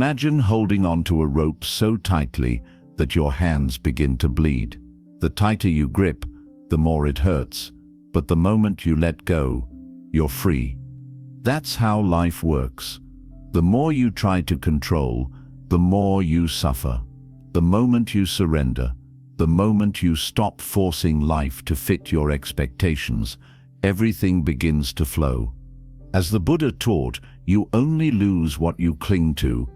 Imagine holding onto a rope so tightly that your hands begin to bleed. The tighter you grip, the more it hurts, but the moment you let go, you're free. That's how life works. The more you try to control, the more you suffer. The moment you surrender, the moment you stop forcing life to fit your expectations, everything begins to flow. As the Buddha taught, you only lose what you cling to.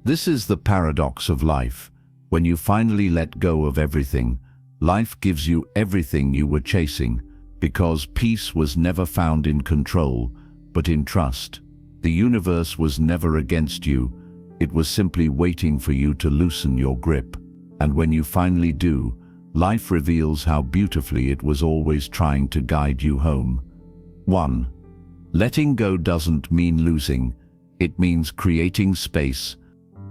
This is the paradox of life. When you finally let go of everything, life gives you everything you were chasing, because peace was never found in control, but in trust. The universe was never against you. It was simply waiting for you to loosen your grip. And when you finally do, life reveals how beautifully it was always trying to guide you home. 1. Letting go doesn't mean losing. It means creating space.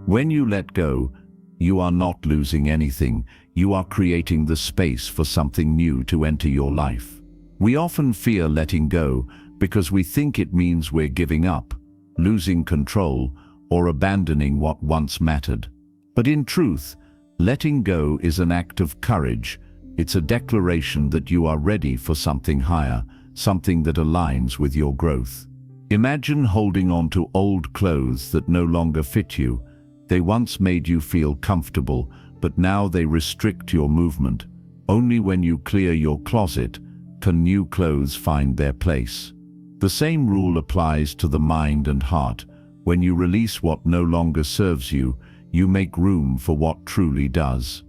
When you let go, you are not losing anything. You are creating the space for something new to enter your life. We often fear letting go because we think it means we're giving up, losing control, or abandoning what once mattered. But in truth, letting go is an act of courage. It's a declaration that you are ready for something higher, something that aligns with your growth. Imagine holding on to old clothes that no longer fit you. They once made you feel comfortable, but now they restrict your movement. Only when you clear your closet can new clothes find their place. The same rule applies to the mind and heart. When you release what no longer serves you, you make room for what truly does.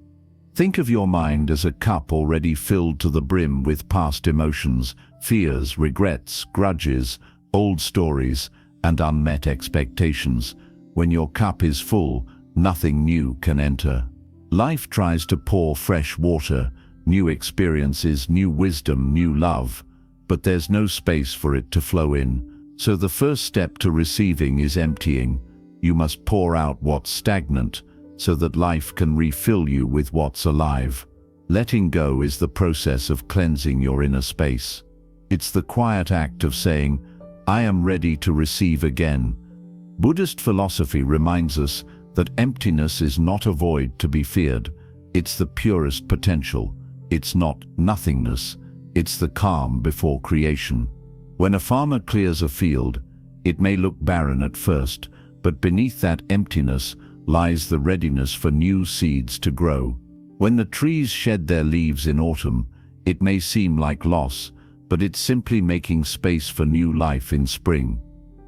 Think of your mind as a cup already filled to the brim with past emotions, fears, regrets, grudges, old stories, and unmet expectations. When your cup is full, nothing new can enter. Life tries to pour fresh water, new experiences, new wisdom, new love, but there's no space for it to flow in. So the first step to receiving is emptying. You must pour out what's stagnant so that life can refill you with what's alive. Letting go is the process of cleansing your inner space. It's the quiet act of saying, "I am ready to receive again." Buddhist philosophy reminds us that emptiness is not a void to be feared. It's the purest potential. It's not nothingness. It's the calm before creation. When a farmer clears a field, it may look barren at first, but beneath that emptiness lies the readiness for new seeds to grow. When the trees shed their leaves in autumn, it may seem like loss, but it's simply making space for new life in spring.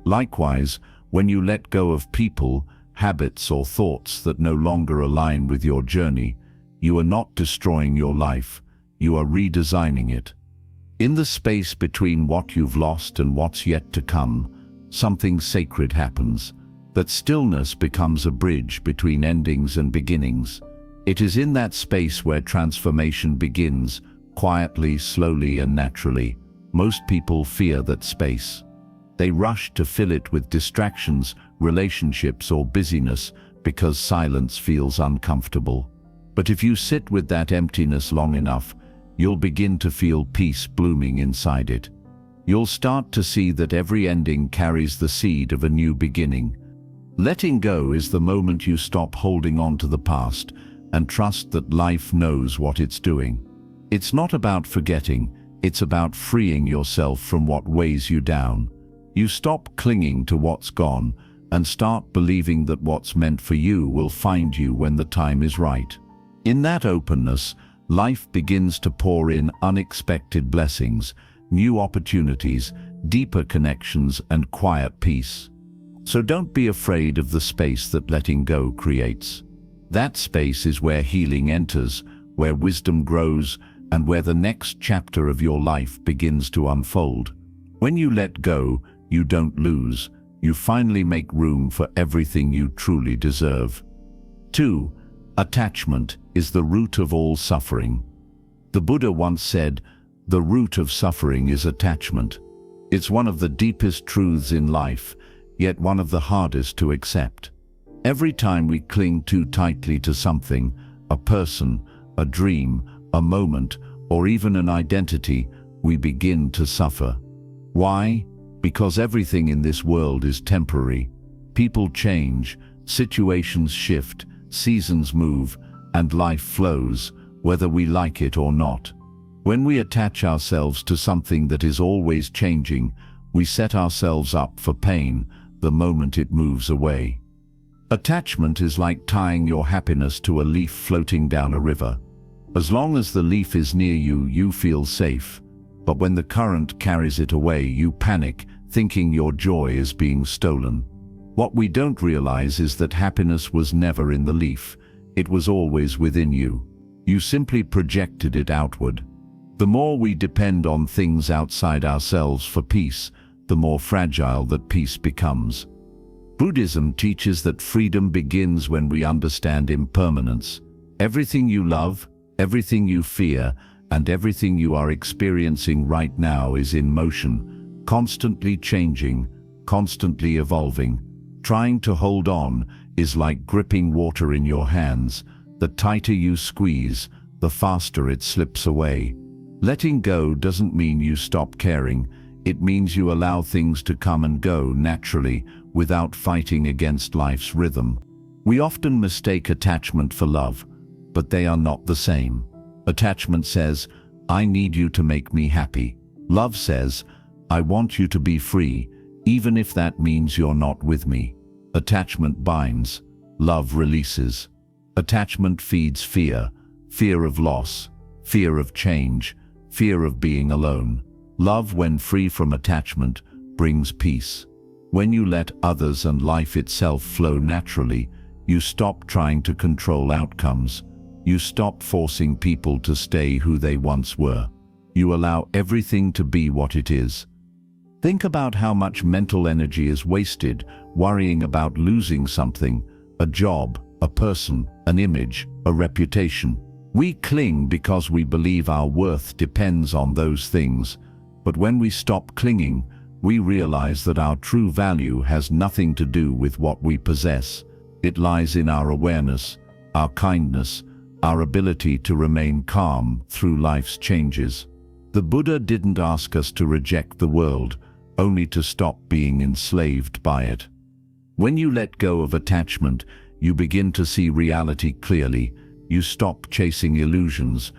Likewise, when you let go of people, habits, or thoughts that no longer align with your journey, you are not destroying your life, you are redesigning it. In the space between what you've lost and what's yet to come, something sacred happens. That stillness becomes a bridge between endings and beginnings. It is in that space where transformation begins, quietly, slowly, and naturally. Most people fear that space. They rush to fill it with distractions, relationships, or busyness because silence feels uncomfortable. But if you sit with that emptiness long enough, you'll begin to feel peace blooming inside it. You'll start to see that every ending carries the seed of a new beginning. Letting go is the moment you stop holding on to the past and trust that life knows what it's doing. It's not about forgetting, it's about freeing yourself from what weighs you down. You stop clinging to what's gone and start believing that what's meant for you will find you when the time is right. In that openness, life begins to pour in unexpected blessings, new opportunities, deeper connections, and quiet peace. So don't be afraid of the space that letting go creates. That space is where healing enters, where wisdom grows, and where the next chapter of your life begins to unfold. When you let go, you don't lose. You finally make room for everything you truly deserve. 2. Attachment is the root of all suffering. The Buddha once said, "The root of suffering is attachment." It's one of the deepest truths in life, yet one of the hardest to accept. Every time we cling too tightly to something, a person, a dream, a moment, or even an identity, we begin to suffer. Why? Because everything in this world is temporary. People change, Situations shift, seasons move, and life flows, whether we like it or not. When we attach ourselves to something that is always changing, we set ourselves up for pain the moment it moves away. Attachment is like tying your happiness to a leaf floating down a river. As long as the leaf is near you, you feel safe. But when the current carries it away, you panic, thinking your joy is being stolen. What we don't realize is that happiness was never in the leaf. It was always within you. You simply projected it outward. The more we depend on things outside ourselves for peace, the more fragile that peace becomes. Buddhism teaches that freedom begins when we understand impermanence. Everything you love, everything you fear, and everything you are experiencing right now is in motion, constantly changing, constantly evolving. Trying to hold on is like gripping water in your hands. The tighter you squeeze, the faster it slips away. Letting go doesn't mean you stop caring. It means you allow things to come and go naturally, without fighting against life's rhythm. We often mistake attachment for love, but they are not the same. Attachment says, "I need you to make me happy." Love says, "I want you to be free, even if that means you're not with me." Attachment binds, love releases. Attachment feeds fear, fear of loss, fear of change, fear of being alone. Love, when free from attachment, brings peace. When you let others and life itself flow naturally, you stop trying to control outcomes. You stop forcing people to stay who they once were. You allow everything to be what it is. Think about how much mental energy is wasted worrying about losing something, a job, a person, an image, a reputation. We cling because we believe our worth depends on those things. But when we stop clinging, we realize that our true value has nothing to do with what we possess. It lies in our awareness, our kindness, our ability to remain calm through life's changes. The Buddha didn't ask us to reject the world, only to stop being enslaved by it. When you let go of attachment, you begin to see reality clearly. You stop chasing illusions.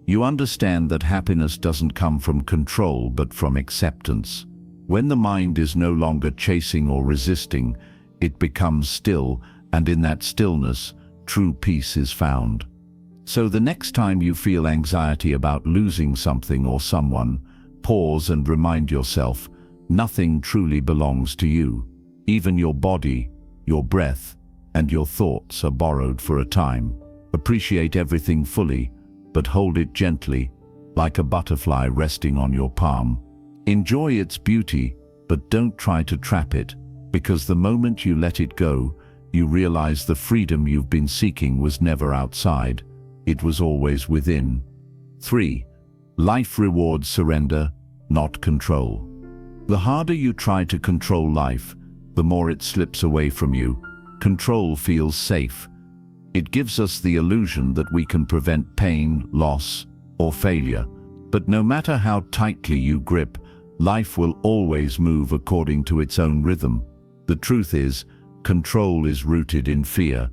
You understand that happiness doesn't come from control, but from acceptance. When the mind is no longer chasing or resisting, it becomes still, and in that stillness, true peace is found. So the next time you feel anxiety about losing something or someone, pause and remind yourself, nothing truly belongs to you. Even your body, your breath, and your thoughts are borrowed for a time. Appreciate everything fully, but hold it gently, like a butterfly resting on your palm. Enjoy its beauty, but don't try to trap it, because the moment you let it go, you realize the freedom you've been seeking was never outside. It was always within. 3. Life rewards surrender, not control. The harder you try to control life, the more it slips away from you. Control feels safe. It gives us the illusion that we can prevent pain, loss, or failure. But no matter how tightly you grip, life will always move according to its own rhythm. The truth is, control is rooted in fear.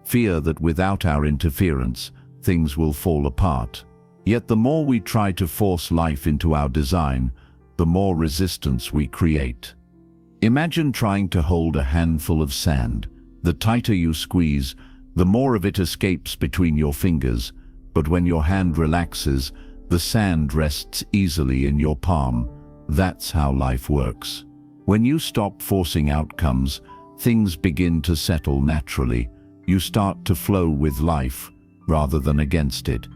Fear that without our interference, things will fall apart. Yet the more we try to force life into our design, the more resistance we create. Imagine trying to hold a handful of sand. The tighter you squeeze, the more of it escapes between your fingers. But when your hand relaxes, the sand rests easily in your palm. That's how life works. When you stop forcing outcomes, things begin to settle naturally. You start to flow with life, rather than against it.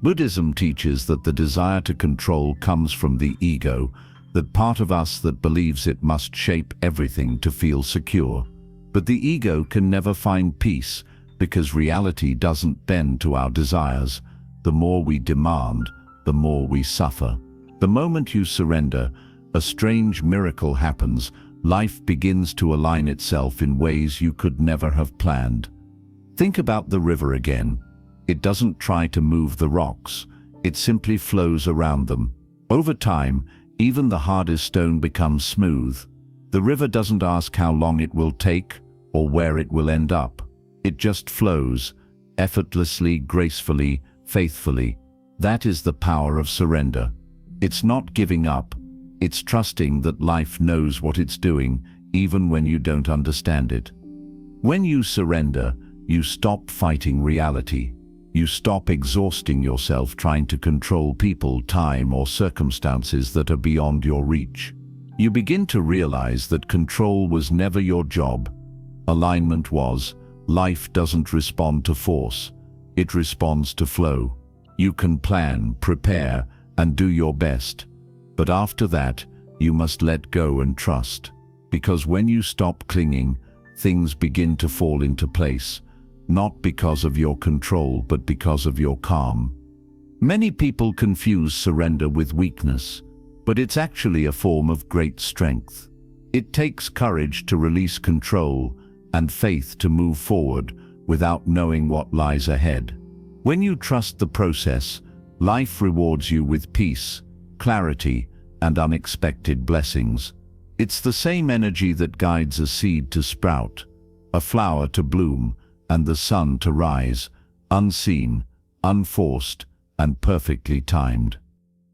Buddhism teaches that the desire to control comes from the ego, that part of us that believes it must shape everything to feel secure. But the ego can never find peace, because reality doesn't bend to our desires. The more we demand, the more we suffer. The moment you surrender, a strange miracle happens. Life begins to align itself in ways you could never have planned. Think about the river again. It doesn't try to move the rocks. It simply flows around them. Over time, even the hardest stone becomes smooth. The river doesn't ask how long it will take, or where it will end up. It just flows, effortlessly, gracefully, faithfully. That is the power of surrender. It's not giving up, it's trusting that life knows what it's doing, even when you don't understand it. When you surrender, you stop fighting reality. You stop exhausting yourself trying to control people, time, or circumstances that are beyond your reach. You begin to realize that control was never your job. Alignment was. Life doesn't respond to force. It responds to flow. You can plan, prepare, and do your best. But after that, you must let go and trust. Because when you stop clinging, things begin to fall into place. Not because of your control, but because of your calm. Many people confuse surrender with weakness, but it's actually a form of great strength. It takes courage to release control and faith to move forward without knowing what lies ahead. When you trust the process, life rewards you with peace, clarity, and unexpected blessings. It's the same energy that guides a seed to sprout, a flower to bloom, and the sun to rise, unseen, unforced, and perfectly timed.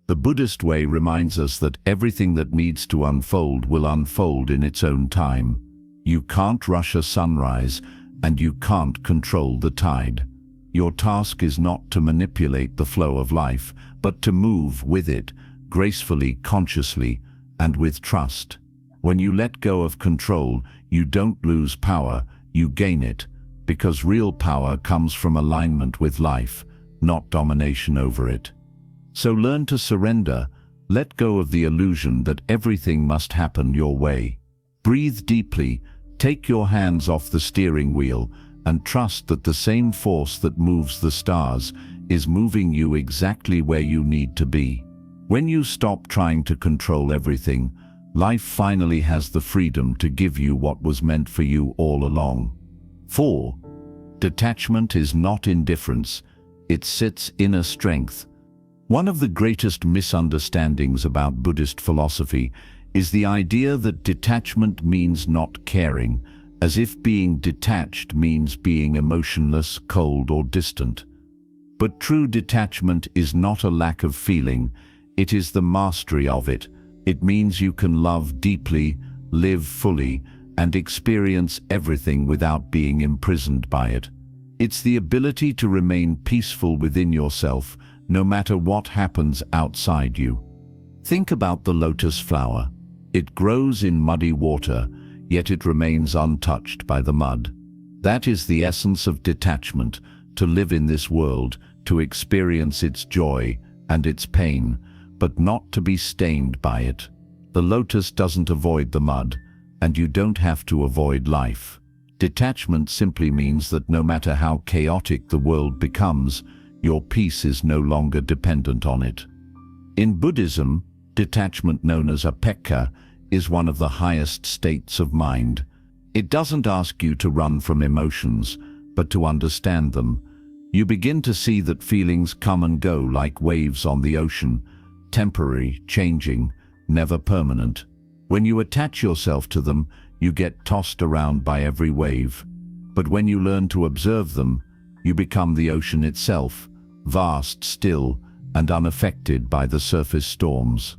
The Buddhist way reminds us that everything that needs to unfold will unfold in its own time. You can't rush a sunrise, and you can't control the tide. Your task is not to manipulate the flow of life, but to move with it, gracefully, consciously, and with trust. When you let go of control, you don't lose power, you gain it, because real power comes from alignment with life, not domination over it. So learn to surrender, let go of the illusion that everything must happen your way. Breathe deeply, take your hands off the steering wheel, and trust that the same force that moves the stars is moving you exactly where you need to be. When you stop trying to control everything, life finally has the freedom to give you what was meant for you all along. 4. Detachment is not indifference, it sits inner strength. One of the greatest misunderstandings about Buddhist philosophy is the idea that detachment means not caring, as if being detached means being emotionless, cold, or distant. But true detachment is not a lack of feeling, it is the mastery of it. It means you can love deeply, live fully, and experience everything without being imprisoned by it. It's the ability to remain peaceful within yourself, no matter what happens outside you. Think about the lotus flower. It grows in muddy water, yet it remains untouched by the mud. That is the essence of detachment, to live in this world, to experience its joy and its pain, but not to be stained by it. The lotus doesn't avoid the mud, and you don't have to avoid life. Detachment simply means that no matter how chaotic the world becomes, your peace is no longer dependent on it. In Buddhism, detachment, known as upekkha, is one of the highest states of mind. It doesn't ask you to run from emotions, but to understand them. You begin to see that feelings come and go like waves on the ocean, temporary, changing, never permanent. When you attach yourself to them, you get tossed around by every wave. But when you learn to observe them, you become the ocean itself, vast, still, and unaffected by the surface storms.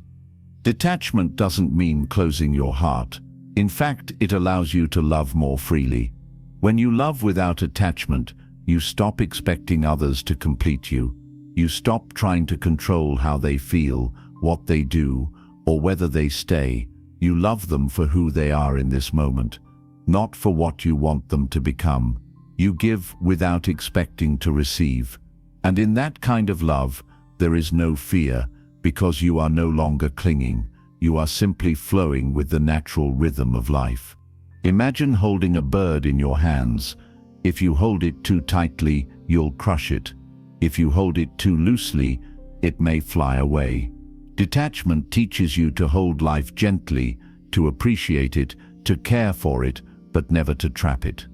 Detachment doesn't mean closing your heart. In fact, it allows you to love more freely. When you love without attachment, you stop expecting others to complete you. You stop trying to control how they feel, what they do, or whether they stay. You love them for who they are in this moment, not for what you want them to become. You give without expecting to receive. And in that kind of love, there is no fear, because you are no longer clinging. You are simply flowing with the natural rhythm of life. Imagine holding a bird in your hands. If you hold it too tightly, you'll crush it. If you hold it too loosely, it may fly away. Detachment teaches you to hold life gently, to appreciate it, to care for it, but never to trap it.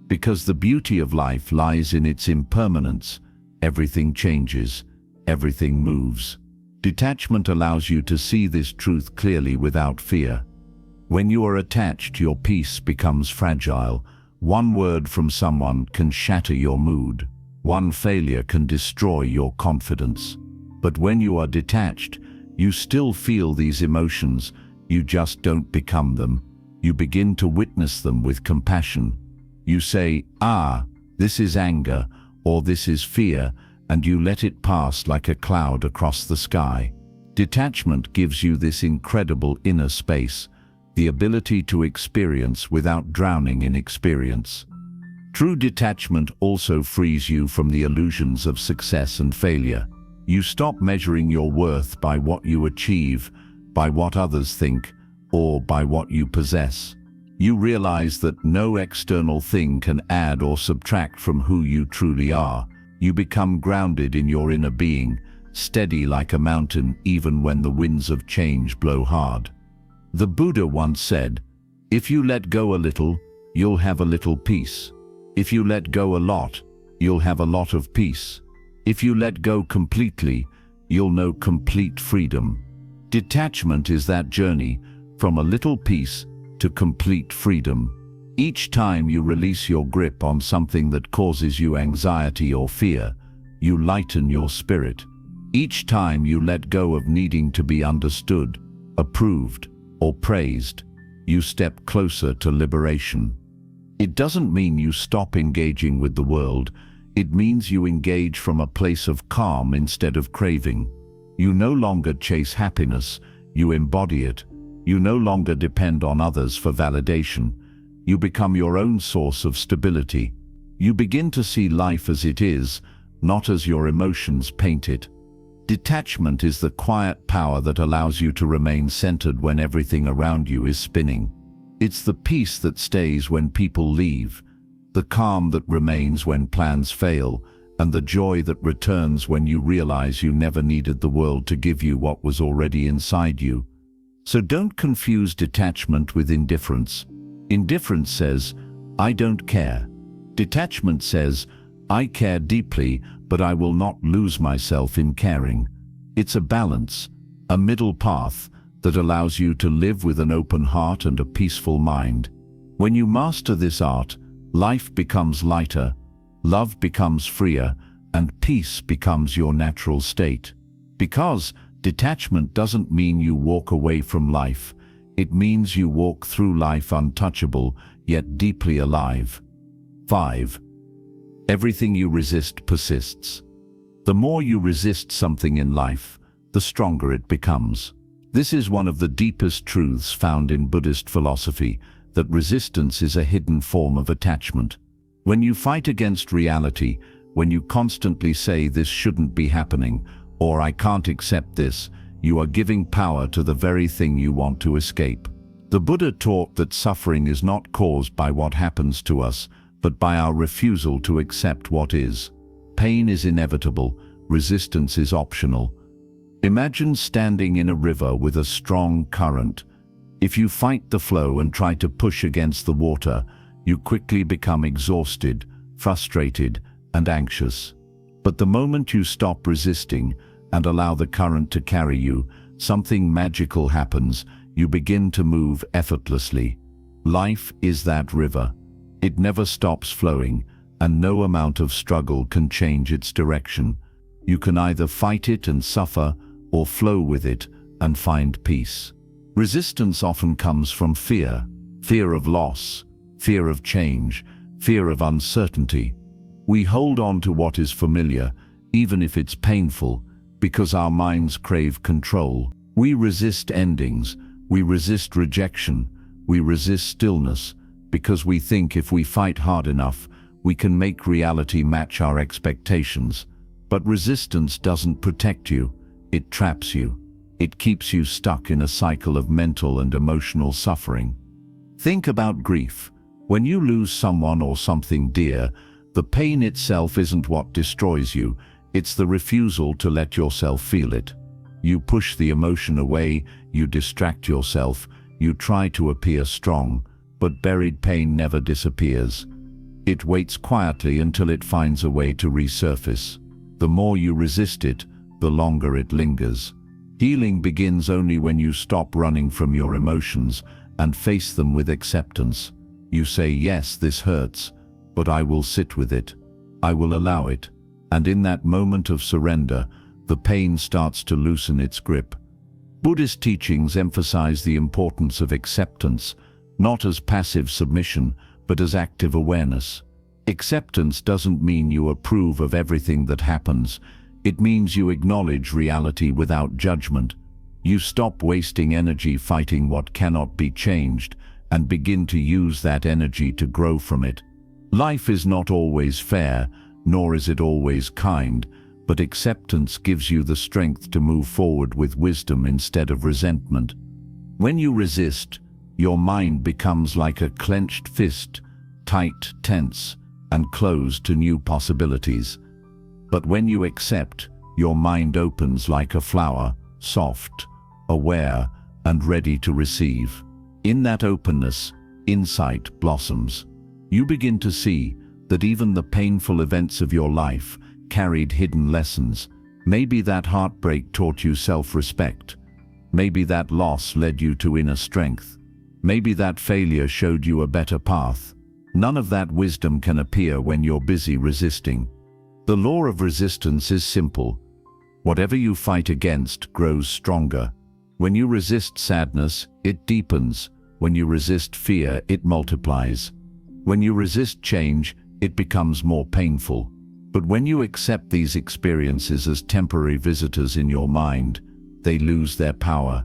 Because the beauty of life lies in its impermanence. Everything changes, everything moves. Detachment allows you to see this truth clearly without fear. When you are attached, your peace becomes fragile, One word from someone can shatter your mood. One failure can destroy your confidence. But when you are detached, you still feel these emotions, you just don't become them. You begin to witness them with compassion. You say, "Ah, this is anger," or "This is fear," and you let it pass like a cloud across the sky. Detachment gives you this incredible inner space, the ability to experience without drowning in experience. True detachment also frees you from the illusions of success and failure. You stop measuring your worth by what you achieve, by what others think, or by what you possess. You realize that no external thing can add or subtract from who you truly are. You become grounded in your inner being, steady like a mountain even when the winds of change blow hard. The Buddha once said, "If you let go a little, you'll have a little peace. If you let go a lot, you'll have a lot of peace. If you let go completely, you'll know complete freedom." Detachment is that journey from a little peace to complete freedom. Each time you release your grip on something that causes you anxiety or fear, you lighten your spirit. Each time you let go of needing to be understood, approved, or praised, you step closer to liberation. It doesn't mean you stop engaging with the world. It means you engage from a place of calm instead of craving. You no longer chase happiness, you embody it. You no longer depend on others for validation. You become your own source of stability. You begin to see life as it is, not as your emotions paint it. Detachment is the quiet power that allows you to remain centered when everything around you is spinning. It's the peace that stays when people leave, the calm that remains when plans fail, and the joy that returns when you realize you never needed the world to give you what was already inside you. So don't confuse detachment with indifference. Indifference says, "I don't care." Detachment says, "I care deeply, but I will not lose myself in caring." It's a balance, a middle path that allows you to live with an open heart and a peaceful mind. When you master this art, life becomes lighter, love becomes freer, and peace becomes your natural state. Because detachment doesn't mean you walk away from life. It means you walk through life untouchable, yet deeply alive. 5. Everything you resist persists. The more you resist something in life, the stronger it becomes. This is one of the deepest truths found in Buddhist philosophy, that resistance is a hidden form of attachment. When you fight against reality, when you constantly say "this shouldn't be happening," or "I can't accept this," you are giving power to the very thing you want to escape. The Buddha taught that suffering is not caused by what happens to us, but by our refusal to accept what is. Pain is inevitable, resistance is optional. Imagine standing in a river with a strong current. If you fight the flow and try to push against the water, you quickly become exhausted, frustrated, and anxious. But the moment you stop resisting and allow the current to carry you, something magical happens. You begin to move effortlessly. Life is that river. It never stops flowing, and no amount of struggle can change its direction. You can either fight it and suffer, or flow with it and find peace. Resistance often comes from fear. Fear of loss, fear of change, fear of uncertainty. We hold on to what is familiar, even if it's painful, because our minds crave control. We resist endings, we resist rejection, we resist stillness, because we think if we fight hard enough, we can make reality match our expectations. But resistance doesn't protect you, it traps you. It keeps you stuck in a cycle of mental and emotional suffering. Think about grief. When you lose someone or something dear, the pain itself isn't what destroys you, it's the refusal to let yourself feel it. You push the emotion away, you distract yourself, you try to appear strong, but buried pain never disappears. It waits quietly until it finds a way to resurface. The more you resist it, the longer it lingers. Healing begins only when you stop running from your emotions and face them with acceptance. You say, yes, this hurts, but I will sit with it. I will allow it. And in that moment of surrender, the pain starts to loosen its grip. Buddhist teachings emphasize the importance of acceptance, not as passive submission, but as active awareness. Acceptance doesn't mean you approve of everything that happens. It means you acknowledge reality without judgment. You stop wasting energy fighting what cannot be changed and begin to use that energy to grow from it. Life is not always fair, nor is it always kind, but acceptance gives you the strength to move forward with wisdom instead of resentment. When you resist, your mind becomes like a clenched fist, tight, tense, and closed to new possibilities. But when you accept, your mind opens like a flower, soft, aware, and ready to receive. In that openness, insight blossoms. You begin to see that even the painful events of your life carried hidden lessons. Maybe that heartbreak taught you self-respect. Maybe that loss led you to inner strength. Maybe that failure showed you a better path. None of that wisdom can appear when you're busy resisting. The law of resistance is simple. Whatever you fight against grows stronger. When you resist sadness, it deepens. When you resist fear, it multiplies. When you resist change, it becomes more painful. But when you accept these experiences as temporary visitors in your mind, they lose their power.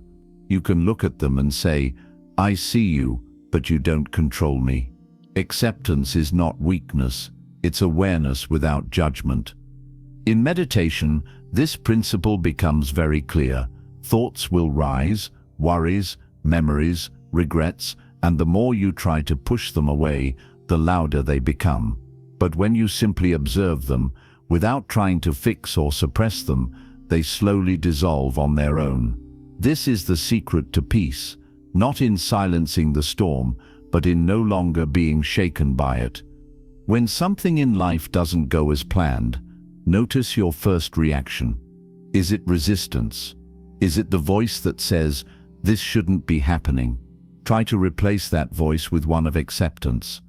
You can look at them and say, I see you, but you don't control me. Acceptance is not weakness, it's awareness without judgment. In meditation, this principle becomes very clear. Thoughts will rise, worries, memories, regrets, and the more you try to push them away, the louder they become. But when you simply observe them, without trying to fix or suppress them, they slowly dissolve on their own. This is the secret to peace, not in silencing the storm, but in no longer being shaken by it. When something in life doesn't go as planned, notice your first reaction. Is it resistance? Is it the voice that says, this shouldn't be happening? Try to replace that voice with one of acceptance.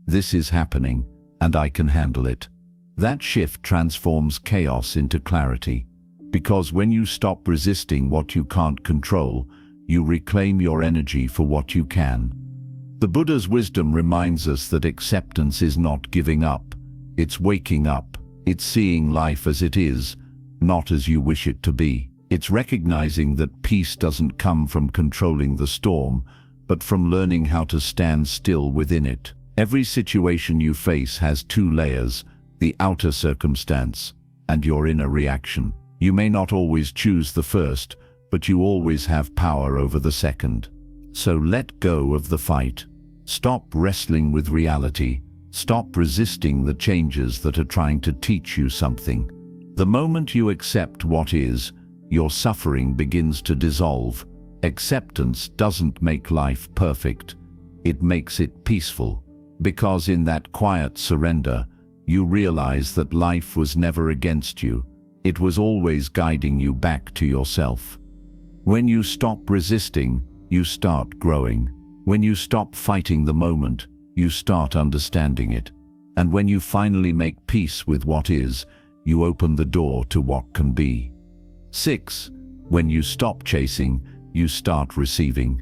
This is happening, and I can handle it. That shift transforms chaos into clarity. Because when you stop resisting what you can't control, you reclaim your energy for what you can. The Buddha's wisdom reminds us that acceptance is not giving up. It's waking up. It's seeing life as it is, not as you wish it to be. It's recognizing that peace doesn't come from controlling the storm, but from learning how to stand still within it. Every situation you face has two layers, the outer circumstance and your inner reaction. You may not always choose the first, but you always have power over the second. So let go of the fight. Stop wrestling with reality. Stop resisting the changes that are trying to teach you something. The moment you accept what is, your suffering begins to dissolve. Acceptance doesn't make life perfect. It makes it peaceful. Because in that quiet surrender, you realize that life was never against you. It was always guiding you back to yourself. When you stop resisting, you start growing. When you stop fighting the moment, you start understanding it. And when you finally make peace with what is, you open the door to what can be. 6. When you stop chasing, you start receiving.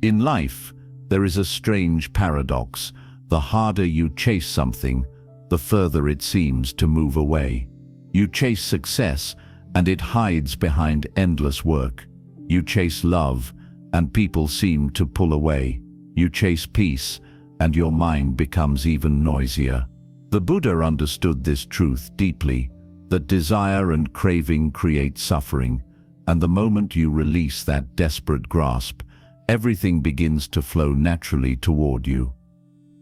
In life, there is a strange paradox. The harder you chase something, the further it seems to move away. You chase success, and it hides behind endless work. You chase love, and people seem to pull away. You chase peace, and your mind becomes even noisier. The Buddha understood this truth deeply, that desire and craving create suffering, and the moment you release that desperate grasp, everything begins to flow naturally toward you.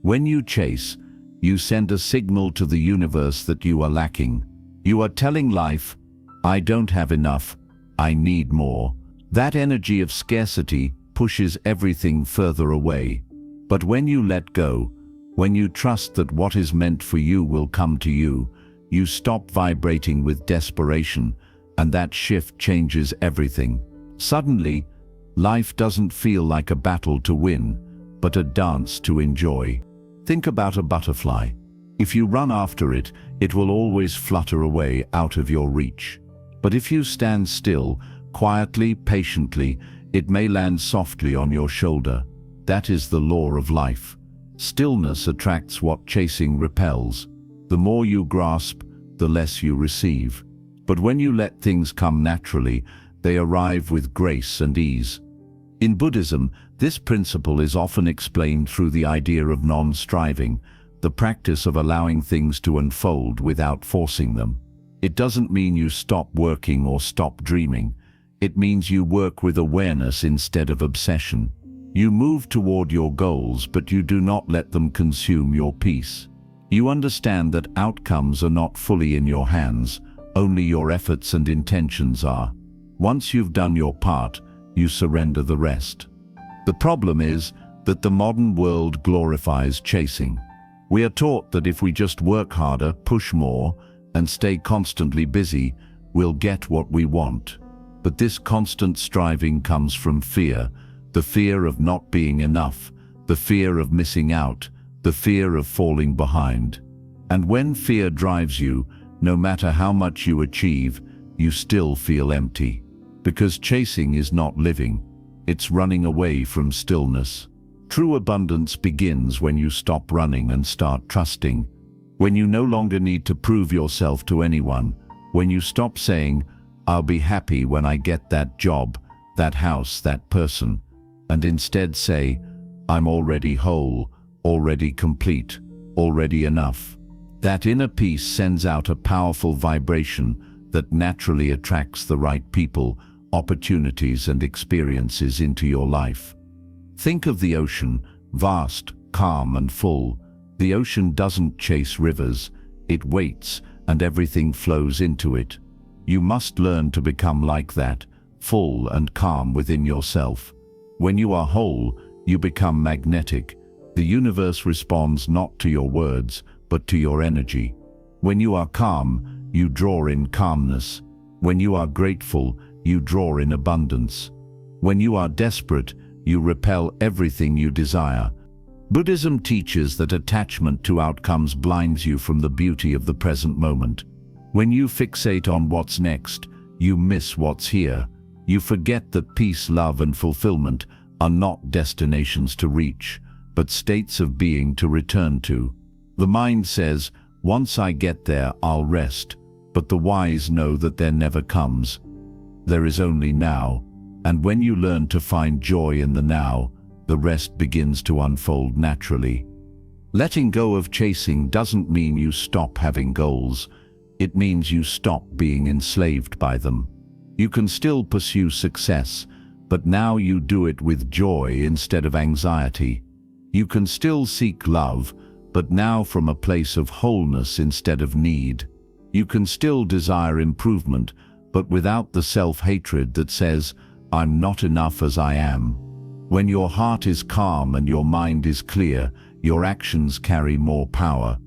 When you chase, you send a signal to the universe that you are lacking. You are telling life, I don't have enough, I need more. That energy of scarcity pushes everything further away. But when you let go, when you trust that what is meant for you will come to you, you stop vibrating with desperation, and that shift changes everything. Suddenly, life doesn't feel like a battle to win, but a dance to enjoy. Think about a butterfly. If you run after it, it will always flutter away out of your reach. But if you stand still, quietly, patiently, it may land softly on your shoulder. That is the law of life. Stillness attracts what chasing repels. The more you grasp, the less you receive. But when you let things come naturally, they arrive with grace and ease. In Buddhism, this principle is often explained through the idea of non-striving, the practice of allowing things to unfold without forcing them. It doesn't mean you stop working or stop dreaming. It means you work with awareness instead of obsession. You move toward your goals, but you do not let them consume your peace. You understand that outcomes are not fully in your hands, only your efforts and intentions are. Once you've done your part, you surrender the rest. The problem is that the modern world glorifies chasing. We are taught that if we just work harder, push more, and stay constantly busy, we'll get what we want. But this constant striving comes from fear, the fear of not being enough, the fear of missing out, the fear of falling behind. And when fear drives you, no matter how much you achieve, you still feel empty. Because chasing is not living, it's running away from stillness. True abundance begins when you stop running and start trusting. When you no longer need to prove yourself to anyone. When you stop saying, "I'll be happy when I get that job, that house, that person," and instead say, "I'm already whole, already complete, already enough." That inner peace sends out a powerful vibration that naturally attracts the right people, opportunities and experiences into your life. Think of the ocean, vast, calm and full. The ocean doesn't chase rivers, it waits, and everything flows into it. You must learn to become like that, full and calm within yourself. When you are whole, you become magnetic. The universe responds not to your words, but to your energy. When you are calm, you draw in calmness. When you are grateful, you draw in abundance. When you are desperate, you repel everything you desire. Buddhism teaches that attachment to outcomes blinds you from the beauty of the present moment. When you fixate on what's next, you miss what's here. You forget that peace, love, and fulfillment are not destinations to reach, but states of being to return to. The mind says, "Once I get there, I'll rest," but the wise know that there never comes. There is only now, and when you learn to find joy in the now, the rest begins to unfold naturally. Letting go of chasing doesn't mean you stop having goals. It means you stop being enslaved by them. You can still pursue success, but now you do it with joy instead of anxiety. You can still seek love, but now from a place of wholeness instead of need. You can still desire improvement, but without the self-hatred that says, "I'm not enough as I am." When your heart is calm and your mind is clear, your actions carry more power.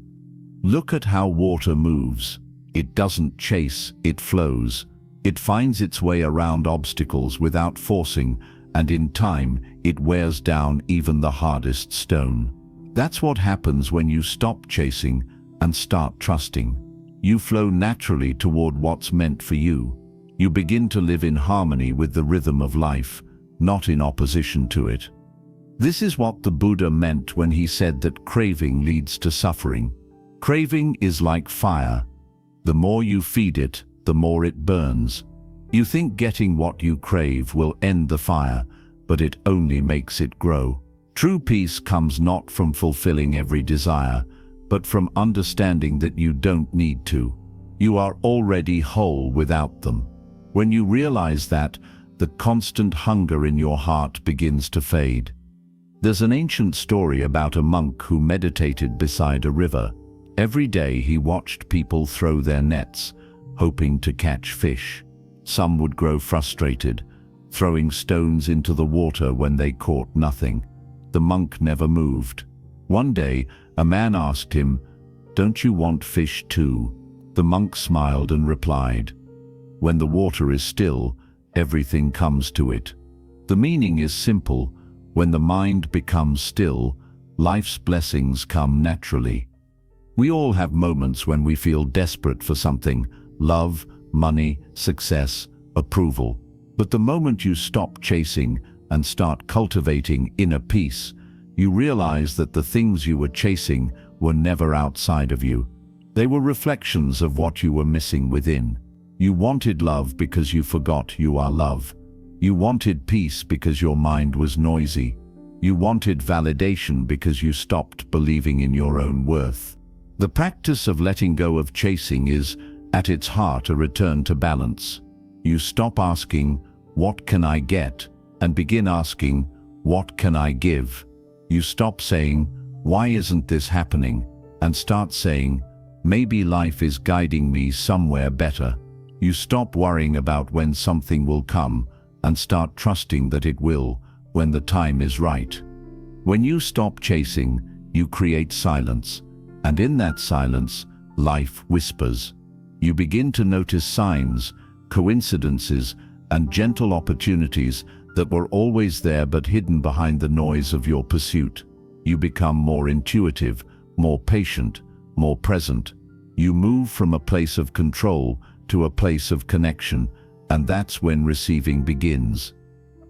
Look at how water moves. It doesn't chase, it flows. It finds its way around obstacles without forcing, and in time, it wears down even the hardest stone. That's what happens when you stop chasing and start trusting. You flow naturally toward what's meant for you. You begin to live in harmony with the rhythm of life, not in opposition to it. This is what the Buddha meant when he said that craving leads to suffering. Craving is like fire. The more you feed it, the more it burns. You think getting what you crave will end the fire, but it only makes it grow. True peace comes not from fulfilling every desire, but from understanding that you don't need to. You are already whole without them. When you realize that, the constant hunger in your heart begins to fade. There's an ancient story about a monk who meditated beside a river. Every day he watched people throw their nets, hoping to catch fish. Some would grow frustrated, throwing stones into the water when they caught nothing. The monk never moved. One day, a man asked him, "Don't you want fish too?" The monk smiled and replied, "When the water is still, everything comes to it." The meaning is simple. When the mind becomes still, life's blessings come naturally. We all have moments when we feel desperate for something: love, money, success, approval. But the moment you stop chasing and start cultivating inner peace, you realize that the things you were chasing were never outside of you. They were reflections of what you were missing within. You wanted love because you forgot you are love. You wanted peace because your mind was noisy. You wanted validation because you stopped believing in your own worth. The practice of letting go of chasing is, at its heart, a return to balance. You stop asking, "What can I get?" and begin asking, "What can I give?" You stop saying, "Why isn't this happening?" and start saying, "Maybe life is guiding me somewhere better." You stop worrying about when something will come and start trusting that it will, when the time is right. When you stop chasing, you create silence, and in that silence, life whispers. You begin to notice signs, coincidences, and gentle opportunities that were always there but hidden behind the noise of your pursuit. You become more intuitive, more patient, more present. You move from a place of control to a place of connection, and that's when receiving begins.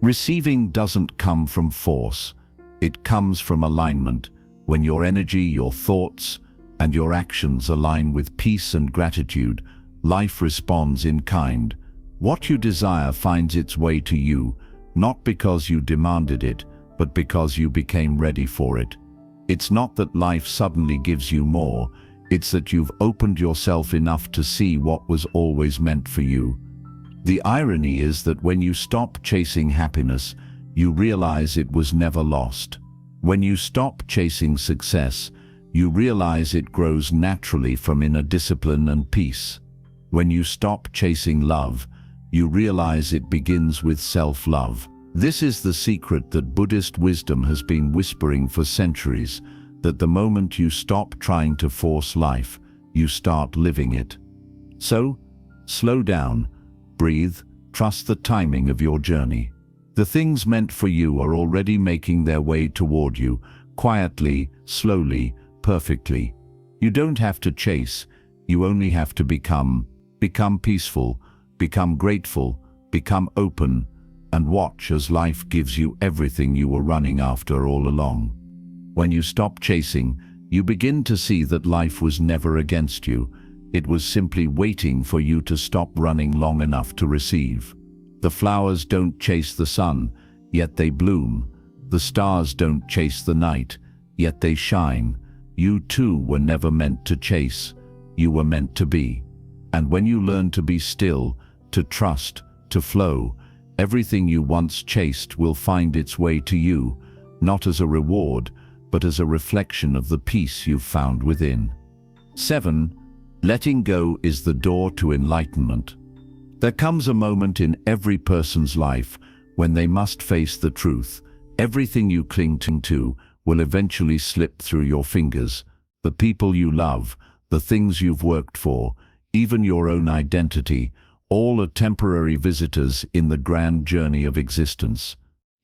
Receiving doesn't come from force. It comes from alignment, when your energy, your thoughts, and your actions align with peace and gratitude. Life responds in kind. What you desire finds its way to you, not because you demanded it, but because you became ready for it. It's not that life suddenly gives you more, it's that you've opened yourself enough to see what was always meant for you. The irony is that when you stop chasing happiness, you realize it was never lost. When you stop chasing success, you realize it grows naturally from inner discipline and peace. When you stop chasing love, you realize it begins with self-love. This is the secret that Buddhist wisdom has been whispering for centuries, that the moment you stop trying to force life, you start living it. So, slow down, breathe, trust the timing of your journey. The things meant for you are already making their way toward you, quietly, slowly, perfectly. You don't have to chase, you only have to become. Become peaceful, become grateful, become open, and watch as life gives you everything you were running after all along. When you stop chasing, you begin to see that life was never against you. It was simply waiting for you to stop running long enough to receive. The flowers don't chase the sun, yet they bloom. The stars don't chase the night, yet they shine. You too were never meant to chase. You were meant to be. And when you learn to be still, to trust, to flow, everything you once chased will find its way to you, not as a reward, but as a reflection of the peace you've found within. 7. Letting go is the door to enlightenment. There comes a moment in every person's life when they must face the truth. Everything you cling to will eventually slip through your fingers. The people you love, the things you've worked for, even your own identity, all are temporary visitors in the grand journey of existence.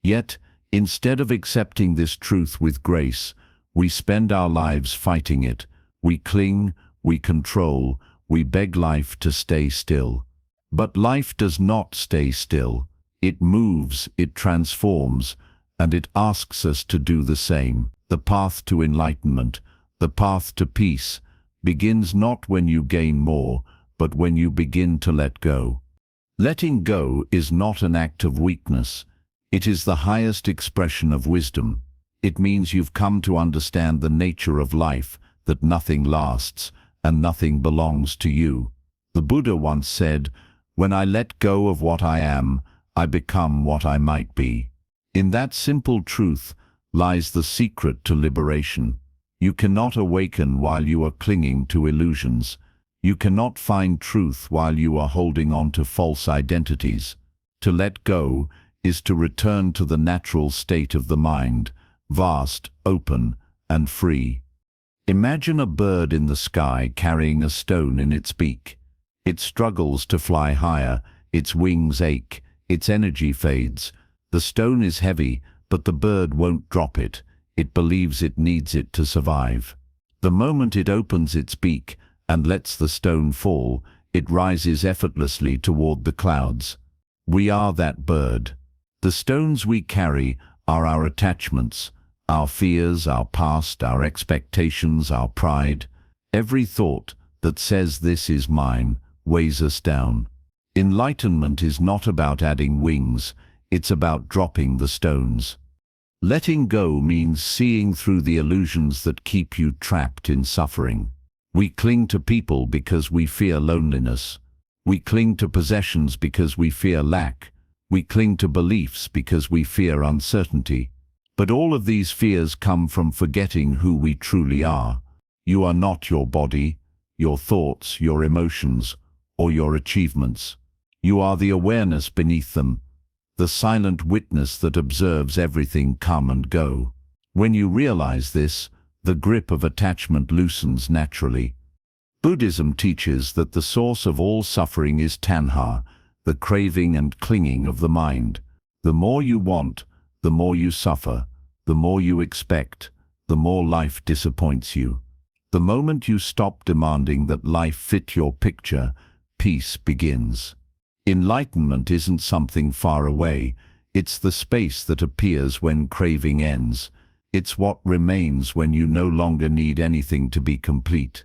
Yet, instead of accepting this truth with grace, we spend our lives fighting it. We cling, we control, we beg life to stay still. But life does not stay still. It moves, it transforms, and it asks us to do the same. The path to enlightenment, the path to peace, begins not when you gain more, but when you begin to let go. Letting go is not an act of weakness. It is the highest expression of wisdom. It means you've come to understand the nature of life, that nothing lasts and nothing belongs to you. The Buddha once said, "When I let go of what I am, I become what I might be." In that simple truth lies the secret to liberation. You cannot awaken while you are clinging to illusions. You cannot find truth while you are holding on to false identities. To let go is to return to the natural state of the mind, vast, open, and free. Imagine a bird in the sky carrying a stone in its beak. It struggles to fly higher, its wings ache, its energy fades. The stone is heavy, but the bird won't drop it. It believes it needs it to survive. The moment it opens its beak and lets the stone fall, it rises effortlessly toward the clouds. We are that bird. The stones we carry are our attachments, our fears, our past, our expectations, our pride. Every thought that says this is mine weighs us down. Enlightenment is not about adding wings, it's about dropping the stones. Letting go means seeing through the illusions that keep you trapped in suffering. We cling to people because we fear loneliness. We cling to possessions because we fear lack. We cling to beliefs because we fear uncertainty. But all of these fears come from forgetting who we truly are. You are not your body, your thoughts, your emotions, or your achievements. You are the awareness beneath them, the silent witness that observes everything come and go. When you realize this, the grip of attachment loosens naturally. Buddhism teaches that the source of all suffering is tanha, the craving and clinging of the mind. The more you want, the more you suffer. The more you expect, the more life disappoints you. The moment you stop demanding that life fit your picture, peace begins. Enlightenment isn't something far away. It's the space that appears when craving ends. It's what remains when you no longer need anything to be complete.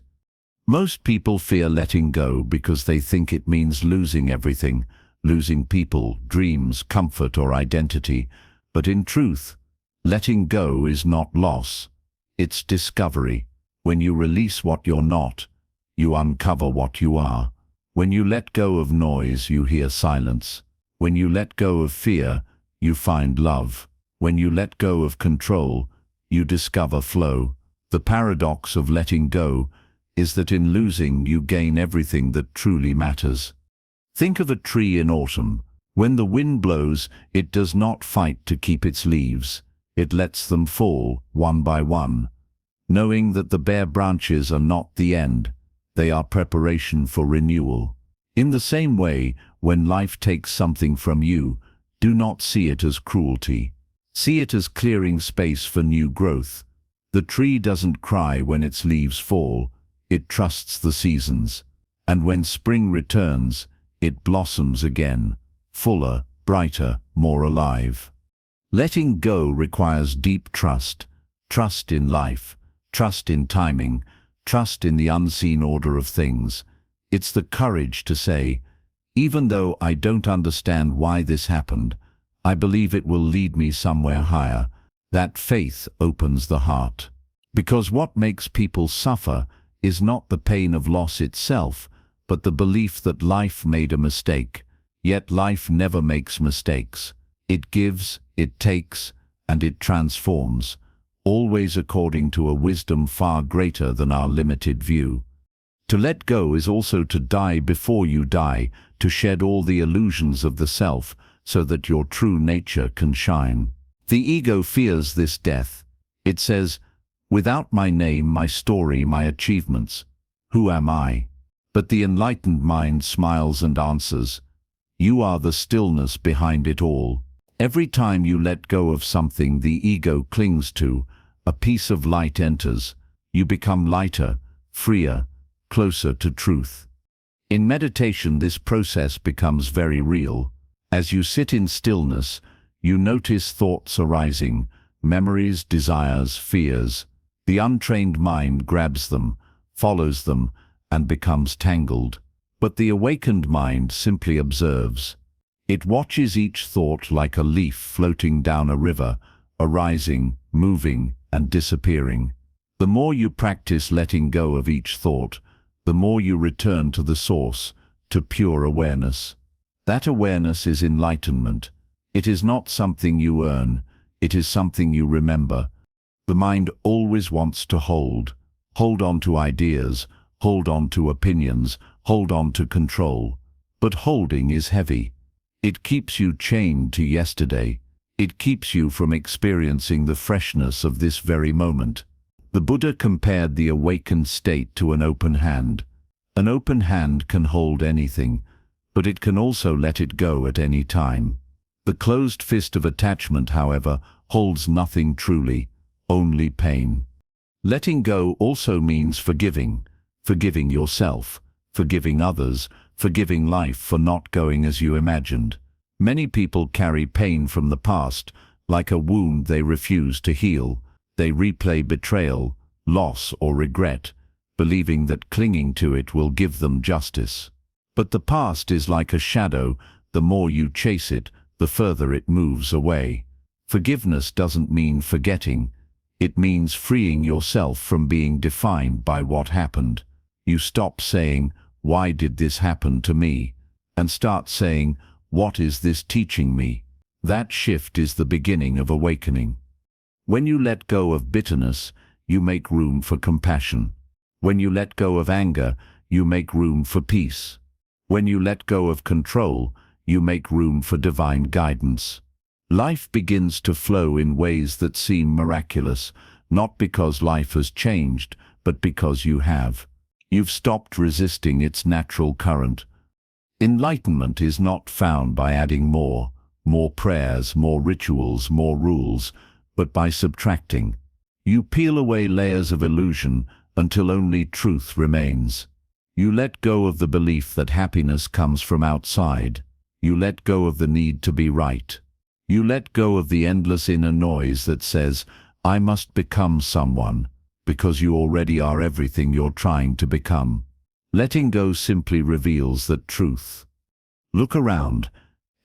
Most people fear letting go because they think it means losing everything, losing people, dreams, comfort, or identity. But in truth, letting go is not loss. It's discovery. When you release what you're not, you uncover what you are. When you let go of noise, you hear silence. When you let go of fear, you find love. When you let go of control, you discover flow. The paradox of letting go is that in losing, you gain everything that truly matters. Think of a tree in autumn. When the wind blows, it does not fight to keep its leaves. It lets them fall, one by one, knowing that the bare branches are not the end. They are preparation for renewal. In the same way, when life takes something from you, do not see it as cruelty. See it as clearing space for new growth. The tree doesn't cry when its leaves fall. It trusts the seasons. And when spring returns, it blossoms again, fuller, brighter, more alive. Letting go requires deep trust. Trust in life, trust in timing, trust in the unseen order of things. It's the courage to say, even though I don't understand why this happened, I believe it will lead me somewhere higher. That faith opens the heart. Because what makes people suffer is not the pain of loss itself, but the belief that life made a mistake. Yet life never makes mistakes. It gives, it takes, and it transforms, always according to a wisdom far greater than our limited view. To let go is also to die before you die, to shed all the illusions of the self, so that your true nature can shine. The ego fears this death. It says, without my name, my story, my achievements, who am I? But the enlightened mind smiles and answers, you are the stillness behind it all. Every time you let go of something the ego clings to, a piece of light enters. You become lighter, freer, closer to truth. In meditation, this process becomes very real. As you sit in stillness, you notice thoughts arising, memories, desires, fears. The untrained mind grabs them, follows them, and becomes tangled. But the awakened mind simply observes. It watches each thought like a leaf floating down a river, arising, moving, and disappearing. The more you practice letting go of each thought, the more you return to the source, to pure awareness. That awareness is enlightenment. It is not something you earn, it is something you remember. The mind always wants to hold on to ideas, hold on to opinions, hold on to control. But holding is heavy. It keeps you chained to yesterday. It keeps you from experiencing the freshness of this very moment. The Buddha compared the awakened state to an open hand. An open hand can hold anything, but it can also let it go at any time. The closed fist of attachment, however, holds nothing truly, only pain. Letting go also means forgiving. Forgiving yourself, forgiving others, forgiving life for not going as you imagined. Many people carry pain from the past, like a wound they refuse to heal. They replay betrayal, loss or regret, believing that clinging to it will give them justice. But the past is like a shadow. The more you chase it, the further it moves away. Forgiveness doesn't mean forgetting. It means freeing yourself from being defined by what happened. You stop saying, "Why did this happen to me?" and start saying, "What is this teaching me?" That shift is the beginning of awakening. When you let go of bitterness, you make room for compassion. When you let go of anger, you make room for peace. When you let go of control, you make room for divine guidance. Life begins to flow in ways that seem miraculous, not because life has changed, but because you have. You've stopped resisting its natural current. Enlightenment is not found by adding more prayers, more rituals, more rules, but by subtracting. You peel away layers of illusion until only truth remains. You let go of the belief that happiness comes from outside. You let go of the need to be right. You let go of the endless inner noise that says, "I must become someone," because you already are everything you're trying to become. Letting go simply reveals that truth. Look around.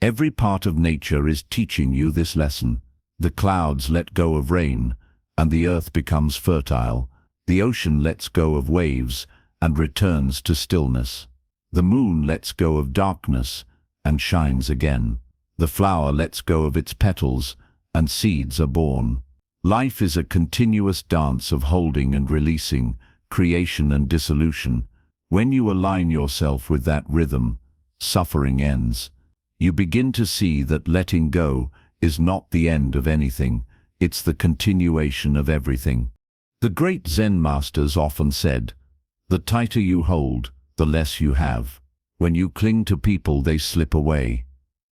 Every part of nature is teaching you this lesson. The clouds let go of rain, and the earth becomes fertile. The ocean lets go of waves and returns to stillness. The moon lets go of darkness and shines again. The flower lets go of its petals, and seeds are born. Life is a continuous dance of holding and releasing, creation and dissolution. When you align yourself with that rhythm, suffering ends. You begin to see that letting go is not the end of anything, it's the continuation of everything. The great Zen masters often said, "The tighter you hold, the less you have." When you cling to people, they slip away.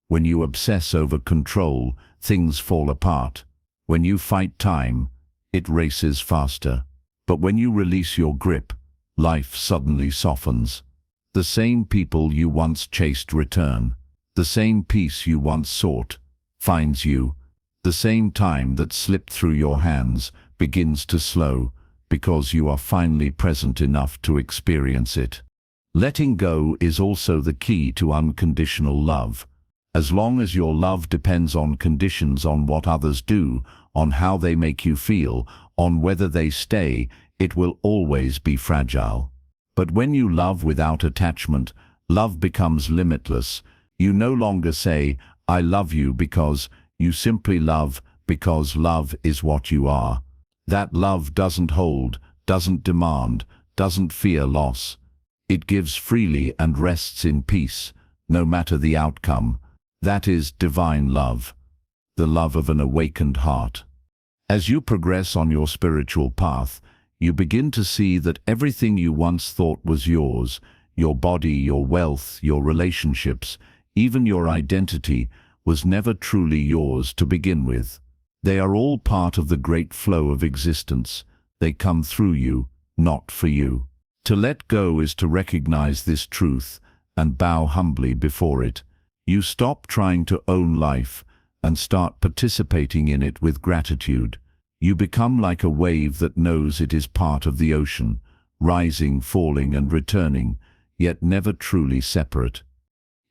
When you obsess over control, things fall apart. When you fight time, it races faster. But when you release your grip, life suddenly softens. The same people you once chased return. The same peace you once sought finds you. The same time that slipped through your hands begins to slow, because you are finally present enough to experience it. Letting go is also the key to unconditional love. As long as your love depends on conditions, on what others do, on how they make you feel, on whether they stay, it will always be fragile. But when you love without attachment, love becomes limitless. You no longer say, "I love you," because you simply love because love is what you are. That love doesn't hold, doesn't demand, doesn't fear loss. It gives freely and rests in peace, no matter the outcome. That is divine love, the love of an awakened heart. As you progress on your spiritual path, you begin to see that everything you once thought was yours, your body, your wealth, your relationships, even your identity, was never truly yours to begin with. They are all part of the great flow of existence. They come through you, not for you. To let go is to recognize this truth and bow humbly before it. You stop trying to own life and start participating in it with gratitude. You become like a wave that knows it is part of the ocean, rising, falling, and returning, yet never truly separate.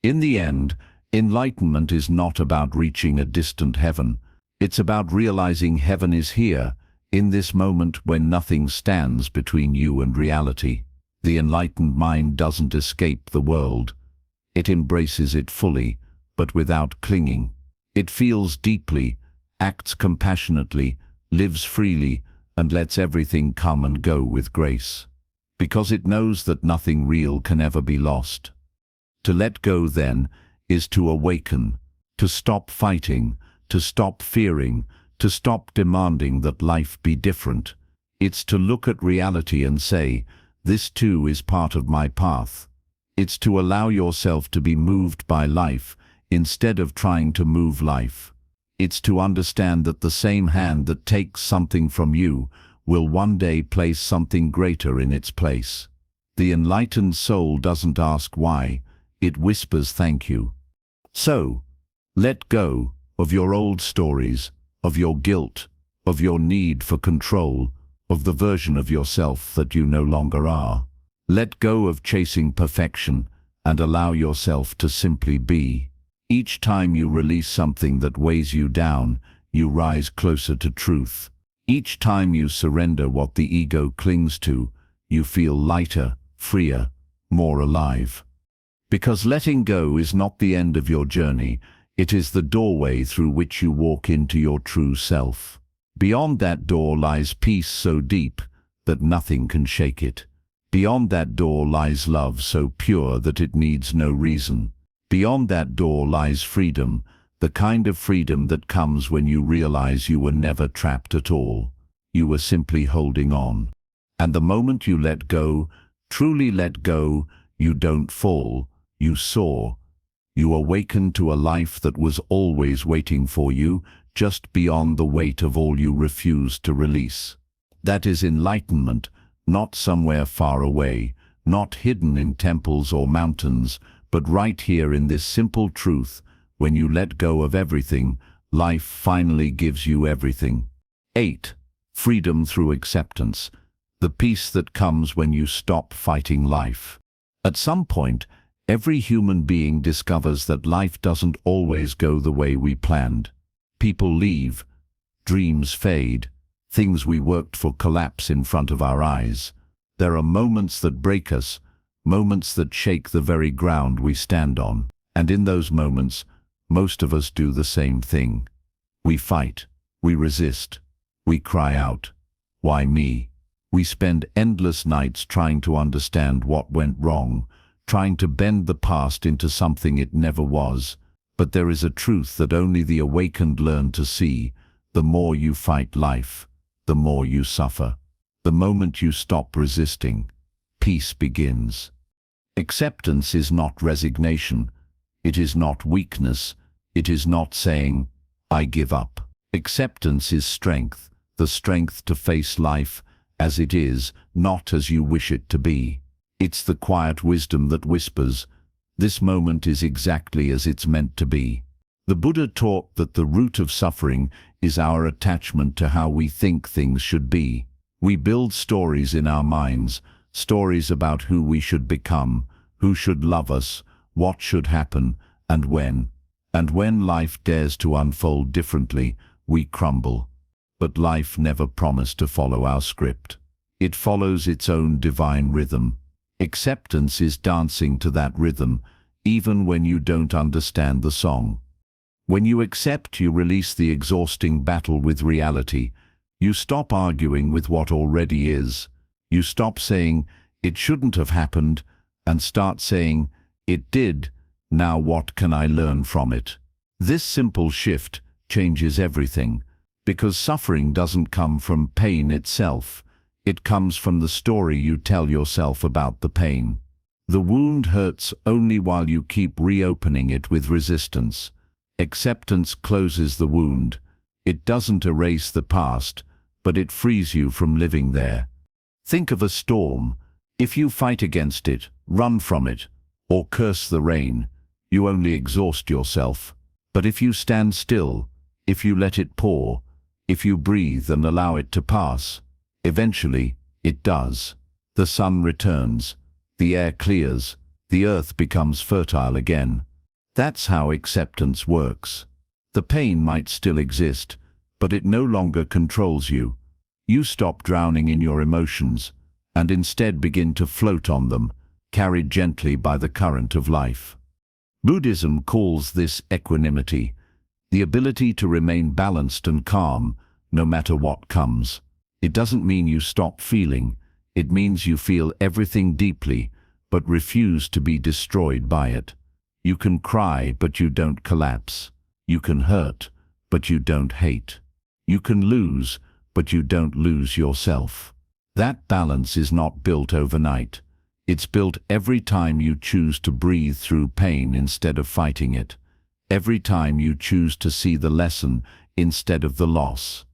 In the end, enlightenment is not about reaching a distant heaven. It's about realizing heaven is here, in this moment when nothing stands between you and reality. The enlightened mind doesn't escape the world. It embraces it fully, but without clinging. It feels deeply, acts compassionately, lives freely, and lets everything come and go with grace. Because it knows that nothing real can ever be lost. To let go, then, is to awaken, to stop fighting, to stop fearing, to stop demanding that life be different. It's to look at reality and say, "This too is part of my path." It's to allow yourself to be moved by life instead of trying to move life. It's to understand that the same hand that takes something from you will one day place something greater in its place. The enlightened soul doesn't ask why, it whispers thank you. So, let go of your old stories, of your guilt, of your need for control, of the version of yourself that you no longer are. Let go of chasing perfection and allow yourself to simply be. Each time you release something that weighs you down, you rise closer to truth. Each time you surrender what the ego clings to, you feel lighter, freer, more alive. Because letting go is not the end of your journey, it is the doorway through which you walk into your true self. Beyond that door lies peace so deep that nothing can shake it. Beyond that door lies love so pure that it needs no reason. Beyond that door lies freedom, the kind of freedom that comes when you realize you were never trapped at all. You were simply holding on. And the moment you let go, truly let go, you don't fall, you soar. You awaken to a life that was always waiting for you, just beyond the weight of all you refused to release. That is enlightenment, not somewhere far away, not hidden in temples or mountains, but right here in this simple truth. When you let go of everything, life finally gives you everything. 8. Freedom through acceptance. The peace that comes when you stop fighting life. At some point, every human being discovers that life doesn't always go the way we planned. People leave, dreams fade, things we worked for collapse in front of our eyes. There are moments that break us, moments that shake the very ground we stand on. And in those moments, most of us do the same thing. We fight, we resist, we cry out, "Why me?" We spend endless nights trying to understand what went wrong, trying to bend the past into something it never was. But there is a truth that only the awakened learn to see. The more you fight life, the more you suffer. The moment you stop resisting, peace begins. Acceptance is not resignation. It is not weakness. It is not saying, "I give up." Acceptance is strength, the strength to face life as it is, not as you wish it to be. It's the quiet wisdom that whispers, "This moment is exactly as it's meant to be." The Buddha taught that the root of suffering is our attachment to how we think things should be. We build stories in our minds, stories about who we should become, who should love us, what should happen, and when. And when life dares to unfold differently, we crumble. But life never promised to follow our script. It follows its own divine rhythm. Acceptance is dancing to that rhythm, even when you don't understand the song. When you accept, you release the exhausting battle with reality. You stop arguing with what already is. You stop saying, "It shouldn't have happened," and start saying, "It did. Now what can I learn from it?" This simple shift changes everything, because suffering doesn't come from pain itself. It comes from the story you tell yourself about the pain. The wound hurts only while you keep reopening it with resistance. Acceptance closes the wound. It doesn't erase the past, but it frees you from living there. Think of a storm. If you fight against it, run from it, or curse the rain, you only exhaust yourself. But if you stand still, if you let it pour, if you breathe and allow it to pass, eventually it does. The sun returns, the air clears, the earth becomes fertile again. That's how acceptance works. The pain might still exist, but it no longer controls you. You stop drowning in your emotions, and instead begin to float on them, carried gently by the current of life. Buddhism calls this equanimity, the ability to remain balanced and calm, no matter what comes. It doesn't mean you stop feeling. It means you feel everything deeply, but refuse to be destroyed by it. You can cry, but you don't collapse. You can hurt, but you don't hate. You can lose, but you don't lose yourself. That balance is not built overnight. It's built every time you choose to breathe through pain instead of fighting it. every time you choose to see the lesson instead of the loss.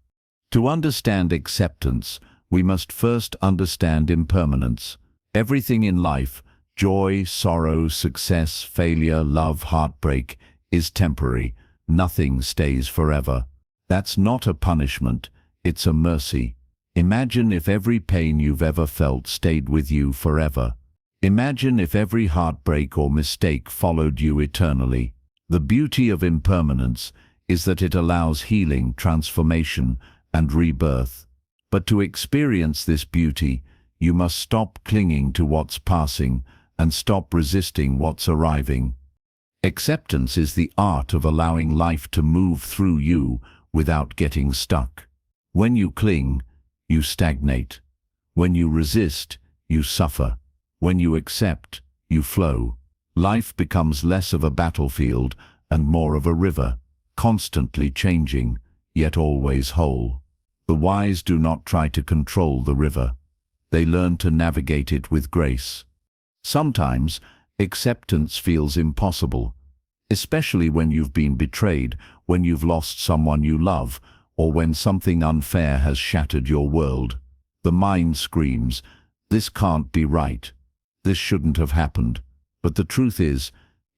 To understand acceptance, we must first understand impermanence. Everything in life, joy, sorrow, success, failure, love, heartbreak, is temporary. Nothing stays forever. That's not a punishment, it's a mercy. Imagine if every pain you've ever felt stayed with you forever. Imagine if every heartbreak or mistake followed you eternally. The beauty of impermanence is that it allows healing, transformation, and rebirth. But to experience this beauty, you must stop clinging to what's passing and stop resisting what's arriving. Acceptance is the art of allowing life to move through you without getting stuck. When you cling, you stagnate. When you resist, you suffer. When you accept, you flow. Life becomes less of a battlefield and more of a river, constantly changing, yet always whole. The wise do not try to control the river. They learn to navigate it with grace. Sometimes, acceptance feels impossible, especially when you've been betrayed, when you've lost someone you love, or when something unfair has shattered your world. The mind screams, "This can't be right. This shouldn't have happened." But the truth is,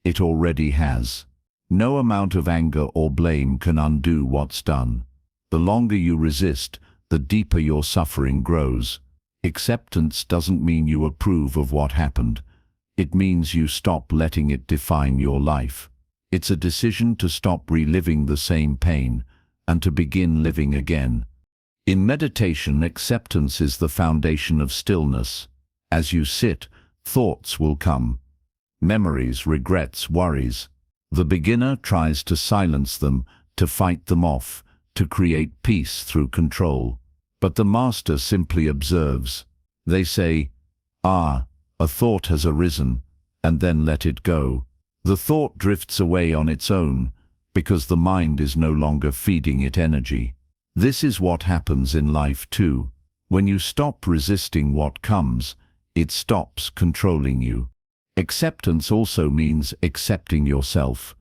it already has. No amount of anger or blame can undo what's done. The longer you resist, the deeper your suffering grows. Acceptance doesn't mean you approve of what happened. It means you stop letting it define your life. It's a decision to stop reliving the same pain and to begin living again. In meditation, acceptance is the foundation of stillness. As you sit, thoughts will come. Memories, regrets, worries. The beginner tries to silence them, to fight them off, to create peace through control. But the master simply observes. They say, "Ah, a thought has arisen," and then let it go. The thought drifts away on its own, because the mind is no longer feeding it energy. This is what happens in life too. When you stop resisting what comes, it stops controlling you. Acceptance also means accepting yourself,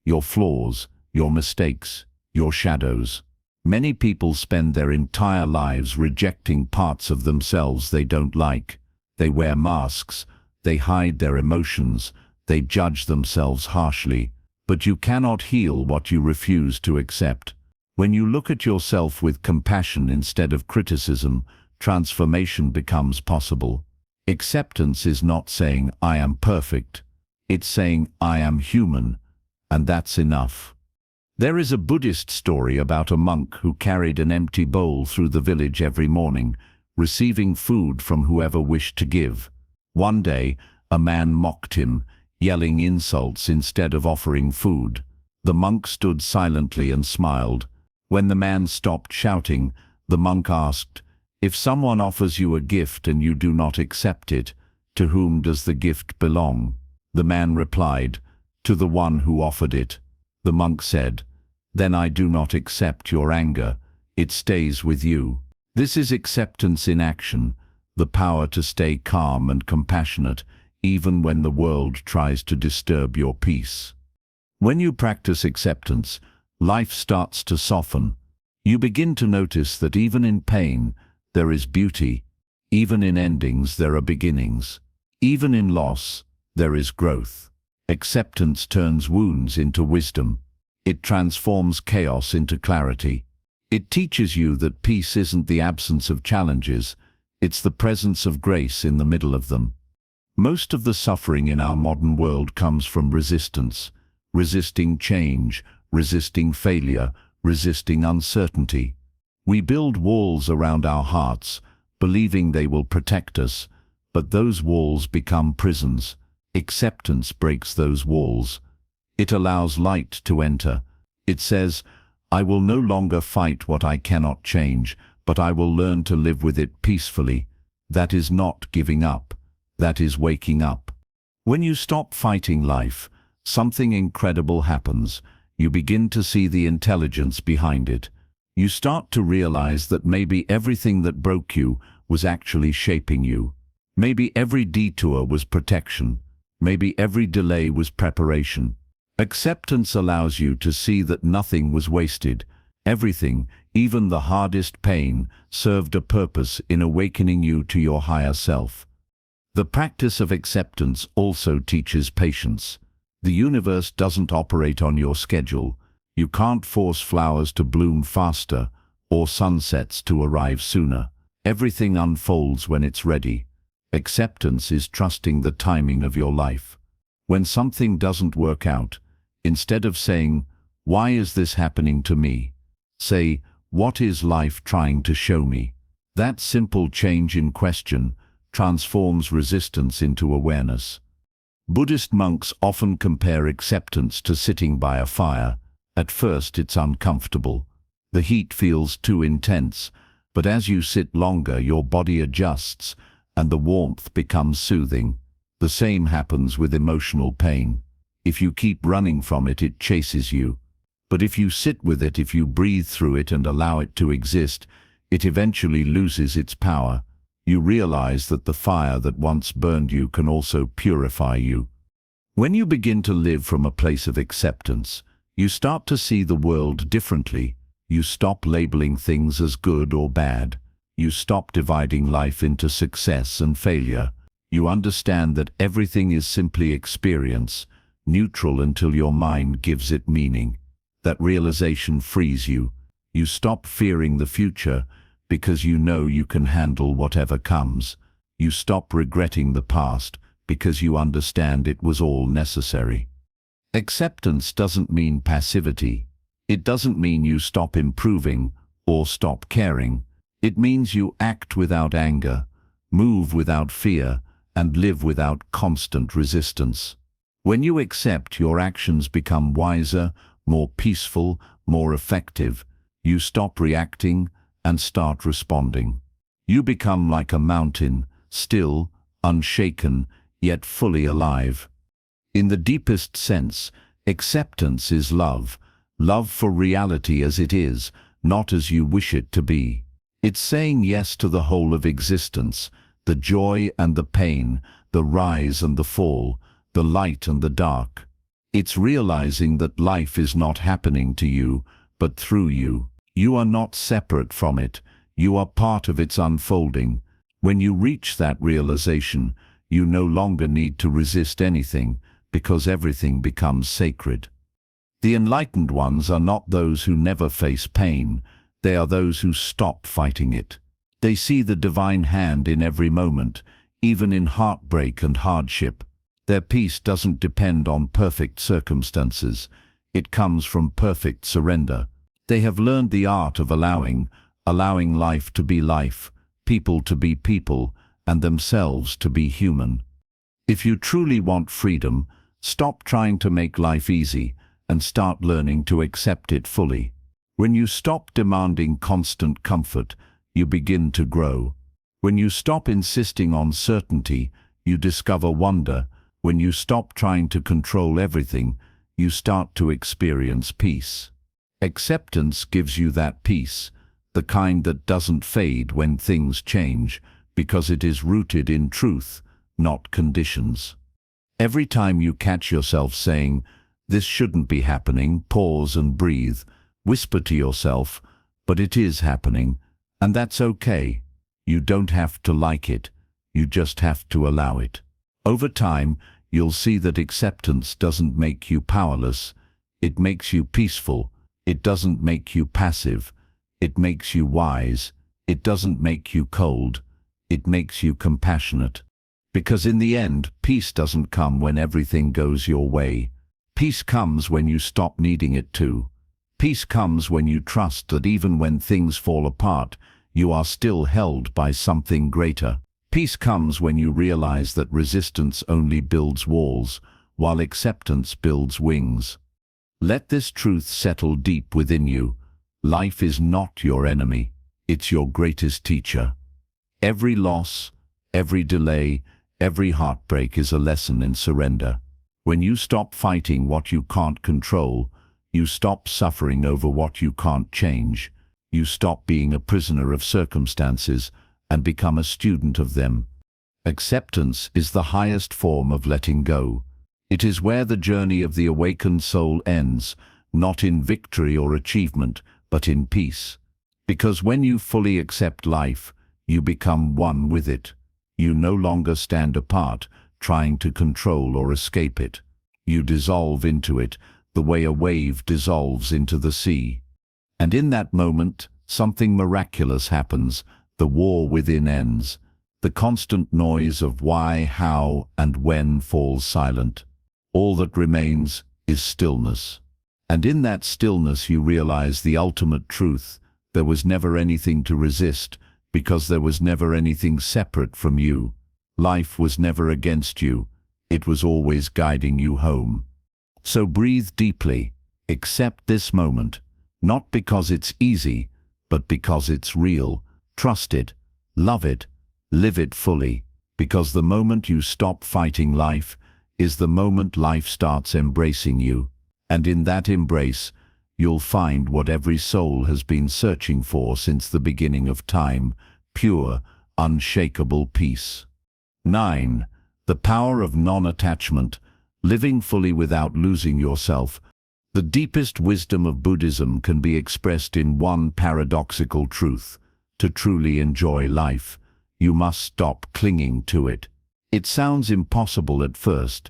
your flaws, your mistakes, your shadows. Many people spend their entire lives rejecting parts of themselves they don't like. They wear masks, they hide their emotions, they judge themselves harshly. But you cannot heal what you refuse to accept. When you look at yourself with compassion instead of criticism, transformation becomes possible. Acceptance is not saying, "I am perfect." It's saying, "I am human," and that's enough. There is a Buddhist story about a monk who carried an empty bowl through the village every morning, receiving food from whoever wished to give. One day, a man mocked him, yelling insults instead of offering food. The monk stood silently and smiled. When the man stopped shouting, the monk asked, "If someone offers you a gift and you do not accept it, to whom does the gift belong?" The man replied, "To the one who offered it." The monk said, "Then I do not accept your anger. It stays with you." This is acceptance in action, the power to stay calm and compassionate, even when the world tries to disturb your peace. When you practice acceptance, life starts to soften. You begin to notice that even in pain, there is beauty. Even in endings, there are beginnings. Even in loss, there is growth. Acceptance turns wounds into wisdom. It transforms chaos into clarity. It teaches you that peace isn't the absence of challenges, it's the presence of grace in the middle of them. Most of the suffering in our modern world comes from resistance. Resisting change, resisting failure, resisting uncertainty. We build walls around our hearts, believing they will protect us, but those walls become prisons. Acceptance breaks those walls. It allows light to enter. It says, "I will no longer fight what I cannot change, but I will learn to live with it peacefully." That is not giving up. That is waking up. When you stop fighting life, something incredible happens. You begin to see the intelligence behind it. You start to realize that maybe everything that broke you was actually shaping you. Maybe every detour was protection. Maybe every delay was preparation. Acceptance allows you to see that nothing was wasted. Everything, even the hardest pain, served a purpose in awakening you to your higher self. The practice of acceptance also teaches patience. The universe doesn't operate on your schedule. You can't force flowers to bloom faster or sunsets to arrive sooner. Everything unfolds when it's ready. Acceptance is trusting the timing of your life. When something doesn't work out, instead of saying, "Why is this happening to me?" say, "What is life trying to show me?" That simple change in question transforms resistance into awareness. Buddhist monks often compare acceptance to sitting by a fire. At first it's uncomfortable. The heat feels too intense, but as you sit longer, your body adjusts and the warmth becomes soothing. The same happens with emotional pain. If you keep running from it, it chases you. But if you sit with it, if you breathe through it and allow it to exist, it eventually loses its power. You realize that the fire that once burned you can also purify you. When you begin to live from a place of acceptance, you start to see the world differently. You stop labeling things as good or bad. You stop dividing life into success and failure. You understand that everything is simply experience, neutral until your mind gives it meaning. That realization frees you. You stop fearing the future because you know you can handle whatever comes. You stop regretting the past because you understand it was all necessary. Acceptance doesn't mean passivity. It doesn't mean you stop improving or stop caring. It means you act without anger, move without fear, and live without constant resistance. When you accept, your actions become wiser, more peaceful, more effective. You stop reacting and start responding. You become like a mountain, still, unshaken, yet fully alive. In the deepest sense, acceptance is love. Love for reality as it is, not as you wish it to be. It's saying yes to the whole of existence, the joy and the pain, the rise and the fall, the light and the dark. It's realizing that life is not happening to you, but through you. You are not separate from it. You are part of its unfolding. When you reach that realization, you no longer need to resist anything, because everything becomes sacred. The enlightened ones are not those who never face pain. They are those who stop fighting it. They see the divine hand in every moment, even in heartbreak and hardship. Their peace doesn't depend on perfect circumstances. It comes from perfect surrender. They have learned the art of allowing life to be life, people to be people, and themselves to be human. If you truly want freedom, stop trying to make life easy and start learning to accept it fully. When you stop demanding constant comfort, you begin to grow. When you stop insisting on certainty, you discover wonder. When you stop trying to control everything, you start to experience peace. Acceptance gives you that peace, the kind that doesn't fade when things change, because it is rooted in truth, not conditions. Every time you catch yourself saying, "This shouldn't be happening," pause and breathe. Whisper to yourself, "But it is happening, and that's okay." You don't have to like it, you just have to allow it. Over time, you'll see that acceptance doesn't make you powerless, it makes you peaceful. It doesn't make you passive, it makes you wise. It doesn't make you cold, it makes you compassionate. Because in the end, peace doesn't come when everything goes your way. Peace comes when you stop needing it to. Peace comes when you trust that even when things fall apart, you are still held by something greater. Peace comes when you realize that resistance only builds walls, while acceptance builds wings. Let this truth settle deep within you. Life is not your enemy, it's your greatest teacher. Every loss, every delay, every heartbreak is a lesson in surrender. When you stop fighting what you can't control, you stop suffering over what you can't change. You stop being a prisoner of circumstances and become a student of them. Acceptance is the highest form of letting go. It is where the journey of the awakened soul ends, not in victory or achievement, but in peace. Because when you fully accept life, you become one with it. You no longer stand apart, trying to control or escape it. You dissolve into it, the way a wave dissolves into the sea. And in that moment, something miraculous happens. The war within ends. The constant noise of why, how, and when falls silent. All that remains is stillness. And in that stillness you realize the ultimate truth. There was never anything to resist, because there was never anything separate from you. Life was never against you. It was always guiding you home. So breathe deeply. Accept this moment, not because it's easy, but because it's real. Trust it, love it, live it fully, because the moment you stop fighting life is the moment life starts embracing you. And in that embrace, you'll find what every soul has been searching for since the beginning of time: pure, unshakable peace. 9. The power of non-attachment, living fully without losing yourself. The deepest wisdom of Buddhism can be expressed in one paradoxical truth. To truly enjoy life, you must stop clinging to it. It sounds impossible at first.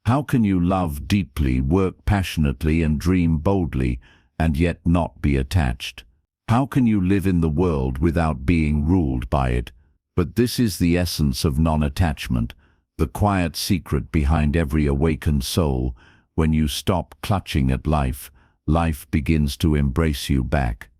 How can you love deeply, work passionately, and dream boldly, and yet not be attached? How can you live in the world without being ruled by it? But this is the essence of non-attachment, the quiet secret behind every awakened soul. When you stop clutching at life, life begins to embrace you back.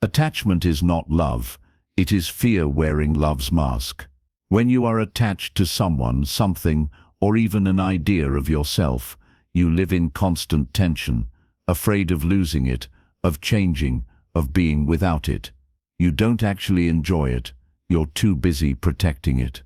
Attachment is not love, it is fear wearing love's mask. When you are attached to someone, something, or even an idea of yourself, you live in constant tension, afraid of losing it, of changing, of being without it. You don't actually enjoy it, you're too busy protecting it.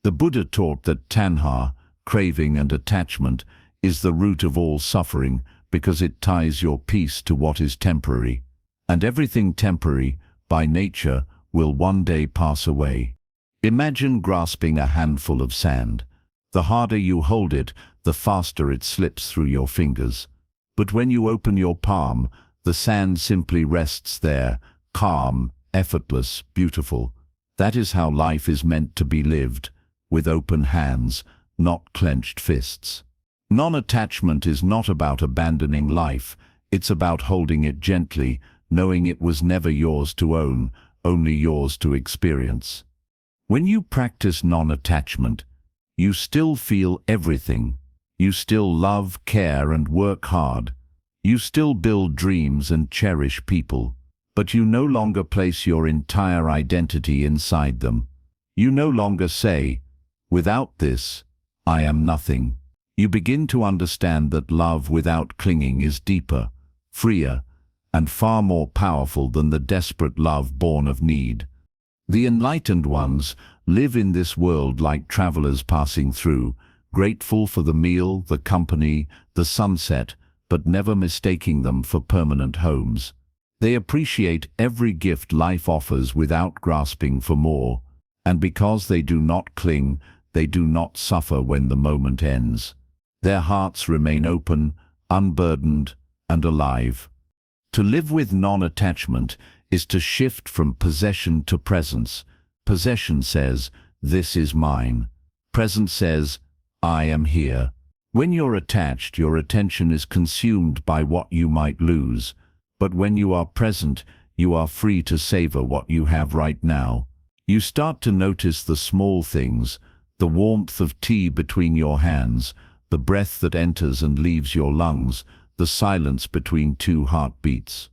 The Buddha taught that tanha, craving and attachment, is the root of all suffering, because it ties your peace to what is temporary. And everything temporary, by nature, will one day pass away. Imagine grasping a handful of sand. The harder you hold it, the faster it slips through your fingers. But when you open your palm, the sand simply rests there, calm, effortless, beautiful. That is how life is meant to be lived, with open hands, not clenched fists. Non-attachment is not about abandoning life, it's about holding it gently, knowing it was never yours to own, only yours to experience. When you practice non-attachment, you still feel everything. You still love, care, and work hard. You still build dreams and cherish people. But you no longer place your entire identity inside them. You no longer say, "Without this, I am nothing." You begin to understand that love without clinging is deeper, freer, and far more powerful than the desperate love born of need. The enlightened ones live in this world like travelers passing through, grateful for the meal, the company, the sunset, but never mistaking them for permanent homes. They appreciate every gift life offers without grasping for more, and because they do not cling, they do not suffer when the moment ends. Their hearts remain open, unburdened, and alive. To live with non-attachment is to shift from possession to presence. Possession says, "This is mine." Presence says, "I am here." When you're attached, your attention is consumed by what you might lose. But when you are present, you are free to savor what you have right now. You start to notice the small things, the warmth of tea between your hands, the breath that enters and leaves your lungs, the silence between two heartbeats.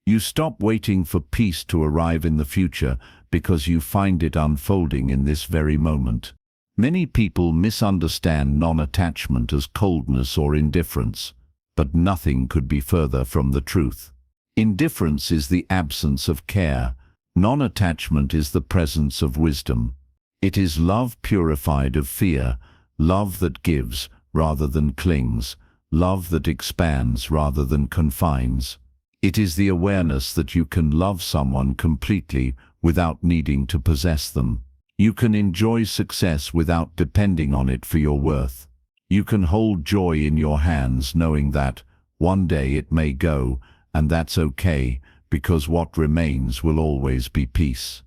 You stop waiting for peace to arrive in the future because you find it unfolding in this very moment. Many people misunderstand non-attachment as coldness or indifference, but nothing could be further from the truth. Indifference is the absence of care. Non-attachment is the presence of wisdom. It is love purified of fear, love that gives rather than clings, love that expands rather than confines. It is the awareness that you can love someone completely without needing to possess them. You can enjoy success without depending on it for your worth. You can hold joy in your hands knowing that one day it may go, and that's okay, because what remains will always be peace.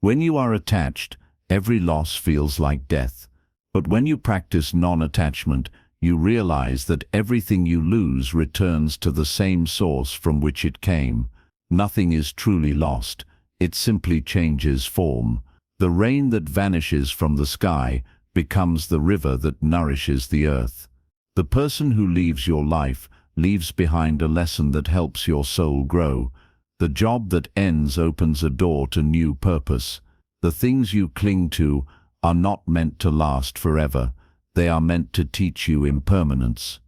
When you are attached, every loss feels like death. But when you practice non-attachment, you realize that everything you lose returns to the same source from which it came. Nothing is truly lost. It simply changes form. The rain that vanishes from the sky becomes the river that nourishes the earth. The person who leaves your life leaves behind a lesson that helps your soul grow. The job that ends opens a door to new purpose. The things you cling to are not meant to last forever. They are meant to teach you impermanence.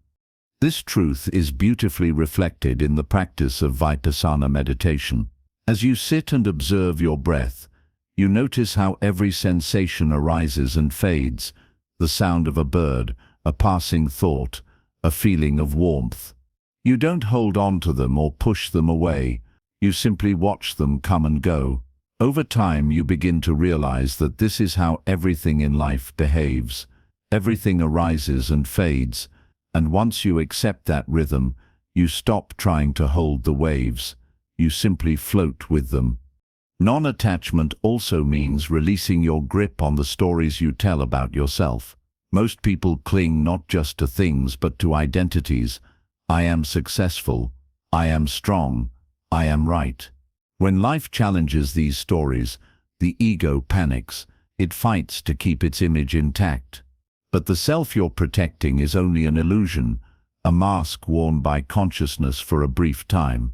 This truth is beautifully reflected in the practice of Vipassana meditation. As you sit and observe your breath, you notice how every sensation arises and fades: the sound of a bird, a passing thought, a feeling of warmth. You don't hold on to them or push them away. You simply watch them come and go. Over time, you begin to realize that this is how everything in life behaves. Everything arises and fades, and once you accept that rhythm, you stop trying to hold the waves. You simply float with them. Non-attachment also means releasing your grip on the stories you tell about yourself. Most people cling not just to things but to identities. I am successful. I am strong. I am right. When life challenges these stories, the ego panics. It fights to keep its image intact. But the self you're protecting is only an illusion, a mask worn by consciousness for a brief time.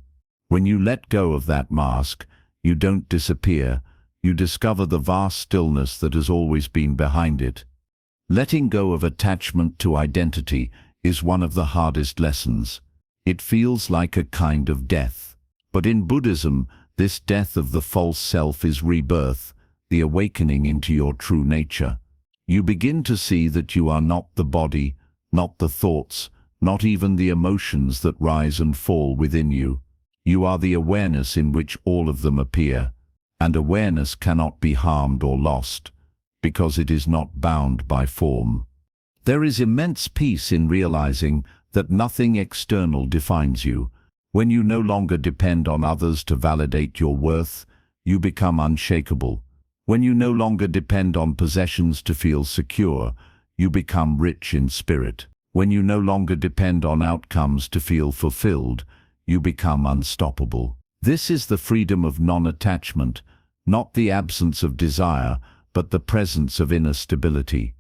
When you let go of that mask, you don't disappear. You discover the vast stillness that has always been behind it. Letting go of attachment to identity is one of the hardest lessons. It feels like a kind of death. But in Buddhism, this death of the false self is rebirth, the awakening into your true nature. You begin to see that you are not the body, not the thoughts, not even the emotions that rise and fall within you. You are the awareness in which all of them appear, and awareness cannot be harmed or lost, because it is not bound by form. There is immense peace in realizing that nothing external defines you. When you no longer depend on others to validate your worth, you become unshakable. When you no longer depend on possessions to feel secure, you become rich in spirit. When you no longer depend on outcomes to feel fulfilled, you become unstoppable. This is the freedom of non-attachment, not the absence of desire, but the presence of inner stability.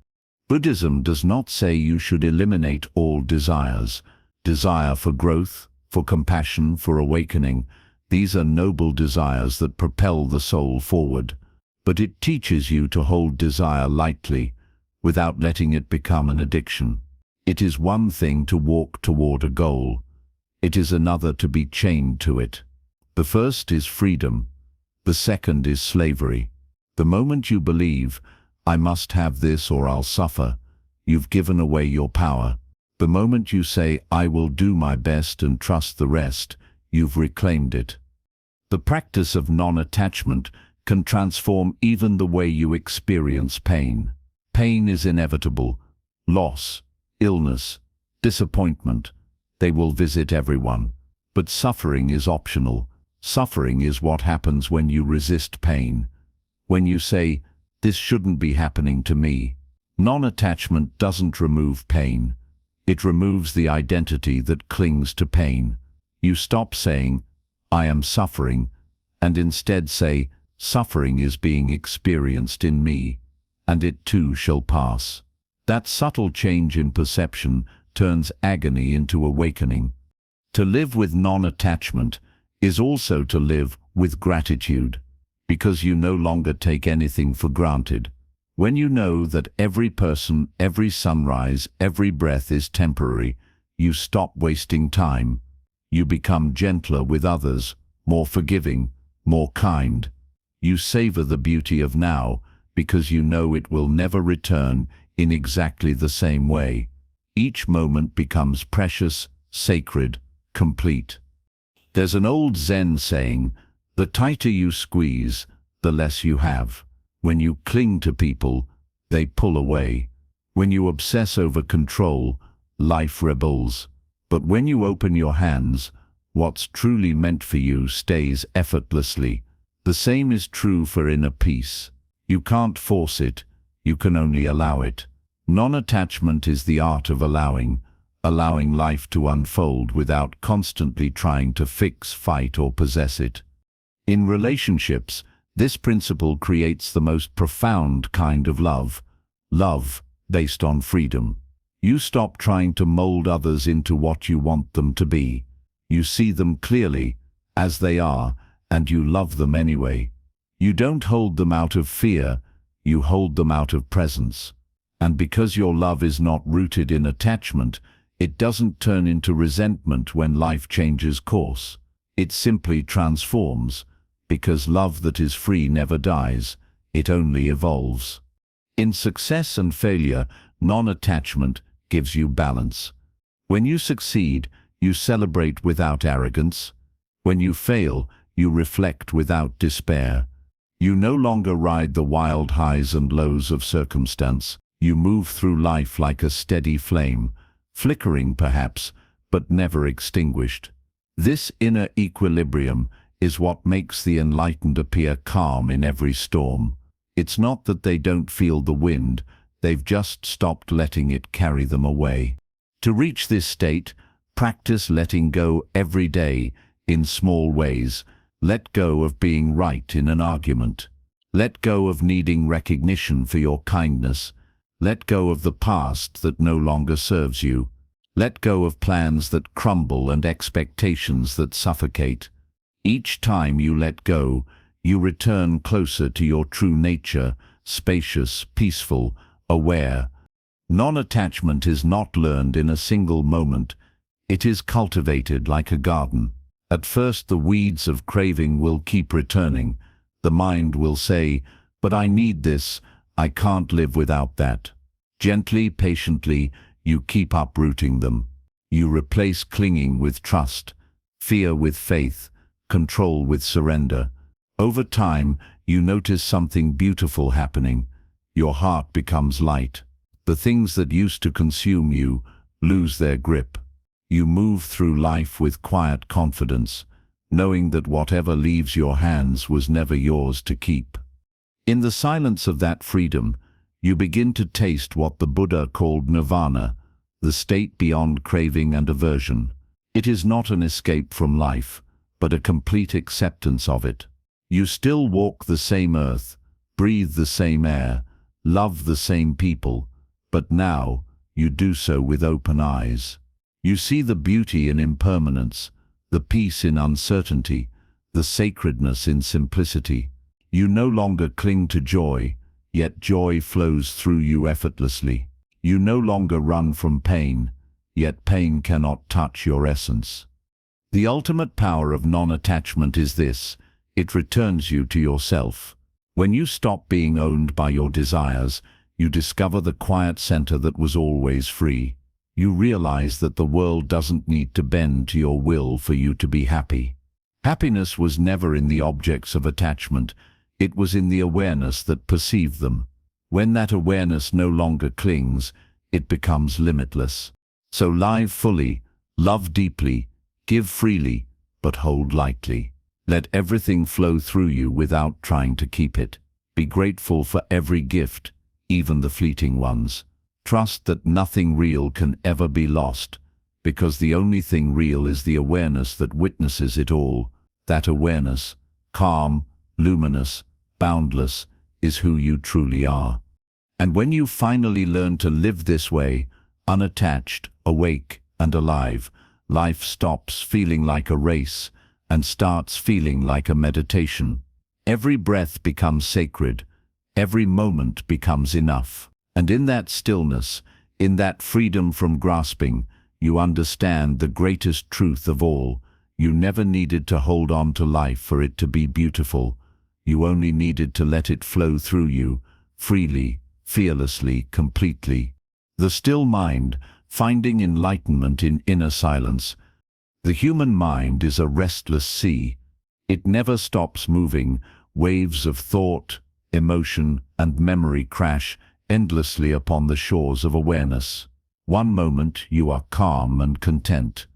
Buddhism does not say you should eliminate all desires. Desire for growth, for compassion, for awakening, these are noble desires that propel the soul forward. But it teaches you to hold desire lightly, without letting it become an addiction. It is one thing to walk toward a goal. It is another to be chained to it. The first is freedom. The second is slavery. The moment you believe, I must have this or I'll suffer, you've given away your power. The moment you say, I will do my best and trust the rest, you've reclaimed it. The practice of non-attachment can transform even the way you experience pain. Pain is inevitable. Loss, illness, disappointment, they will visit everyone. But suffering is optional. Suffering is what happens when you resist pain. When you say, this shouldn't be happening to me. Non-attachment doesn't remove pain. It removes the identity that clings to pain. You stop saying, I am suffering, and instead say, suffering is being experienced in me, and it too shall pass. That subtle change in perception turns agony into awakening. To live with non-attachment is also to live with gratitude, because you no longer take anything for granted. When you know that every person, every sunrise, every breath is temporary, you stop wasting time. You become gentler with others, more forgiving, more kind. You savor the beauty of now because you know it will never return in exactly the same way. Each moment becomes precious, sacred, complete. There's an old Zen saying, the tighter you squeeze, the less you have. When you cling to people, they pull away. When you obsess over control, life rebels. But when you open your hands, what's truly meant for you stays effortlessly. The same is true for inner peace. You can't force it, you can only allow it. Non-attachment is the art of allowing life to unfold without constantly trying to fix, fight, or possess it. In relationships, this principle creates the most profound kind of love based on freedom. You stop trying to mold others into what you want them to be. You see them clearly, as they are, and you love them anyway. You don't hold them out of fear, you hold them out of presence. And because your love is not rooted in attachment, it doesn't turn into resentment when life changes course. It simply transforms, because love that is free never dies, it only evolves. In success and failure, non-attachment gives you balance. When you succeed, you celebrate without arrogance. When you fail, you reflect without despair. You no longer ride the wild highs and lows of circumstance. You move through life like a steady flame, flickering perhaps, but never extinguished. This inner equilibrium is what makes the enlightened appear calm in every storm. It's not that they don't feel the wind, they've just stopped letting it carry them away. To reach this state, practice letting go every day in small ways. Let go of being right in an argument. Let go of needing recognition for your kindness. Let go of the past that no longer serves you. Let go of plans that crumble and expectations that suffocate. Each time you let go, you return closer to your true nature, spacious, peaceful, aware. Non-attachment is not learned in a single moment. It is cultivated like a garden. At first the weeds of craving will keep returning. The mind will say, "But I need this, I can't live without that." Gently, patiently, you keep uprooting them. You replace clinging with trust, fear with faith, control with surrender. Over time, you notice something beautiful happening. Your heart becomes light. The things that used to consume you lose their grip. You move through life with quiet confidence, knowing that whatever leaves your hands was never yours to keep. In the silence of that freedom, you begin to taste what the Buddha called nirvana, the state beyond craving and aversion. It is not an escape from life, but a complete acceptance of it. You still walk the same earth, breathe the same air, love the same people, but now you do so with open eyes. You see the beauty in impermanence, the peace in uncertainty, the sacredness in simplicity. You no longer cling to joy, yet joy flows through you effortlessly. You no longer run from pain, yet pain cannot touch your essence. The ultimate power of non-attachment is this: it returns you to yourself. When you stop being owned by your desires, you discover the quiet center that was always free. You realize that the world doesn't need to bend to your will for you to be happy. Happiness was never in the objects of attachment, it was in the awareness that perceived them. When that awareness no longer clings, it becomes limitless. So live fully, love deeply, give freely, but hold lightly. Let everything flow through you without trying to keep it. Be grateful for every gift, even the fleeting ones. Trust that nothing real can ever be lost, because the only thing real is the awareness that witnesses it all. That awareness, calm, luminous, boundless, is who you truly are. And when you finally learn to live this way, unattached, awake, and alive, life stops feeling like a race and starts feeling like a meditation. Every breath becomes sacred, every moment becomes enough. And in that stillness, in that freedom from grasping, you understand the greatest truth of all. You never needed to hold on to life for it to be beautiful. You only needed to let it flow through you, freely, fearlessly, completely. The still mind, finding enlightenment in inner silence. The human mind is a restless sea. It never stops moving. Waves of thought, emotion, and memory crash endlessly upon the shores of awareness. One moment you are calm and content.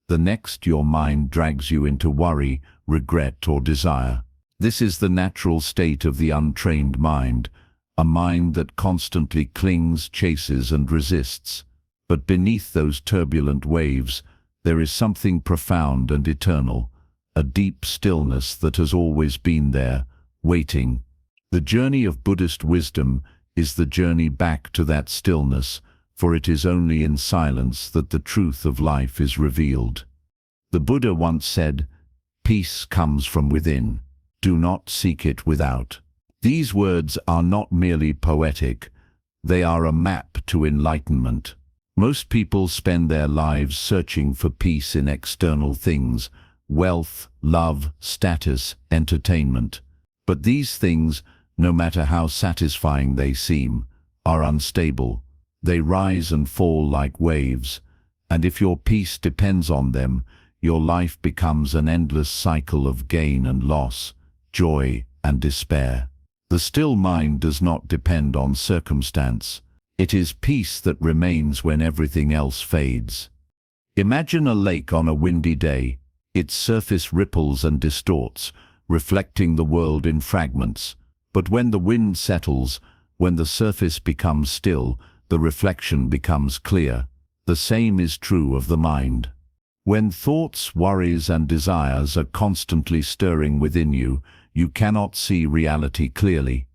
The next your mind drags you into worry, regret, or desire. This is the natural state of the untrained mind, a mind that constantly clings, chases, and resists. But beneath those turbulent waves, there is something profound and eternal, a deep stillness that has always been there, waiting. The journey of Buddhist wisdom is the journey back to that stillness, for it is only in silence that the truth of life is revealed. The Buddha once said, "Peace comes from within. Do not seek it without." These words are not merely poetic, they are a map to enlightenment. Most people spend their lives searching for peace in external things, wealth, love, status, entertainment. But these things, no matter how satisfying they seem, are unstable. They rise and fall like waves, and if your peace depends on them, your life becomes an endless cycle of gain and loss, joy and despair. The still mind does not depend on circumstance. It is peace that remains when everything else fades. Imagine a lake on a windy day. Its surface ripples and distorts, reflecting the world in fragments. But when the wind settles, when the surface becomes still, the reflection becomes clear. The same is true of the mind. When thoughts, worries, and desires are constantly stirring within you, you cannot see reality clearly.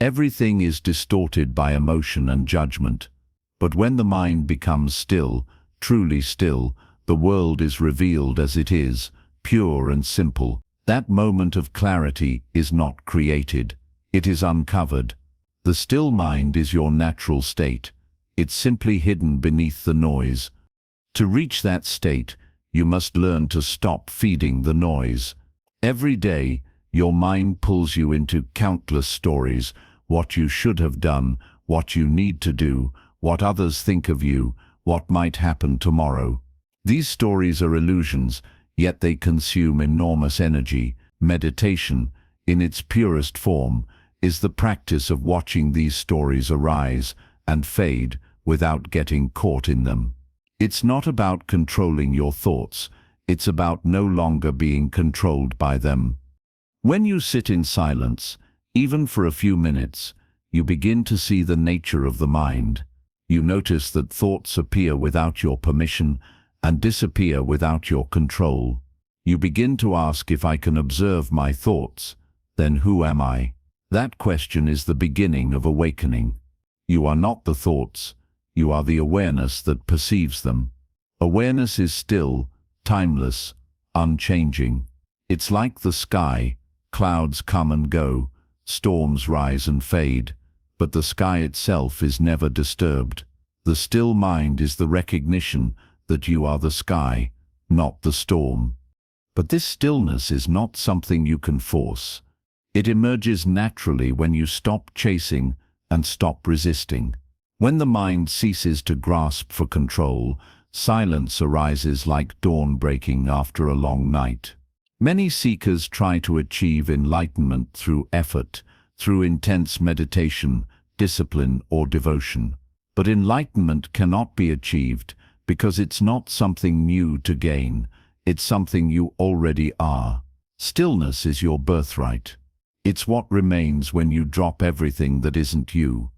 Everything is distorted by emotion and judgment. But when the mind becomes still, truly still, the world is revealed as it is, pure and simple. That moment of clarity is not created. It is uncovered. The still mind is your natural state. It's simply hidden beneath the noise. To reach that state, you must learn to stop feeding the noise. Every day, your mind pulls you into countless stories, what you should have done, what you need to do, what others think of you, what might happen tomorrow. These stories are illusions, yet they consume enormous energy. Meditation, in its purest form, is the practice of watching these stories arise and fade without getting caught in them. It's not about controlling your thoughts, it's about no longer being controlled by them. When you sit in silence, even for a few minutes, you begin to see the nature of the mind. You notice that thoughts appear without your permission and disappear without your control. You begin to ask, if I can observe my thoughts, then who am I? That question is the beginning of awakening. You are not the thoughts, you are the awareness that perceives them. Awareness is still, timeless, unchanging. It's like the sky. Clouds come and go, storms rise and fade, but the sky itself is never disturbed. The still mind is the recognition that you are the sky, not the storm. But this stillness is not something you can force. It emerges naturally when you stop chasing and stop resisting. When the mind ceases to grasp for control, silence arises like dawn breaking after a long night. Many seekers try to achieve enlightenment through effort, through intense meditation, discipline, or devotion. But enlightenment cannot be achieved because it's not something new to gain, it's something you already are. Stillness is your birthright. It's what remains when you drop everything that isn't you.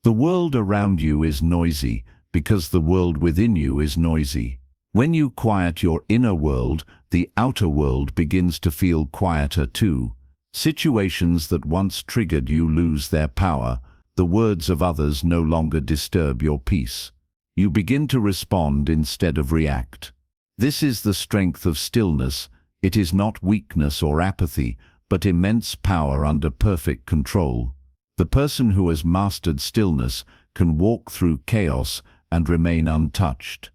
The world around you is noisy because the world within you is noisy. When you quiet your inner world, the outer world begins to feel quieter too. Situations that once triggered you lose their power. The words of others no longer disturb your peace. You begin to respond instead of react. This is the strength of stillness. It is not weakness or apathy, but immense power under perfect control. The person who has mastered stillness can walk through chaos and remain untouched.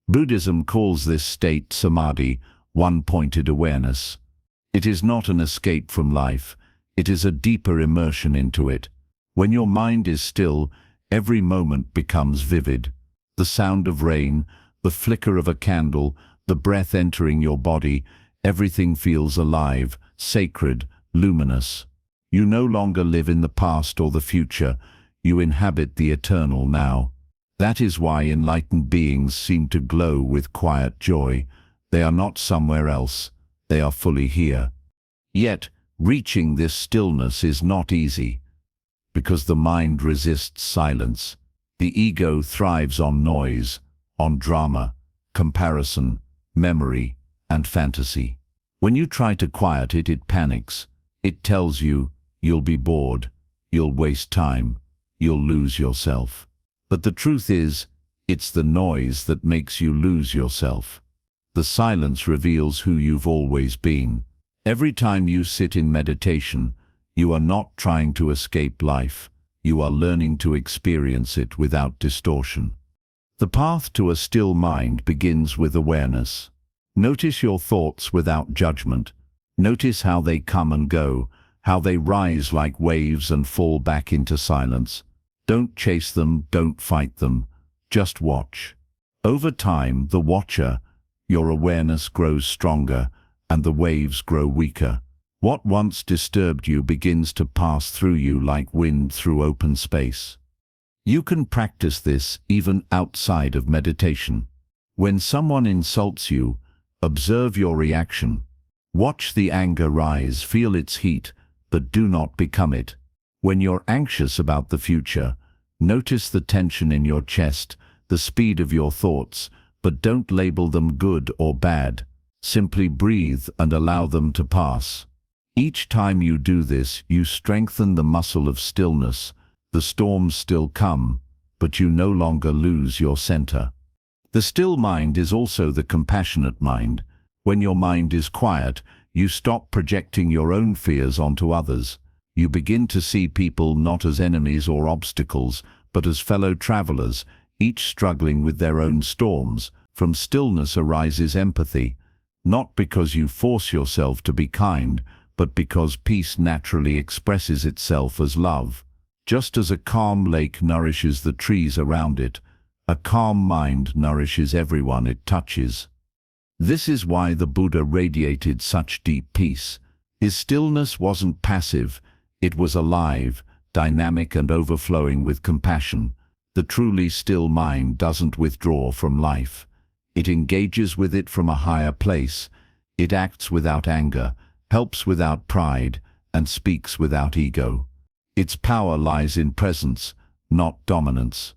Buddhism calls this state samadhi, one-pointed awareness. It is not an escape from life, it is a deeper immersion into it. When your mind is still, every moment becomes vivid. The sound of rain, the flicker of a candle, the breath entering your body, everything feels alive, sacred, luminous. You no longer live in the past or the future, You inhabit the eternal now. That is why enlightened beings seem to glow with quiet joy. They are not somewhere else. They are fully here. Yet, reaching this stillness is not easy, because the mind resists silence. The ego thrives on noise, on drama, comparison, memory, and fantasy. When you try to quiet it, it panics. It tells you, you'll be bored, you'll waste time, you'll lose yourself. But the truth is, it's the noise that makes you lose yourself. The silence reveals who you've always been. Every time you sit in meditation, you are not trying to escape life. You are learning to experience it without distortion. The path to a still mind begins with awareness. Notice your thoughts without judgment. Notice how they come and go, how they rise like waves and fall back into silence. Don't chase them, don't fight them, just watch. Over time, the watcher, your awareness grows stronger and the waves grow weaker. What once disturbed you begins to pass through you like wind through open space. You can practice this even outside of meditation. When someone insults you, observe your reaction. Watch the anger rise, feel its heat, but do not become it. When you're anxious about the future, notice the tension in your chest, the speed of your thoughts, but don't label them good or bad. Simply breathe and allow them to pass. Each time you do this, you strengthen the muscle of stillness. The storms still come, but you no longer lose your center. The still mind is also the compassionate mind. When your mind is quiet, you stop projecting your own fears onto others. You begin to see people not as enemies or obstacles, but as fellow travelers, each struggling with their own storms. From stillness arises empathy, not because you force yourself to be kind, but because peace naturally expresses itself as love. Just as a calm lake nourishes the trees around it, a calm mind nourishes everyone it touches. This is why the Buddha radiated such deep peace. His stillness wasn't passive, it was alive, dynamic and overflowing with compassion. The truly still mind doesn't withdraw from life. It engages with it from a higher place. It acts without anger, helps without pride, and speaks without ego. Its power lies in presence, not dominance.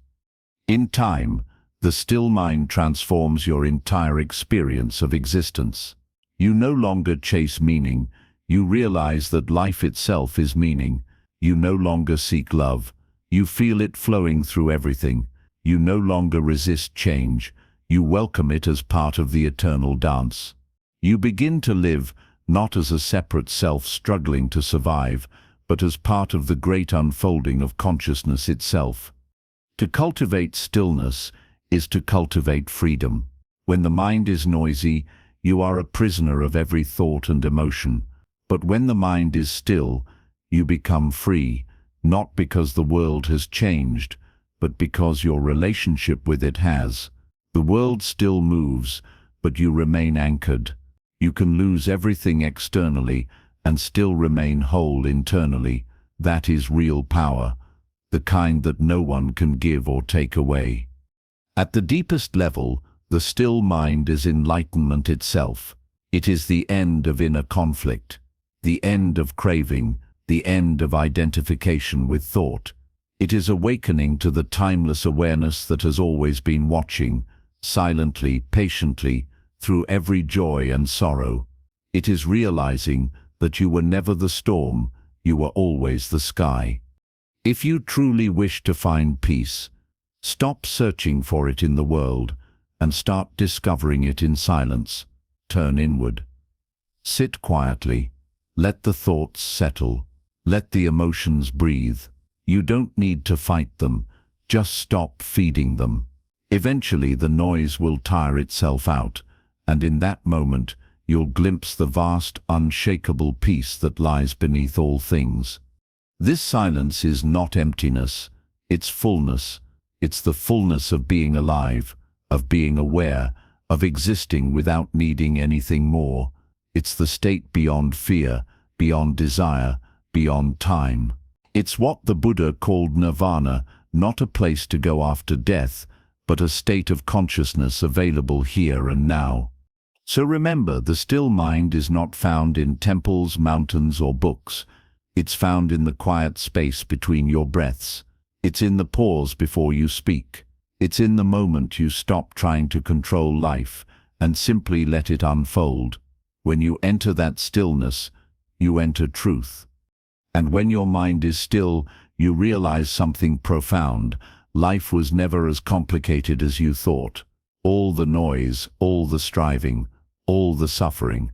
In time, the still mind transforms your entire experience of existence. You no longer chase meaning, you realize that life itself is meaning. You no longer seek love, you feel it flowing through everything. You no longer resist change, you welcome it as part of the eternal dance. You begin to live not as a separate self struggling to survive, but as part of the great unfolding of consciousness itself. To cultivate stillness is to cultivate freedom. When the mind is noisy, you are a prisoner of every thought and emotion. But when the mind is still, you become free, not because the world has changed, but because your relationship with it has. The world still moves, but you remain anchored. You can lose everything externally and still remain whole internally. That is real power, the kind that no one can give or take away. At the deepest level, the still mind is enlightenment itself. It is the end of inner conflict, the end of craving, the end of identification with thought. It is awakening to the timeless awareness that has always been watching, silently, patiently, through every joy and sorrow. It is realizing that you were never the storm, you were always the sky. If you truly wish to find peace, stop searching for it in the world and start discovering it in silence. Turn inward. Sit quietly. Let the thoughts settle. Let the emotions breathe. You don't need to fight them. Just stop feeding them. Eventually the noise will tire itself out, and in that moment you'll glimpse the vast, unshakable peace that lies beneath all things. This silence is not emptiness, it's fullness. It's the fullness of being alive, of being aware, of existing without needing anything more. It's the state beyond fear, beyond desire, beyond time. It's what the Buddha called nirvana, not a place to go after death, but a state of consciousness available here and now. So remember, the still mind is not found in temples, mountains, or books. It's found in the quiet space between your breaths. It's in the pause before you speak. It's in the moment you stop trying to control life and simply let it unfold. When you enter that stillness, you enter truth. And when your mind is still, you realize something profound. Life was never as complicated as you thought. All the noise, all the striving, all the suffering,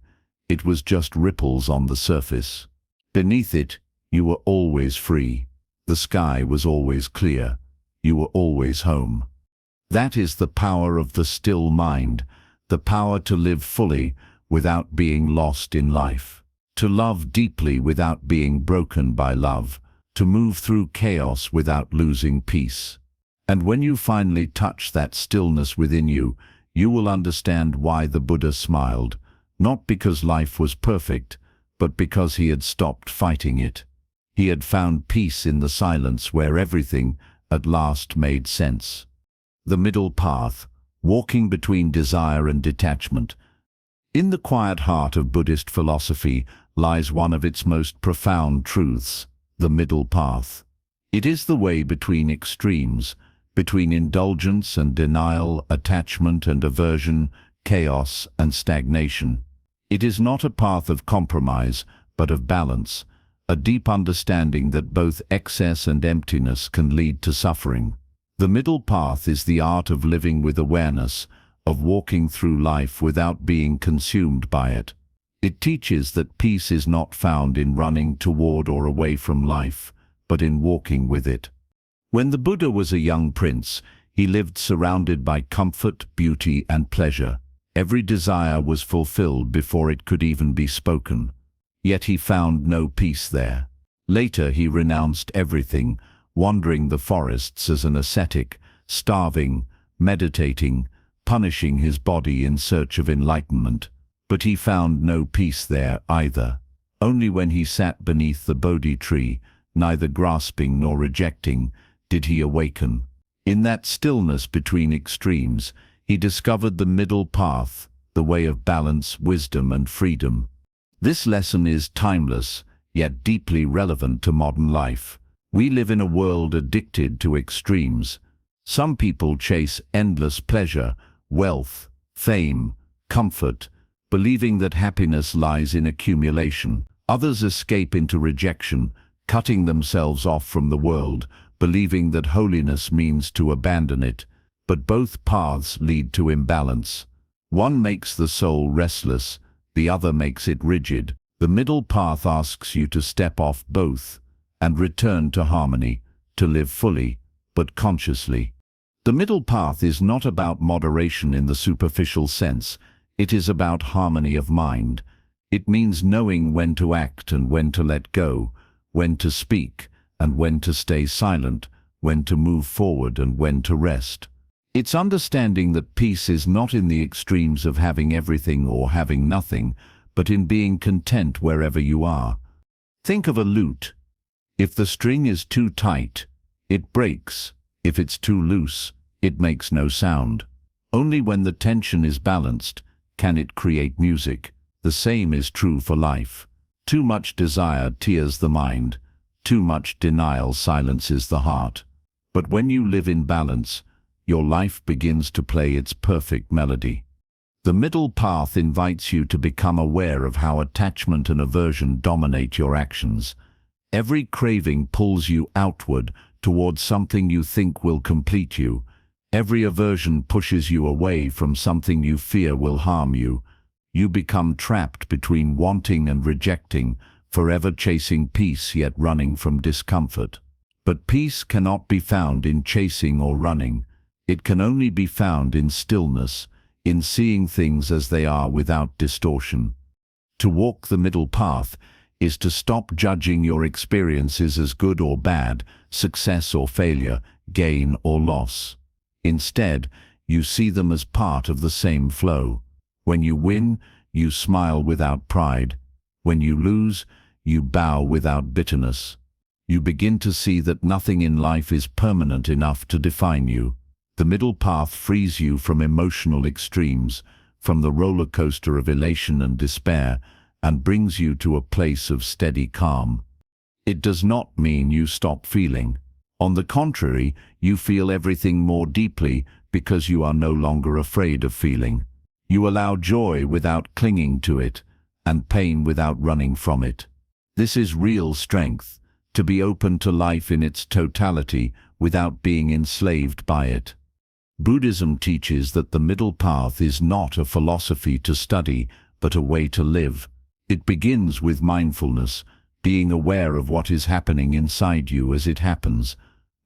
it was just ripples on the surface. Beneath it, you were always free. The sky was always clear. You were always home. That is the power of the still mind, the power to live fully without being lost in life, to love deeply without being broken by love, to move through chaos without losing peace. And when you finally touch that stillness within you, you will understand why the Buddha smiled, not because life was perfect, but because he had stopped fighting it. He had found peace in the silence where everything, at last, made sense. The middle path, walking between desire and detachment. In the quiet heart of Buddhist philosophy lies one of its most profound truths, the middle path. It is the way between extremes, between indulgence and denial, attachment and aversion, chaos and stagnation. It is not a path of compromise, but of balance, a deep understanding that both excess and emptiness can lead to suffering. The middle path is the art of living with awareness, of walking through life without being consumed by it. It teaches that peace is not found in running toward or away from life, but in walking with it. When the Buddha was a young prince, he lived surrounded by comfort, beauty, and pleasure. Every desire was fulfilled before it could even be spoken. Yet he found no peace there. Later he renounced everything, wandering the forests as an ascetic, starving, meditating, punishing his body in search of enlightenment. But he found no peace there either. Only when he sat beneath the Bodhi tree, neither grasping nor rejecting, did he awaken. In that stillness between extremes, he discovered the middle path, the way of balance, wisdom, and freedom. This lesson is timeless, yet deeply relevant to modern life. We live in a world addicted to extremes. Some people chase endless pleasure, wealth, fame, comfort, believing that happiness lies in accumulation. Others escape into rejection, cutting themselves off from the world, believing that holiness means to abandon it. But both paths lead to imbalance. One makes the soul restless, the other makes it rigid. The middle path asks you to step off both and return to harmony, to live fully, but consciously. The middle path is not about moderation in the superficial sense. It is about harmony of mind. It means knowing when to act and when to let go, when to speak and when to stay silent, when to move forward and when to rest. It's understanding that peace is not in the extremes of having everything or having nothing, but in being content wherever you are. Think of a lute. If the string is too tight, it breaks. If it's too loose, it makes no sound. Only when the tension is balanced can it create music. The same is true for life. Too much desire tears the mind. Too much denial silences the heart. But when you live in balance, your life begins to play its perfect melody. The middle path invites you to become aware of how attachment and aversion dominate your actions. Every craving pulls you outward towards something you think will complete you. Every aversion pushes you away from something you fear will harm you. You become trapped between wanting and rejecting, forever chasing peace yet running from discomfort. But peace cannot be found in chasing or running. It can only be found in stillness, in seeing things as they are without distortion. To walk the middle path is to stop judging your experiences as good or bad, success or failure, gain or loss. Instead, you see them as part of the same flow. When you win, you smile without pride. When you lose, you bow without bitterness. You begin to see that nothing in life is permanent enough to define you. The middle path frees you from emotional extremes, from the roller coaster of elation and despair, and brings you to a place of steady calm. It does not mean you stop feeling. On the contrary, you feel everything more deeply because you are no longer afraid of feeling. You allow joy without clinging to it, and pain without running from it. This is real strength, to be open to life in its totality without being enslaved by it. Buddhism teaches that the middle path is not a philosophy to study, but a way to live. It begins with mindfulness, being aware of what is happening inside you as it happens.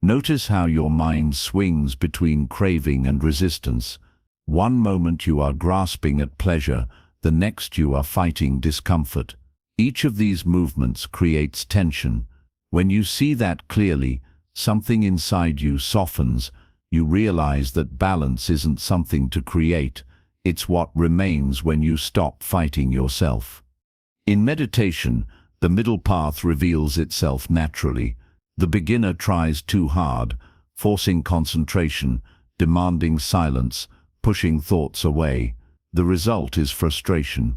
Notice how your mind swings between craving and resistance. One moment you are grasping at pleasure, the next you are fighting discomfort. Each of these movements creates tension. When you see that clearly, something inside you softens. You realize that balance isn't something to create, it's what remains when you stop fighting yourself. In meditation, the middle path reveals itself naturally. The beginner tries too hard, forcing concentration, demanding silence, pushing thoughts away. The result is frustration.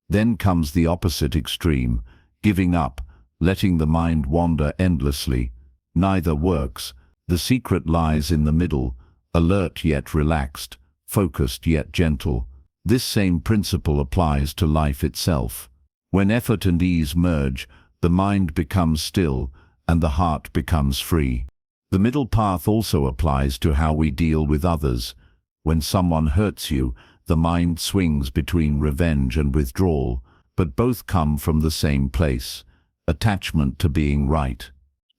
Then comes the opposite extreme, giving up, letting the mind wander endlessly. Neither works. The secret lies in the middle, alert yet relaxed, focused yet gentle. This same principle applies to life itself. When effort and ease merge, the mind becomes still, and the heart becomes free. The middle path also applies to how we deal with others. When someone hurts you, the mind swings between revenge and withdrawal, but both come from the same place, attachment to being right.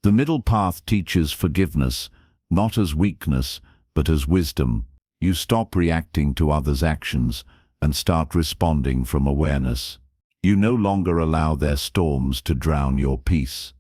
The middle path teaches forgiveness, not as weakness, but as wisdom. You stop reacting to others' actions and start responding from awareness. You no longer allow their storms to drown your peace.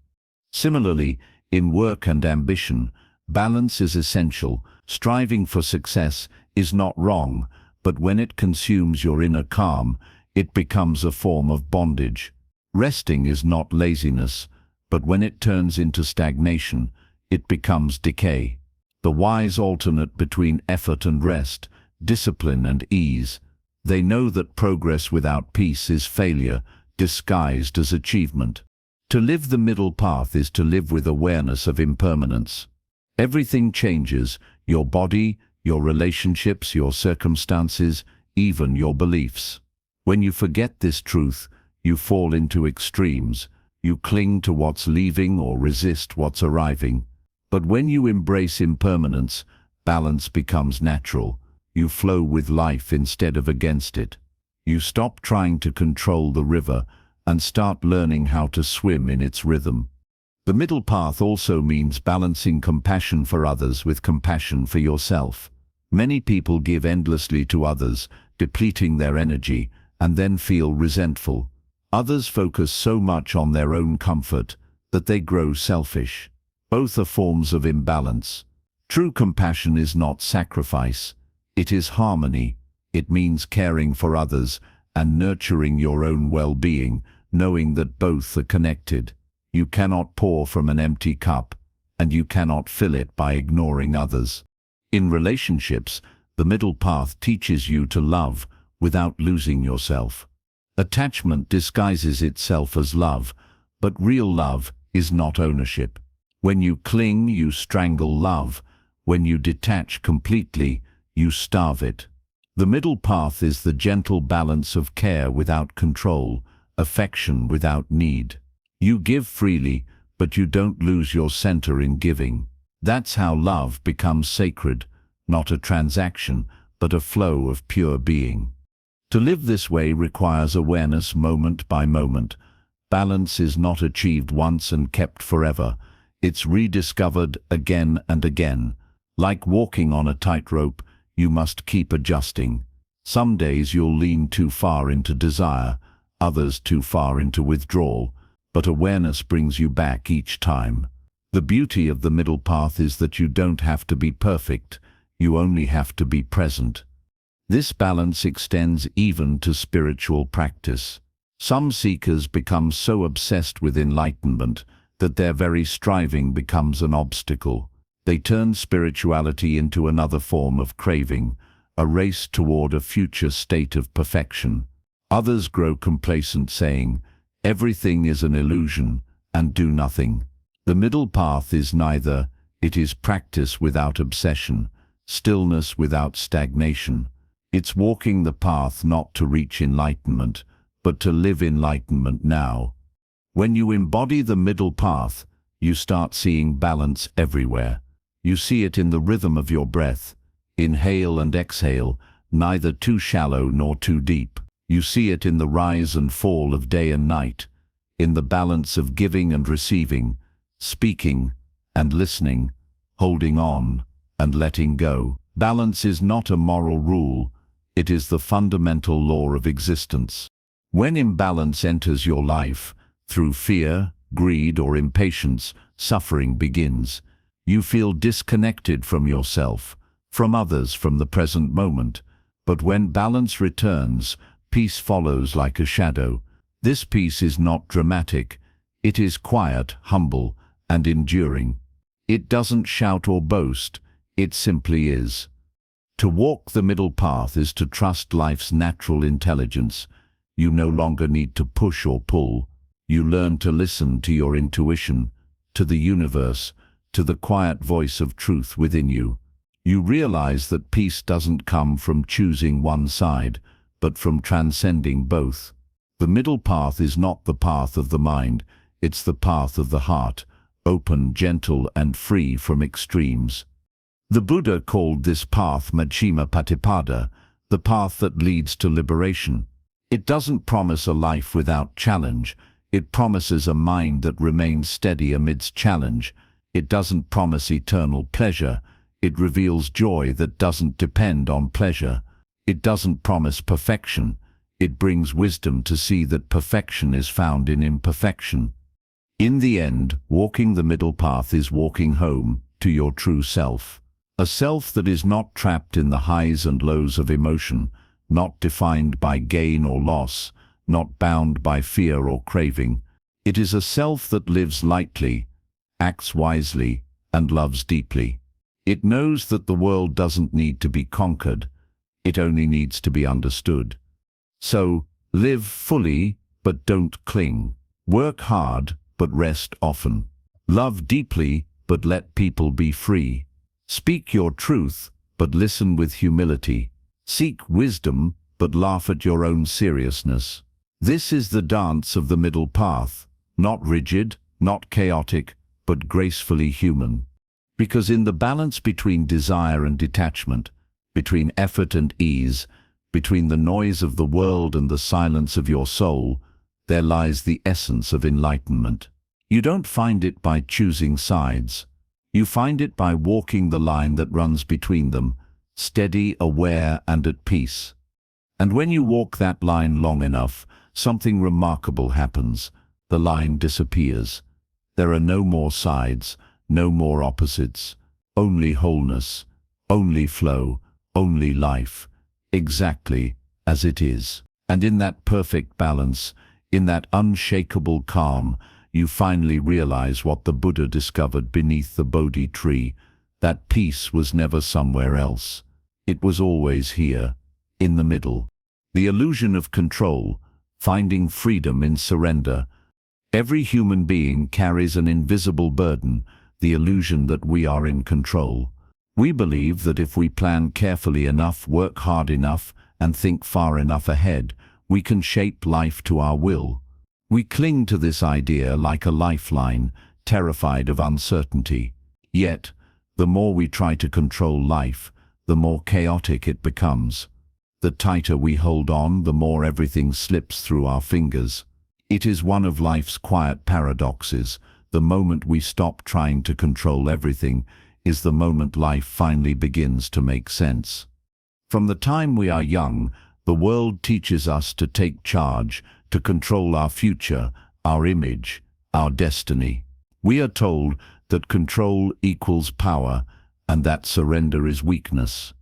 Similarly, in work and ambition, balance is essential. Striving for success is not wrong, but when it consumes your inner calm, it becomes a form of bondage. Resting is not laziness, but when it turns into stagnation, it becomes decay. The wise alternate between effort and rest, discipline and ease. They know that progress without peace is failure, disguised as achievement. To live the middle path is to live with awareness of impermanence. Everything changes, your body, your relationships, your circumstances, even your beliefs. When you forget this truth, you fall into extremes. You cling to what's leaving or resist what's arriving. But when you embrace impermanence, balance becomes natural. You flow with life instead of against it. You stop trying to control the river and start learning how to swim in its rhythm. The middle path also means balancing compassion for others with compassion for yourself. Many people give endlessly to others, depleting their energy, and then feel resentful. Others focus so much on their own comfort that they grow selfish. Both are forms of imbalance. True compassion is not sacrifice. It is harmony. It means caring for others and nurturing your own well-being, knowing that both are connected. You cannot pour from an empty cup, and you cannot fill it by ignoring others. In relationships, the middle path teaches you to love without losing yourself. Attachment disguises itself as love, but real love is not ownership. When you cling, you strangle love. When you detach completely, you starve it. The middle path is the gentle balance of care without control, affection without need. You give freely, but you don't lose your center in giving. That's how love becomes sacred, not a transaction, but a flow of pure being. To live this way requires awareness moment by moment. Balance is not achieved once and kept forever. It's rediscovered again and again. Like walking on a tightrope, you must keep adjusting. Some days you'll lean too far into desire, others too far into withdrawal, but awareness brings you back each time. The beauty of the middle path is that you don't have to be perfect, you only have to be present. This balance extends even to spiritual practice. Some seekers become so obsessed with enlightenment that their very striving becomes an obstacle. They turn spirituality into another form of craving, a race toward a future state of perfection. Others grow complacent, saying, "Everything is an illusion," and do nothing. The middle path is neither. It is practice without obsession, stillness without stagnation. It's walking the path not to reach enlightenment, but to live enlightenment now. When you embody the middle path, you start seeing balance everywhere. You see it in the rhythm of your breath, inhale and exhale, neither too shallow nor too deep. You see it in the rise and fall of day and night, in the balance of giving and receiving, speaking and listening, holding on and letting go. Balance is not a moral rule, it is the fundamental law of existence. When imbalance enters your life, through fear, greed, or impatience, suffering begins. You feel disconnected from yourself, from others, from the present moment. But when balance returns, peace follows like a shadow. This peace is not dramatic. It is quiet, humble, and enduring. It doesn't shout or boast. It simply is. To walk the middle path is to trust life's natural intelligence. You no longer need to push or pull. You learn to listen to your intuition, to the universe, to the quiet voice of truth within you. You realize that peace doesn't come from choosing one side, but from transcending both. The middle path is not the path of the mind, it's the path of the heart, open, gentle, and free from extremes. The Buddha called this path Majjhima Patipada, the path that leads to liberation. It doesn't promise a life without challenge. It promises a mind that remains steady amidst challenge. It doesn't promise eternal pleasure. It reveals joy that doesn't depend on pleasure. It doesn't promise perfection. It brings wisdom to see that perfection is found in imperfection. In the end, walking the middle path is walking home to your true self. A self that is not trapped in the highs and lows of emotion, not defined by gain or loss, not bound by fear or craving. It is a self that lives lightly, acts wisely, and loves deeply. It knows that the world doesn't need to be conquered, it only needs to be understood. So, live fully, but don't cling. Work hard, but rest often. Love deeply, but let people be free. Speak your truth, but listen with humility. Seek wisdom, but laugh at your own seriousness. This is the dance of the middle path, not rigid, not chaotic, but gracefully human. Because in the balance between desire and detachment, between effort and ease, between the noise of the world and the silence of your soul, there lies the essence of enlightenment. You don't find it by choosing sides. You find it by walking the line that runs between them, steady, aware, and at peace. And when you walk that line long enough, something remarkable happens. The line disappears. There are no more sides, no more opposites, only wholeness, only flow, only life, exactly as it is. And in that perfect balance, in that unshakable calm, you finally realize what the Buddha discovered beneath the Bodhi tree, that peace was never somewhere else. It was always here, in the middle. The illusion of control, finding freedom in surrender. Every human being carries an invisible burden, the illusion that we are in control. We believe that if we plan carefully enough, work hard enough, and think far enough ahead, we can shape life to our will. We cling to this idea like a lifeline, terrified of uncertainty. Yet, the more we try to control life, the more chaotic it becomes. The tighter we hold on, the more everything slips through our fingers. It is one of life's quiet paradoxes. The moment we stop trying to control everything is the moment life finally begins to make sense. From the time we are young, the world teaches us to take charge, to control our future, our image, our destiny. We are told that control equals power and that surrender is weakness.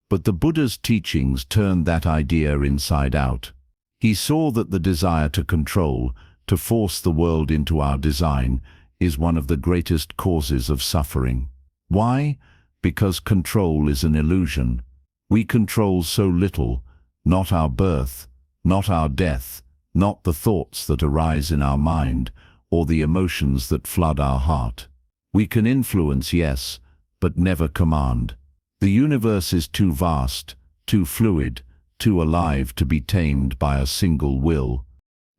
But the Buddha's teachings turned that idea inside out. He saw that the desire to control, to force the world into our design, is one of the greatest causes of suffering. Why? Because control is an illusion. We control so little, not our birth, not our death, not the thoughts that arise in our mind, or the emotions that flood our heart. We can influence, yes, but never command. The universe is too vast, too fluid, too alive to be tamed by a single will.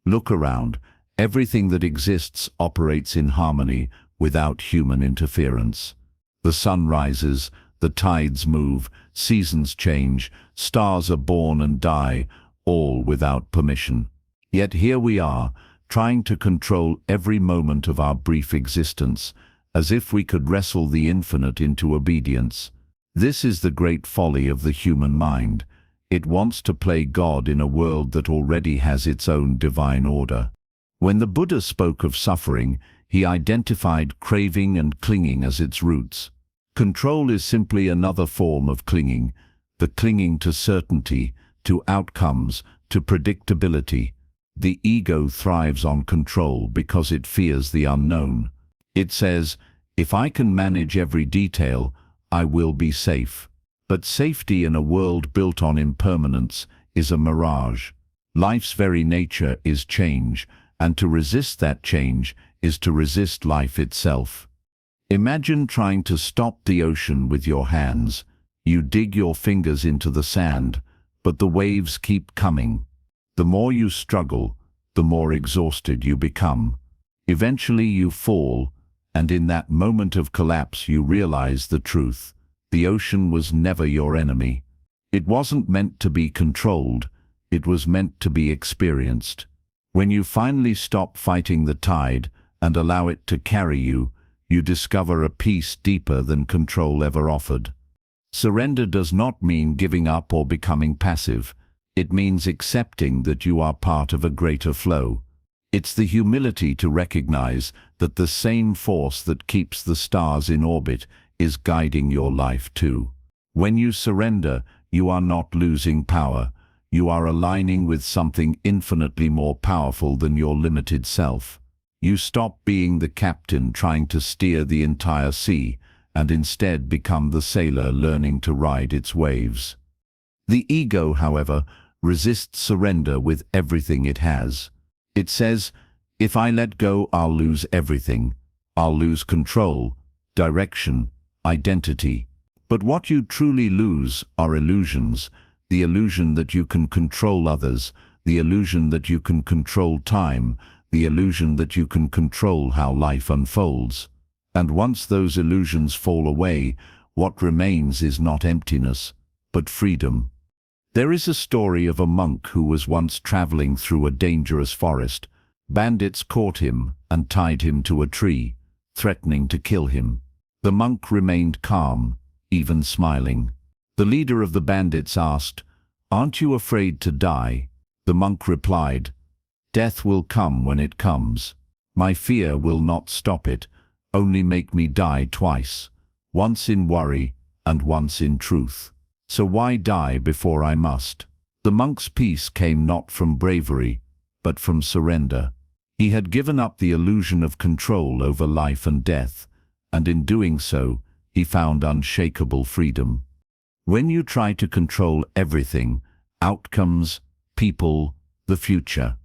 Look around. Everything that exists operates in harmony without human interference. The sun rises, the tides move, seasons change, stars are born and die, all without permission. Yet here we are, trying to control every moment of our brief existence, as if we could wrestle the infinite into obedience. This is the great folly of the human mind. It wants to play God in a world that already has its own divine order. When the Buddha spoke of suffering, he identified craving and clinging as its roots. Control is simply another form of clinging, the clinging to certainty, to outcomes, to predictability. The ego thrives on control because it fears the unknown. It says, if I can manage every detail, I will be safe. But safety in a world built on impermanence is a mirage. Life's very nature is change, and to resist that change is to resist life itself. Imagine trying to stop the ocean with your hands. You dig your fingers into the sand, but the waves keep coming. The more you struggle, the more exhausted you become. Eventually you fall, and in that moment of collapse you realize the truth. The ocean was never your enemy. It wasn't meant to be controlled, it was meant to be experienced. When you finally stop fighting the tide and allow it to carry you, you discover a peace deeper than control ever offered. Surrender does not mean giving up or becoming passive. It means accepting that you are part of a greater flow. It's the humility to recognize that the same force that keeps the stars in orbit is guiding your life too. When you surrender, you are not losing power. You are aligning with something infinitely more powerful than your limited self. You stop being the captain trying to steer the entire sea, and instead become the sailor learning to ride its waves. The ego, however, resists surrender with everything it has. It says, if I let go, I'll lose everything. I'll lose control, direction, identity. But what you truly lose are illusions. The illusion that you can control others, the illusion that you can control time, the illusion that you can control how life unfolds. And once those illusions fall away, what remains is not emptiness, but freedom. There is a story of a monk who was once traveling through a dangerous forest. Bandits caught him and tied him to a tree, threatening to kill him. The monk remained calm, even smiling. The leader of the bandits asked, "Aren't you afraid to die?" The monk replied, "Death will come when it comes. My fear will not stop it, only make me die twice, once in worry and once in truth. So why die before I must?" The monk's peace came not from bravery, but from surrender. He had given up the illusion of control over life and death, and in doing so, he found unshakable freedom. When you try to control everything, outcomes, people, the future,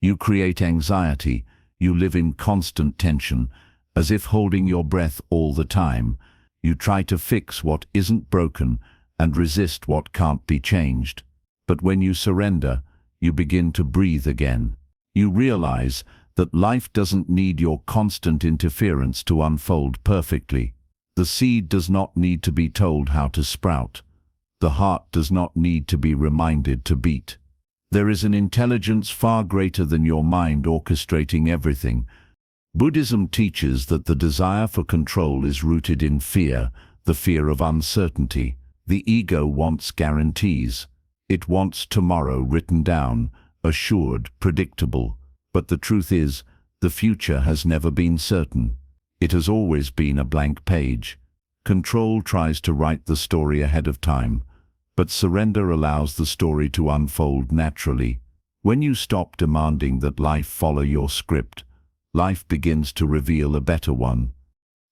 you create anxiety, you live in constant tension, as if holding your breath all the time. You try to fix what isn't broken and resist what can't be changed. But when you surrender, you begin to breathe again. You realize that life doesn't need your constant interference to unfold perfectly. The seed does not need to be told how to sprout. The heart does not need to be reminded to beat. There is an intelligence far greater than your mind orchestrating everything. Buddhism teaches that the desire for control is rooted in fear, the fear of uncertainty. The ego wants guarantees. It wants tomorrow written down, assured, predictable. But the truth is, the future has never been certain. It has always been a blank page. Control tries to write the story ahead of time, but surrender allows the story to unfold naturally. When you stop demanding that life follow your script, life begins to reveal a better one.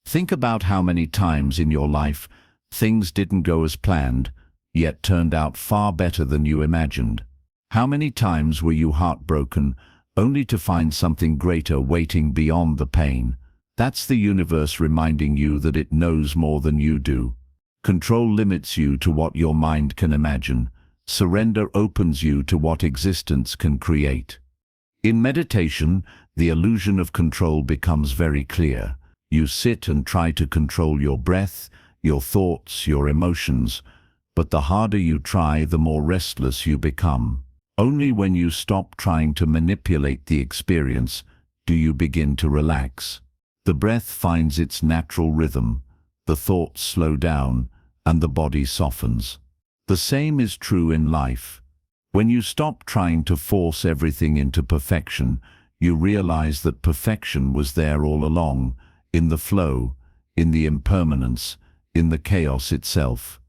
Think about how many times in your life things didn't go as planned, yet turned out far better than you imagined. How many times were you heartbroken, only to find something greater waiting beyond the pain? That's the universe reminding you that it knows more than you do. Control limits you to what your mind can imagine. Surrender opens you to what existence can create. In meditation, the illusion of control becomes very clear. You sit and try to control your breath, your thoughts, your emotions, but the harder you try, the more restless you become. Only when you stop trying to manipulate the experience do you begin to relax. The breath finds its natural rhythm, the thoughts slow down, and the body softens. The same is true in life. When you stop trying to force everything into perfection, you realize that perfection was there all along, in the flow, in the impermanence, in the chaos itself.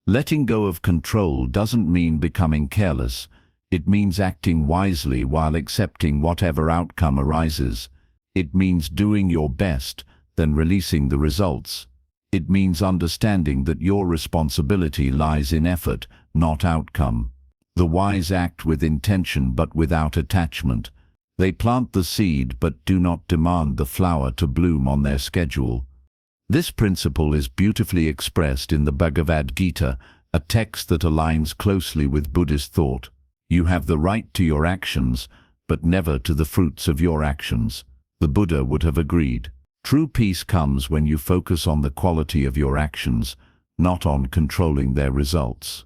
Letting go of control doesn't mean becoming careless. It means acting wisely while accepting whatever outcome arises. It means doing your best, then releasing the results. It means understanding that your responsibility lies in effort, not outcome. The wise act with intention but without attachment. They plant the seed but do not demand the flower to bloom on their schedule. This principle is beautifully expressed in the Bhagavad Gita, a text that aligns closely with Buddhist thought. You have the right to your actions, but never to the fruits of your actions. The Buddha would have agreed. True peace comes when you focus on the quality of your actions, not on controlling their results.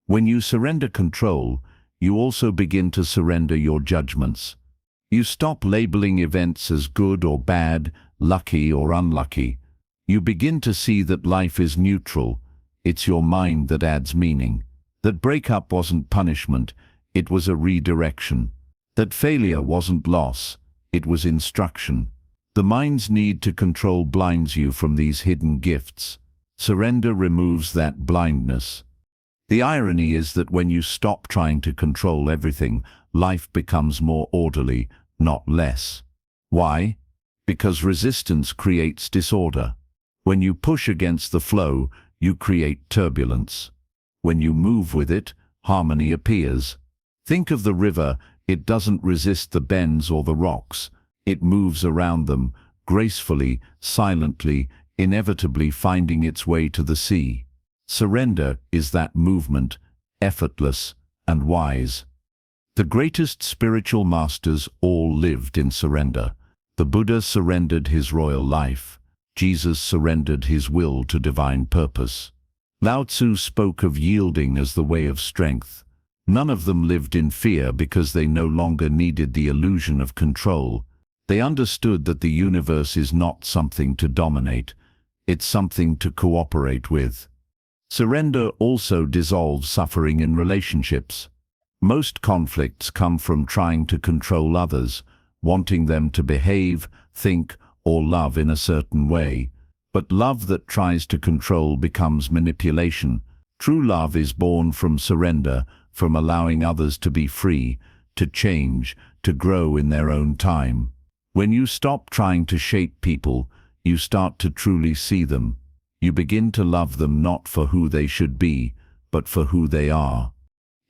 When you surrender control, you also begin to surrender your judgments. You stop labeling events as good or bad, lucky or unlucky. You begin to see that life is neutral. It's your mind that adds meaning. That breakup wasn't punishment, it was a redirection. That failure wasn't loss, it was instruction. The mind's need to control blinds you from these hidden gifts. Surrender removes that blindness. The irony is that when you stop trying to control everything, life becomes more orderly, not less. Why? Because resistance creates disorder. When you push against the flow, you create turbulence. When you move with it, harmony appears. Think of the river. It doesn't resist the bends or the rocks. It moves around them, gracefully, silently, inevitably finding its way to the sea. Surrender is that movement, effortless and wise. The greatest spiritual masters all lived in surrender. The Buddha surrendered his royal life. Jesus surrendered his will to divine purpose. Lao Tzu spoke of yielding as the way of strength. None of them lived in fear because they no longer needed the illusion of control. They understood that the universe is not something to dominate. It's something to cooperate with. Surrender also dissolves suffering in relationships. Most conflicts come from trying to control others, wanting them to behave, think, or love in a certain way. But love that tries to control becomes manipulation. True love is born from surrender, from allowing others to be free, to change, to grow in their own time. When you stop trying to shape people, you start to truly see them. You begin to love them not for who they should be, but for who they are.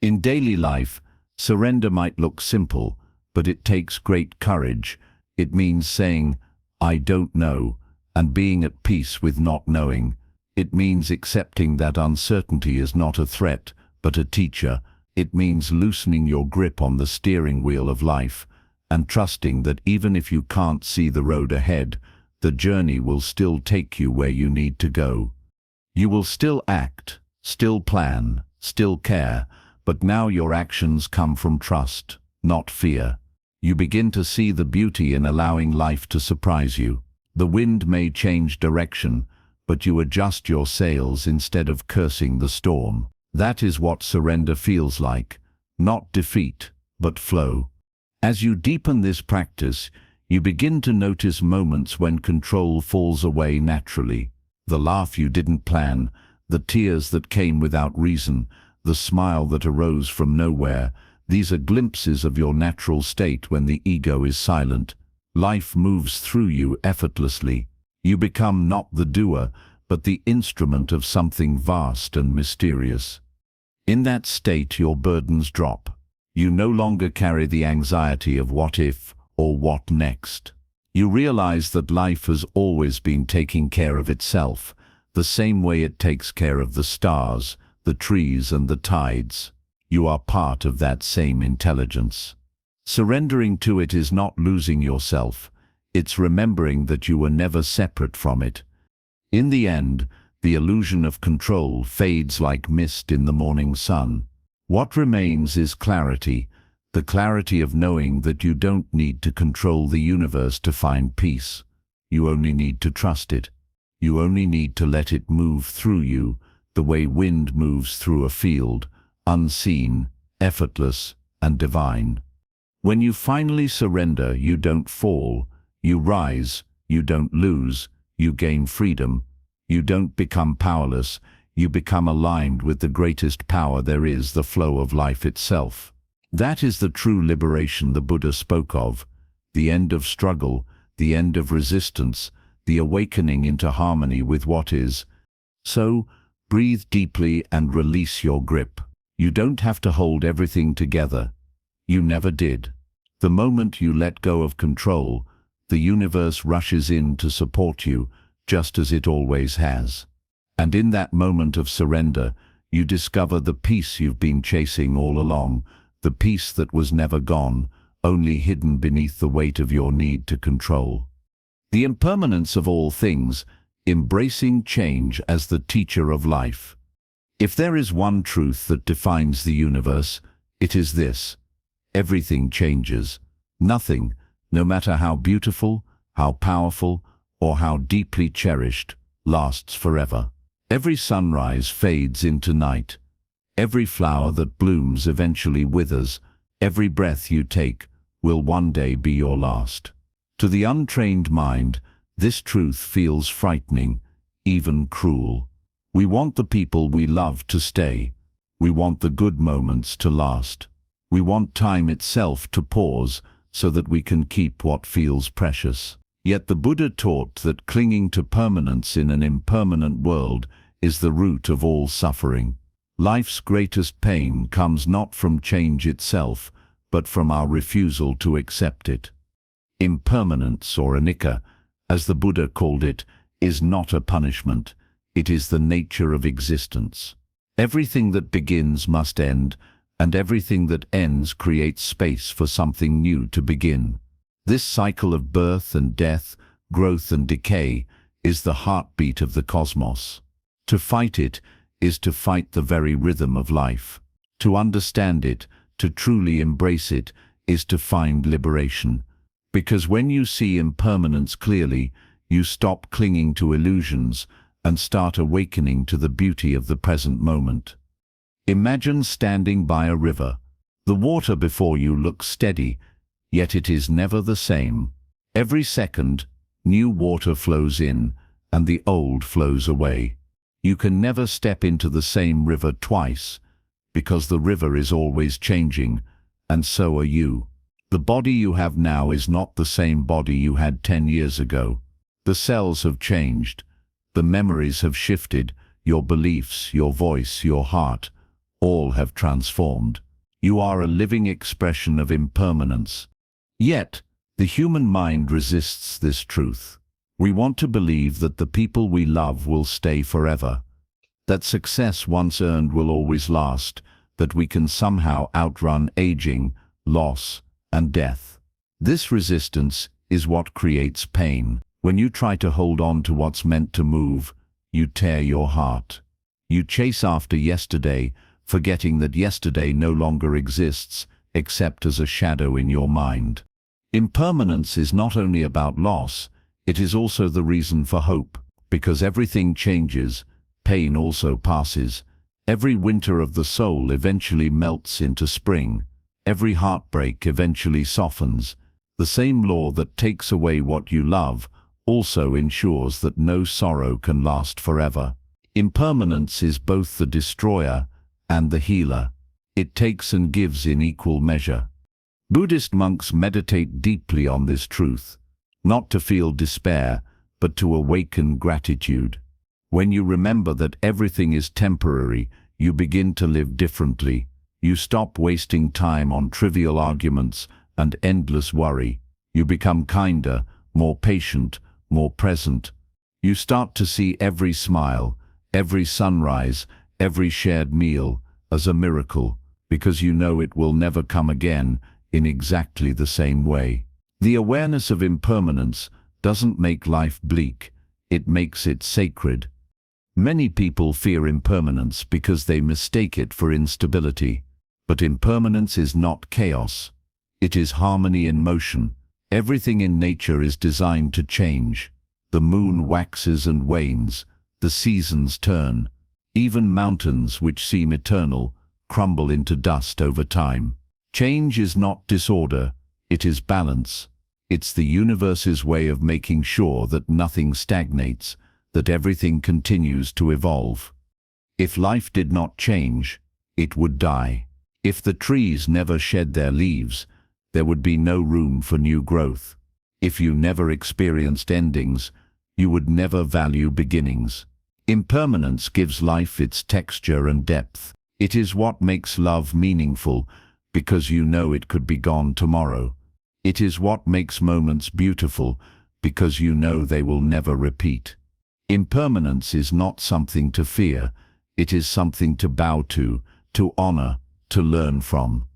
In daily life, surrender might look simple, but it takes great courage. It means saying, "I don't know," and being at peace with not knowing. It means accepting that uncertainty is not a threat, but a teacher. It means loosening your grip on the steering wheel of life, and trusting that even if you can't see the road ahead, the journey will still take you where you need to go. You will still act, still plan, still care, but now your actions come from trust, not fear. You begin to see the beauty in allowing life to surprise you. The wind may change direction, but you adjust your sails instead of cursing the storm. That is what surrender feels like, not defeat, but flow. As you deepen this practice, you begin to notice moments when control falls away naturally. The laugh you didn't plan, the tears that came without reason, the smile that arose from nowhere. These are glimpses of your natural state when the ego is silent. Life moves through you effortlessly. You become not the doer, but the instrument of something vast and mysterious. In that state, your burdens drop. You no longer carry the anxiety of what if or what next. You realize that life has always been taking care of itself, the same way it takes care of the stars, the trees and the tides. You are part of that same intelligence. Surrendering to it is not losing yourself, it's remembering that you were never separate from it. In the end, the illusion of control fades like mist in the morning sun. What remains is clarity, the clarity of knowing that you don't need to control the universe to find peace. You only need to trust it. You only need to let it move through you, the way wind moves through a field, unseen, effortless, and divine. When you finally surrender, you don't fall, you rise, you don't lose, you gain freedom. You don't become powerless, you become aligned with the greatest power there is, the flow of life itself. That is the true liberation the Buddha spoke of, the end of struggle, the end of resistance, the awakening into harmony with what is. So, breathe deeply and release your grip. You don't have to hold everything together. You never did. The moment you let go of control, the universe rushes in to support you, just as it always has. And in that moment of surrender, you discover the peace you've been chasing all along, the peace that was never gone, only hidden beneath the weight of your need to control. The impermanence of all things, embracing change as the teacher of life. If there is one truth that defines the universe, it is this: everything changes. Nothing, no matter how beautiful, how powerful, or how deeply cherished, lasts forever. Every sunrise fades into night. Every flower that blooms eventually withers. Every breath you take will one day be your last. To the untrained mind, this truth feels frightening, even cruel. We want the people we love to stay. We want the good moments to last. We want time itself to pause so that we can keep what feels precious. Yet the Buddha taught that clinging to permanence in an impermanent world is the root of all suffering. Life's greatest pain comes not from change itself, but from our refusal to accept it. Impermanence, or anicca, as the Buddha called it, is not a punishment. It is the nature of existence. Everything that begins must end, and everything that ends creates space for something new to begin. This cycle of birth and death, growth and decay, is the heartbeat of the cosmos. To fight it is to fight the very rhythm of life. To understand it, to truly embrace it, is to find liberation. Because when you see impermanence clearly, you stop clinging to illusions and start awakening to the beauty of the present moment. Imagine standing by a river. The water before you looks steady, yet it is never the same. Every second, new water flows in, and the old flows away. You can never step into the same river twice, because the river is always changing, and so are you. The body you have now is not the same body you had 10 years ago. The cells have changed. The memories have shifted. Your beliefs, your voice, your heart, all have transformed. You are a living expression of impermanence. Yet, the human mind resists this truth. We want to believe that the people we love will stay forever, that success once earned will always last, that we can somehow outrun aging, loss, and death. This resistance is what creates pain. When you try to hold on to what's meant to move, you tear your heart. You chase after yesterday, forgetting that yesterday no longer exists except as a shadow in your mind. Impermanence is not only about loss, it is also the reason for hope. Because everything changes, pain also passes. Every winter of the soul eventually melts into spring. Every heartbreak eventually softens. The same law that takes away what you love also ensures that no sorrow can last forever. Impermanence is both the destroyer and the healer. It takes and gives in equal measure. Buddhist monks meditate deeply on this truth. not to feel despair, but to awaken gratitude. When you remember that everything is temporary, you begin to live differently. You stop wasting time on trivial arguments and endless worry. You become kinder, more patient, more present. You start to see every smile, every sunrise, every shared meal as a miracle, because you know it will never come again in exactly the same way. The awareness of impermanence doesn't make life bleak, it makes it sacred. Many people fear impermanence because they mistake it for instability. But impermanence is not chaos. It is harmony in motion. Everything in nature is designed to change. The moon waxes and wanes. The seasons turn. Even mountains, which seem eternal, crumble into dust over time. Change is not disorder, it is balance. It's the universe's way of making sure that nothing stagnates, that everything continues to evolve. If life did not change, it would die. If the trees never shed their leaves, there would be no room for new growth. If you never experienced endings, you would never value beginnings. Impermanence gives life its texture and depth. It is what makes love meaningful, because you know it could be gone tomorrow. It is what makes moments beautiful, because you know they will never repeat. Impermanence is not something to fear, it is something to bow to honor, to learn from.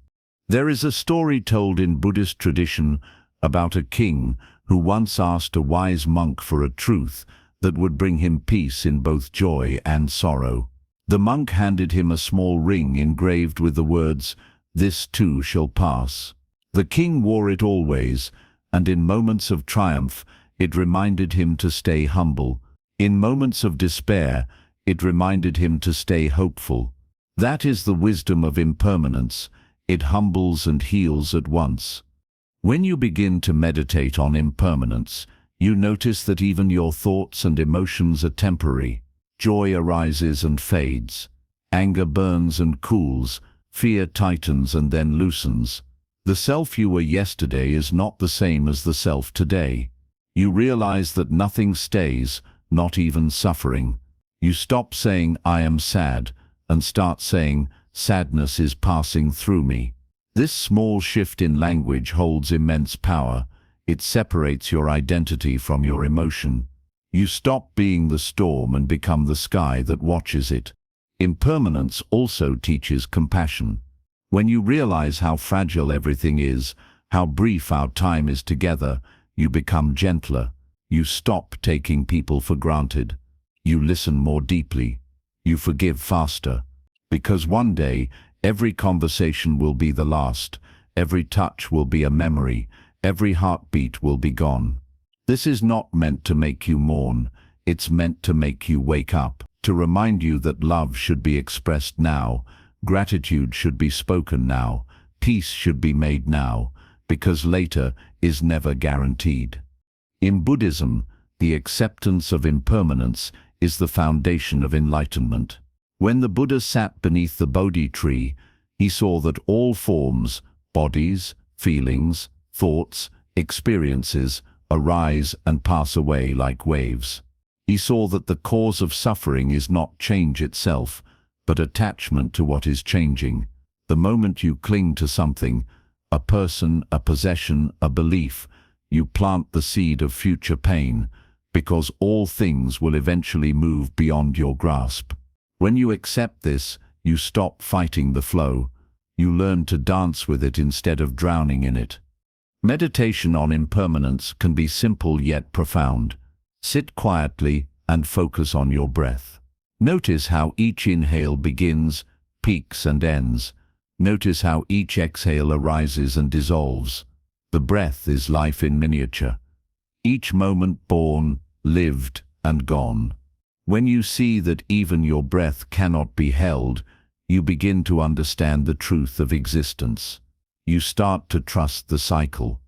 There is a story told in Buddhist tradition about a king who once asked a wise monk for a truth that would bring him peace in both joy and sorrow. The monk handed him a small ring engraved with the words, "This too shall pass." The king wore it always, and in moments of triumph, it reminded him to stay humble. In moments of despair, it reminded him to stay hopeful. That is the wisdom of impermanence. It humbles and heals at once. When you begin to meditate on impermanence, you notice that even your thoughts and emotions are temporary. Joy arises and fades. Anger burns and cools. Fear tightens and then loosens. The self you were yesterday is not the same as the self today. You realize that nothing stays, not even suffering. You stop saying, "I am sad," and start saying, "Sadness is passing through me." This small shift in language holds immense power. It separates your identity from your emotion. You stop being the storm and become the sky that watches it. Impermanence also teaches compassion. When you realize how fragile everything is, how brief our time is together, you become gentler. You stop taking people for granted. You listen more deeply. You forgive faster. Because one day, every conversation will be the last. Every touch will be a memory. Every heartbeat will be gone. This is not meant to make you mourn. It's meant to make you wake up, to remind you that love should be expressed now, gratitude should be spoken now, peace should be made now, because later is never guaranteed. In Buddhism, the acceptance of impermanence is the foundation of enlightenment. When the Buddha sat beneath the Bodhi tree, he saw that all forms, bodies, feelings, thoughts, experiences, arise and pass away like waves. He saw that the cause of suffering is not change itself, but attachment to what is changing. The moment you cling to something, a person, a possession, a belief, you plant the seed of future pain, because all things will eventually move beyond your grasp. When you accept this, you stop fighting the flow. You learn to dance with it instead of drowning in it. Meditation on impermanence can be simple yet profound. Sit quietly and focus on your breath. Notice how each inhale begins, peaks and ends. Notice how each exhale arises and dissolves. The breath is life in miniature. Each moment born, lived and gone. When you see that even your breath cannot be held, you begin to understand the truth of existence. You start to trust the cycle.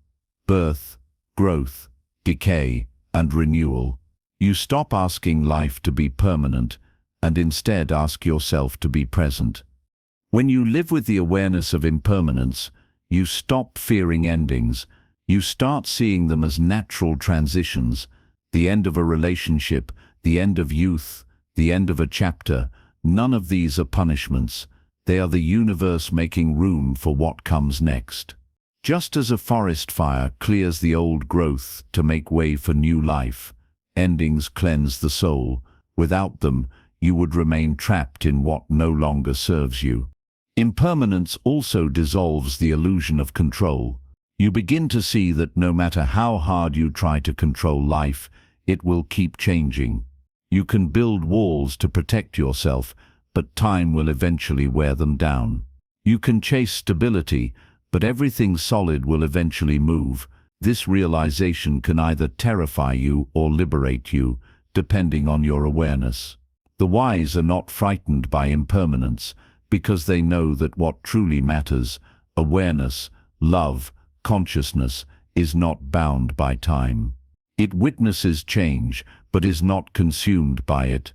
Birth, growth, decay, and renewal. You stop asking life to be permanent, and instead ask yourself to be present. When you live with the awareness of impermanence, you stop fearing endings. You start seeing them as natural transitions, the end of a relationship, the end of youth, the end of a chapter. None of these are punishments. They are the universe making room for what comes next. Just as a forest fire clears the old growth to make way for new life, endings cleanse the soul. Without them, you would remain trapped in what no longer serves you. Impermanence also dissolves the illusion of control. You begin to see that no matter how hard you try to control life, it will keep changing. You can build walls to protect yourself, but time will eventually wear them down. You can chase stability, but everything solid will eventually move. This realization can either terrify you or liberate you, depending on your awareness. The wise are not frightened by impermanence, because they know that what truly matters, awareness, love, consciousness, is not bound by time. It witnesses change, but is not consumed by it.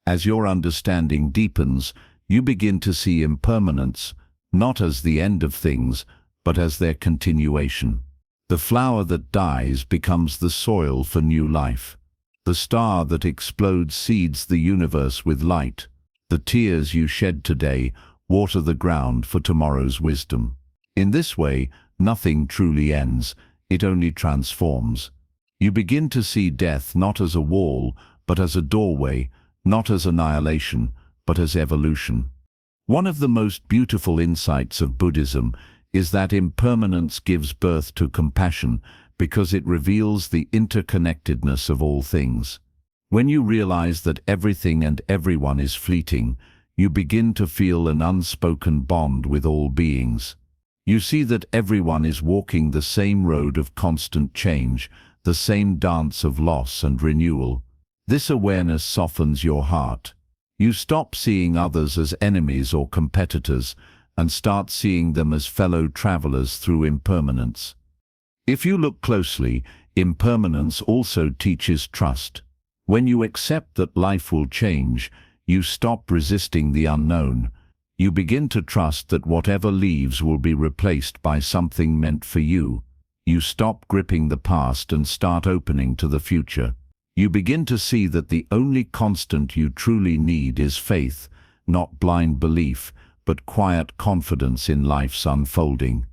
As your understanding deepens, you begin to see impermanence, not as the end of things, but as their continuation. The flower that dies becomes the soil for new life. The star that explodes seeds the universe with light. The tears you shed today water the ground for tomorrow's wisdom. In this way, nothing truly ends, it only transforms. You begin to see death not as a wall, but as a doorway, not as annihilation, but as evolution. One of the most beautiful insights of Buddhism is that impermanence gives birth to compassion because it reveals the interconnectedness of all things. When you realize that everything and everyone is fleeting, you begin to feel an unspoken bond with all beings. You see that everyone is walking the same road of constant change, the same dance of loss and renewal. This awareness softens your heart. You stop seeing others as enemies or competitors and start seeing them as fellow travelers through impermanence. If you look closely, impermanence also teaches trust. When you accept that life will change, you stop resisting the unknown. You begin to trust that whatever leaves will be replaced by something meant for you. You stop gripping the past and start opening to the future. You begin to see that the only constant you truly need is faith, not blind belief, but quiet confidence in life's unfolding.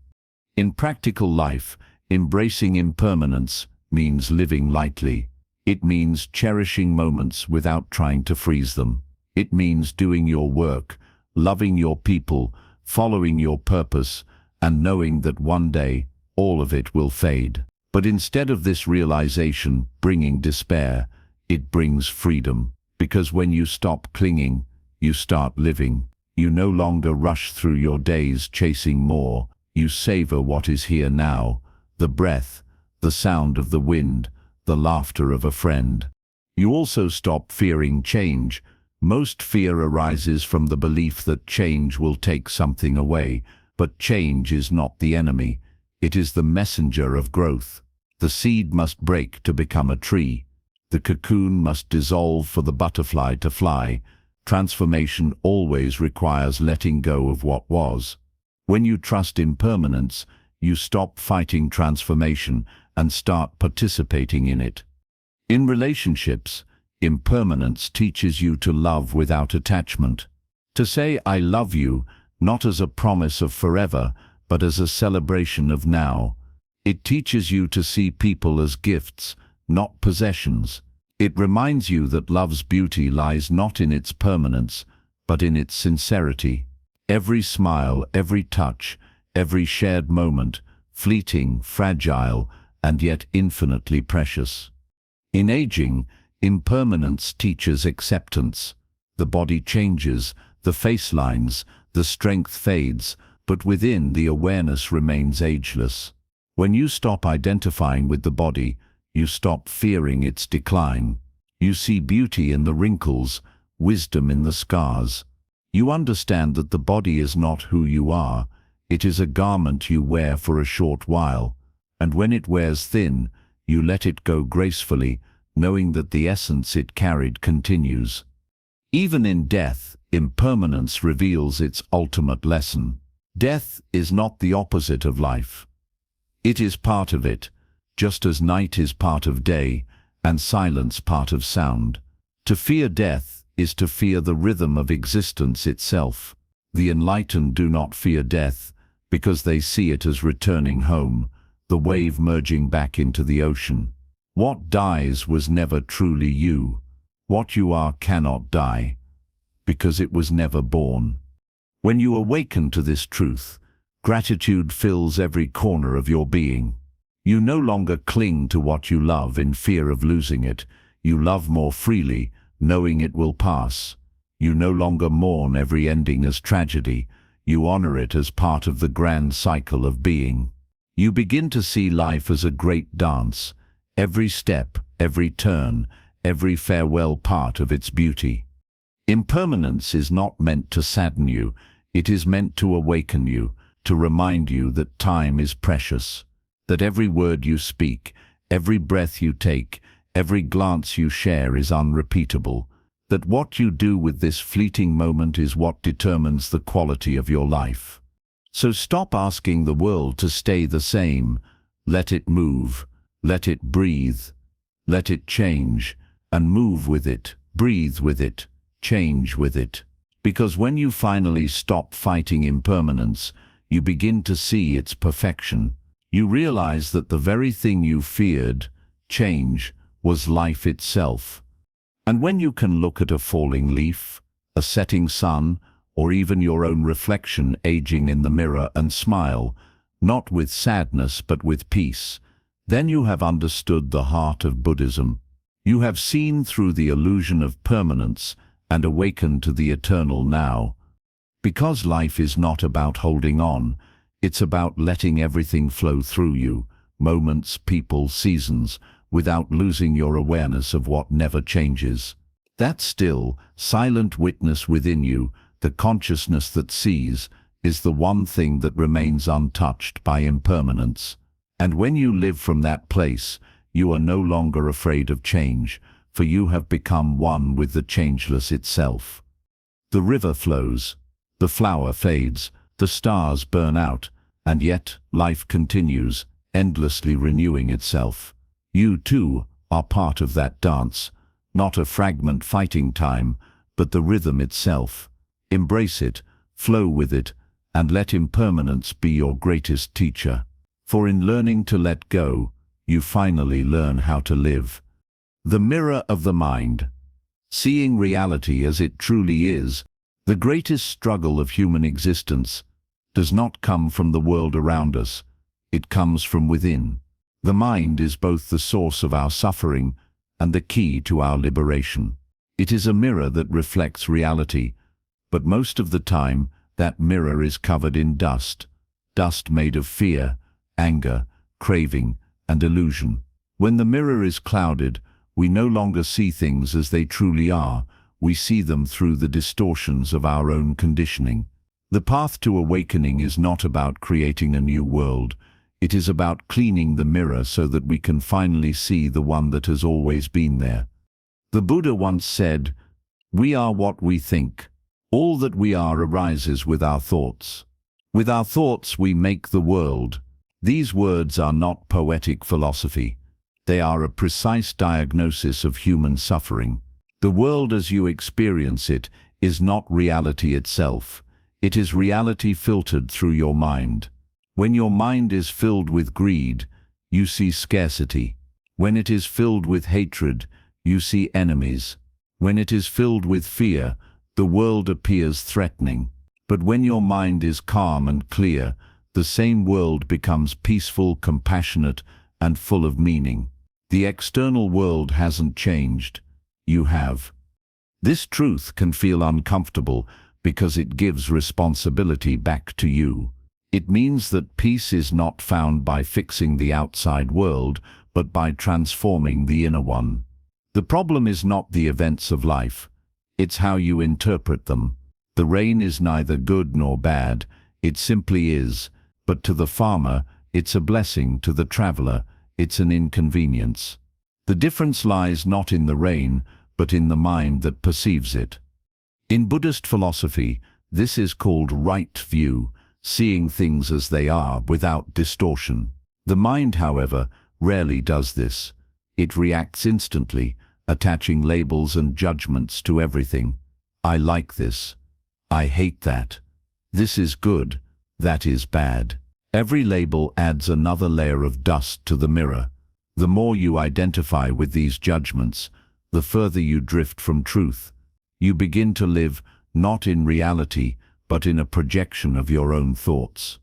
In practical life, embracing impermanence means living lightly. It means cherishing moments without trying to freeze them. It means doing your work, loving your people, following your purpose, and knowing that one day, all of it will fade. But instead of this realization bringing despair, it brings freedom. Because when you stop clinging, you start living. You no longer rush through your days chasing more. You savor what is here now, the breath, the sound of the wind, the laughter of a friend. You also stop fearing change. Most fear arises from the belief that change will take something away, but change is not the enemy. It is the messenger of growth. The seed must break to become a tree. The cocoon must dissolve for the butterfly to fly. Transformation always requires letting go of what was. When you trust impermanence, you stop fighting transformation and start participating in it. In relationships, impermanence teaches you to love without attachment. To say "I love you," not as a promise of forever, but as a celebration of now. It teaches you to see people as gifts, not possessions. It reminds you that love's beauty lies not in its permanence, but in its sincerity. Every smile, every touch, every shared moment, fleeting, fragile, and yet infinitely precious. In aging, impermanence teaches acceptance. The body changes, the face lines, the strength fades, but within the awareness remains ageless. When you stop identifying with the body, you stop fearing its decline. You see beauty in the wrinkles, wisdom in the scars. You understand that the body is not who you are. It is a garment you wear for a short while, and when it wears thin, you let it go gracefully, knowing that the essence it carried continues. Even in death, impermanence reveals its ultimate lesson. Death is not the opposite of life. It is part of it, just as night is part of day, and silence part of sound. To fear death is to fear the rhythm of existence itself. The enlightened do not fear death, because they see it as returning home, the wave merging back into the ocean. What dies was never truly you. What you are cannot die, because it was never born. When you awaken to this truth, gratitude fills every corner of your being. You no longer cling to what you love in fear of losing it. You love more freely, knowing it will pass. You no longer mourn every ending as tragedy. You honor it as part of the grand cycle of being. You begin to see life as a great dance, every step, every turn, every farewell part of its beauty. Impermanence is not meant to sadden you, it is meant to awaken you, to remind you that time is precious, that every word you speak, every breath you take, every glance you share is unrepeatable, that what you do with this fleeting moment is what determines the quality of your life. So stop asking the world to stay the same. Let it move, let it breathe, let it change, and move with it, breathe with it, change with it. Because when you finally stop fighting impermanence, you begin to see its perfection. You realize that the very thing you feared, change, was life itself. And when you can look at a falling leaf, a setting sun, or even your own reflection aging in the mirror and smile, not with sadness but with peace, then you have understood the heart of Buddhism. You have seen through the illusion of permanence and awakened to the eternal now. Because life is not about holding on, it's about letting everything flow through you, moments, people, seasons, without losing your awareness of what never changes. That still, silent witness within you, the consciousness that sees, is the one thing that remains untouched by impermanence. And when you live from that place, you are no longer afraid of change, for you have become one with the changeless itself. The river flows, the flower fades, the stars burn out, and yet life continues, endlessly renewing itself. You too are part of that dance, not a fragment fighting time, but the rhythm itself. Embrace it, flow with it, and let impermanence be your greatest teacher. For in learning to let go, you finally learn how to live. The mirror of the mind. Seeing reality as it truly is, the greatest struggle of human existence, does not come from the world around us. It comes from within. The mind is both the source of our suffering and the key to our liberation. It is a mirror that reflects reality, but most of the time that mirror is covered in dust, dust made of fear, anger, craving, and illusion. When the mirror is clouded, we no longer see things as they truly are. We see them through the distortions of our own conditioning. The path to awakening is not about creating a new world. It is about cleaning the mirror so that we can finally see the one that has always been there. The Buddha once said, "We are what we think. All that we are arises with our thoughts. With our thoughts we make the world." These words are not poetic philosophy. They are a precise diagnosis of human suffering. The world as you experience it is not reality itself. It is reality filtered through your mind. When your mind is filled with greed, you see scarcity. When it is filled with hatred, you see enemies. When it is filled with fear, the world appears threatening. But when your mind is calm and clear, the same world becomes peaceful, compassionate, and full of meaning. The external world hasn't changed. You have. This truth can feel uncomfortable because it gives responsibility back to you. It means that peace is not found by fixing the outside world, but by transforming the inner one. The problem is not the events of life. It's how you interpret them. The rain is neither good nor bad. It simply is. But to the farmer, it's a blessing. To the traveler, it's an inconvenience. The difference lies not in the rain, but in the mind that perceives it. In Buddhist philosophy, this is called right view, seeing things as they are without distortion. The mind, however, rarely does this. It reacts instantly, attaching labels and judgments to everything. I like this. I hate that. This is good. That is bad. Every label adds another layer of dust to the mirror. The more you identify with these judgments, the further you drift from truth. You begin to live not in reality, but in a projection of your own thoughts.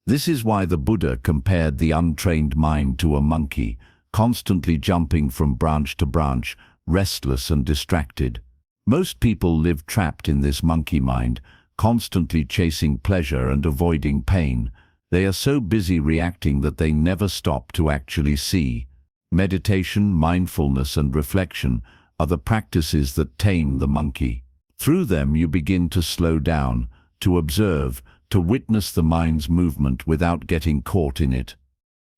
This is why the Buddha compared the untrained mind to a monkey, constantly jumping from branch to branch, restless and distracted. Most people live trapped in this monkey mind, constantly chasing pleasure and avoiding pain. They are so busy reacting that they never stop to actually see. Meditation, mindfulness, and reflection are the practices that tame the monkey. Through them you begin to slow down, to observe, to witness the mind's movement without getting caught in it.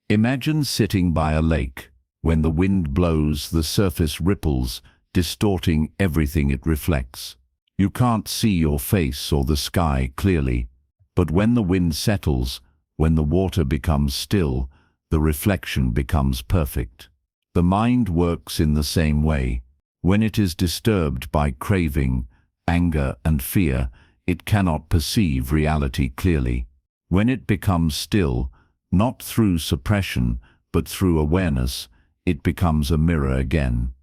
Imagine sitting by a lake. When the wind blows, the surface ripples, distorting everything it reflects. You can't see your face or the sky clearly, but when the wind settles, when the water becomes still, the reflection becomes perfect. The mind works in the same way. When it is disturbed by craving, anger, and fear, it cannot perceive reality clearly. When it becomes still, not through suppression, but through awareness, it becomes a mirror again.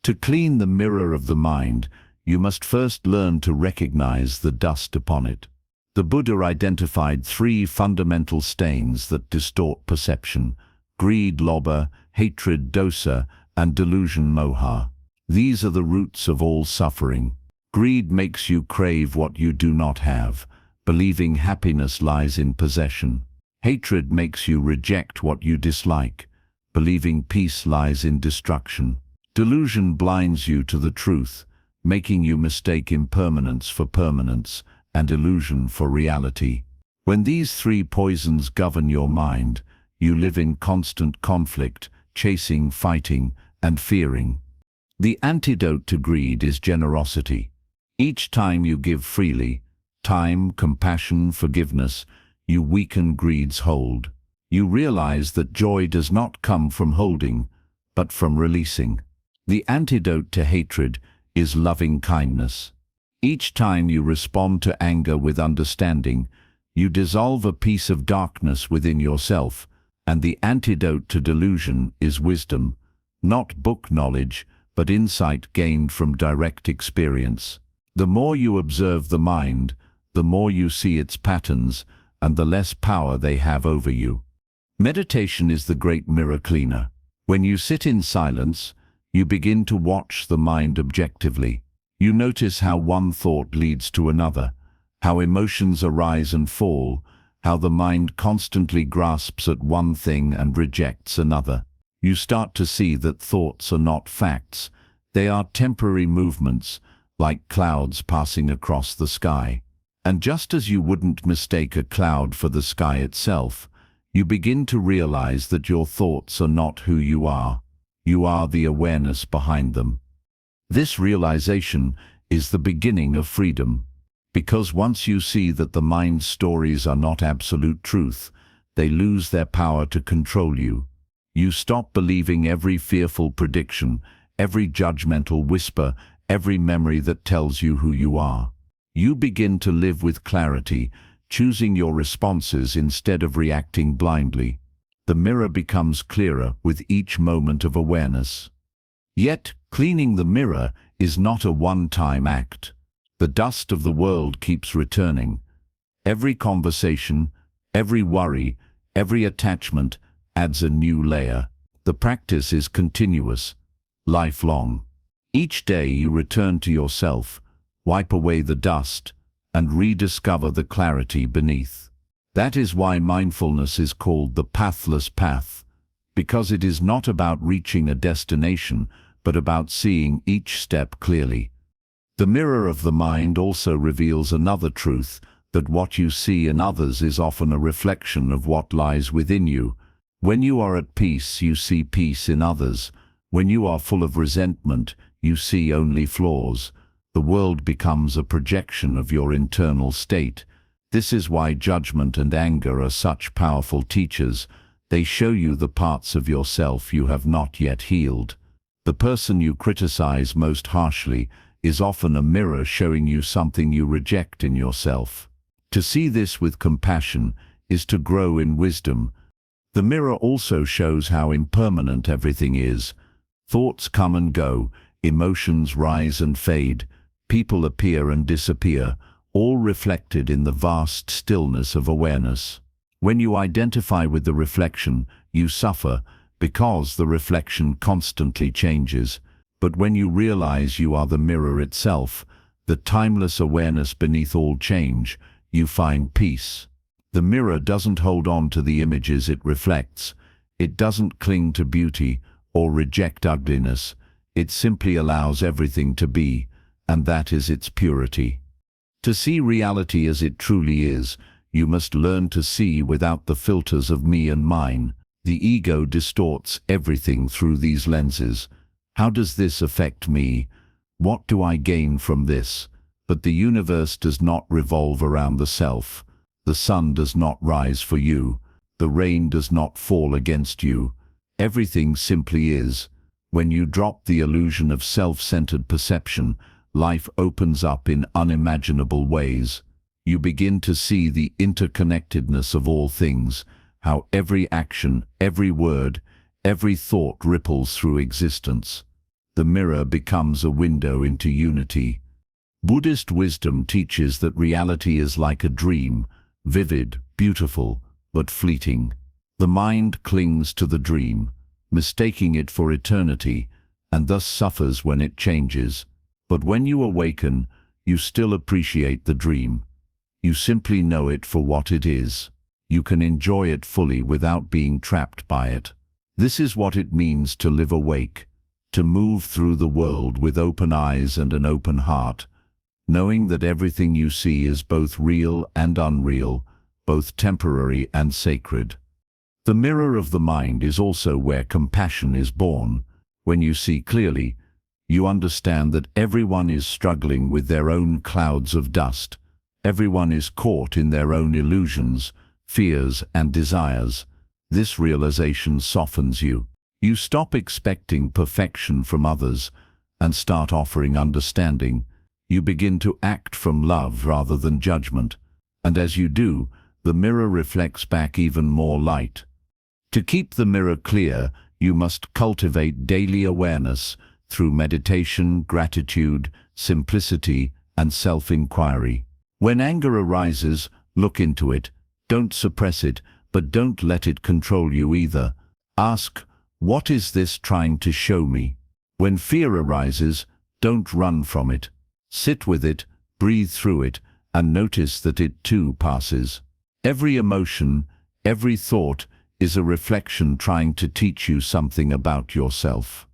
To clean the mirror of the mind, you must first learn to recognize the dust upon it. The Buddha identified 3 fundamental stains that distort perception: greed, lobha; hatred, dosa; and delusion, moha. These are the roots of all suffering. Greed makes you crave what you do not have, believing happiness lies in possession. Hatred makes you reject what you dislike, believing peace lies in destruction. Delusion blinds you to the truth, making you mistake impermanence for permanence and illusion for reality. When these 3 poisons govern your mind, you live in constant conflict, chasing, fighting, and fearing. The antidote to greed is generosity. Each time you give freely, time, compassion, forgiveness, you weaken greed's hold. You realize that joy does not come from holding, but from releasing. The antidote to hatred is loving kindness. Each time you respond to anger with understanding, you dissolve a piece of darkness within yourself, and the antidote to delusion is wisdom, not book knowledge, but insight gained from direct experience. The more you observe the mind, the more you see its patterns, and the less power they have over you. Meditation is the great mirror cleaner. When you sit in silence, you begin to watch the mind objectively. You notice how one thought leads to another, how emotions arise and fall, how the mind constantly grasps at one thing and rejects another. You start to see that thoughts are not facts. They are temporary movements, like clouds passing across the sky. And just as you wouldn't mistake a cloud for the sky itself, you begin to realize that your thoughts are not who you are. You are the awareness behind them. This realization is the beginning of freedom, because once you see that the mind's stories are not absolute truth, they lose their power to control you. You stop believing every fearful prediction, every judgmental whisper, every memory that tells you who you are. You begin to live with clarity, choosing your responses instead of reacting blindly. The mirror becomes clearer with each moment of awareness. Yet, cleaning the mirror is not a one-time act. The dust of the world keeps returning. Every conversation, every worry, every attachment adds a new layer. The practice is continuous, lifelong. Each day you return to yourself, wipe away the dust, and rediscover the clarity beneath. That is why mindfulness is called the pathless path, because it is not about reaching a destination, but about seeing each step clearly. The mirror of the mind also reveals another truth, that what you see in others is often a reflection of what lies within you. When you are at peace, you see peace in others. When you are full of resentment, you see only flaws. The world becomes a projection of your internal state. This is why judgment and anger are such powerful teachers. They show you the parts of yourself you have not yet healed. The person you criticize most harshly is often a mirror showing you something you reject in yourself. To see this with compassion is to grow in wisdom. The mirror also shows how impermanent everything is. Thoughts come and go, emotions rise and fade, people appear and disappear, all reflected in the vast stillness of awareness. When you identify with the reflection, you suffer, because the reflection constantly changes. But when you realize you are the mirror itself, the timeless awareness beneath all change, you find peace. The mirror doesn't hold on to the images it reflects. It doesn't cling to beauty or reject ugliness. It simply allows everything to be, and that is its purity. To see reality as it truly is, you must learn to see without the filters of me and mine. The ego distorts everything through these lenses. How does this affect me? What do I gain from this? But the universe does not revolve around the self. The sun does not rise for you. The rain does not fall against you. Everything simply is. When you drop the illusion of self-centered perception, life opens up in unimaginable ways. You begin to see the interconnectedness of all things, how every action, every word, every thought ripples through existence. The mirror becomes a window into unity. Buddhist wisdom teaches that reality is like a dream, vivid, beautiful, but fleeting. The mind clings to the dream, mistaking it for eternity, and thus suffers when it changes. But when you awaken, you still appreciate the dream. You simply know it for what it is. You can enjoy it fully without being trapped by it. This is what it means to live awake, to move through the world with open eyes and an open heart, knowing that everything you see is both real and unreal, both temporary and sacred. The mirror of the mind is also where compassion is born. When you see clearly, you understand that everyone is struggling with their own clouds of dust. Everyone is caught in their own illusions, fears, and desires. This realization softens you. You stop expecting perfection from others and start offering understanding. You begin to act from love rather than judgment. And as you do, the mirror reflects back even more light. To keep the mirror clear, you must cultivate daily awareness through meditation, gratitude, simplicity, and self-inquiry. When anger arises, look into it. Don't suppress it, but don't let it control you either. Ask, what is this trying to show me? When fear arises, don't run from it. Sit with it, breathe through it, and notice that it too passes. Every emotion, every thought, is a reflection trying to teach you something about yourself.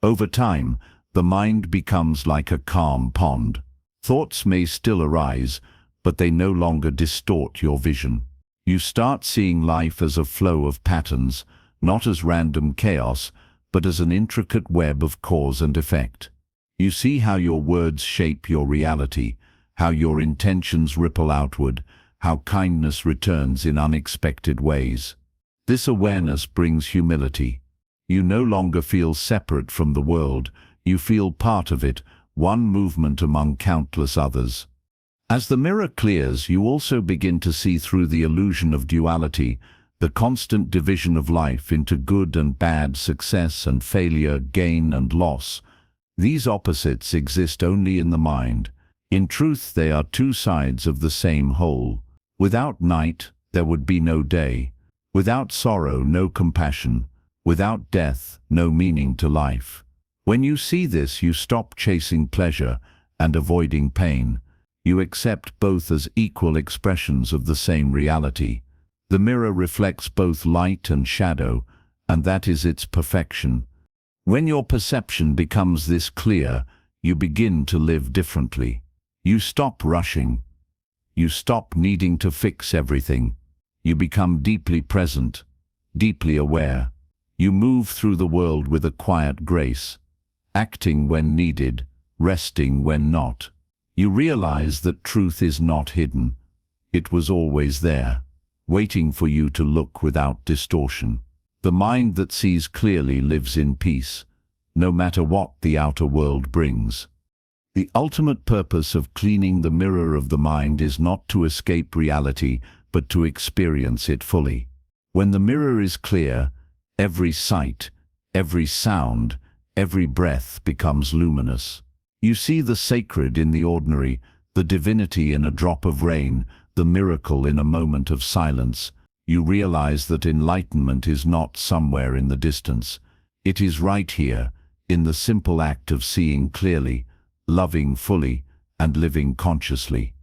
Over time, the mind becomes like a calm pond. Thoughts may still arise, but they no longer distort your vision. You start seeing life as a flow of patterns, not as random chaos, but as an intricate web of cause and effect. You see how your words shape your reality, how your intentions ripple outward, how kindness returns in unexpected ways. This awareness brings humility. You no longer feel separate from the world, you feel part of it, one movement among countless others. As the mirror clears, you also begin to see through the illusion of duality, the constant division of life into good and bad, success and failure, gain and loss. These opposites exist only in the mind. In truth, they are two sides of the same whole. Without night, there would be no day. Without sorrow, no compassion. Without death, no meaning to life. When you see this, you stop chasing pleasure and avoiding pain. You accept both as equal expressions of the same reality. The mirror reflects both light and shadow, and that is its perfection. When your perception becomes this clear, you begin to live differently. You stop rushing. You stop needing to fix everything. You become deeply present, deeply aware. You move through the world with a quiet grace, acting when needed, resting when not. You realize that truth is not hidden. It was always there. waiting for you to look without distortion. The mind that sees clearly lives in peace, no matter what the outer world brings. The ultimate purpose of cleaning the mirror of the mind is not to escape reality, but to experience it fully. When the mirror is clear, every sight, every sound, every breath becomes luminous. You see the sacred in the ordinary, the divinity in a drop of rain, the miracle in a moment of silence. You realize that enlightenment is not somewhere in the distance. It is right here, in the simple act of seeing clearly, loving fully, and living consciously.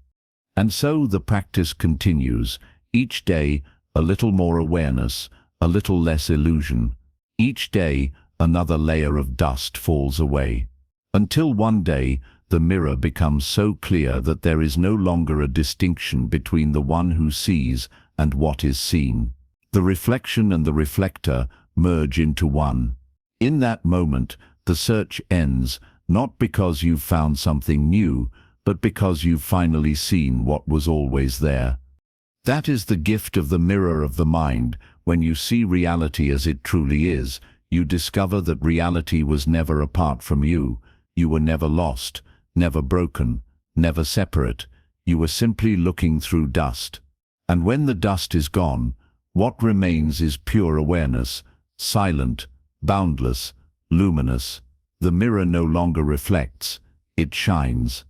And so the practice continues, each day a little more awareness, a little less illusion. Each day another layer of dust falls away, until one day the mirror becomes so clear that there is no longer a distinction between the one who sees and what is seen. The reflection and the reflector merge into one. In that moment, the search ends, not because you've found something new, but because you've finally seen what was always there. That is the gift of the mirror of the mind. When you see reality as it truly is, you discover that reality was never apart from you. You were never lost, never broken, never separate. You were simply looking through dust. And when the dust is gone, what remains is pure awareness, silent, boundless, luminous. The mirror no longer reflects, it shines.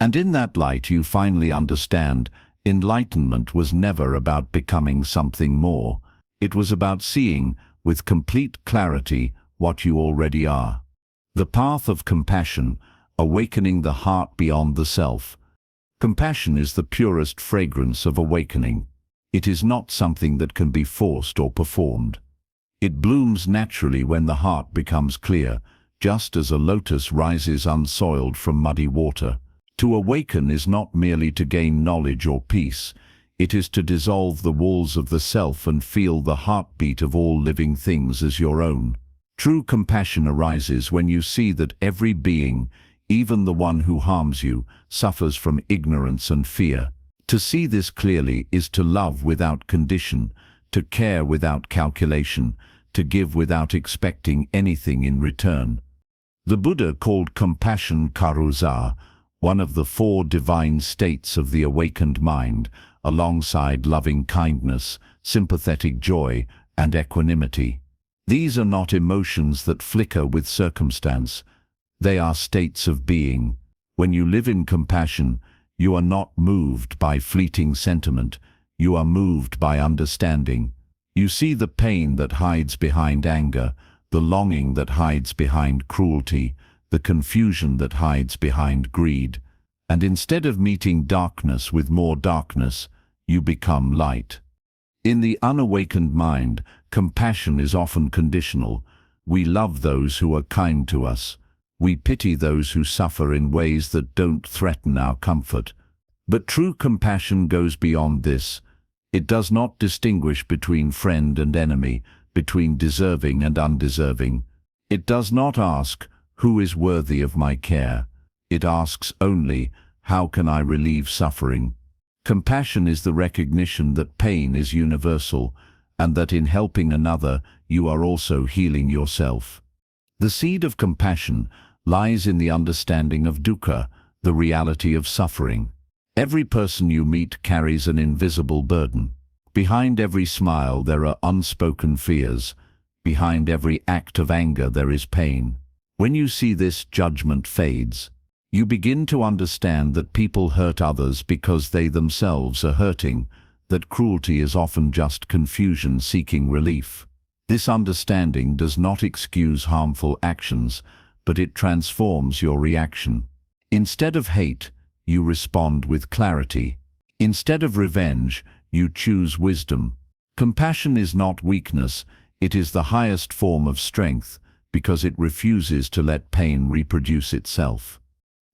And in that light you finally understand, enlightenment was never about becoming something more. It was about seeing, with complete clarity, what you already are. The path of compassion, awakening the heart beyond the self. Compassion is the purest fragrance of awakening. It is not something that can be forced or performed. It blooms naturally when the heart becomes clear, just as a lotus rises unsoiled from muddy water. To awaken is not merely to gain knowledge or peace. It is to dissolve the walls of the self and feel the heartbeat of all living things as your own. True compassion arises when you see that every being, even the one who harms you, suffers from ignorance and fear. To see this clearly is to love without condition, to care without calculation, to give without expecting anything in return. The Buddha called compassion karusa, one of the four divine states of the awakened mind, alongside loving kindness, sympathetic joy, and equanimity. These are not emotions that flicker with circumstance. They are states of being. When you live in compassion, you are not moved by fleeting sentiment. You are moved by understanding. You see the pain that hides behind anger, the longing that hides behind cruelty, the confusion that hides behind greed. And instead of meeting darkness with more darkness, you become light. In the unawakened mind, compassion is often conditional. We love those who are kind to us. We pity those who suffer in ways that don't threaten our comfort. But true compassion goes beyond this. It does not distinguish between friend and enemy, between deserving and undeserving. It does not ask, who is worthy of my care? It asks only, how can I relieve suffering? Compassion is the recognition that pain is universal, and that in helping another, you are also healing yourself. The seed of compassion lies in the understanding of dukkha, the reality of suffering. Every person you meet carries an invisible burden. Behind every smile there are unspoken fears. Behind every act of anger there is pain. When you see this, judgment fades. You begin to understand that people hurt others because they themselves are hurting, that cruelty is often just confusion seeking relief. This understanding does not excuse harmful actions, but it transforms your reaction. Instead of hate, you respond with clarity. Instead of revenge, you choose wisdom. Compassion is not weakness, it is the highest form of strength, because it refuses to let pain reproduce itself.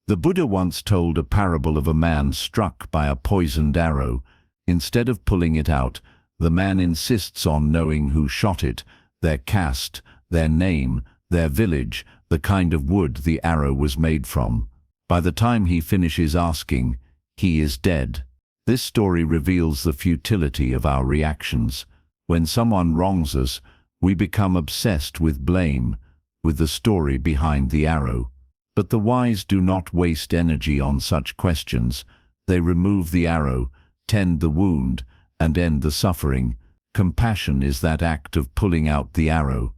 The Buddha once told a parable of a man struck by a poisoned arrow. Instead of pulling it out, the man insists on knowing who shot it, their caste, their name, their village, the kind of wood the arrow was made from. By the time he finishes asking, he is dead. This story reveals the futility of our reactions. When someone wrongs us, we become obsessed with blame, with the story behind the arrow. But the wise do not waste energy on such questions. They remove the arrow, tend the wound, and end the suffering. Compassion is that act of pulling out the arrow,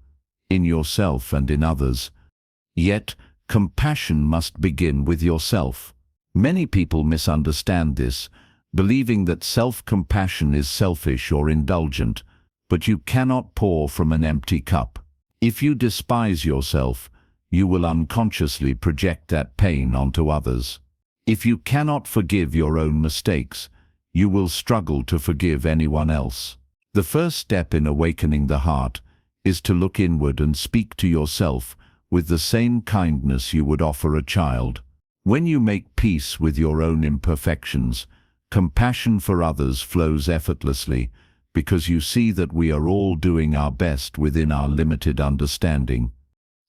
in yourself and in others. Yet, compassion must begin with yourself. Many people misunderstand this, believing that self-compassion is selfish or indulgent, but you cannot pour from an empty cup. If you despise yourself, you will unconsciously project that pain onto others. If you cannot forgive your own mistakes, you will struggle to forgive anyone else. The first step in awakening the heart is to look inward and speak to yourself with the same kindness you would offer a child. When you make peace with your own imperfections, compassion for others flows effortlessly, because you see that we are all doing our best within our limited understanding.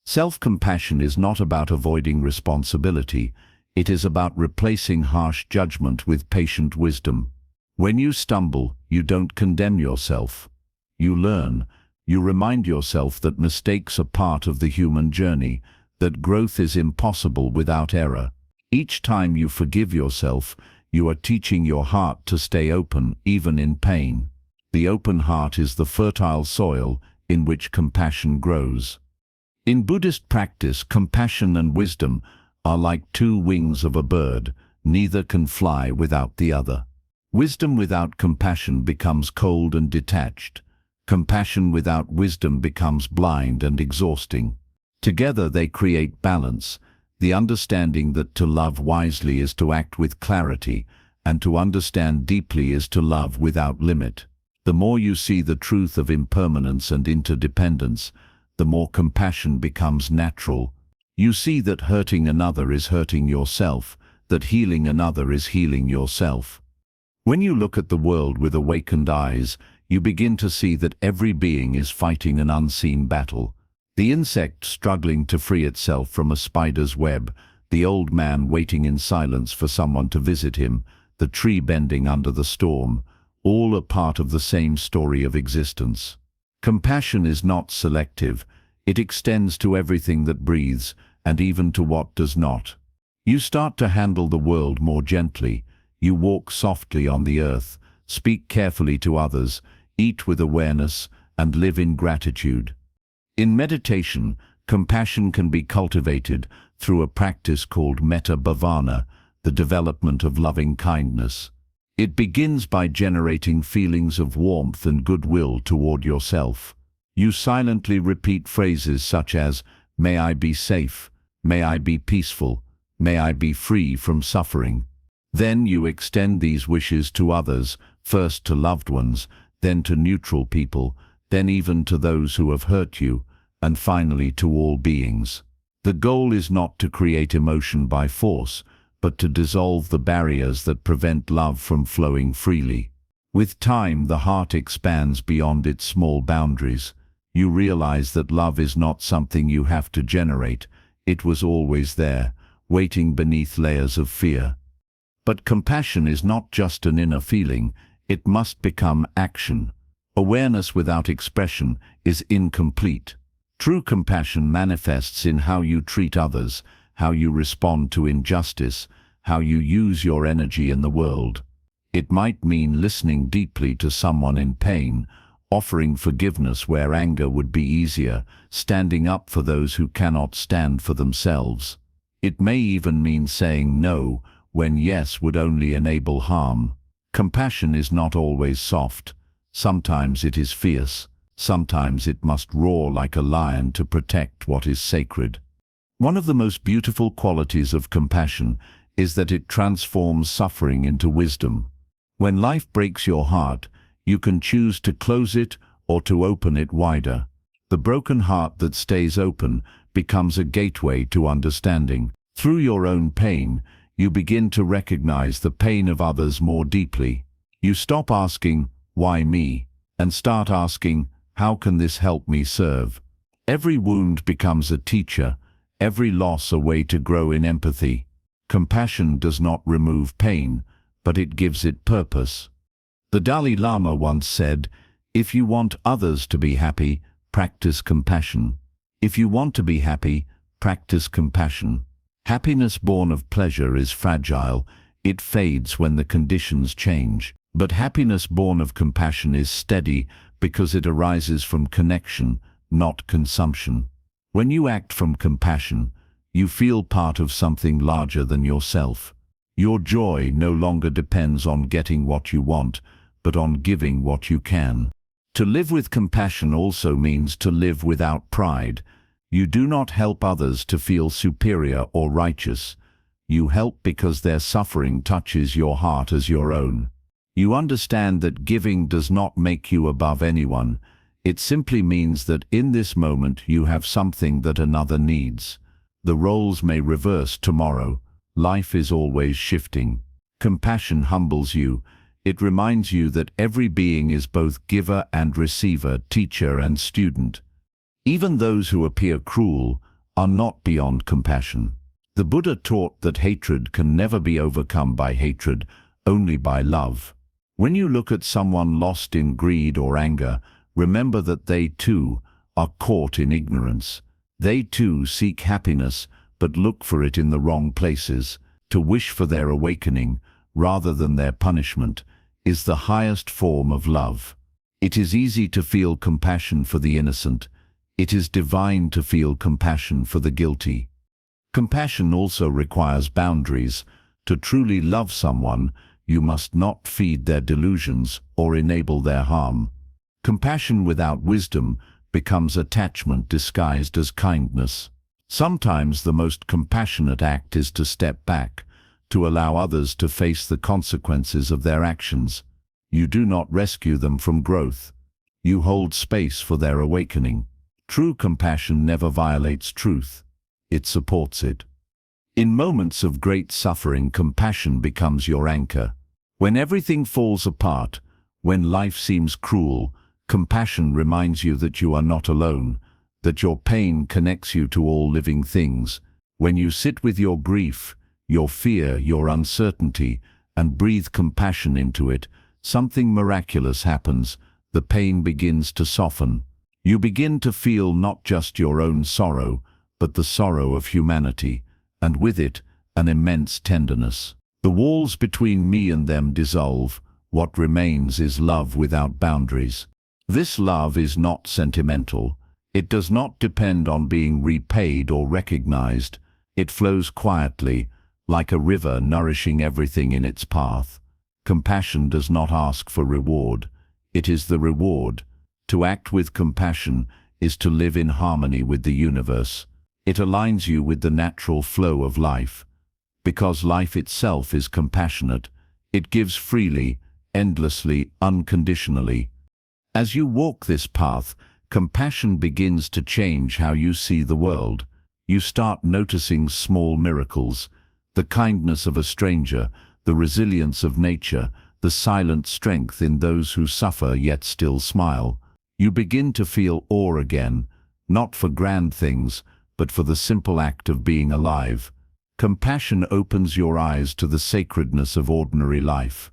Self-compassion is not about avoiding responsibility. It is about replacing harsh judgment with patient wisdom. When you stumble, you don't condemn yourself. You learn. You remind yourself that mistakes are part of the human journey, that growth is impossible without error. Each time you forgive yourself, you are teaching your heart to stay open, even in pain. The open heart is the fertile soil in which compassion grows. In Buddhist practice, compassion and wisdom are like two wings of a bird. Neither can fly without the other. Wisdom without compassion becomes cold and detached. Compassion without wisdom becomes blind and exhausting. Together they create balance, the understanding that to love wisely is to act with clarity, and to understand deeply is to love without limit. The more you see the truth of impermanence and interdependence, the more compassion becomes natural. You see that hurting another is hurting yourself, that healing another is healing yourself. When you look at the world with awakened eyes, you begin to see that every being is fighting an unseen battle. The insect struggling to free itself from a spider's web, the old man waiting in silence for someone to visit him, the tree bending under the storm, all are part of the same story of existence. Compassion is not selective. It extends to everything that breathes, and even to what does not. You start to handle the world more gently. You walk softly on the earth, speak carefully to others, eat with awareness, and live in gratitude. In meditation, compassion can be cultivated through a practice called metta bhavana, the development of loving kindness. It begins by generating feelings of warmth and goodwill toward yourself. You silently repeat phrases such as, "May I be safe," "May I be peaceful," "May I be free from suffering." Then you extend these wishes to others, first to loved ones, then to neutral people, then even to those who have hurt you, and finally to all beings. The goal is not to create emotion by force, but to dissolve the barriers that prevent love from flowing freely. With time, the heart expands beyond its small boundaries. You realize that love is not something you have to generate. It was always there, waiting beneath layers of fear. But compassion is not just an inner feeling, it must become action. Awareness without expression is incomplete. True compassion manifests in how you treat others, how you respond to injustice, how you use your energy in the world. It might mean listening deeply to someone in pain, offering forgiveness where anger would be easier, standing up for those who cannot stand for themselves. It may even mean saying no when yes would only enable harm. Compassion is not always soft. Sometimes it is fierce. Sometimes it must roar like a lion to protect what is sacred. One of the most beautiful qualities of compassion is that it transforms suffering into wisdom. When life breaks your heart, you can choose to close it or to open it wider. The broken heart that stays open becomes a gateway to understanding. Through your own pain, you begin to recognize the pain of others more deeply. You stop asking, "Why me?" and start asking, "How can this help me serve?" Every wound becomes a teacher, every loss a way to grow in empathy. Compassion does not remove pain, but it gives it purpose. The Dalai Lama once said, "If you want others to be happy, practice compassion. If you want to be happy, practice compassion." Happiness born of pleasure is fragile. It fades when the conditions change. But happiness born of compassion is steady because it arises from connection, not consumption. When you act from compassion, you feel part of something larger than yourself. Your joy no longer depends on getting what you want, but on giving what you can. To live with compassion also means to live without pride. You do not help others to feel superior or righteous. You help because their suffering touches your heart as your own. You understand that giving does not make you above anyone. It simply means that in this moment you have something that another needs. The roles may reverse tomorrow. Life is always shifting. Compassion humbles you. It reminds you that every being is both giver and receiver, teacher and student. Even those who appear cruel are not beyond compassion. The Buddha taught that hatred can never be overcome by hatred, only by love. When you look at someone lost in greed or anger, remember that they too are caught in ignorance. They too seek happiness, but look for it in the wrong places. To wish for their awakening, rather than their punishment, is the highest form of love. It is easy to feel compassion for the innocent. It is divine to feel compassion for the guilty. Compassion also requires boundaries. To truly love someone, you must not feed their delusions or enable their harm. Compassion without wisdom becomes attachment disguised as kindness. Sometimes the most compassionate act is to step back, to allow others to face the consequences of their actions. You do not rescue them from growth. You hold space for their awakening. True compassion never violates truth. It supports it. In moments of great suffering, compassion becomes your anchor. When everything falls apart, when life seems cruel, compassion reminds you that you are not alone, that your pain connects you to all living things. When you sit with your grief, your fear, your uncertainty, and breathe compassion into it, something miraculous happens. The pain begins to soften. You begin to feel not just your own sorrow, but the sorrow of humanity, and with it, an immense tenderness. The walls between me and them dissolve. What remains is love without boundaries. This love is not sentimental. It does not depend on being repaid or recognized. It flows quietly, like a river nourishing everything in its path. Compassion does not ask for reward. It is the reward. To act with compassion is to live in harmony with the universe. It aligns you with the natural flow of life. Because life itself is compassionate, it gives freely, endlessly, unconditionally. As you walk this path, compassion begins to change how you see the world. You start noticing small miracles, the kindness of a stranger, the resilience of nature, the silent strength in those who suffer yet still smile. You begin to feel awe again, not for grand things, but for the simple act of being alive. Compassion opens your eyes to the sacredness of ordinary life.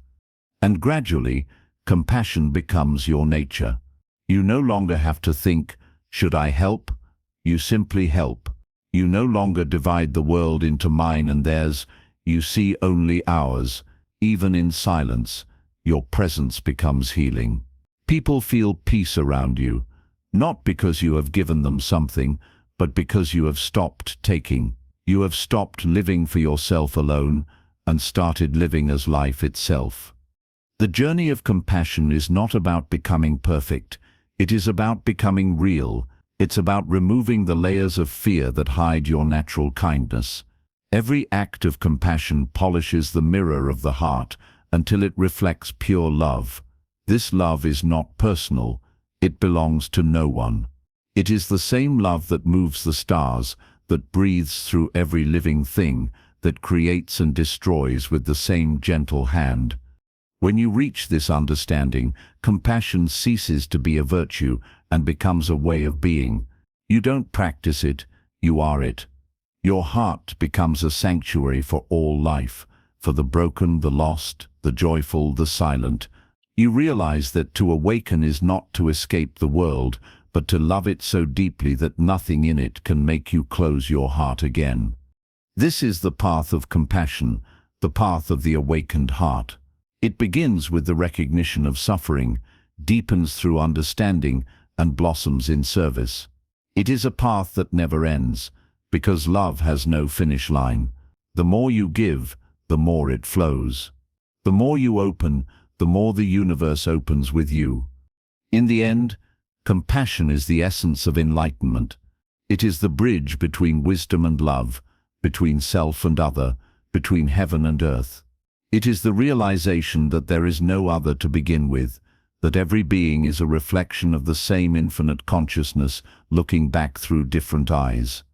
And gradually, compassion becomes your nature. You no longer have to think, "Should I help?" You simply help. You no longer divide the world into mine and theirs. You see only ours. Even in silence, your presence becomes healing. People feel peace around you, not because you have given them something, but because you have stopped taking. You have stopped living for yourself alone and started living as life itself. The journey of compassion is not about becoming perfect. It is about becoming real. It's about removing the layers of fear that hide your natural kindness. Every act of compassion polishes the mirror of the heart until it reflects pure love. This love is not personal. It belongs to no one. It is the same love that moves the stars, that breathes through every living thing, that creates and destroys with the same gentle hand. When you reach this understanding, compassion ceases to be a virtue and becomes a way of being. You don't practice it, you are it. Your heart becomes a sanctuary for all life, for the broken, the lost, the joyful, the silent. You realize that to awaken is not to escape the world, but to love it so deeply that nothing in it can make you close your heart again. This is the path of compassion, the path of the awakened heart. It begins with the recognition of suffering, deepens through understanding, and blossoms in service. It is a path that never ends, because love has no finish line. The more you give, the more it flows. The more you open, the more the universe opens with you. In the end, compassion is the essence of enlightenment. It is the bridge between wisdom and love, between self and other, between heaven and earth. It is the realization that there is no other to begin with, that every being is a reflection of the same infinite consciousness looking back through different eyes.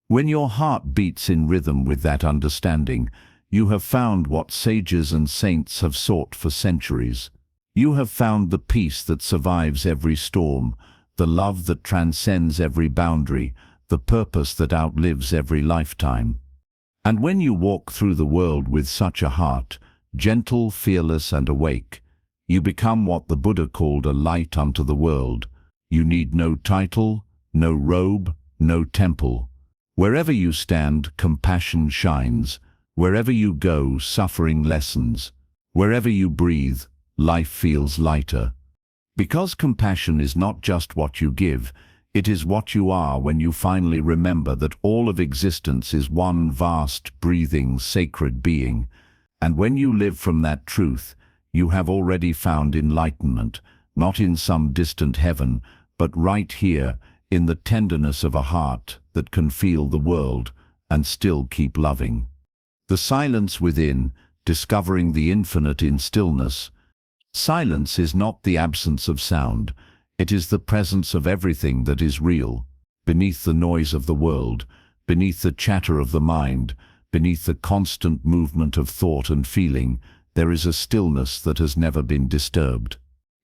When your heart beats in rhythm with that understanding, you have found what sages and saints have sought for centuries. You have found the peace that survives every storm, the love that transcends every boundary, the purpose that outlives every lifetime. And when you walk through the world with such a heart, gentle, fearless, and awake, you become what the Buddha called a light unto the world. You need no title, no robe, no temple. Wherever you stand, compassion shines. Wherever you go, suffering lessens. Wherever you breathe, life feels lighter. Because compassion is not just what you give, it is what you are when you finally remember that all of existence is one vast, breathing, sacred being. And when you live from that truth, you have already found enlightenment, not in some distant heaven, but right here, in the tenderness of a heart that can feel the world and still keep loving. The silence within, discovering the infinite in stillness. Silence is not the absence of sound. It is the presence of everything that is real. Beneath the noise of the world, beneath the chatter of the mind, beneath the constant movement of thought and feeling, there is a stillness that has never been disturbed.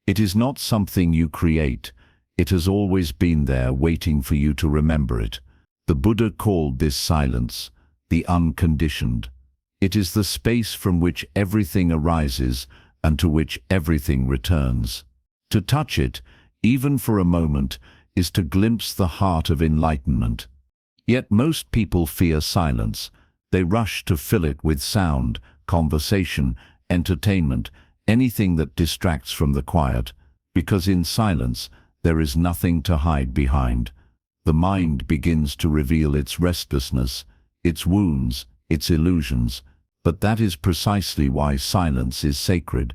It is not something you create. It has always been there, waiting for you to remember it. The Buddha called this silence the unconditioned. It is the space from which everything arises and to which everything returns. To touch it, even for a moment, is to glimpse the heart of enlightenment. Yet most people fear silence. They rush to fill it with sound, conversation, entertainment, anything that distracts from the quiet, because in silence there is nothing to hide behind. The mind begins to reveal its restlessness, its wounds, its illusions, but that is precisely why silence is sacred.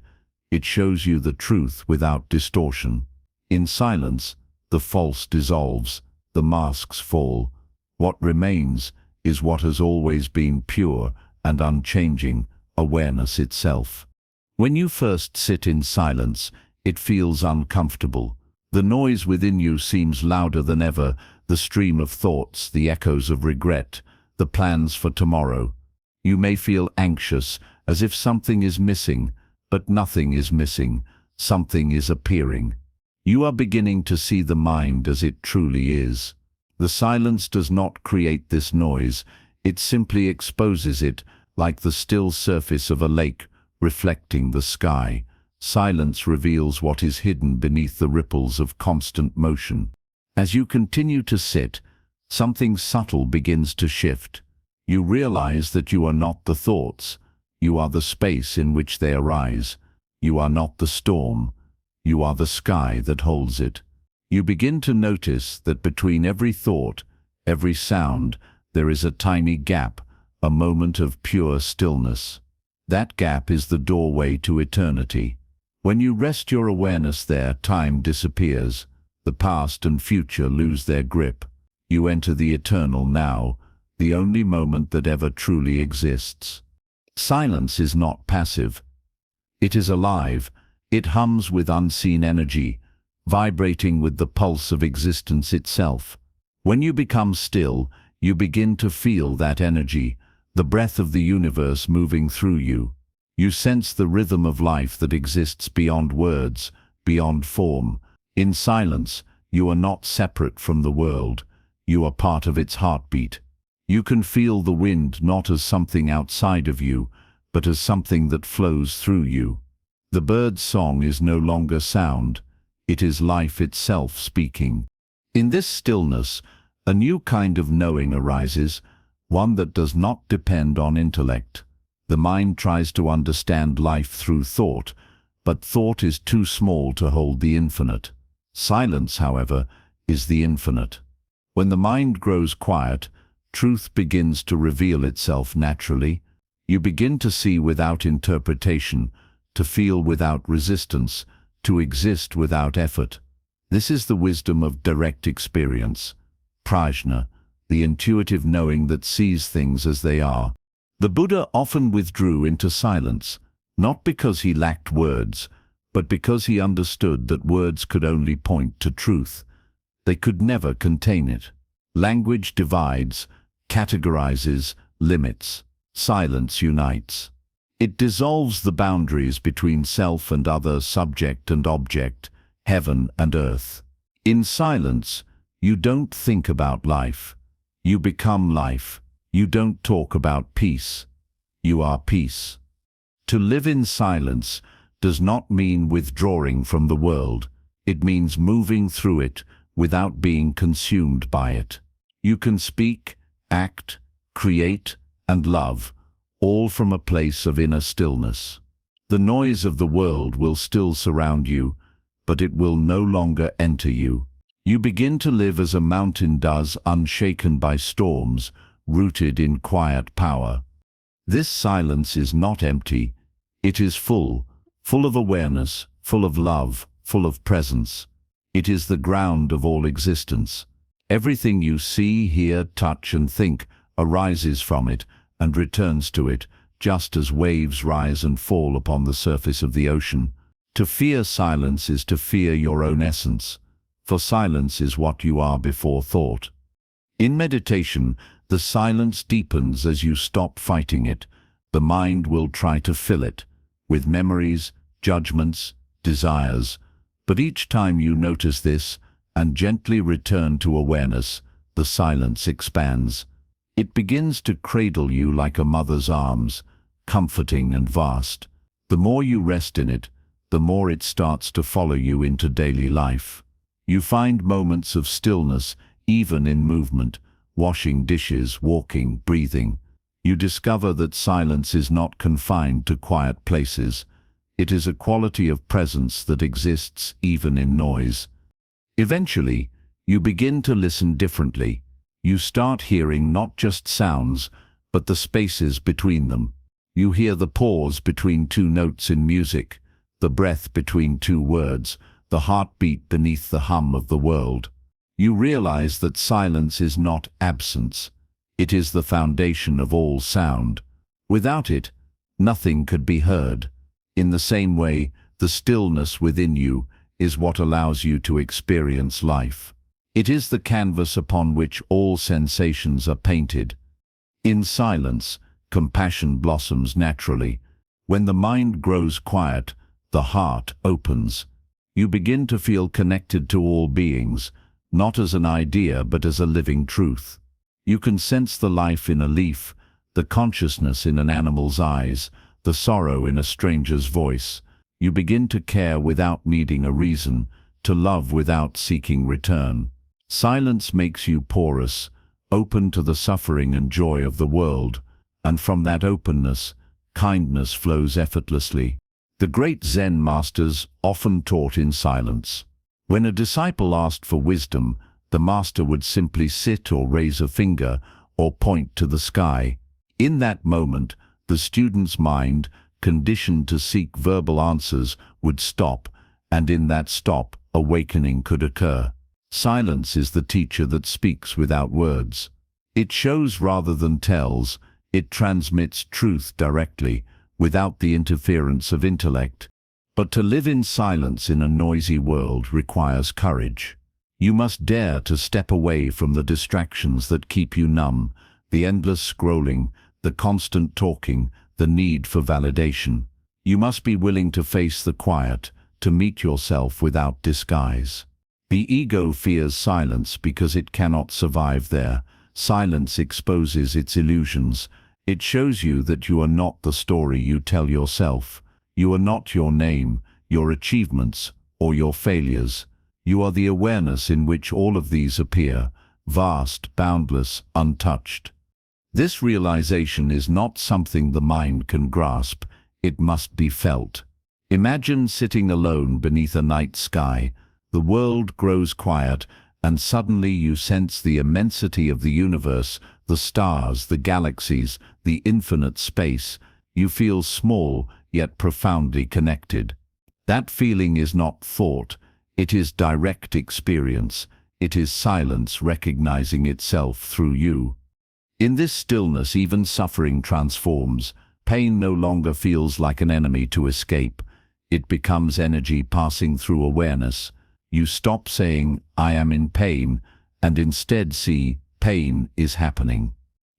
It shows you the truth without distortion. In silence, the false dissolves, the masks fall. What remains is what has always been pure and unchanging, awareness itself. When you first sit in silence, it feels uncomfortable. The noise within you seems louder than ever, the stream of thoughts, the echoes of regret, the plans for tomorrow. You may feel anxious, as if something is missing, but nothing is missing. Something is appearing. You are beginning to see the mind as it truly is. The silence does not create this noise. It simply exposes it, like the still surface of a lake, reflecting the sky. Silence reveals what is hidden beneath the ripples of constant motion. As you continue to sit, something subtle begins to shift. You realize that you are not the thoughts. You are the space in which they arise. You are not the storm. You are the sky that holds it. You begin to notice that between every thought, every sound, there is a tiny gap, a moment of pure stillness. That gap is the doorway to eternity. When you rest your awareness there, time disappears. The past and future lose their grip. You enter the eternal now, the only moment that ever truly exists. Silence is not passive. It is alive. It hums with unseen energy, vibrating with the pulse of existence itself. When you become still, you begin to feel that energy, the breath of the universe moving through you. You sense the rhythm of life that exists beyond words, beyond form. In silence, you are not separate from the world. You are part of its heartbeat. You can feel the wind not as something outside of you, but as something that flows through you. The bird's song is no longer sound, it is life itself speaking. In this stillness, a new kind of knowing arises, one that does not depend on intellect. The mind tries to understand life through thought, but thought is too small to hold the infinite. Silence, however, is the infinite. When the mind grows quiet, truth begins to reveal itself naturally. You begin to see without interpretation, to feel without resistance, to exist without effort. This is the wisdom of direct experience. Prajna, the intuitive knowing that sees things as they are. The Buddha often withdrew into silence, not because he lacked words, but because he understood that words could only point to truth. They could never contain it. Language divides, categorizes, limits. Silence unites. It dissolves the boundaries between self and other, subject and object, heaven and earth. In silence, you don't think about life. You become life. You don't talk about peace. You are peace. To live in silence does not mean withdrawing from the world. It means moving through it without being consumed by it. You can speak, act, create, and love, all from a place of inner stillness. The noise of the world will still surround you, but it will no longer enter you. You begin to live as a mountain does, unshaken by storms, rooted in quiet power. This silence is not empty. It is full of awareness, full of love, full of presence. It is the ground of all existence. Everything you see, hear, touch, and think arises from it and returns to it, just as waves rise and fall upon the surface of the ocean. To fear silence is to fear your own essence, for silence is what you are before thought. In meditation, the silence deepens as you stop fighting it. The mind will try to fill it with memories, judgments, desires, but each time you notice this and gently return to awareness, the silence expands. It begins to cradle you like a mother's arms, comforting and vast. The more you rest in it, the more it starts to follow you into daily life. You find moments of stillness even in movement, washing dishes, walking, breathing. You discover that silence is not confined to quiet places. It is a quality of presence that exists even in noise. Eventually, you begin to listen differently. You start hearing not just sounds, but the spaces between them. You hear the pause between two notes in music, the breath between two words, the heartbeat beneath the hum of the world. You realize that silence is not absence. It is the foundation of all sound. Without it, nothing could be heard. In the same way, the stillness within you is what allows you to experience life. It is the canvas upon which all sensations are painted. In silence, compassion blossoms naturally. When the mind grows quiet, the heart opens. You begin to feel connected to all beings, not as an idea but as a living truth. You can sense the life in a leaf, the consciousness in an animal's eyes, the sorrow in a stranger's voice. You begin to care without needing a reason, to love without seeking return. Silence makes you porous, open to the suffering and joy of the world, and from that openness, kindness flows effortlessly. The great Zen masters often taught in silence. When a disciple asked for wisdom, the master would simply sit or raise a finger or point to the sky. In that moment, the student's mind, conditioned to seek verbal answers, would stop, and in that stop, awakening could occur. Silence is the teacher that speaks without words. It shows rather than tells. It transmits truth directly, without the interference of intellect. But to live in silence in a noisy world requires courage. You must dare to step away from the distractions that keep you numb, the endless scrolling, the constant talking, the need for validation. You must be willing to face the quiet, to meet yourself without disguise. The ego fears silence because it cannot survive there. Silence exposes its illusions. It shows you that you are not the story you tell yourself. You are not your name, your achievements, or your failures. You are the awareness in which all of these appear, vast, boundless, untouched. This realization is not something the mind can grasp, it must be felt. Imagine sitting alone beneath a night sky. The world grows quiet, and suddenly you sense the immensity of the universe, the stars, the galaxies, the infinite space. You feel small, yet profoundly connected. That feeling is not thought, it is direct experience. It is silence recognizing itself through you. In this stillness, even suffering transforms. Pain no longer feels like an enemy to escape. It becomes energy passing through awareness. You stop saying, "I am in pain," and instead see, pain is happening.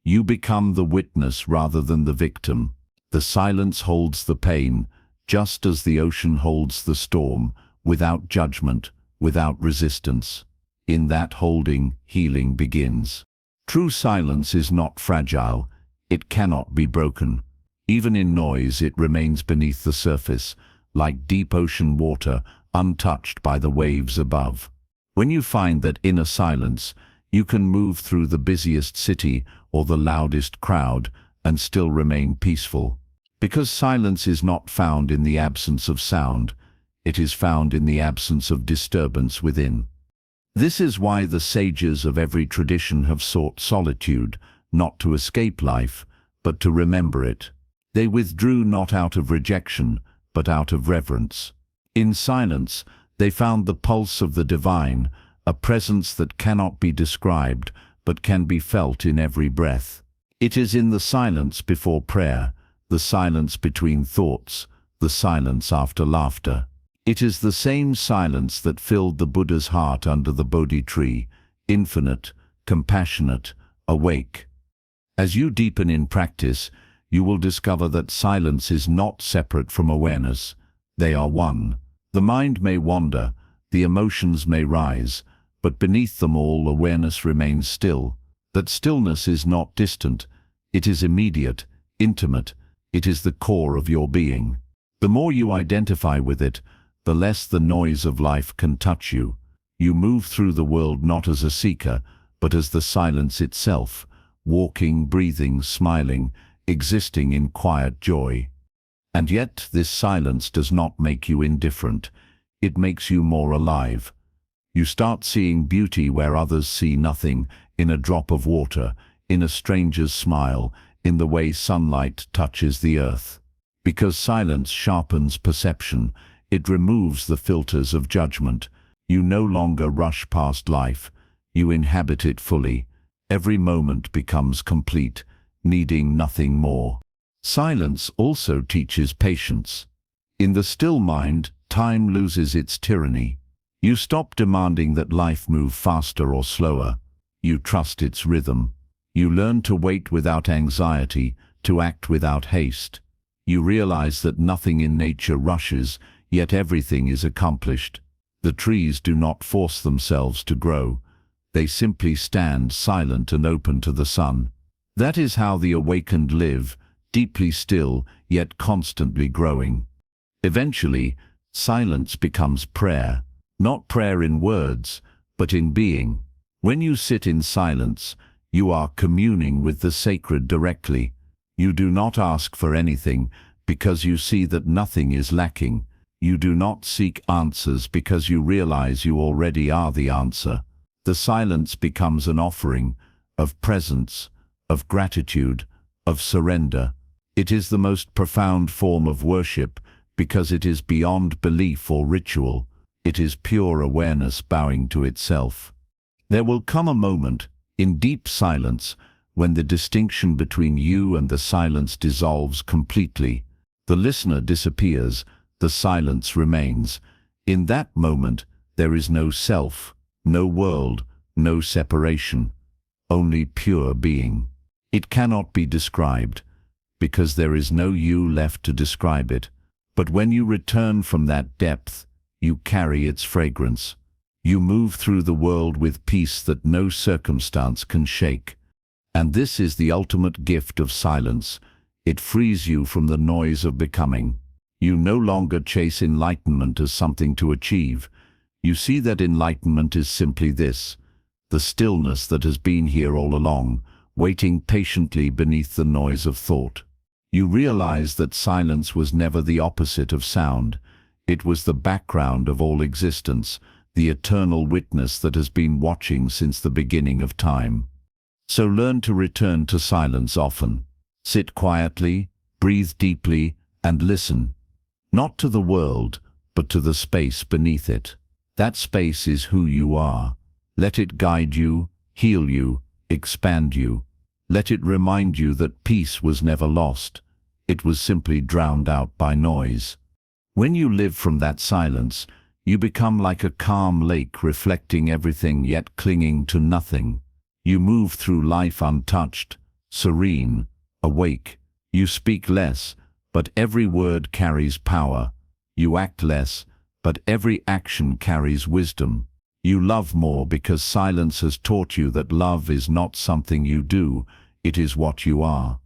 You become the witness rather than the victim. The silence holds the pain, just as the ocean holds the storm, without judgment, without resistance. In that holding, healing begins. True silence is not fragile. It cannot be broken. Even in noise, it remains beneath the surface, like deep ocean water, untouched by the waves above. When you find that inner silence, you can move through the busiest city or the loudest crowd and still remain peaceful. Because silence is not found in the absence of sound, it is found in the absence of disturbance within. This is why the sages of every tradition have sought solitude, not to escape life, but to remember it. They withdrew not out of rejection, but out of reverence. In silence, they found the pulse of the divine, a presence that cannot be described, but can be felt in every breath. It is in the silence before prayer, the silence between thoughts, the silence after laughter. It is the same silence that filled the Buddha's heart under the Bodhi tree, infinite, compassionate, awake. As you deepen in practice, you will discover that silence is not separate from awareness. They are one. The mind may wander, the emotions may rise, but beneath them all awareness remains still. That stillness is not distant, it is immediate, intimate, it is the core of your being. The more you identify with it, the less the noise of life can touch you. You move through the world not as a seeker, but as the silence itself, walking, breathing, smiling, existing in quiet joy. And yet this silence does not make you indifferent. It makes you more alive. You start seeing beauty where others see nothing, in a drop of water, in a stranger's smile, in the way sunlight touches the earth. Because silence sharpens perception, it removes the filters of judgment. You no longer rush past life. You inhabit it fully. Every moment becomes complete, needing nothing more. Silence also teaches patience. In the still mind, time loses its tyranny. You stop demanding that life move faster or slower. You trust its rhythm. You learn to wait without anxiety, to act without haste. You realize that nothing in nature rushes, yet everything is accomplished. The trees do not force themselves to grow. They simply stand silent and open to the sun. That is how the awakened live, deeply still, yet constantly growing. Eventually, silence becomes prayer, not prayer in words, but in being. When you sit in silence, you are communing with the sacred directly. You do not ask for anything, because you see that nothing is lacking. You do not seek answers because you realize you already are the answer. The silence becomes an offering of presence, of gratitude, of surrender. It is the most profound form of worship because it is beyond belief or ritual. It is pure awareness bowing to itself. There will come a moment, in deep silence, when the distinction between you and the silence dissolves completely. The listener disappears, the silence remains. In that moment, there is no self, no world, no separation, only pure being. It cannot be described, because there is no you left to describe it. But when you return from that depth, you carry its fragrance. You move through the world with peace that no circumstance can shake. And this is the ultimate gift of silence. It frees you from the noise of becoming. You no longer chase enlightenment as something to achieve. You see that enlightenment is simply this: the stillness that has been here all along, waiting patiently beneath the noise of thought. You realize that silence was never the opposite of sound. It was the background of all existence, the eternal witness that has been watching since the beginning of time. So learn to return to silence often. Sit quietly, breathe deeply, and listen. Not to the world, but to the space beneath it. That space is who you are. Let it guide you, heal you, expand you. Let it remind you that peace was never lost. It was simply drowned out by noise. When you live from that silence, you become like a calm lake reflecting everything yet clinging to nothing. You move through life untouched, serene, awake. You speak less, but every word carries power. You act less, but every action carries wisdom. You love more because silence has taught you that love is not something you do, it is what you are.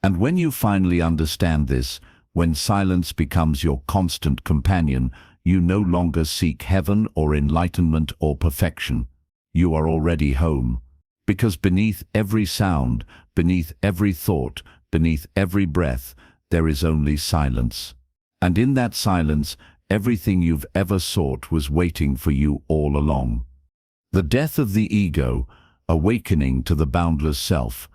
And when you finally understand this, when silence becomes your constant companion, you no longer seek heaven or enlightenment or perfection. You are already home. Because beneath every sound, beneath every thought, beneath every breath, there is only silence. And in that silence, everything you've ever sought was waiting for you all along. The death of the ego, awakening to the boundless self.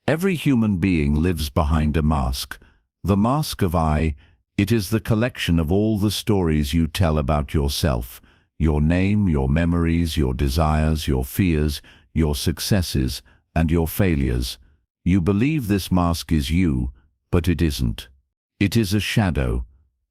Every human being lives behind a mask. The mask of I, it is the collection of all the stories you tell about yourself. Your name, your memories, your desires, your fears, your successes, and your failures. You believe this mask is you, but it isn't. It is a shadow,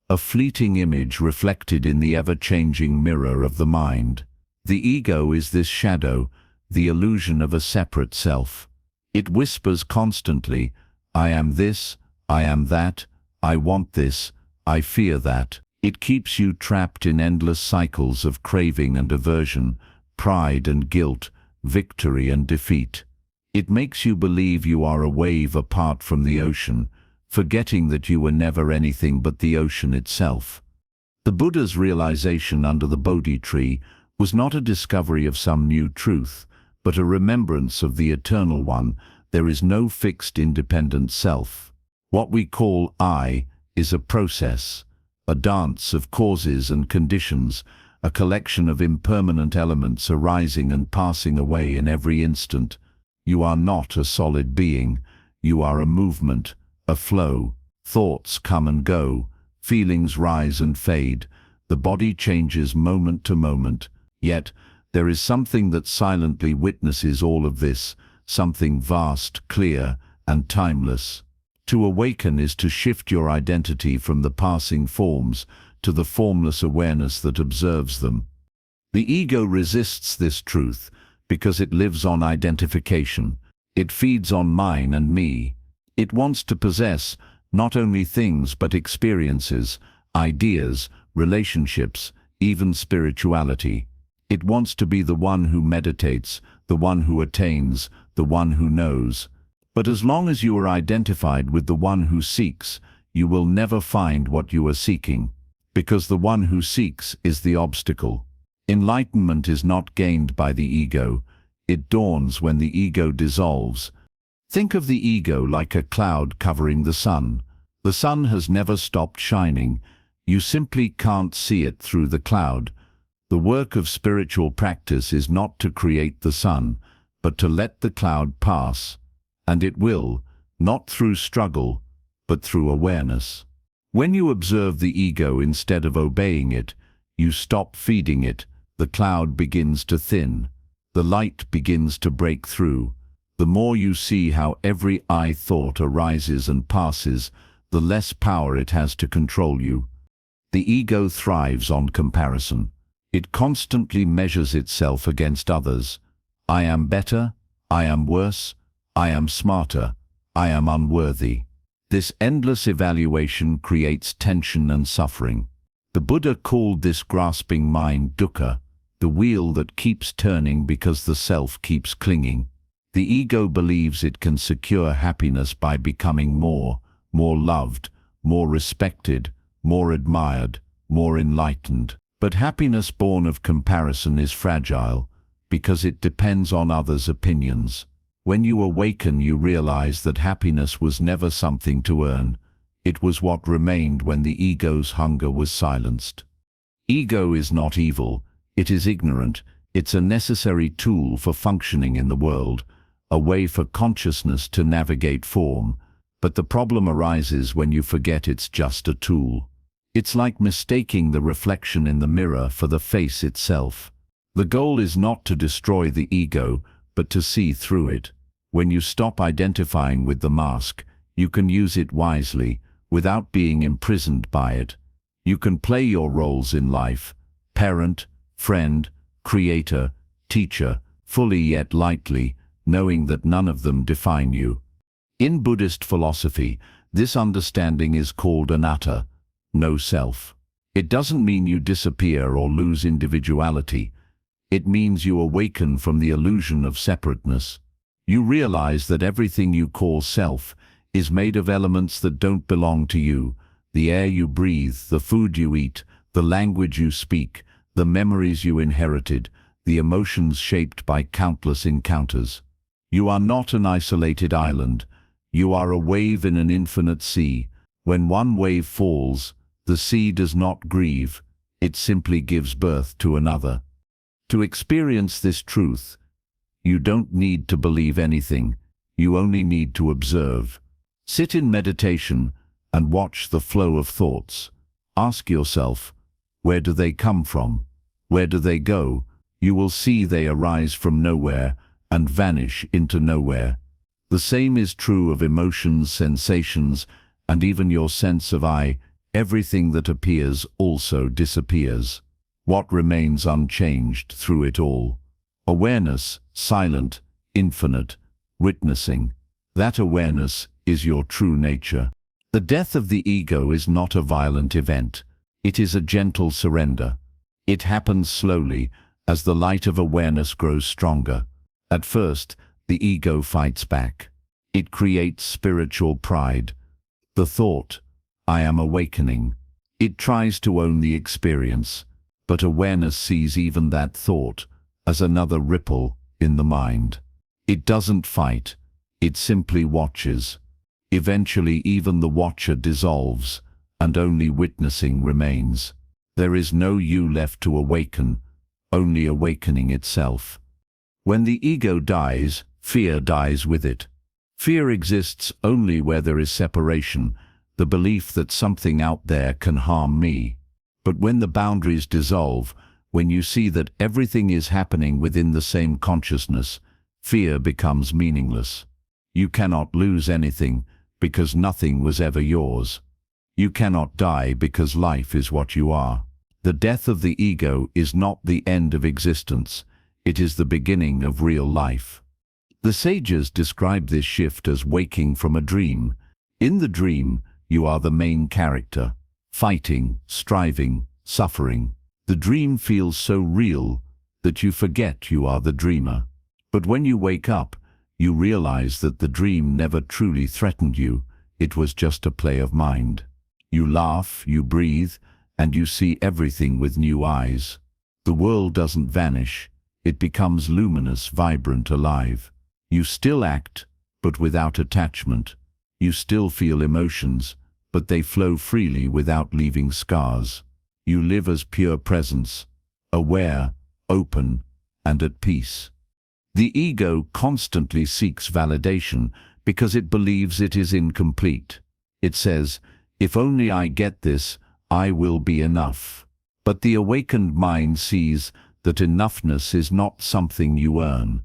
a fleeting image reflected in the ever-changing mirror of the mind. The ego is this shadow, the illusion of a separate self. It whispers constantly, I am this, I am that, I want this, I fear that. It keeps you trapped in endless cycles of craving and aversion, pride and guilt, victory and defeat. It makes you believe you are a wave apart from the ocean, forgetting that you were never anything but the ocean itself. The Buddha's realization under the Bodhi tree was not a discovery of some new truth, but a remembrance of the Eternal One. There is no fixed independent self. What we call I is a process, a dance of causes and conditions, a collection of impermanent elements arising and passing away in every instant. You are not a solid being. You are a movement, a flow. Thoughts come and go, feelings rise and fade. The body changes moment to moment. Yet, there is something that silently witnesses all of this, something vast, clear, and timeless. To awaken is to shift your identity from the passing forms to the formless awareness that observes them. The ego resists this truth because it lives on identification. It feeds on mine and me. It wants to possess not only things but experiences, ideas, relationships, even spirituality. It wants to be the one who meditates, the one who attains, the one who knows. But as long as you are identified with the one who seeks, you will never find what you are seeking, because the one who seeks is the obstacle. Enlightenment is not gained by the ego. It dawns when the ego dissolves. Think of the ego like a cloud covering the sun. The sun has never stopped shining. You simply can't see it through the cloud. The work of spiritual practice is not to create the sun, but to let the cloud pass. And it will, not through struggle, but through awareness. When you observe the ego instead of obeying it, you stop feeding it. The cloud begins to thin. The light begins to break through. The more you see how every I thought arises and passes, the less power it has to control you. The ego thrives on comparison. It constantly measures itself against others. I am better, I am worse, I am smarter, I am unworthy. This endless evaluation creates tension and suffering. The Buddha called this grasping mind dukkha, the wheel that keeps turning because the self keeps clinging. The ego believes it can secure happiness by becoming more loved, more respected, more admired, more enlightened. But happiness born of comparison is fragile because it depends on others' opinions. When you awaken, you realize that happiness was never something to earn. It was what remained when the ego's hunger was silenced. Ego is not evil, it is ignorant. It's a necessary tool for functioning in the world, a way for consciousness to navigate form. But the problem arises when you forget it's just a tool. It's like mistaking the reflection in the mirror for the face itself. The goal is not to destroy the ego, but to see through it. When you stop identifying with the mask, you can use it wisely, without being imprisoned by it. You can play your roles in life, parent, friend, creator, teacher, fully yet lightly, knowing that none of them define you. In Buddhist philosophy, this understanding is called anatta, no self. It doesn't mean you disappear or lose individuality. It means you awaken from the illusion of separateness. You realize that everything you call self is made of elements that don't belong to you: the air you breathe, the food you eat, the language you speak, the memories you inherited, the emotions shaped by countless encounters. You are not an isolated island. You are a wave in an infinite sea. When one wave falls, the sea does not grieve. It simply gives birth to another. To experience this truth, you don't need to believe anything. You only need to observe. Sit in meditation and watch the flow of thoughts. Ask yourself, where do they come from? Where do they go? You will see they arise from nowhere and vanish into nowhere. The same is true of emotions, sensations, and even your sense of I. Everything that appears also disappears. What remains unchanged through it all? Awareness, silent, infinite, witnessing. That awareness is your true nature. The death of the ego is not a violent event. It is a gentle surrender. It happens slowly, as the light of awareness grows stronger. At first, the ego fights back. It creates spiritual pride. The thought, I am awakening. It tries to own the experience, but awareness sees even that thought as another ripple in the mind. It doesn't fight, it simply watches. Eventually, even the watcher dissolves, and only witnessing remains. There is no you left to awaken, only awakening itself. When the ego dies, fear dies with it. Fear exists only where there is separation, the belief that something out there can harm me. But when the boundaries dissolve, when you see that everything is happening within the same consciousness, fear becomes meaningless. You cannot lose anything because nothing was ever yours. You cannot die because life is what you are. The death of the ego is not the end of existence. It is the beginning of real life. The sages describe this shift as waking from a dream. In the dream, you are the main character, fighting, striving, suffering. The dream feels so real that you forget you are the dreamer. But when you wake up, you realize that the dream never truly threatened you. It was just a play of mind. You laugh, you breathe, and you see everything with new eyes. The world doesn't vanish. It becomes luminous, vibrant, alive. You still act, but without attachment. You still feel emotions, but they flow freely without leaving scars. You live as pure presence, aware, open, and at peace. The ego constantly seeks validation because it believes it is incomplete. It says, if only I get this, I will be enough. But the awakened mind sees that enoughness is not something you earn.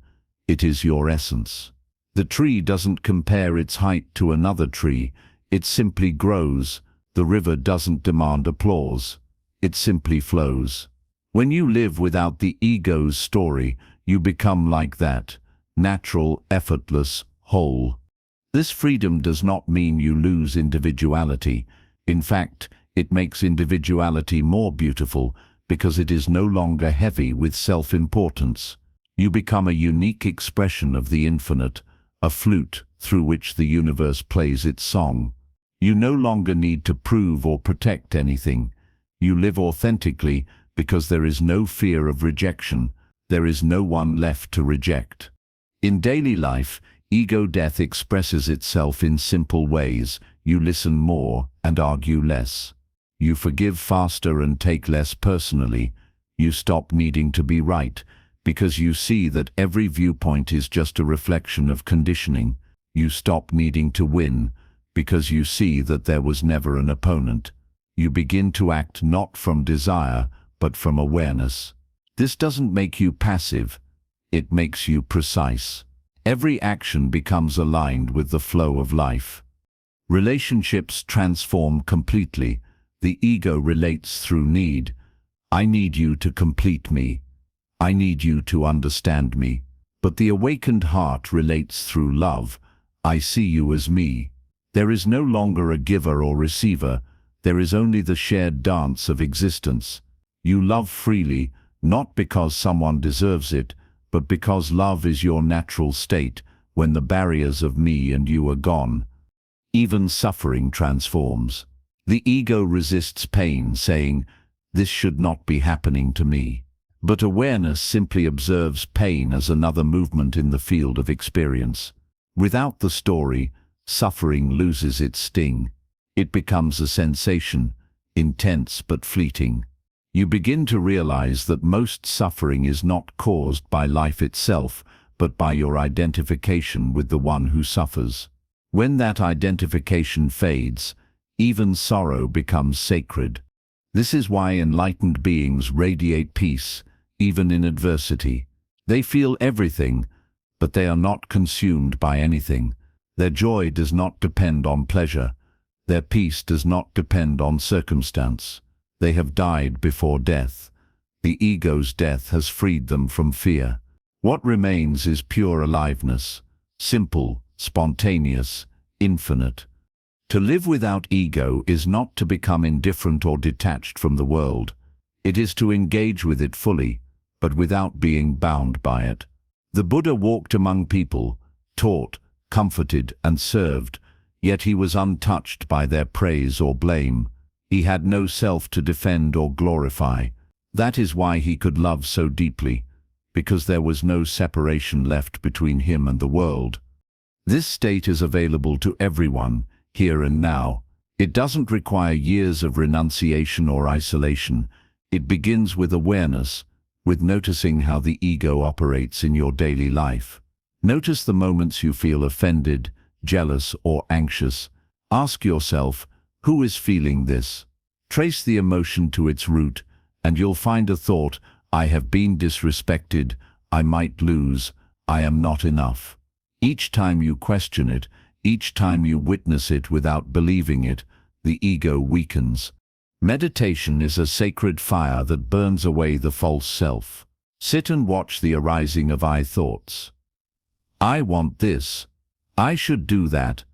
It is your essence. The tree doesn't compare its height to another tree. It simply grows. The river doesn't demand applause. It simply flows. When you live without the ego's story, you become like that, natural, effortless, whole. This freedom does not mean you lose individuality. In fact, it makes individuality more beautiful because it is no longer heavy with self-importance. You become a unique expression of the infinite, a flute through which the universe plays its song. You no longer need to prove or protect anything. You live authentically because there is no fear of rejection. There is no one left to reject. In daily life, ego death expresses itself in simple ways. You listen more and argue less. You forgive faster and take less personally. You stop needing to be right because you see that every viewpoint is just a reflection of conditioning. You stop needing to win because you see that there was never an opponent. You begin to act not from desire, but from awareness. This doesn't make you passive, it makes you precise. Every action becomes aligned with the flow of life. Relationships transform completely. The ego relates through need. I need you to complete me. I need you to understand me. But the awakened heart relates through love. I see you as me. There is no longer a giver or receiver. There is only the shared dance of existence. You love freely, not because someone deserves it, but because love is your natural state when the barriers of me and you are gone. Even suffering transforms. The ego resists pain, saying, "This should not be happening to me." But awareness simply observes pain as another movement in the field of experience. Without the story, suffering loses its sting. It becomes a sensation, intense but fleeting. You begin to realize that most suffering is not caused by life itself, but by your identification with the one who suffers. When that identification fades, even sorrow becomes sacred. This is why enlightened beings radiate peace, even in adversity. They feel everything, but they are not consumed by anything. Their joy does not depend on pleasure. Their peace does not depend on circumstance. They have died before death. The ego's death has freed them from fear. What remains is pure aliveness, simple, spontaneous, infinite. To live without ego is not to become indifferent or detached from the world. It is to engage with it fully, but without being bound by it. The Buddha walked among people, taught, comforted, and served, yet he was untouched by their praise or blame. He had no self to defend or glorify. That is why he could love so deeply, because there was no separation left between him and the world. This state is available to everyone, here and now. It doesn't require years of renunciation or isolation. It begins with awareness, with noticing how the ego operates in your daily life. Notice the moments you feel offended, jealous, or anxious. Ask yourself, who is feeling this? Trace the emotion to its root, and you'll find a thought: I have been disrespected, I might lose, I am not enough. Each time you question it, each time you witness it without believing it, the ego weakens. Meditation is a sacred fire that burns away the false self. Sit and watch the arising of I thoughts. I want this. I should do that.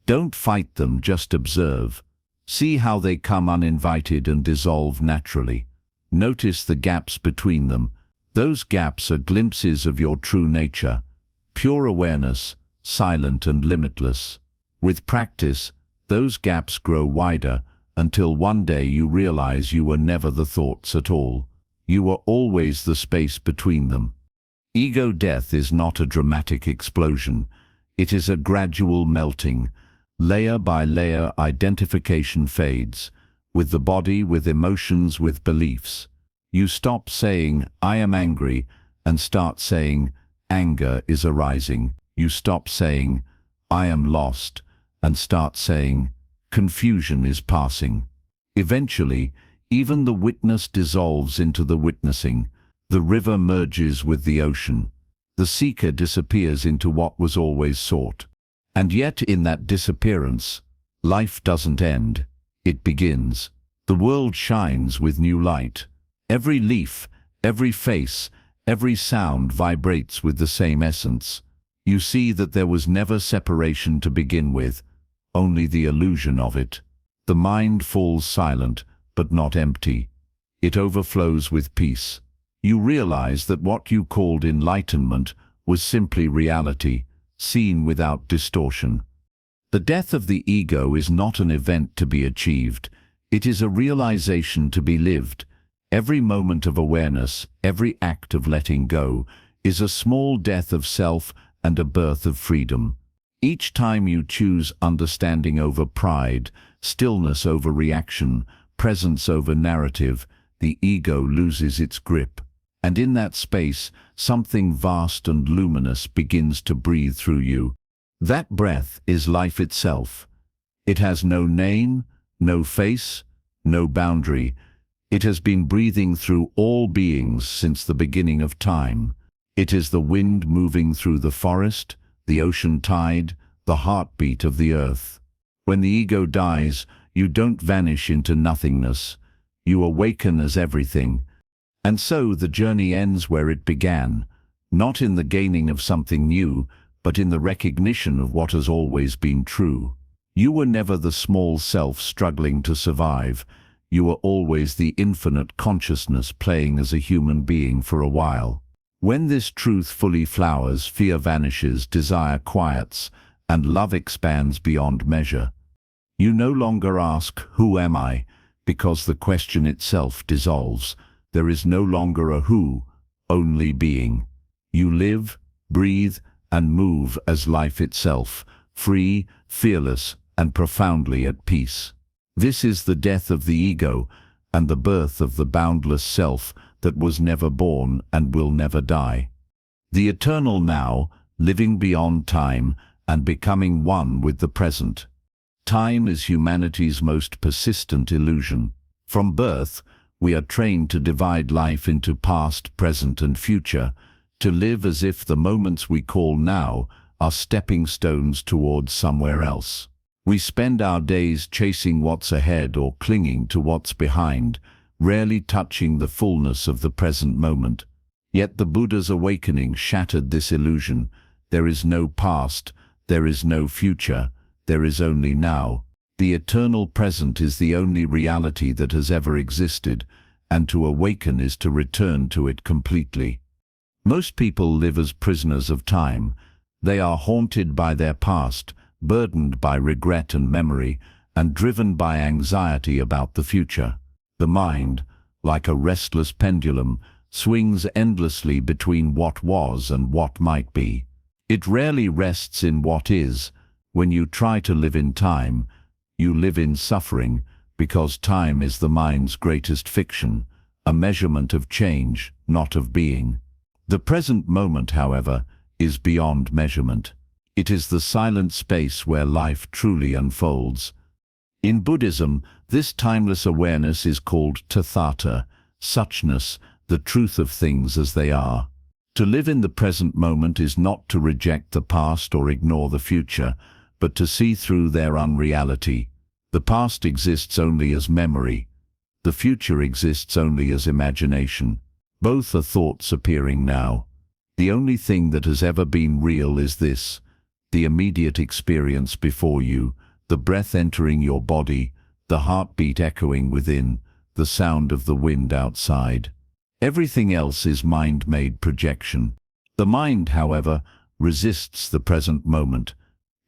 Don't fight them, just observe. See how they come uninvited and dissolve naturally. Notice the gaps between them. Those gaps are glimpses of your true nature, pure awareness, silent and limitless. With practice, those gaps grow wider until one day you realize you were never the thoughts at all. You were always the space between them. Ego death is not a dramatic explosion. It is a gradual melting. Layer by layer, identification fades, with the body, with emotions, with beliefs. You stop saying, I am angry, and start saying, anger is arising. You stop saying, I am lost, and start saying, confusion is passing. Eventually, even the witness dissolves into the witnessing. The river merges with the ocean. The seeker disappears into what was always sought. And yet in that disappearance, life doesn't end. It begins. The world shines with new light. Every leaf, every face, every sound vibrates with the same essence. You see that there was never separation to begin with, only the illusion of it. The mind falls silent, but not empty. It overflows with peace. You realize that what you called enlightenment was simply reality, seen without distortion. The death of the ego is not an event to be achieved. It is a realization to be lived. Every moment of awareness, every act of letting go, is a small death of self and a birth of freedom. Each time you choose understanding over pride, stillness over reaction, presence over narrative, the ego loses its grip. And in that space, something vast and luminous begins to breathe through you. That breath is life itself. It has no name, no face, no boundary. It has been breathing through all beings since the beginning of time. It is the wind moving through the forest, the ocean tide, the heartbeat of the earth. When the ego dies, you don't vanish into nothingness. You awaken as everything. And so the journey ends where it began, not in the gaining of something new, but in the recognition of what has always been true. You were never the small self struggling to survive. You were always the infinite consciousness playing as a human being for a while. When this truth fully flowers, fear vanishes, desire quiets, and love expands beyond measure. You no longer ask, "Who am I?" because the question itself dissolves. There is no longer a who, only being. You live, breathe, and move as life itself, free, fearless, and profoundly at peace. This is the death of the ego and the birth of the boundless self that was never born and will never die. The eternal now, living beyond time and becoming one with the present. Time is humanity's most persistent illusion. From birth, we are trained to divide life into past, present, and future, to live as if the moments we call now are stepping stones towards somewhere else. We spend our days chasing what's ahead or clinging to what's behind, rarely touching the fullness of the present moment. Yet the Buddha's awakening shattered this illusion. There is no past, there is no future, there is only now. The eternal present is the only reality that has ever existed, and to awaken is to return to it completely. Most people live as prisoners of time. They are haunted by their past, burdened by regret and memory, and driven by anxiety about the future. The mind, like a restless pendulum, swings endlessly between what was and what might be. It rarely rests in what is. When you try to live in time, you live in suffering, because time is the mind's greatest fiction, a measurement of change, not of being. The present moment, however, is beyond measurement. It is the silent space where life truly unfolds. In Buddhism, this timeless awareness is called tathata, suchness, the truth of things as they are. To live in the present moment is not to reject the past or ignore the future, but to see through their unreality. The past exists only as memory. The future exists only as imagination. Both are thoughts appearing now. The only thing that has ever been real is this, the immediate experience before you, the breath entering your body, the heartbeat echoing within, the sound of the wind outside. Everything else is mind-made projection. The mind, however, resists the present moment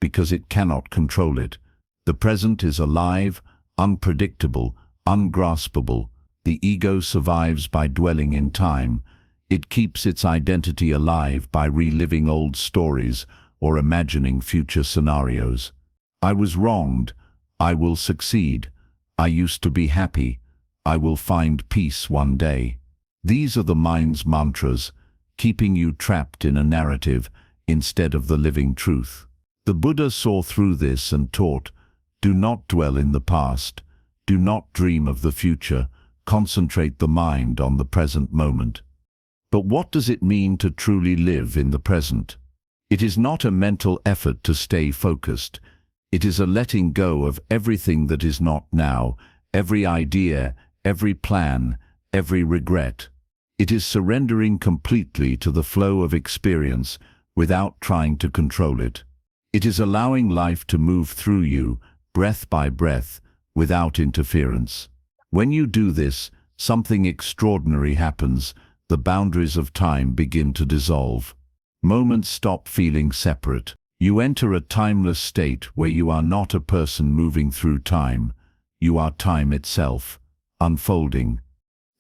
because it cannot control it. The present is alive, unpredictable, ungraspable. The ego survives by dwelling in time. It keeps its identity alive by reliving old stories or imagining future scenarios. I was wronged. I will succeed. I used to be happy. I will find peace one day. These are the mind's mantras, keeping you trapped in a narrative instead of the living truth. The Buddha saw through this and taught, do not dwell in the past. Do not dream of the future. Concentrate the mind on the present moment. But what does it mean to truly live in the present? It is not a mental effort to stay focused. It is a letting go of everything that is not now, every idea, every plan, every regret. It is surrendering completely to the flow of experience without trying to control it. It is allowing life to move through you, breath by breath, without interference. When you do this, something extraordinary happens. The the boundaries of time begin to dissolve. Moments stop feeling separate. You enter a timeless state where you are not a person moving through time. You are time itself, unfolding.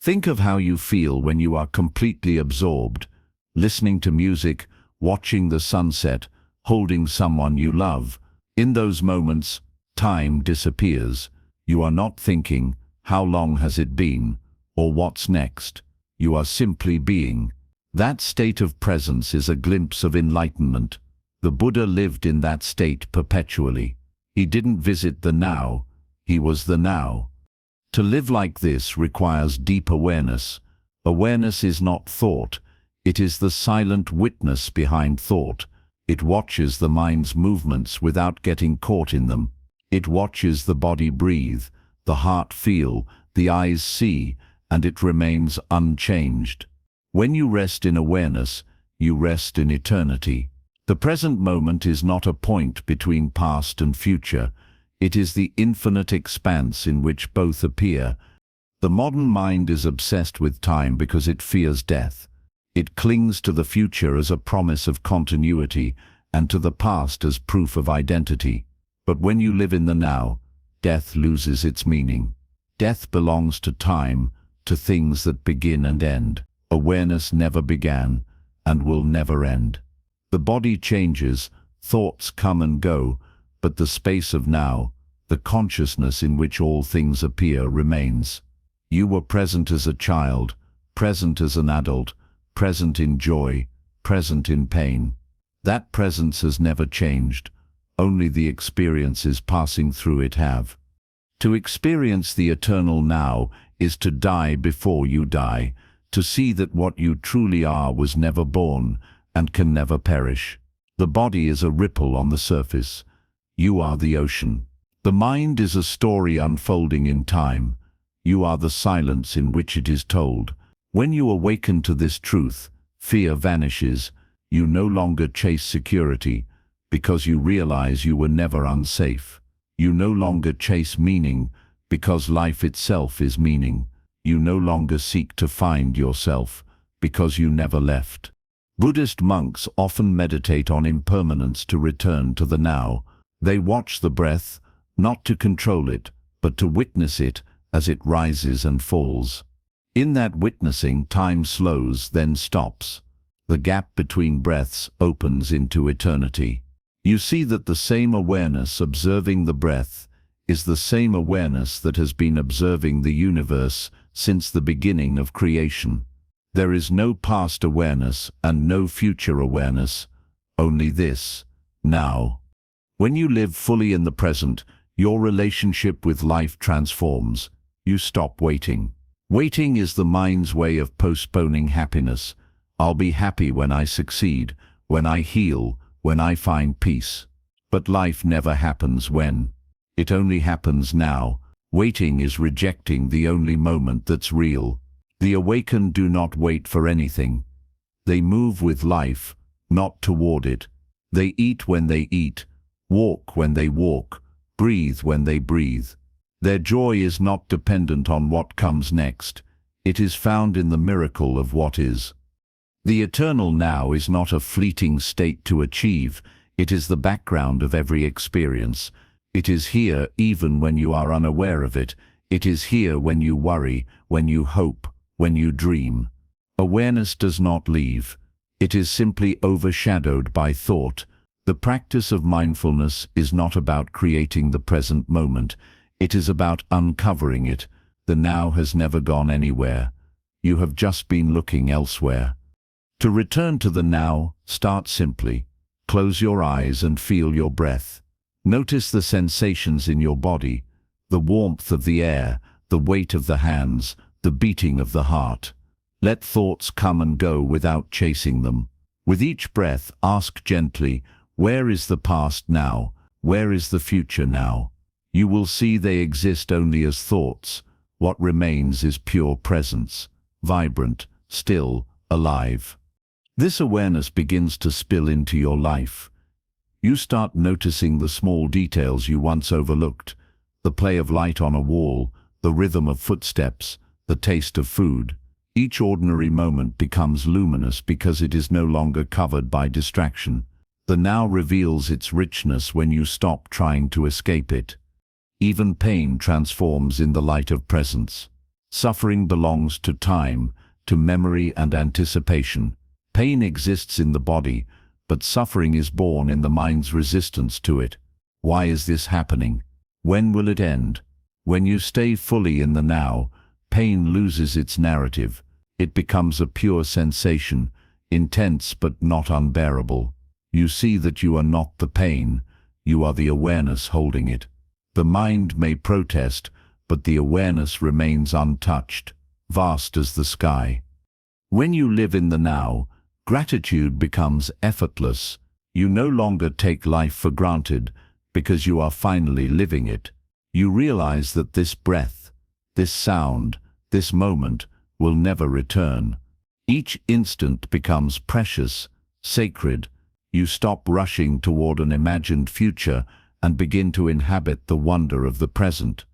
Think of how you feel when you are completely absorbed, listening to music, watching the sunset, holding someone you love. In those moments, time disappears. You are not thinking, how long has it been, or what's next? You are simply being. That state of presence is a glimpse of enlightenment. The Buddha lived in that state perpetually. He didn't visit the now, he was the now. To live like this requires deep awareness. Awareness is not thought, it is the silent witness behind thought. It watches the mind's movements without getting caught in them. It watches the body breathe, the heart feel, the eyes see, and it remains unchanged. When you rest in awareness, you rest in eternity. The present moment is not a point between past and future. It is the infinite expanse in which both appear. The modern mind is obsessed with time because it fears death. It clings to the future as a promise of continuity and to the past as proof of identity. But when you live in the now, death loses its meaning. Death belongs to time, to things that begin and end. Awareness never began and will never end. The body changes, thoughts come and go, but the space of now, the consciousness in which all things appear, remains. You were present as a child, present as an adult, present in joy, present in pain. That presence has never changed, only the experiences passing through it have. To experience the eternal now is to die before you die, to see that what you truly are was never born and can never perish. The body is a ripple on the surface. You are the ocean. The mind is a story unfolding in time. You are the silence in which it is told. When you awaken to this truth, fear vanishes. You no longer chase security, because you realize you were never unsafe. You no longer chase meaning, because life itself is meaning. You no longer seek to find yourself, because you never left. Buddhist monks often meditate on impermanence to return to the now. They watch the breath, not to control it, but to witness it as it rises and falls. In that witnessing, time slows, then stops. The gap between breaths opens into eternity. You see that the same awareness observing the breath is the same awareness that has been observing the universe since the beginning of creation. There is no past awareness and no future awareness, only this, now. When you live fully in the present, your relationship with life transforms. You stop waiting. Waiting is the mind's way of postponing happiness. I'll be happy when I succeed, when I heal, when I find peace. But life never happens when. It only happens now. Waiting is rejecting the only moment that's real. The awakened do not wait for anything. They move with life, not toward it. They eat when they eat, walk when they walk, breathe when they breathe. Their joy is not dependent on what comes next. It is found in the miracle of what is. The eternal now is not a fleeting state to achieve. It is the background of every experience. It is here even when you are unaware of it. It is here when you worry, when you hope, when you dream. Awareness does not leave. It is simply overshadowed by thought. The practice of mindfulness is not about creating the present moment. It is about uncovering it. The now has never gone anywhere. You have just been looking elsewhere. To return to the now, start simply. Close your eyes and feel your breath. Notice the sensations in your body, the warmth of the air, the weight of the hands, the beating of the heart. Let thoughts come and go without chasing them. With each breath, ask gently, where is the past now? Where is the future now? You will see they exist only as thoughts. What remains is pure presence, vibrant, still, alive. This awareness begins to spill into your life. You start noticing the small details you once overlooked, the play of light on a wall, the rhythm of footsteps, the taste of food. Each ordinary moment becomes luminous because it is no longer covered by distraction. The now reveals its richness when you stop trying to escape it. Even pain transforms in the light of presence. Suffering belongs to time, to memory and anticipation. Pain exists in the body, but suffering is born in the mind's resistance to it. Why is this happening? When will it end? When you stay fully in the now, pain loses its narrative. It becomes a pure sensation, intense but not unbearable. You see that you are not the pain, you are the awareness holding it. The mind may protest, but the awareness remains untouched, vast as the sky. When you live in the now, gratitude becomes effortless. You no longer take life for granted, because you are finally living it. You realize that this breath, this sound, this moment will never return. Each instant becomes precious, sacred. You stop rushing toward an imagined future and begin to inhabit the wonder of the present.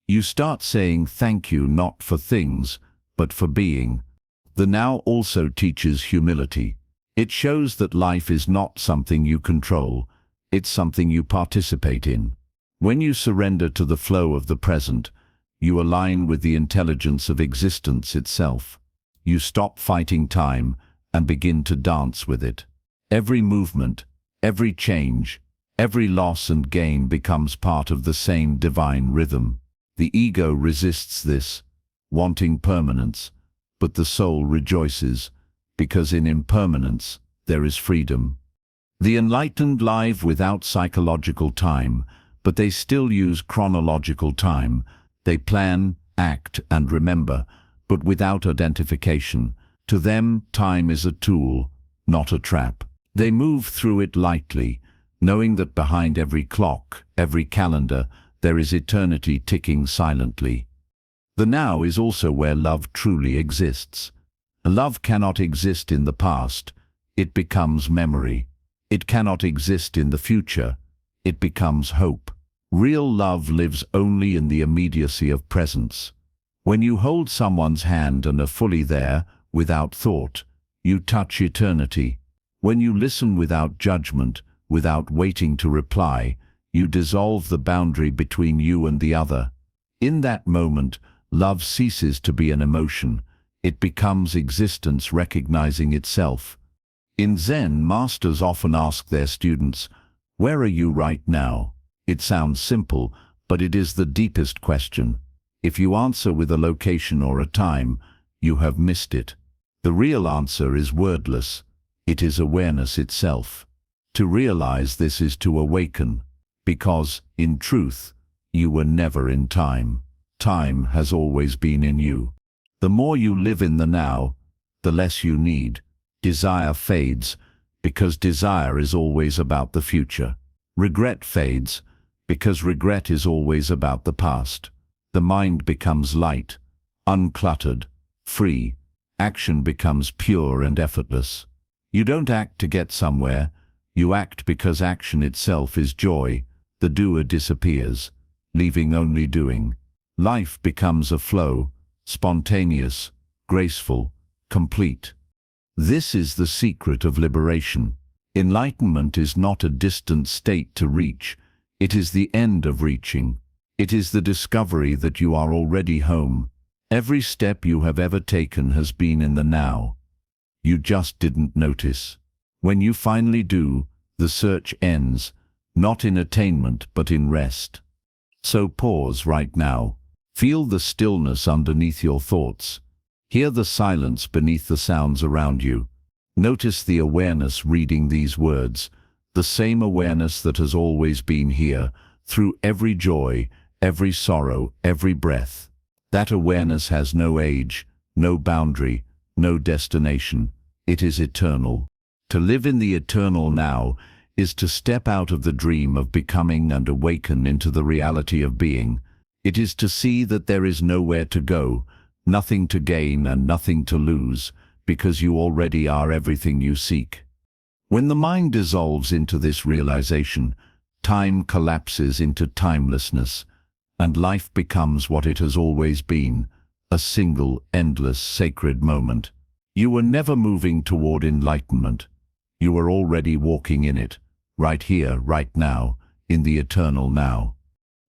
You start saying thank you not for things, but for being. The now also teaches humility. It shows that life is not something you control, it's something you participate in. When you surrender to the flow of the present, you align with the intelligence of existence itself. You stop fighting time and begin to dance with it. Every movement, every change, every loss and gain becomes part of the same divine rhythm. The ego resists this, wanting permanence, but the soul rejoices, because in impermanence there is freedom. The enlightened live without psychological time, but they still use chronological time. They plan, act, and remember, but without identification. To them, time is a tool, not a trap. They move through it lightly, knowing that behind every clock, every calendar, there is eternity ticking silently. The now is also where love truly exists. Love cannot exist in the past. It becomes memory. It cannot exist in the future. It becomes hope. Real love lives only in the immediacy of presence. When you hold someone's hand and are fully there, without thought, you touch eternity. When you listen without judgment, without waiting to reply, you dissolve the boundary between you and the other. In that moment, love ceases to be an emotion. It becomes existence recognizing itself. In Zen, masters often ask their students, "Where are you right now?" It sounds simple, but it is the deepest question. If you answer with a location or a time, you have missed it. The real answer is wordless. It is awareness itself. To realize this is to awaken, because, in truth, you were never in time. Time has always been in you. The more you live in the now, the less you need. Desire fades, because desire is always about the future. Regret fades, because regret is always about the past. The mind becomes light, uncluttered, free. Action becomes pure and effortless. You don't act to get somewhere. You act because action itself is joy. The doer disappears, leaving only doing. Life becomes a flow, spontaneous, graceful, complete. This is the secret of liberation. Enlightenment is not a distant state to reach. It is the end of reaching. It is the discovery that you are already home. Every step you have ever taken has been in the now. You just didn't notice. When you finally do, the search ends, not in attainment but in rest. So pause right now. Feel the stillness underneath your thoughts. Hear the silence beneath the sounds around you. Notice the awareness reading these words, the same awareness that has always been here, through every joy, every sorrow, every breath. That awareness has no age, no boundary, no destination. It is eternal. To live in the eternal now is to step out of the dream of becoming and awaken into the reality of being. It is to see that there is nowhere to go, nothing to gain and nothing to lose, because you already are everything you seek. When the mind dissolves into this realization, time collapses into timelessness, and life becomes what it has always been, a single, endless, sacred moment. You were never moving toward enlightenment. You were already walking in it, right here, right now, in the eternal now.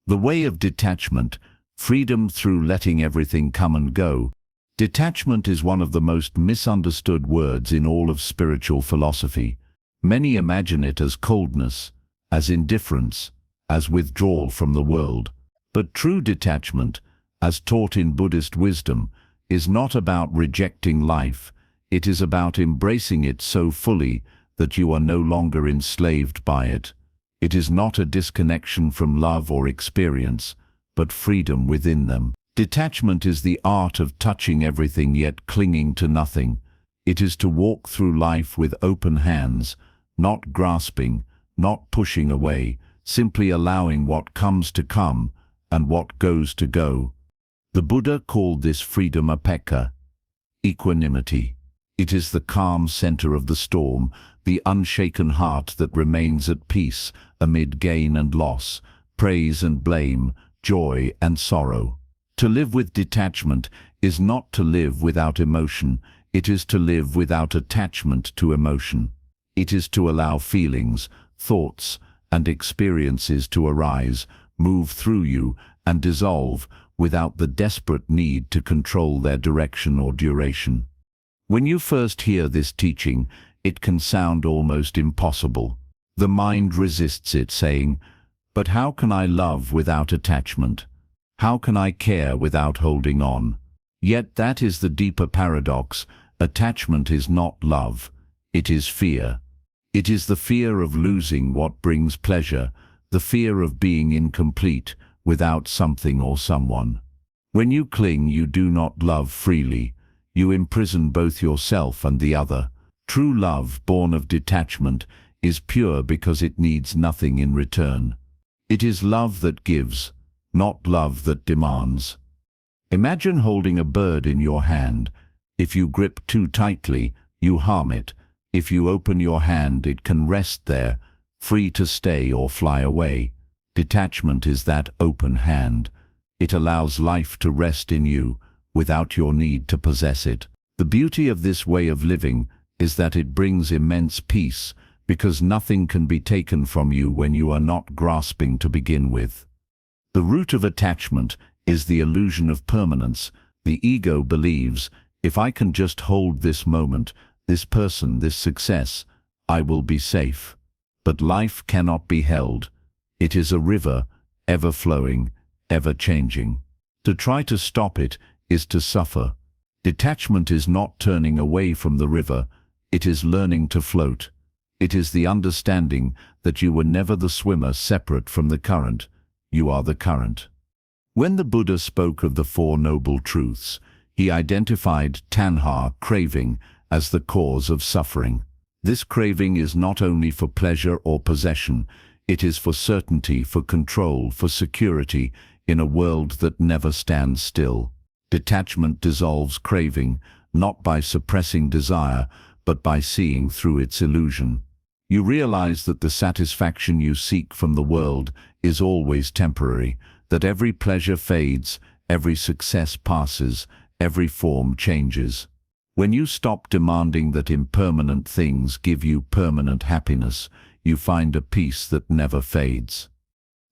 The way of detachment, freedom through letting everything come and go. Detachment is one of the most misunderstood words in all of spiritual philosophy. Many imagine it as coldness, as indifference, as withdrawal from the world. But true detachment, as taught in Buddhist wisdom, is not about rejecting life. It is about embracing it so fully that you are no longer enslaved by it. It is not a disconnection from love or experience, but freedom within them. Detachment is the art of touching everything yet clinging to nothing. It is to walk through life with open hands, not grasping, not pushing away, simply allowing what comes to come and what goes to go. The Buddha called this freedom upekkha, equanimity. It is the calm center of the storm, the unshaken heart that remains at peace amid gain and loss, praise and blame, joy and sorrow. To live with detachment is not to live without emotion, it is to live without attachment to emotion. It is to allow feelings, thoughts, and experiences to arise, move through you, and dissolve without the desperate need to control their direction or duration. When you first hear this teaching, it can sound almost impossible. The mind resists it, saying, "But how can I love without attachment? How can I care without holding on?" Yet that is the deeper paradox. Attachment is not love, it is fear. It is the fear of losing what brings pleasure, the fear of being incomplete without something or someone. When you cling, you do not love freely. You imprison both yourself and the other. True love, born of detachment, is pure because it needs nothing in return. It is love that gives, not love that demands. Imagine holding a bird in your hand. If you grip too tightly, you harm it. If you open your hand, it can rest there, free to stay or fly away. Detachment is that open hand. It allows life to rest in you, without your need to possess it. The beauty of this way of living is that it brings immense peace, because nothing can be taken from you when you are not grasping to begin with. The root of attachment is the illusion of permanence. The ego believes, if I can just hold this moment, this person, this success, I will be safe. But life cannot be held. It is a river, ever flowing, ever changing. To try to stop it is to suffer. Detachment is not turning away from the river, it is learning to float. It is the understanding that you were never the swimmer separate from the current, you are the current. When the Buddha spoke of the Four Noble Truths, he identified tanha, craving, as the cause of suffering. This craving is not only for pleasure or possession, it is for certainty, for control, for security, in a world that never stands still. Detachment dissolves craving, not by suppressing desire, but by seeing through its illusion. You realize that the satisfaction you seek from the world is always temporary, that every pleasure fades, every success passes, every form changes. When you stop demanding that impermanent things give you permanent happiness, you find a peace that never fades.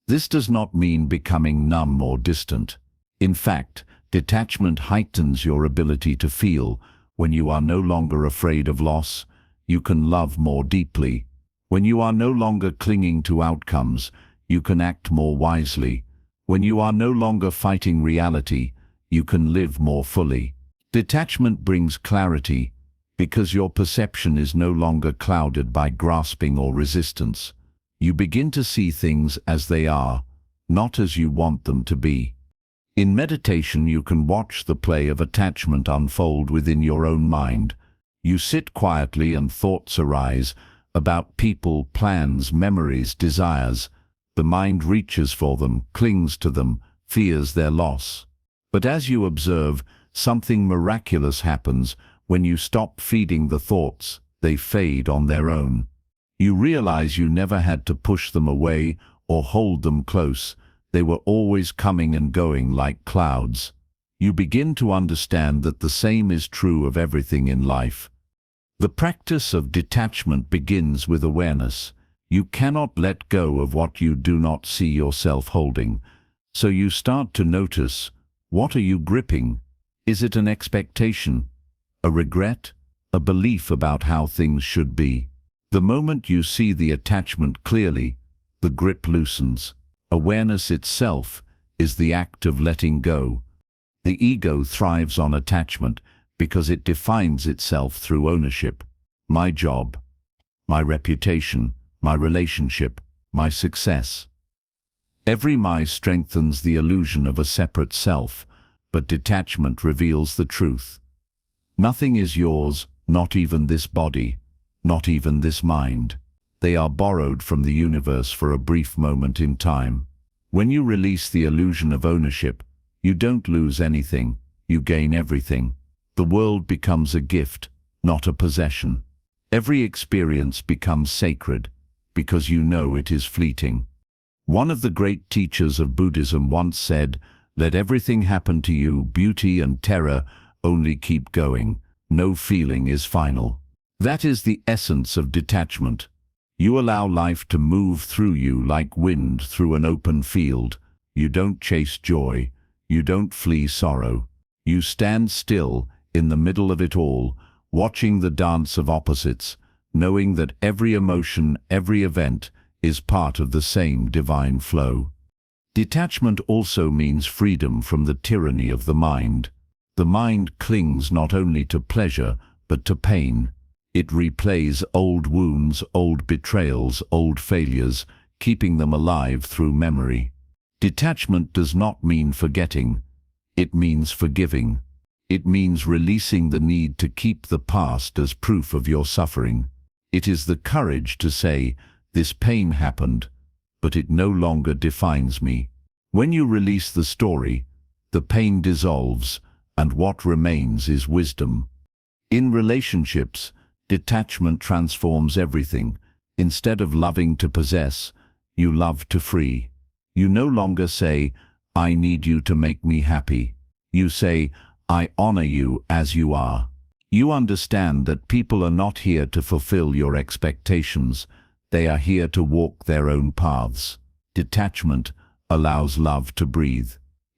This does not mean becoming numb or distant. In fact, detachment heightens your ability to feel. When you are no longer afraid of loss, you can love more deeply. When you are no longer clinging to outcomes, you can act more wisely. When you are no longer fighting reality, you can live more fully. Detachment brings clarity because your perception is no longer clouded by grasping or resistance. You begin to see things as they are, not as you want them to be. In meditation, you can watch the play of attachment unfold within your own mind. You sit quietly and thoughts arise about people, plans, memories, desires. The mind reaches for them, clings to them, fears their loss. But as you observe, something miraculous happens. When you stop feeding the thoughts, they fade on their own. You realize you never had to push them away or hold them close. They were always coming and going like clouds. you begin to understand that the same is true of everything in life. The practice of detachment begins with awareness. You cannot let go of what you do not see yourself holding. So you start to notice, what are you gripping? Is it an expectation, a regret, a belief about how things should be? The moment you see the attachment clearly, the grip loosens. Awareness itself is the act of letting go. The ego thrives on attachment because it defines itself through ownership. My job, my reputation, my relationship, my success. Every "my" strengthens the illusion of a separate self, but detachment reveals the truth. Nothing is yours, not even this body, not even this mind. They are borrowed from the universe for a brief moment in time. When you release the illusion of ownership, you don't lose anything, you gain everything. The world becomes a gift, not a possession. Every experience becomes sacred, because you know it is fleeting. One of the great teachers of Buddhism once said, "Let everything happen to you, beauty and terror, only keep going. No feeling is final." That is the essence of detachment. You allow life to move through you like wind through an open field. You don't chase joy. You don't flee sorrow. You stand still in the middle of it all, watching the dance of opposites, knowing that every emotion, every event, is part of the same divine flow. Detachment also means freedom from the tyranny of the mind. The mind clings not only to pleasure, but to pain. It replays old wounds, old betrayals, old failures, keeping them alive through memory. Detachment does not mean forgetting. It means forgiving. It means releasing the need to keep the past as proof of your suffering. It is the courage to say, "This pain happened, but it no longer defines me." When you release the story, the pain dissolves, and what remains is wisdom. In relationships, detachment transforms everything. Instead of loving to possess, you love to free. You no longer say, "I need you to make me happy." You say, "I honor you as you are." You understand that people are not here to fulfill your expectations. They are here to walk their own paths. Detachment allows love to breathe.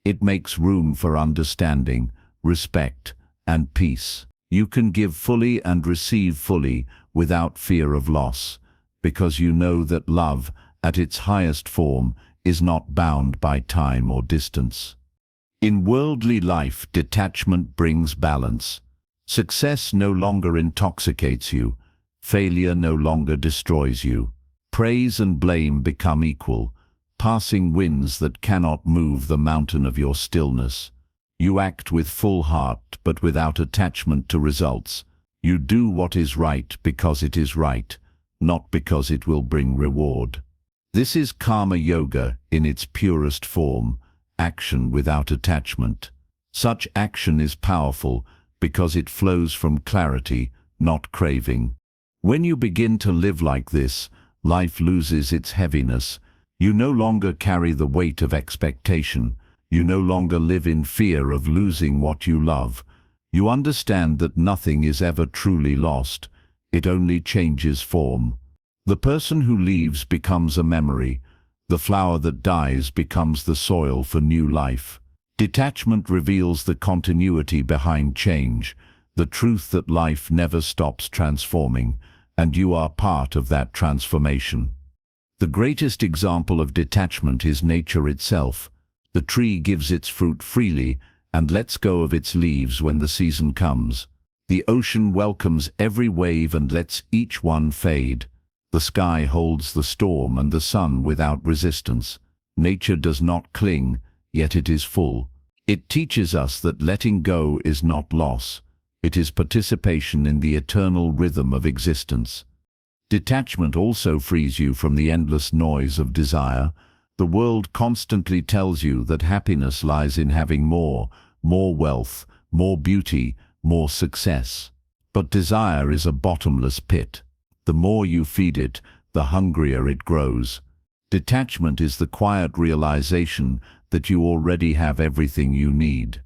It makes room for understanding, respect, and peace. You can give fully and receive fully without fear of loss, because you know that love, at its highest form, is not bound by time or distance. In worldly life, detachment brings balance. Success no longer intoxicates you. Failure no longer destroys you. Praise and blame become equal, passing winds that cannot move the mountain of your stillness. You act with full heart, but without attachment to results. You do what is right because it is right, not because it will bring reward. This is karma yoga in its purest form, action without attachment. Such action is powerful because it flows from clarity, not craving. When you begin to live like this, life loses its heaviness. You no longer carry the weight of expectation. You no longer live in fear of losing what you love. You understand that nothing is ever truly lost. It only changes form. The person who leaves becomes a memory. The flower that dies becomes the soil for new life. Detachment reveals the continuity behind change, the truth that life never stops transforming, and you are part of that transformation. The greatest example of detachment is nature itself. The tree gives its fruit freely and lets go of its leaves when the season comes. The ocean welcomes every wave and lets each one fade. The sky holds the storm and the sun without resistance. Nature does not cling, yet it is full. It teaches us that letting go is not loss. It is participation in the eternal rhythm of existence. Detachment also frees you from the endless noise of desire. The world constantly tells you that happiness lies in having more wealth, more beauty, more success. But desire is a bottomless pit. The more you feed it, the hungrier it grows. Detachment is the quiet realization that you already have everything you need.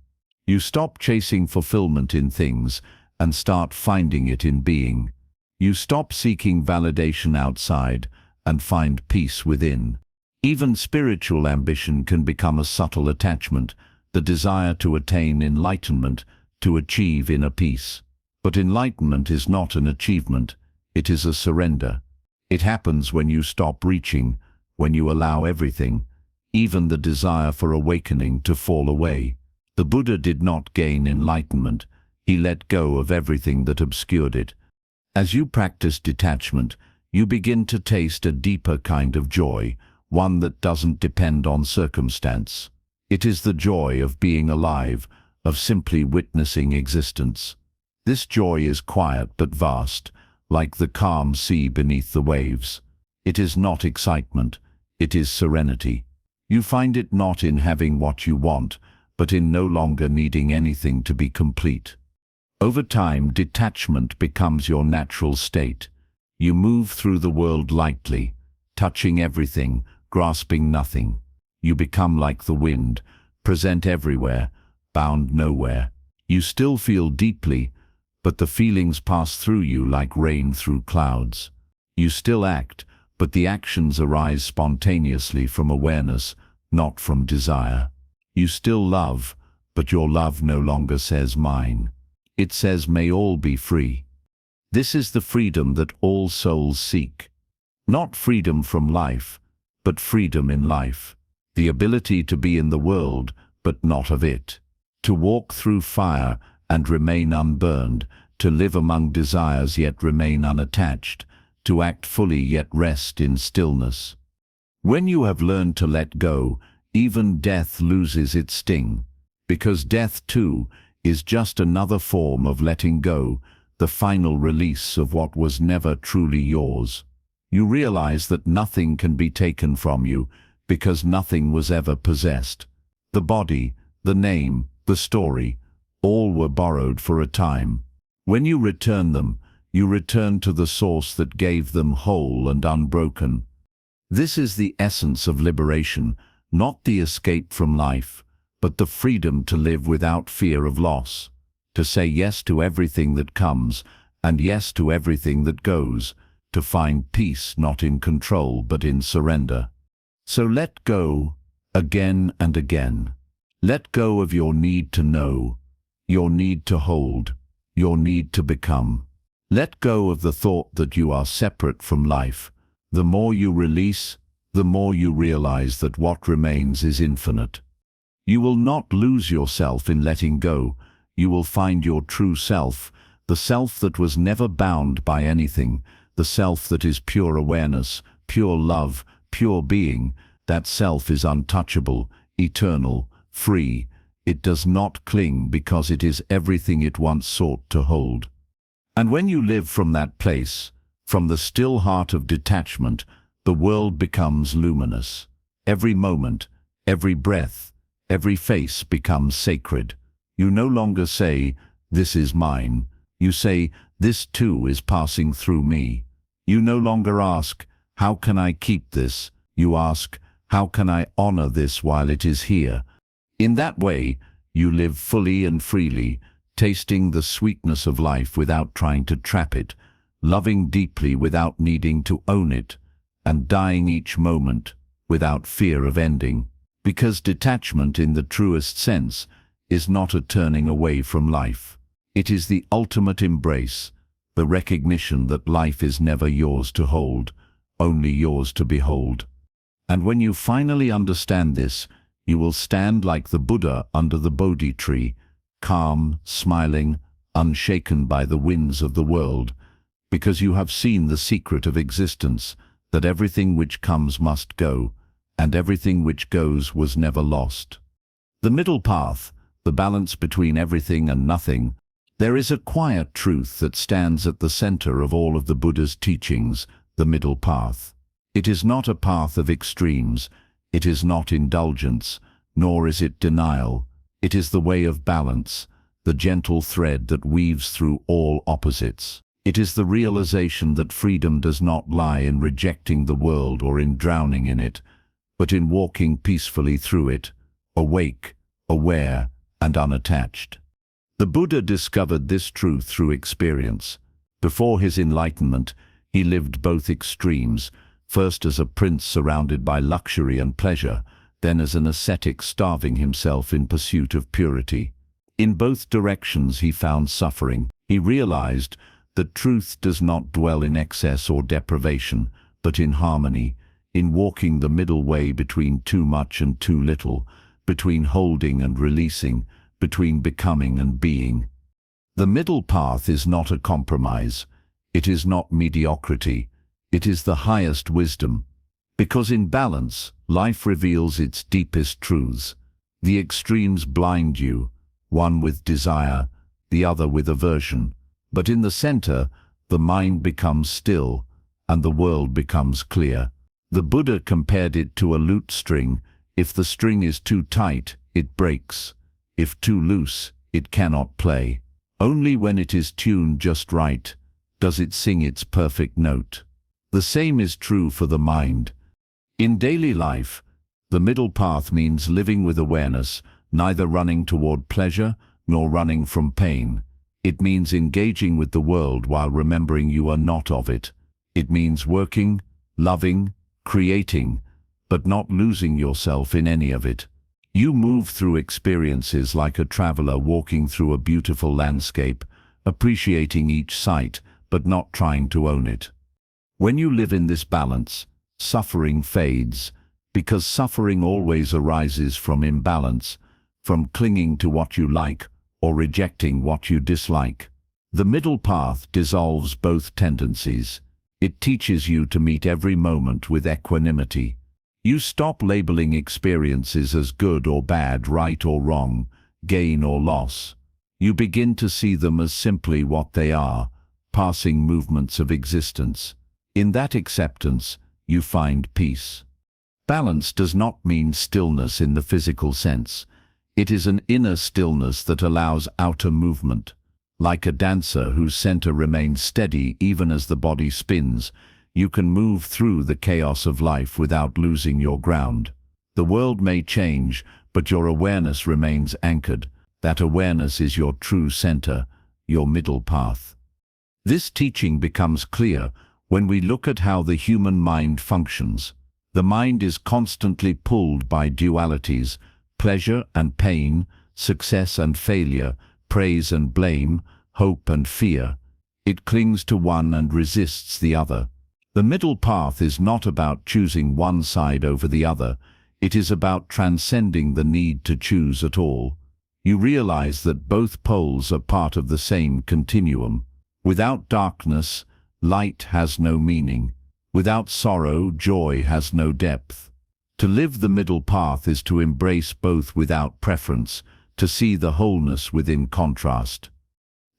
You stop chasing fulfillment in things and start finding it in being. You stop seeking validation outside and find peace within. Even spiritual ambition can become a subtle attachment, the desire to attain enlightenment, to achieve inner peace. But enlightenment is not an achievement, it is a surrender. It happens when you stop reaching, when you allow everything, even the desire for awakening, to fall away. The Buddha did not gain enlightenment, he let go of everything that obscured it. As you practice detachment, you begin to taste a deeper kind of joy, one that doesn't depend on circumstance. It is the joy of being alive, of simply witnessing existence. This joy is quiet but vast, like the calm sea beneath the waves. It is not excitement, it is serenity. You find it not in having what you want, but in no longer needing anything to be complete. Over time, detachment becomes your natural state. You move through the world lightly, touching everything, grasping nothing. You become like the wind, present everywhere, bound nowhere. You still feel deeply, but the feelings pass through you like rain through clouds. You still act, but the actions arise spontaneously from awareness, not from desire. You still love, but your love no longer says mine. It says may all be free. This is the freedom that all souls seek. Not freedom from life, but freedom in life. The ability to be in the world, but not of it. To walk through fire and remain unburned, to live among desires yet remain unattached, to act fully yet rest in stillness. When you have learned to let go, even death loses its sting, because death too is just another form of letting go, the final release of what was never truly yours. You realize that nothing can be taken from you, because nothing was ever possessed. The body, the name, the story, all were borrowed for a time. When you return them, you return to the source that gave them whole and unbroken. This is the essence of liberation, not the escape from life, but the freedom to live without fear of loss, to say yes to everything that comes and yes to everything that goes, to find peace not in control but in surrender. So let go again and again. Let go of your need to know, your need to hold, your need to become. Let go of the thought that you are separate from life. The more you release, the more you realize that what remains is infinite. You will not lose yourself in letting go. You will find your true self, the self that was never bound by anything, the self that is pure awareness, pure love, pure being. That self is untouchable, eternal, free. It does not cling because it is everything it once sought to hold. And when you live from that place, from the still heart of detachment, the world becomes luminous. Every moment, every breath, every face becomes sacred. You no longer say, "This is mine." You say, "This too is passing through me." You no longer ask, "How can I keep this?" You ask, "How can I honor this while it is here?" In that way, you live fully and freely, tasting the sweetness of life without trying to trap it, loving deeply without needing to own it, and dying each moment without fear of ending. Because detachment in the truest sense is not a turning away from life. It is the ultimate embrace, the recognition that life is never yours to hold, only yours to behold. And when you finally understand this, you will stand like the Buddha under the Bodhi tree, calm, smiling, unshaken by the winds of the world, because you have seen the secret of existence, that everything which comes must go, and everything which goes was never lost. The middle path, the balance between everything and nothing. There is a quiet truth that stands at the center of all of the Buddha's teachings, the middle path. It is not a path of extremes, it is not indulgence, nor is it denial. It is the way of balance, the gentle thread that weaves through all opposites. It is the realization that freedom does not lie in rejecting the world or in drowning in it, but in walking peacefully through it, awake, aware, and unattached. The Buddha discovered this truth through experience. Before his enlightenment, he lived both extremes, first as a prince surrounded by luxury and pleasure, then as an ascetic starving himself in pursuit of purity. In both directions he found suffering. He realized that truth does not dwell in excess or deprivation, but in harmony, in walking the middle way between too much and too little, between holding and releasing, between becoming and being. The middle path is not a compromise. It is not mediocrity. It is the highest wisdom. Because in balance, life reveals its deepest truths. The extremes blind you, one with desire, the other with aversion. But in the center, the mind becomes still, and the world becomes clear. The Buddha compared it to a lute string. If the string is too tight, it breaks. If too loose, it cannot play. Only when it is tuned just right does it sing its perfect note. The same is true for the mind. In daily life, the middle path means living with awareness, neither running toward pleasure nor running from pain. It means engaging with the world while remembering you are not of it. It means working, loving, creating, but not losing yourself in any of it. You move through experiences like a traveler walking through a beautiful landscape, appreciating each sight, but not trying to own it. When you live in this balance, suffering fades, because suffering always arises from imbalance, from clinging to what you like or rejecting what you dislike. The middle path dissolves both tendencies. It teaches you to meet every moment with equanimity. You stop labeling experiences as good or bad, right or wrong, gain or loss. You begin to see them as simply what they are, passing movements of existence. In that acceptance, you find peace. Balance does not mean stillness in the physical sense. It is an inner stillness that allows outer movement. Like a dancer whose center remains steady even as the body spins, you can move through the chaos of life without losing your ground. The world may change, but your awareness remains anchored. That awareness is your true center, your middle path. This teaching becomes clear when we look at how the human mind functions. The mind is constantly pulled by dualities, pleasure and pain, success and failure, praise and blame, hope and fear. It clings to one and resists the other. The middle path is not about choosing one side over the other. It is about transcending the need to choose at all. You realize that both poles are part of the same continuum. Without darkness, light has no meaning. Without sorrow, joy has no depth. To live the middle path is to embrace both without preference, to see the wholeness within contrast.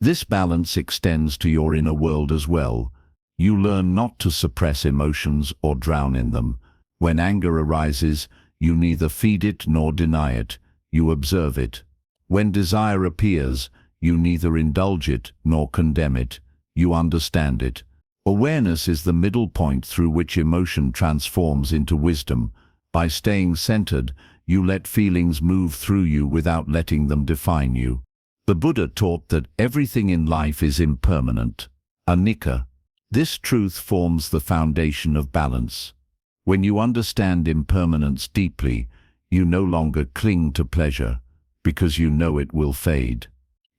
This balance extends to your inner world as well. You learn not to suppress emotions or drown in them. When anger arises, you neither feed it nor deny it, you observe it. When desire appears, you neither indulge it nor condemn it, you understand it. Awareness is the middle point through which emotion transforms into wisdom. By staying centered, you let feelings move through you without letting them define you. The Buddha taught that everything in life is impermanent, anicca. This truth forms the foundation of balance. When you understand impermanence deeply, you no longer cling to pleasure, because you know it will fade.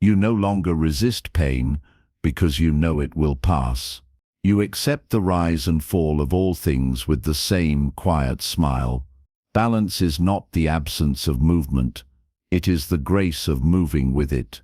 You no longer resist pain, because you know it will pass. You accept the rise and fall of all things with the same quiet smile. Balance is not the absence of movement. It is the grace of moving with it.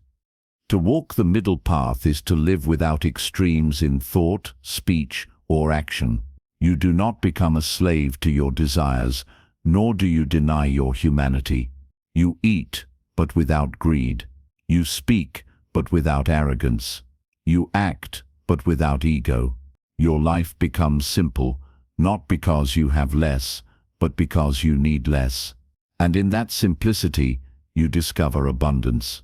To walk the middle path is to live without extremes in thought, speech, or action. You do not become a slave to your desires, nor do you deny your humanity. You eat, but without greed. You speak, but without arrogance. You act, but without ego. Your life becomes simple, not because you have less, but because you need less. And in that simplicity, you discover abundance.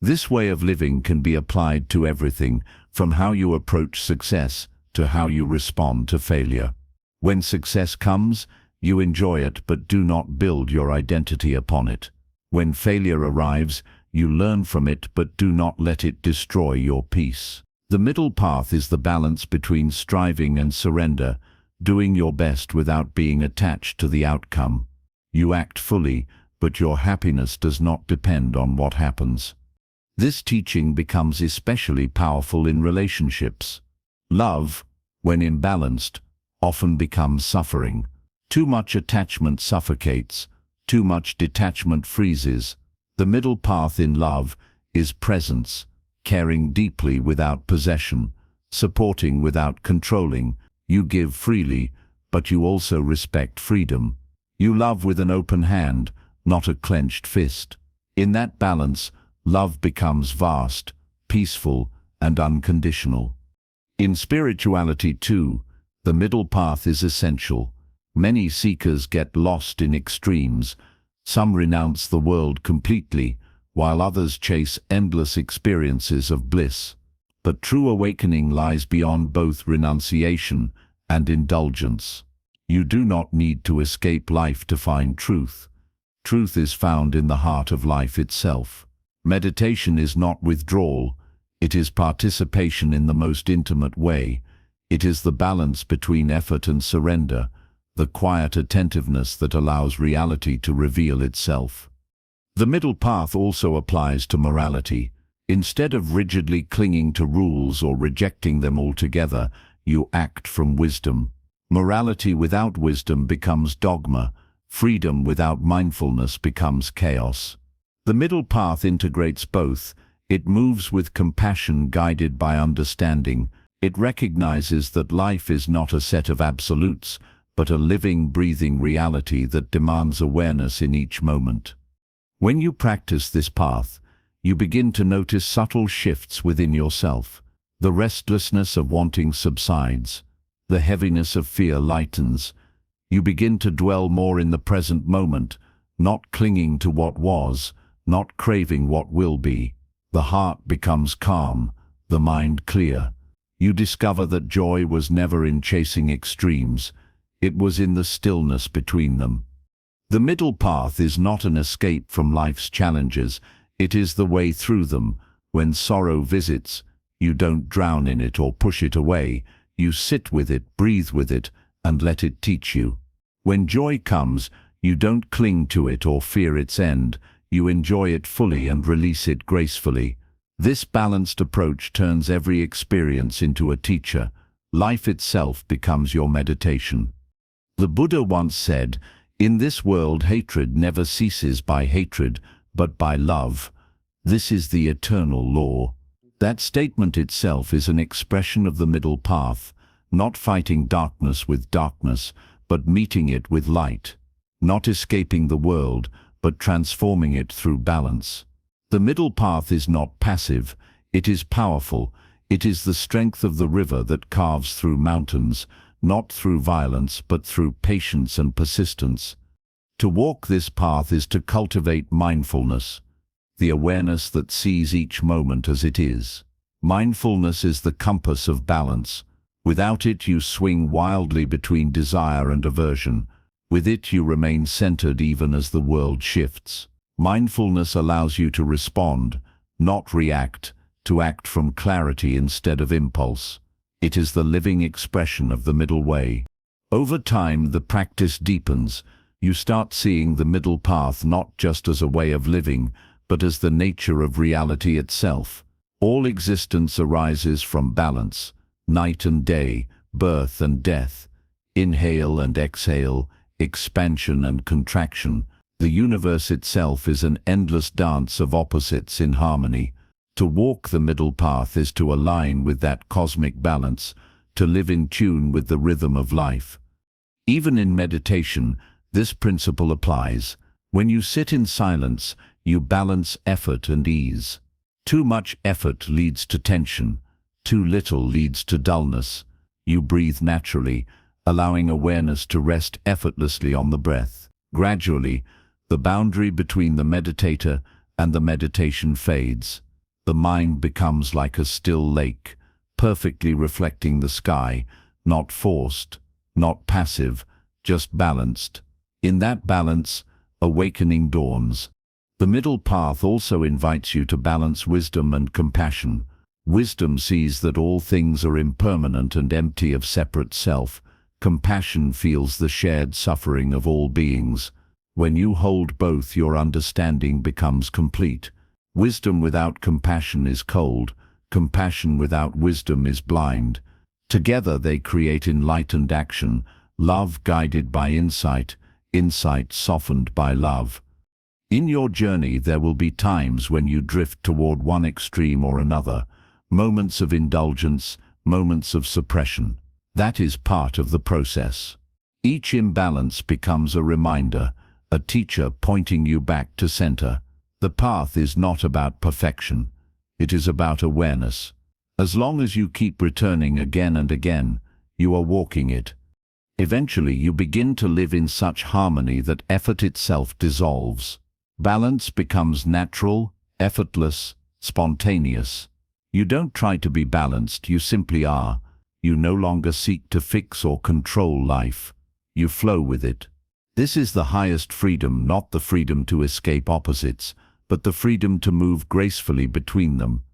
This way of living can be applied to everything, from how you approach success to how you respond to failure. When success comes, you enjoy it but do not build your identity upon it. When failure arrives, You learn from it, but do not let it destroy your peace. The middle path is the balance between striving and surrender, doing your best without being attached to the outcome. You act fully, but your happiness does not depend on what happens. This teaching becomes especially powerful in relationships. Love, when imbalanced, often becomes suffering. Too much attachment suffocates, too much detachment freezes. The middle path in love is presence, caring deeply without possession, supporting without controlling. You give freely, but you also respect freedom. You love with an open hand, not a clenched fist. In that balance, love becomes vast, peaceful, and unconditional. In spirituality too, the middle path is essential. Many seekers get lost in extremes. Some renounce the world completely, while others chase endless experiences of bliss. But true awakening lies beyond both renunciation and indulgence. You do not need to escape life to find truth. Truth is found in the heart of life itself. Meditation is not withdrawal, it is participation in the most intimate way. It is the balance between effort and surrender, the quiet attentiveness that allows reality to reveal itself. The middle path also applies to morality. Instead of rigidly clinging to rules or rejecting them altogether, you act from wisdom. Morality without wisdom becomes dogma. Freedom without mindfulness becomes chaos. The middle path integrates both. It moves with compassion, guided by understanding. It recognizes that life is not a set of absolutes, but a living, breathing reality that demands awareness in each moment. When you practice this path, you begin to notice subtle shifts within yourself. The restlessness of wanting subsides. The heaviness of fear lightens. You begin to dwell more in the present moment, not clinging to what was, not craving what will be. The heart becomes calm, the mind clear. You discover that joy was never in chasing extremes. It was in the stillness between them. The middle path is not an escape from life's challenges. It is the way through them. When sorrow visits, you don't drown in it or push it away. You sit with it, breathe with it, and let it teach you. When joy comes, you don't cling to it or fear its end. You enjoy it fully and release it gracefully. This balanced approach turns every experience into a teacher. Life itself becomes your meditation. The Buddha once said, "In this world hatred never ceases by hatred, but by love. This is the eternal law." That statement itself is an expression of the middle path, not fighting darkness with darkness, but meeting it with light. Not escaping the world, but transforming it through balance. The middle path is not passive, it is powerful. It is the strength of the river that carves through mountains, not through violence, but through patience and persistence. To walk this path is to cultivate mindfulness, the awareness that sees each moment as it is. Mindfulness is the compass of balance. Without it, you swing wildly between desire and aversion. With it, you remain centered even as the world shifts. Mindfulness allows you to respond, not react, to act from clarity instead of impulse. It is the living expression of the middle way. Over time, the practice deepens. You start seeing the middle path not just as a way of living, but as the nature of reality itself. All existence arises from balance, night and day, birth and death, inhale and exhale, expansion and contraction. The universe itself is an endless dance of opposites in harmony. To walk the middle path is to align with that cosmic balance, to live in tune with the rhythm of life. Even in meditation, this principle applies. When you sit in silence, you balance effort and ease. Too much effort leads to tension. Too little leads to dullness. You breathe naturally, allowing awareness to rest effortlessly on the breath. Gradually, the boundary between the meditator and the meditation fades. The mind becomes like a still lake, perfectly reflecting the sky, not forced, not passive, just balanced. In that balance, awakening dawns. The middle path also invites you to balance wisdom and compassion. Wisdom sees that all things are impermanent and empty of separate self. Compassion feels the shared suffering of all beings. When you hold both, your understanding becomes complete. Wisdom without compassion is cold. Compassion without wisdom is blind. Together they create enlightened action, love guided by insight, insight softened by love. In your journey there will be times when you drift toward one extreme or another, moments of indulgence, moments of suppression. That is part of the process. Each imbalance becomes a reminder, a teacher pointing you back to center. The path is not about perfection. It is about awareness. As long as you keep returning again and again, you are walking it. Eventually you begin to live in such harmony that effort itself dissolves. Balance becomes natural, effortless, spontaneous. You don't try to be balanced, you simply are. You no longer seek to fix or control life. You flow with it. This is the highest freedom, not the freedom to escape opposites, but the freedom to move gracefully between them.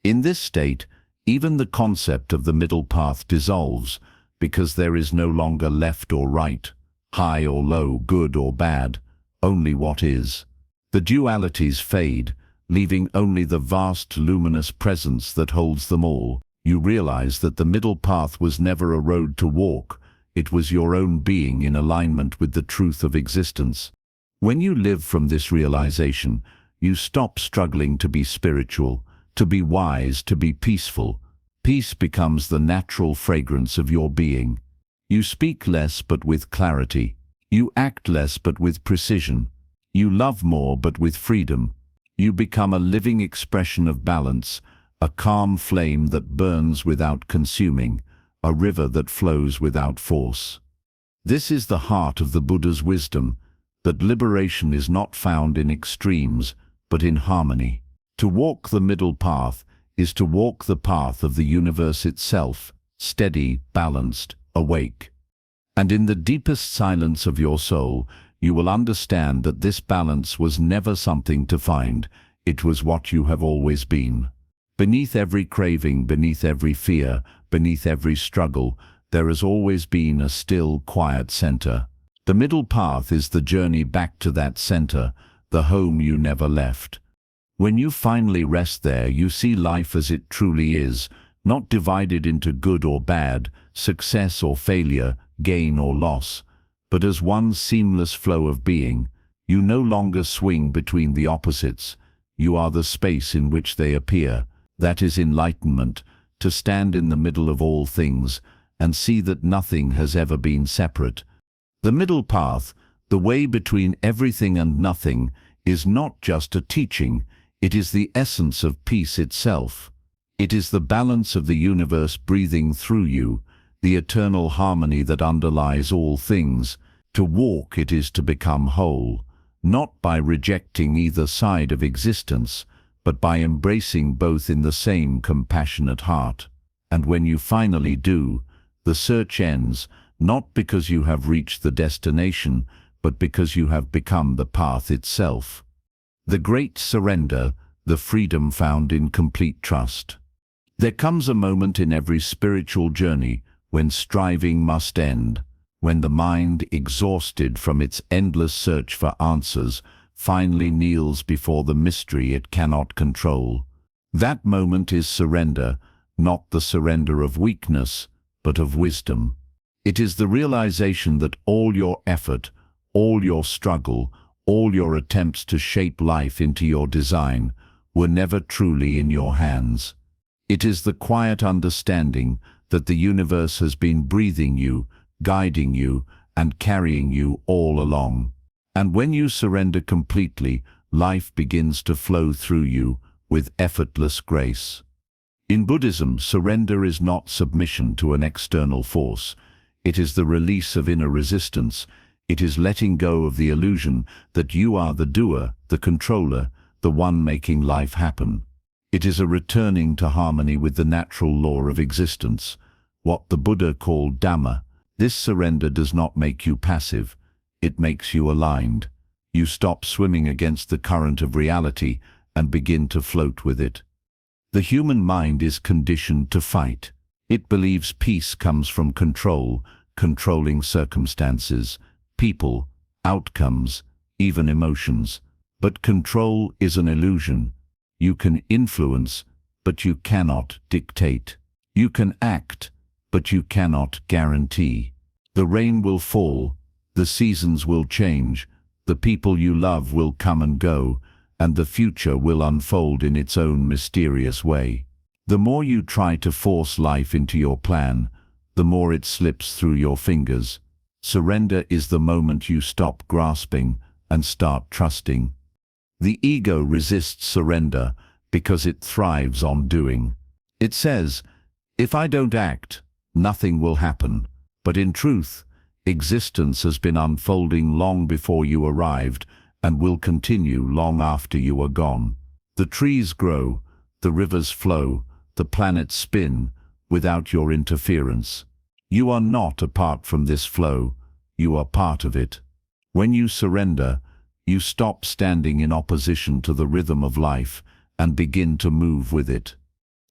In this state, even the concept of the middle path dissolves, because there is no longer left or right, high or low, good or bad, only what is. The dualities fade, leaving only the vast luminous presence that holds them all. You realize that the middle path was never a road to walk, it was your own being in alignment with the truth of existence. When you live from this realization, you stop struggling to be spiritual, to be wise, to be peaceful. Peace becomes the natural fragrance of your being. You speak less but with clarity. You act less but with precision. You love more but with freedom. You become a living expression of balance, a calm flame that burns without consuming, a river that flows without force. This is the heart of the Buddha's wisdom, that liberation is not found in extremes, but in harmony. To walk the middle path is to walk the path of the universe itself, steady, balanced, awake. And in the deepest silence of your soul, you will understand that this balance was never something to find, it was what you have always been. Beneath every craving, beneath every fear, beneath every struggle, there has always been a still, quiet center. The middle path is the journey back to that center, the home you never left. When you finally rest there, you see life as it truly is, not divided into good or bad, success or failure, gain or loss, but as one seamless flow of being. You no longer swing between the opposites. You are the space in which they appear. That is enlightenment, to stand in the middle of all things and see that nothing has ever been separate. The middle path, the way between everything and nothing, is not just a teaching, it is the essence of peace itself. It is the balance of the universe breathing through you, the eternal harmony that underlies all things. To walk it is to become whole, not by rejecting either side of existence, but by embracing both in the same compassionate heart. And when you finally do, the search ends, not because you have reached the destination, but because you have become the path itself. The great surrender, the freedom found in complete trust. There comes a moment in every spiritual journey when striving must end, when the mind, exhausted from its endless search for answers, finally kneels before the mystery it cannot control. That moment is surrender, not the surrender of weakness, but of wisdom. It is the realization that all your effort, all your struggle, all your attempts to shape life into your design were never truly in your hands. It is the quiet understanding that the universe has been breathing you, guiding you, and carrying you all along. And when you surrender completely, life begins to flow through you with effortless grace. In Buddhism, surrender is not submission to an external force. It is the release of inner resistance. It is letting go of the illusion that you are the doer, the controller, the one making life happen. It is a returning to harmony with the natural law of existence, what the Buddha called Dhamma. This surrender does not make you passive. It makes you aligned. You stop swimming against the current of reality and begin to float with it. The human mind is conditioned to fight. It believes peace comes from control, controlling circumstances, people, outcomes, even emotions. But control is an illusion. You can influence, but you cannot dictate. You can act, but you cannot guarantee. The rain will fall, the seasons will change, the people you love will come and go, and the future will unfold in its own mysterious way. The more you try to force life into your plan, the more it slips through your fingers. Surrender is the moment you stop grasping and start trusting. The ego resists surrender because it thrives on doing. It says, "If I don't act, nothing will happen." But in truth, existence has been unfolding long before you arrived and will continue long after you are gone. The trees grow, the rivers flow, the planets spin without your interference. You are not apart from this flow, you are part of it. When you surrender, you stop standing in opposition to the rhythm of life and begin to move with it.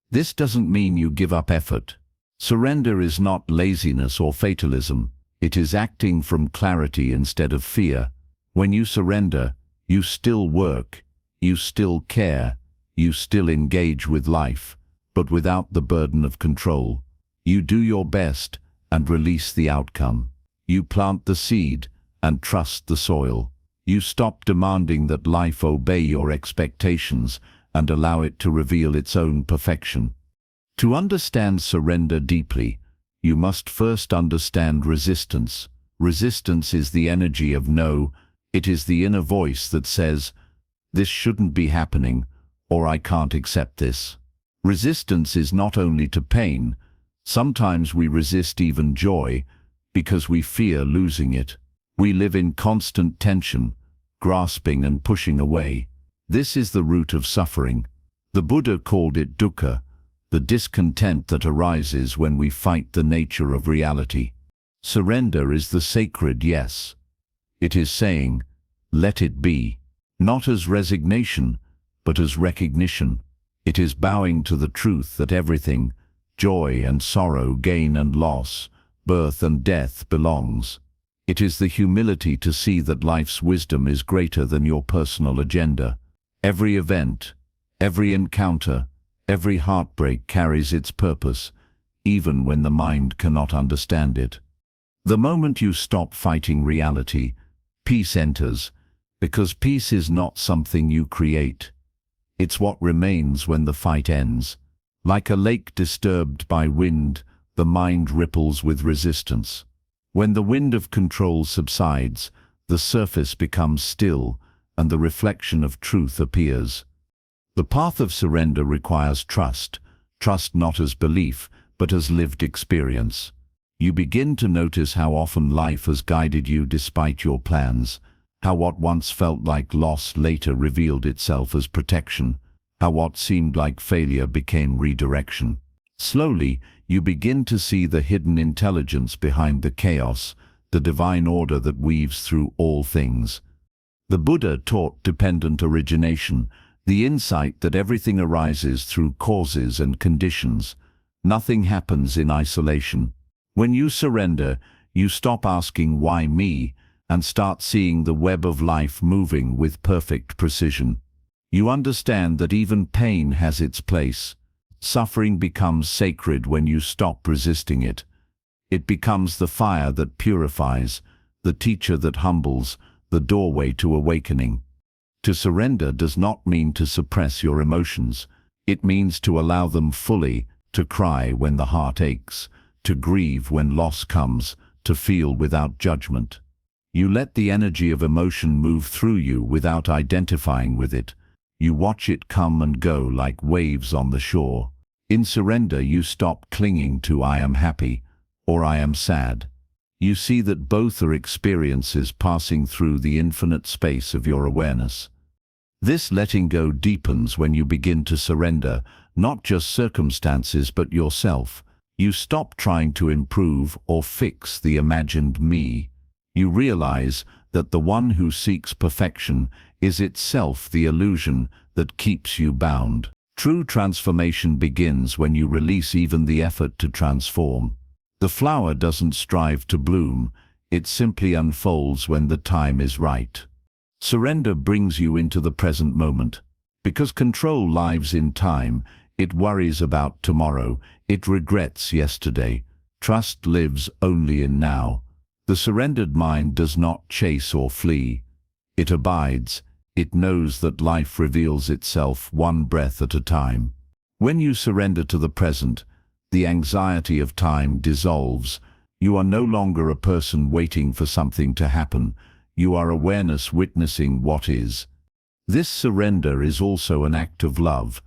This doesn't mean you give up effort. Surrender is not laziness or fatalism. It is acting from clarity instead of fear. When you surrender, you still work, you still care, you still engage with life, but without the burden of control. You do your best and release the outcome. You plant the seed and trust the soil. You stop demanding that life obey your expectations and allow it to reveal its own perfection. To understand surrender deeply, you must first understand resistance. Resistance is the energy of no. It is the inner voice that says, "This shouldn't be happening," or "I can't accept this." Resistance is not only to pain. Sometimes we resist even joy because we fear losing it. We live in constant tension, grasping and pushing away. This is the root of suffering. The Buddha called it dukkha, the discontent that arises when we fight the nature of reality. Surrender is the sacred yes. It is saying, "Let it be," not as resignation, but as recognition. It is bowing to the truth that everything, joy and sorrow, gain and loss, birth and death, belongs. It is the humility to see that life's wisdom is greater than your personal agenda. Every event, every encounter, every heartbreak carries its purpose, even when the mind cannot understand it. The moment you stop fighting reality, peace enters, because peace is not something you create. It's what remains when the fight ends. Like a lake disturbed by wind, the mind ripples with resistance. When the wind of control subsides, the surface becomes still, and the reflection of truth appears. The path of surrender requires trust not as belief, but as lived experience. You begin to notice how often life has guided you despite your plans, how what once felt like loss later revealed itself as protection, how what seemed like failure became redirection. Slowly, you begin to see the hidden intelligence behind the chaos, the divine order that weaves through all things. The Buddha taught dependent origination, the insight that everything arises through causes and conditions. Nothing happens in isolation. When you surrender, you stop asking "why me?" and start seeing the web of life moving with perfect precision. You understand that even pain has its place. Suffering becomes sacred when you stop resisting it. It becomes the fire that purifies, the teacher that humbles, the doorway to awakening. To surrender does not mean to suppress your emotions. It means to allow them fully, to cry when the heart aches, to grieve when loss comes, to feel without judgment. You let the energy of emotion move through you without identifying with it. You watch it come and go like waves on the shore. In surrender, you stop clinging to "I am happy" or "I am sad." You see that both are experiences passing through the infinite space of your awareness. This letting go deepens when you begin to surrender, not just circumstances but yourself. You stop trying to improve or fix the imagined me. You realize that the one who seeks perfection is itself the illusion that keeps you bound. True transformation begins when you release even the effort to transform. The flower doesn't strive to bloom, it simply unfolds when the time is right. Surrender brings you into the present moment. Because control lives in time, it worries about tomorrow, it regrets yesterday. Trust lives only in now. The surrendered mind does not chase or flee. It abides. It knows that life reveals itself one breath at a time. When you surrender to the present, the anxiety of time dissolves. You are no longer a person waiting for something to happen. You are awareness witnessing what is. This surrender is also an act of love.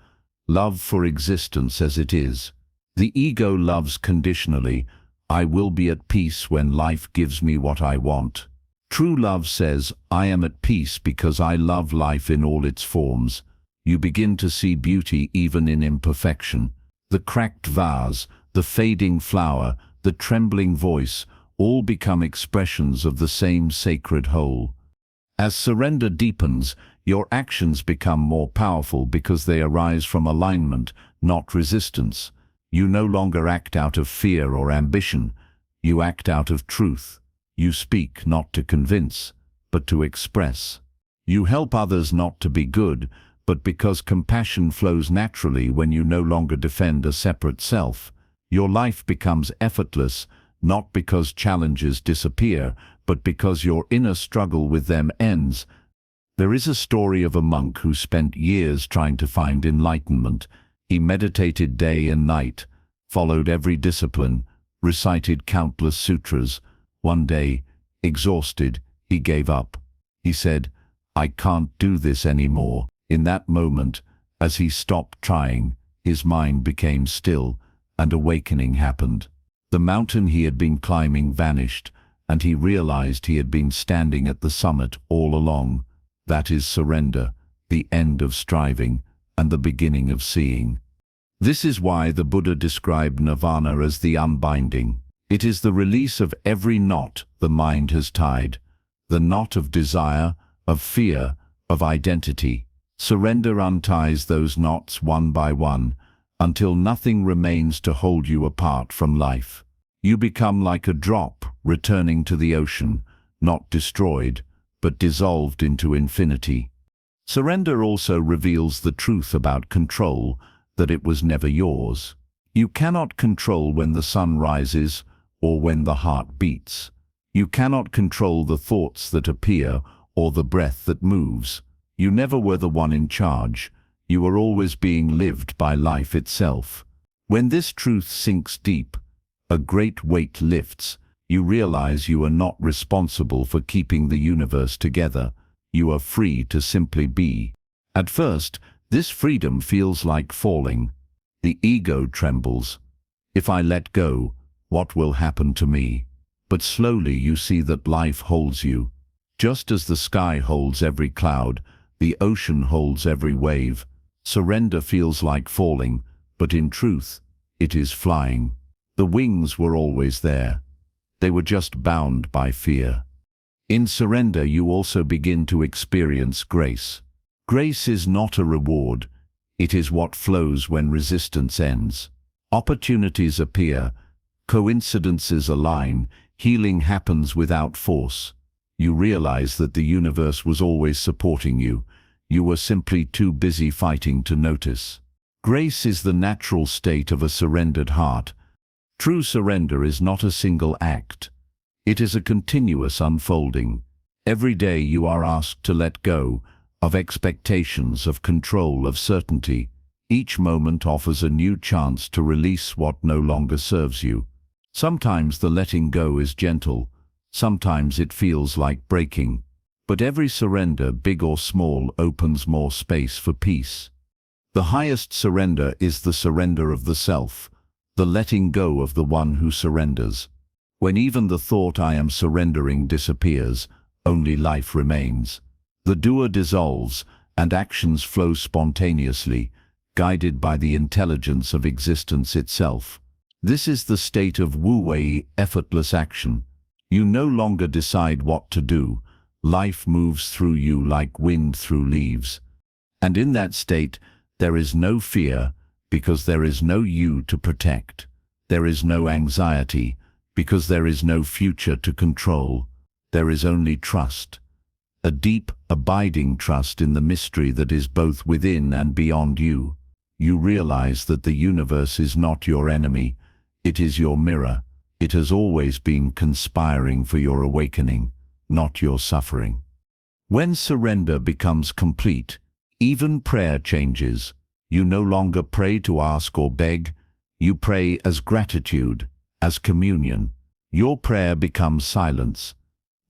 Love for existence as it is. The ego loves conditionally. I will be at peace when life gives me what I want. True love says, I am at peace because I love life in all its forms. You begin to see beauty even in imperfection. The cracked vase, the fading flower, the trembling voice, all become expressions of the same sacred whole. As surrender deepens, your actions become more powerful because they arise from alignment, not resistance. You no longer act out of fear or ambition. You act out of truth. You speak not to convince, but to express. You help others not to be good, but because compassion flows naturally when you no longer defend a separate self. Your life becomes effortless, not because challenges disappear, but because your inner struggle with them ends. There is a story of a monk who spent years trying to find enlightenment. He meditated day and night, followed every discipline, recited countless sutras. One day, exhausted, he gave up. He said, I can't do this anymore. In that moment, as he stopped trying, his mind became still, and awakening happened. The mountain he had been climbing vanished, and he realized he had been standing at the summit all along. That is surrender, the end of striving, and the beginning of seeing. This is why the Buddha described nirvana as the unbinding. It is the release of every knot the mind has tied, the knot of desire, of fear, of identity. Surrender unties those knots one by one, until nothing remains to hold you apart from life. You become like a drop returning to the ocean, not destroyed, but dissolved into infinity. Surrender also reveals the truth about control, that it was never yours. You cannot control when the sun rises or when the heart beats. You cannot control the thoughts that appear or the breath that moves. You never were the one in charge. You were always being lived by life itself. When this truth sinks deep, a great weight lifts. You realize you are not responsible for keeping the universe together. You are free to simply be. At first, this freedom feels like falling. The ego trembles. If I let go, what will happen to me? But slowly you see that life holds you. Just as the sky holds every cloud, the ocean holds every wave. Surrender feels like falling, but in truth, it is flying. The wings were always there. They were just bound by fear. In surrender, you also begin to experience grace. Grace is not a reward. It is what flows when resistance ends. Opportunities appear, coincidences align, healing happens without force. You realize that the universe was always supporting you. You were simply too busy fighting to notice. Grace is the natural state of a surrendered heart. True surrender is not a single act. It is a continuous unfolding. Every day you are asked to let go of expectations, of control, of certainty. Each moment offers a new chance to release what no longer serves you. Sometimes the letting go is gentle. Sometimes it feels like breaking. But every surrender, big or small, opens more space for peace. The highest surrender is the surrender of the self, the letting go of the one who surrenders. When even the thought I am surrendering disappears, only life remains. The doer dissolves, and actions flow spontaneously, guided by the intelligence of existence itself. This is the state of wu-wei, effortless action. You no longer decide what to do. Life moves through you like wind through leaves. And in that state, there is no fear, because there is no you to protect. There is no anxiety, because there is no future to control. There is only trust. A deep, abiding trust in the mystery that is both within and beyond you. You realize that the universe is not your enemy. It is your mirror. It has always been conspiring for your awakening, not your suffering. When surrender becomes complete, even prayer changes. You no longer pray to ask or beg. You pray as gratitude, as communion. Your prayer becomes silence,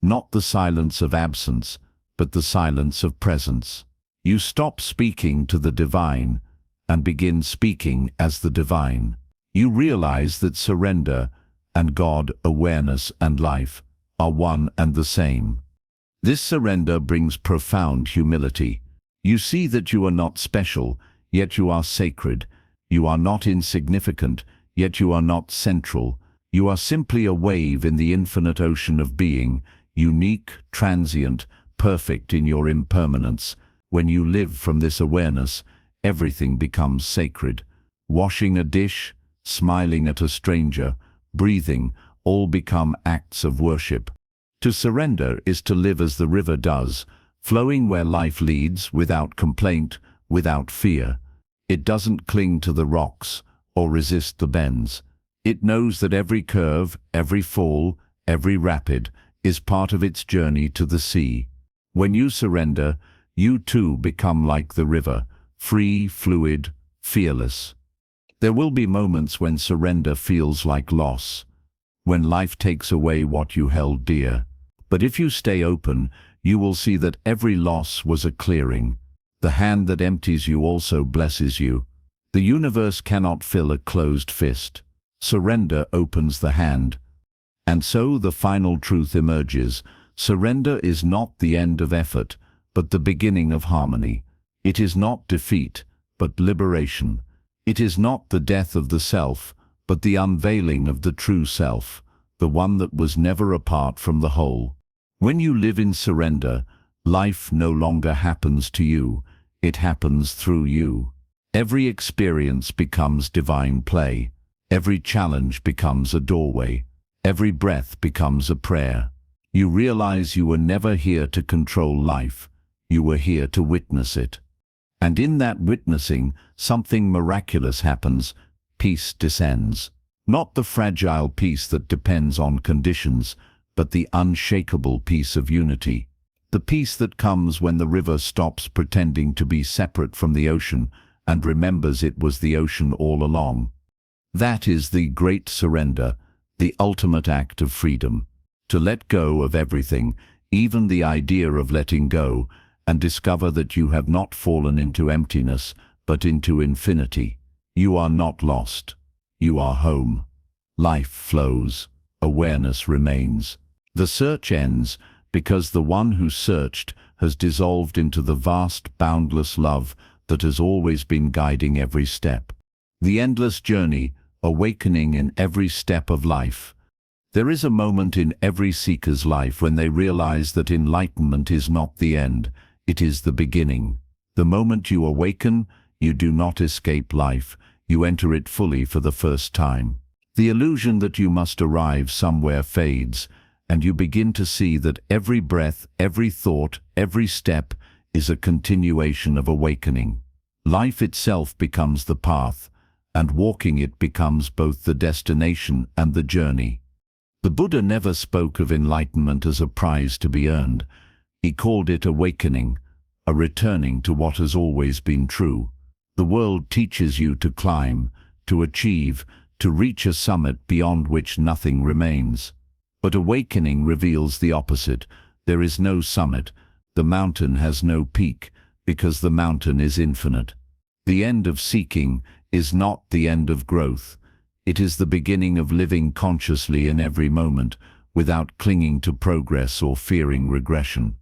not the silence of absence, but the silence of presence. You stop speaking to the divine and begin speaking as the divine. You realize that surrender and God, awareness and life are one and the same. This surrender brings profound humility. You see that you are not special, yet you are sacred. You are not insignificant, yet you are not central. You are simply a wave in the infinite ocean of being, unique, transient, perfect in your impermanence. When you live from this awareness, everything becomes sacred. Washing a dish, smiling at a stranger, breathing, all become acts of worship. To surrender is to live as the river does, flowing where life leads, without complaint, without fear. It doesn't cling to the rocks or resist the bends. It knows that every curve, every fall, every rapid is part of its journey to the sea. When you surrender, you too become like the river, free, fluid, fearless. There will be moments when surrender feels like loss, when life takes away what you held dear. But if you stay open, you will see that every loss was a clearing. The hand that empties you also blesses you. The universe cannot fill a closed fist. Surrender opens the hand. And so the final truth emerges. Surrender is not the end of effort, but the beginning of harmony. It is not defeat, but liberation. It is not the death of the self, but the unveiling of the true self, the one that was never apart from the whole. When you live in surrender, life no longer happens to you, it happens through you. Every experience becomes divine play. Every challenge becomes a doorway. Every breath becomes a prayer. You realize you were never here to control life. You were here to witness it. And in that witnessing, something miraculous happens. Peace descends. Not the fragile peace that depends on conditions, but the unshakable peace of unity. The peace that comes when the river stops pretending to be separate from the ocean and remembers it was the ocean all along. That is the great surrender, the ultimate act of freedom. To let go of everything, even the idea of letting go, and discover that you have not fallen into emptiness, but into infinity. You are not lost. You are home. Life flows. Awareness remains. The search ends because the one who searched has dissolved into the vast, boundless love that has always been guiding every step. The endless journey, awakening in every step of life. There is a moment in every seeker's life when they realize that enlightenment is not the end, it is the beginning. The moment you awaken, you do not escape life, you enter it fully for the first time. The illusion that you must arrive somewhere fades, and you begin to see that every breath, every thought, every step is a continuation of awakening. Life itself becomes the path, and walking it becomes both the destination and the journey. The Buddha never spoke of enlightenment as a prize to be earned. He called it awakening, a returning to what has always been true. The world teaches you to climb, to achieve, to reach a summit beyond which nothing remains. But awakening reveals the opposite. There is no summit. The mountain has no peak, because the mountain is infinite. The end of seeking is not the end of growth. It is the beginning of living consciously in every moment, without clinging to progress or fearing regression.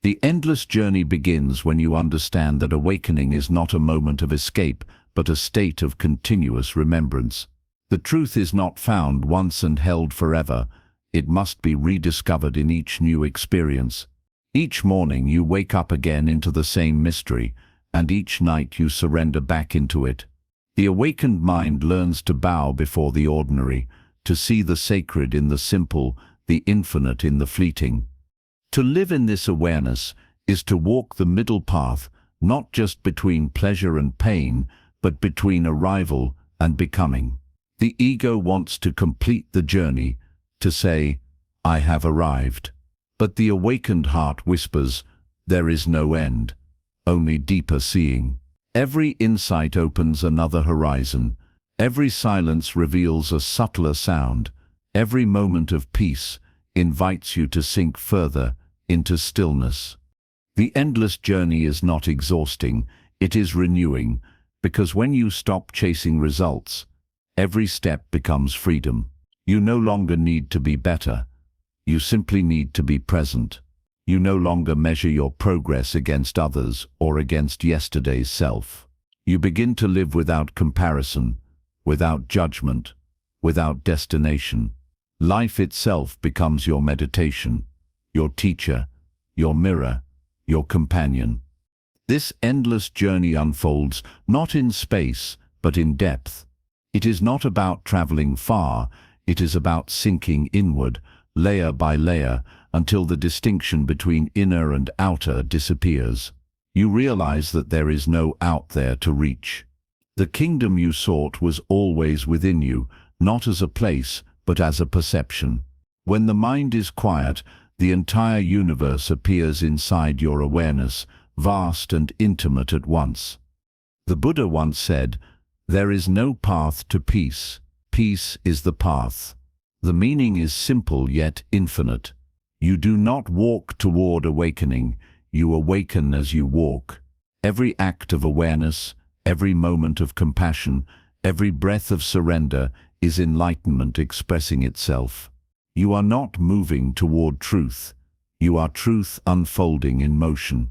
The endless journey begins when you understand that awakening is not a moment of escape, but a state of continuous remembrance. The truth is not found once and held forever. It must be rediscovered in each new experience. Each morning you wake up again into the same mystery, and each night you surrender back into it. The awakened mind learns to bow before the ordinary, to see the sacred in the simple, the infinite in the fleeting. To live in this awareness is to walk the middle path, not just between pleasure and pain, but between arrival and becoming. The ego wants to complete the journey, to say, "I have arrived." But the awakened heart whispers, "There is no end, only deeper seeing." Every insight opens another horizon. Every silence reveals a subtler sound. Every moment of peace invites you to sink further into stillness. The endless journey is not exhausting, it is renewing, because when you stop chasing results, every step becomes freedom. You no longer need to be better. You simply need to be present. You no longer measure your progress against others or against yesterday's self. You begin to live without comparison, without judgment, without destination. Life itself becomes your meditation, your teacher, your mirror, your companion. This endless journey unfolds not in space, but in depth. It is not about traveling far, it is about sinking inward, layer by layer, until the distinction between inner and outer disappears. You realize that there is no out there to reach. The kingdom you sought was always within you, not as a place, but as a perception. When the mind is quiet, the entire universe appears inside your awareness, vast and intimate at once. The Buddha once said, "There is no path to peace. Peace is the path." The meaning is simple yet infinite. You do not walk toward awakening, you awaken as you walk. Every act of awareness, every moment of compassion, every breath of surrender is enlightenment expressing itself. You are not moving toward truth, you are truth unfolding in motion.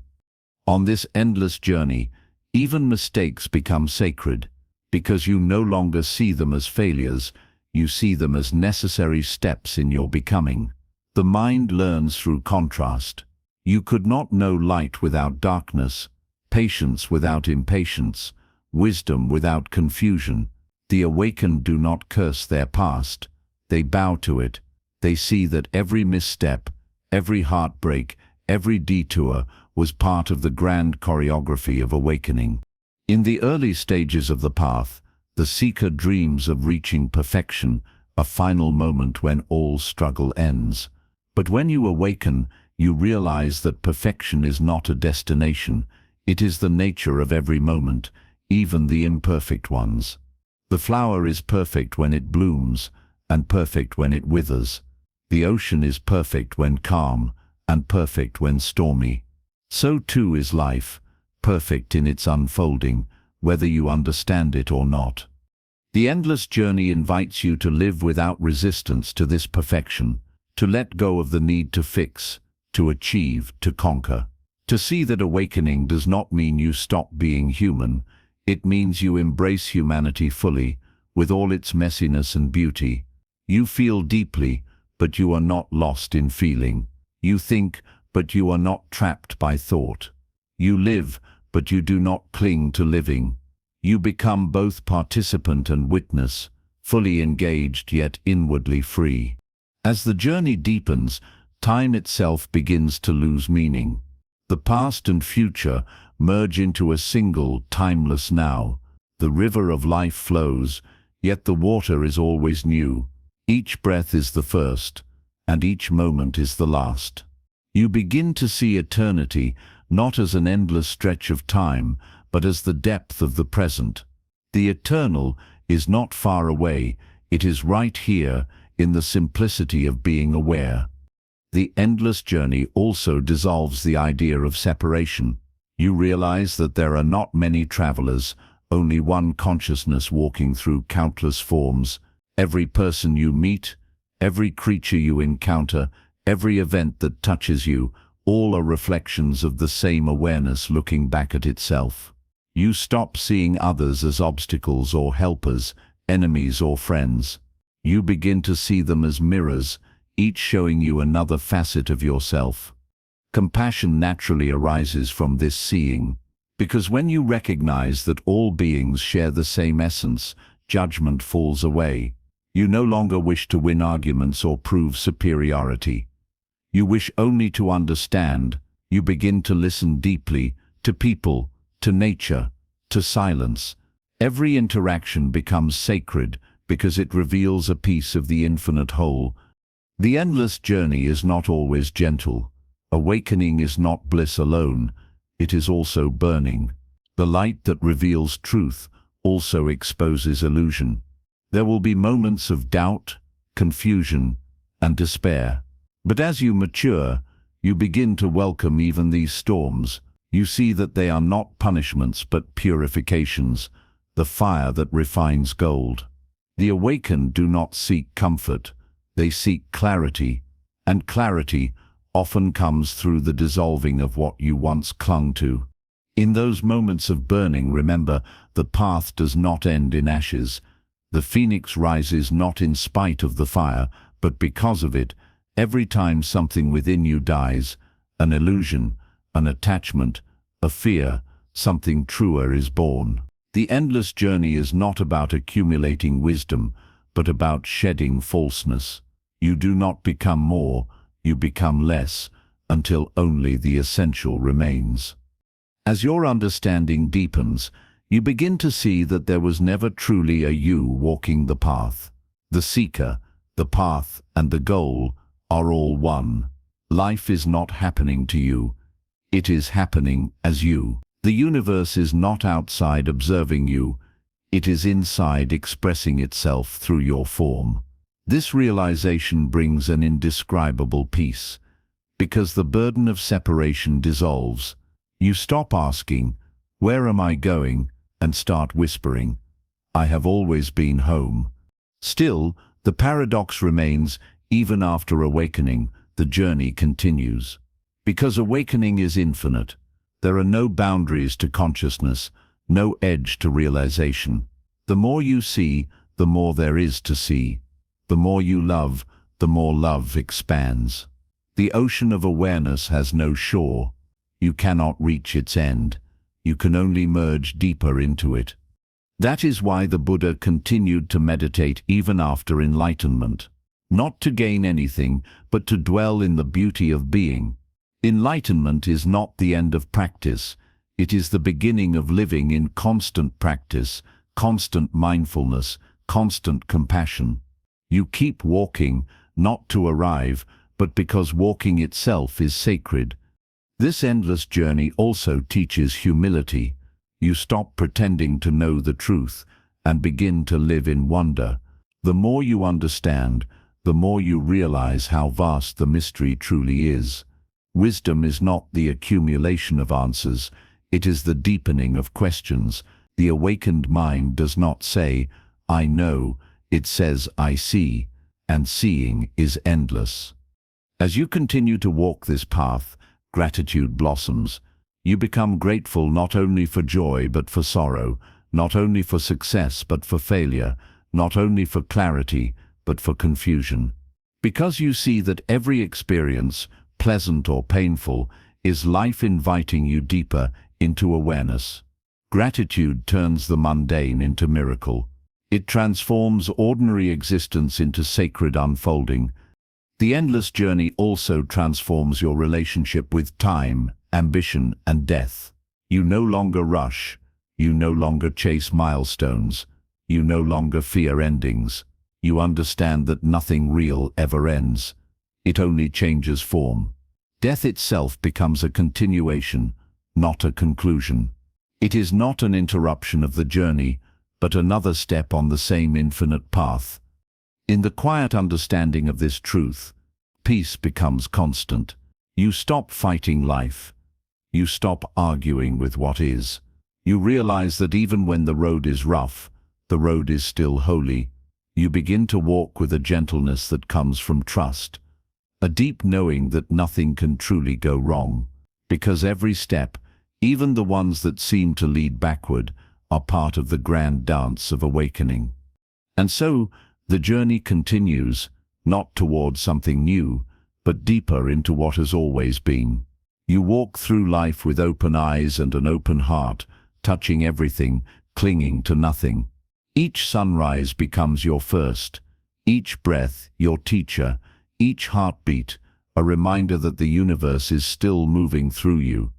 On this endless journey, even mistakes become sacred, because you no longer see them as failures, you see them as necessary steps in your becoming. The mind learns through contrast. You could not know light without darkness, patience without impatience, wisdom without confusion. The awakened do not curse their past, they bow to it. They see that every misstep, every heartbreak, every detour was part of the grand choreography of awakening. In the early stages of the path, the seeker dreams of reaching perfection, a final moment when all struggle ends. But when you awaken, you realize that perfection is not a destination, it is the nature of every moment, even the imperfect ones. The flower is perfect when it blooms, and perfect when it withers. The ocean is perfect when calm, and perfect when stormy. So too is life, perfect in its unfolding, whether you understand it or not. The endless journey invites you to live without resistance to this perfection, to let go of the need to fix, to achieve, to conquer. To see that awakening does not mean you stop being human, it means you embrace humanity fully, with all its messiness and beauty. You feel deeply, but you are not lost in feeling. You think, but you are not trapped by thought. You live, but you do not cling to living. You become both participant and witness, fully engaged yet inwardly free. As the journey deepens, time itself begins to lose meaning. The past and future merge into a single, timeless now. The river of life flows, yet the water is always new. Each breath is the first, and each moment is the last. You begin to see eternity not as an endless stretch of time, but as the depth of the present. The eternal is not far away, it is right here, in the simplicity of being aware. The endless journey also dissolves the idea of separation. You realize that there are not many travelers, only one consciousness walking through countless forms. Every person you meet, every creature you encounter, every event that touches you, all are reflections of the same awareness looking back at itself. You stop seeing others as obstacles or helpers, enemies or friends. You begin to see them as mirrors, each showing you another facet of yourself. Compassion naturally arises from this seeing, because when you recognize that all beings share the same essence, judgment falls away. You no longer wish to win arguments or prove superiority. You wish only to understand. You begin to listen deeply to people, to nature, to silence. Every interaction becomes sacred because it reveals a piece of the infinite whole. The endless journey is not always gentle. Awakening is not bliss alone, it is also burning. The light that reveals truth also exposes illusion. There will be moments of doubt, confusion, and despair. But as you mature, you begin to welcome even these storms. You see that they are not punishments but purifications, the fire that refines gold. The awakened do not seek comfort, they seek clarity, and clarity often comes through the dissolving of what you once clung to. In those moments of burning, remember, the path does not end in ashes. The phoenix rises not in spite of the fire, but because of it. Every time something within you dies, an illusion, an attachment, a fear, something truer is born. The endless journey is not about accumulating wisdom, but about shedding falseness. You do not become more, you become less, until only the essential remains. As your understanding deepens, you begin to see that there was never truly a you walking the path. The seeker, the path, and the goal are all one. Life is not happening to you. It is happening as you. The universe is not outside observing you. It is inside expressing itself through your form. This realization brings an indescribable peace, because the burden of separation dissolves. You stop asking, "Where am I going?" and start whispering, "I have always been home." Still, the paradox remains. Even after awakening, the journey continues. Because awakening is infinite, there are no boundaries to consciousness, no edge to realization. The more you see, the more there is to see. The more you love, the more love expands. The ocean of awareness has no shore. You cannot reach its end. You can only merge deeper into it. That is why the Buddha continued to meditate even after enlightenment. Not to gain anything, but to dwell in the beauty of being. Enlightenment is not the end of practice. It is the beginning of living in constant practice, constant mindfulness, constant compassion. You keep walking, not to arrive, but because walking itself is sacred. This endless journey also teaches humility. You stop pretending to know the truth and begin to live in wonder. The more you understand, the more you realize how vast the mystery truly is. Wisdom is not the accumulation of answers, it is the deepening of questions. The awakened mind does not say, "I know," it says, "I see," and seeing is endless. As you continue to walk this path, gratitude blossoms. You become grateful not only for joy but for sorrow, not only for success but for failure, not only for clarity but for confusion. Because you see that every experience, pleasant or painful, is life inviting you deeper into awareness. Gratitude turns the mundane into miracle. It transforms ordinary existence into sacred unfolding. The endless journey also transforms your relationship with time, ambition, and death. You no longer rush. You no longer chase milestones. You no longer fear endings. You understand that nothing real ever ends. It only changes form. Death itself becomes a continuation, not a conclusion. It is not an interruption of the journey, but another step on the same infinite path. In the quiet understanding of this truth, peace becomes constant. You stop fighting life. You stop arguing with what is. You realize that even when the road is rough, the road is still holy. You begin to walk with a gentleness that comes from trust, a deep knowing that nothing can truly go wrong, because every step, even the ones that seem to lead backward, are part of the grand dance of awakening. And so, the journey continues, not towards something new, but deeper into what has always been. You walk through life with open eyes and an open heart, touching everything, clinging to nothing. Each sunrise becomes your first, each breath your teacher, each heartbeat a reminder that the universe is still moving through you.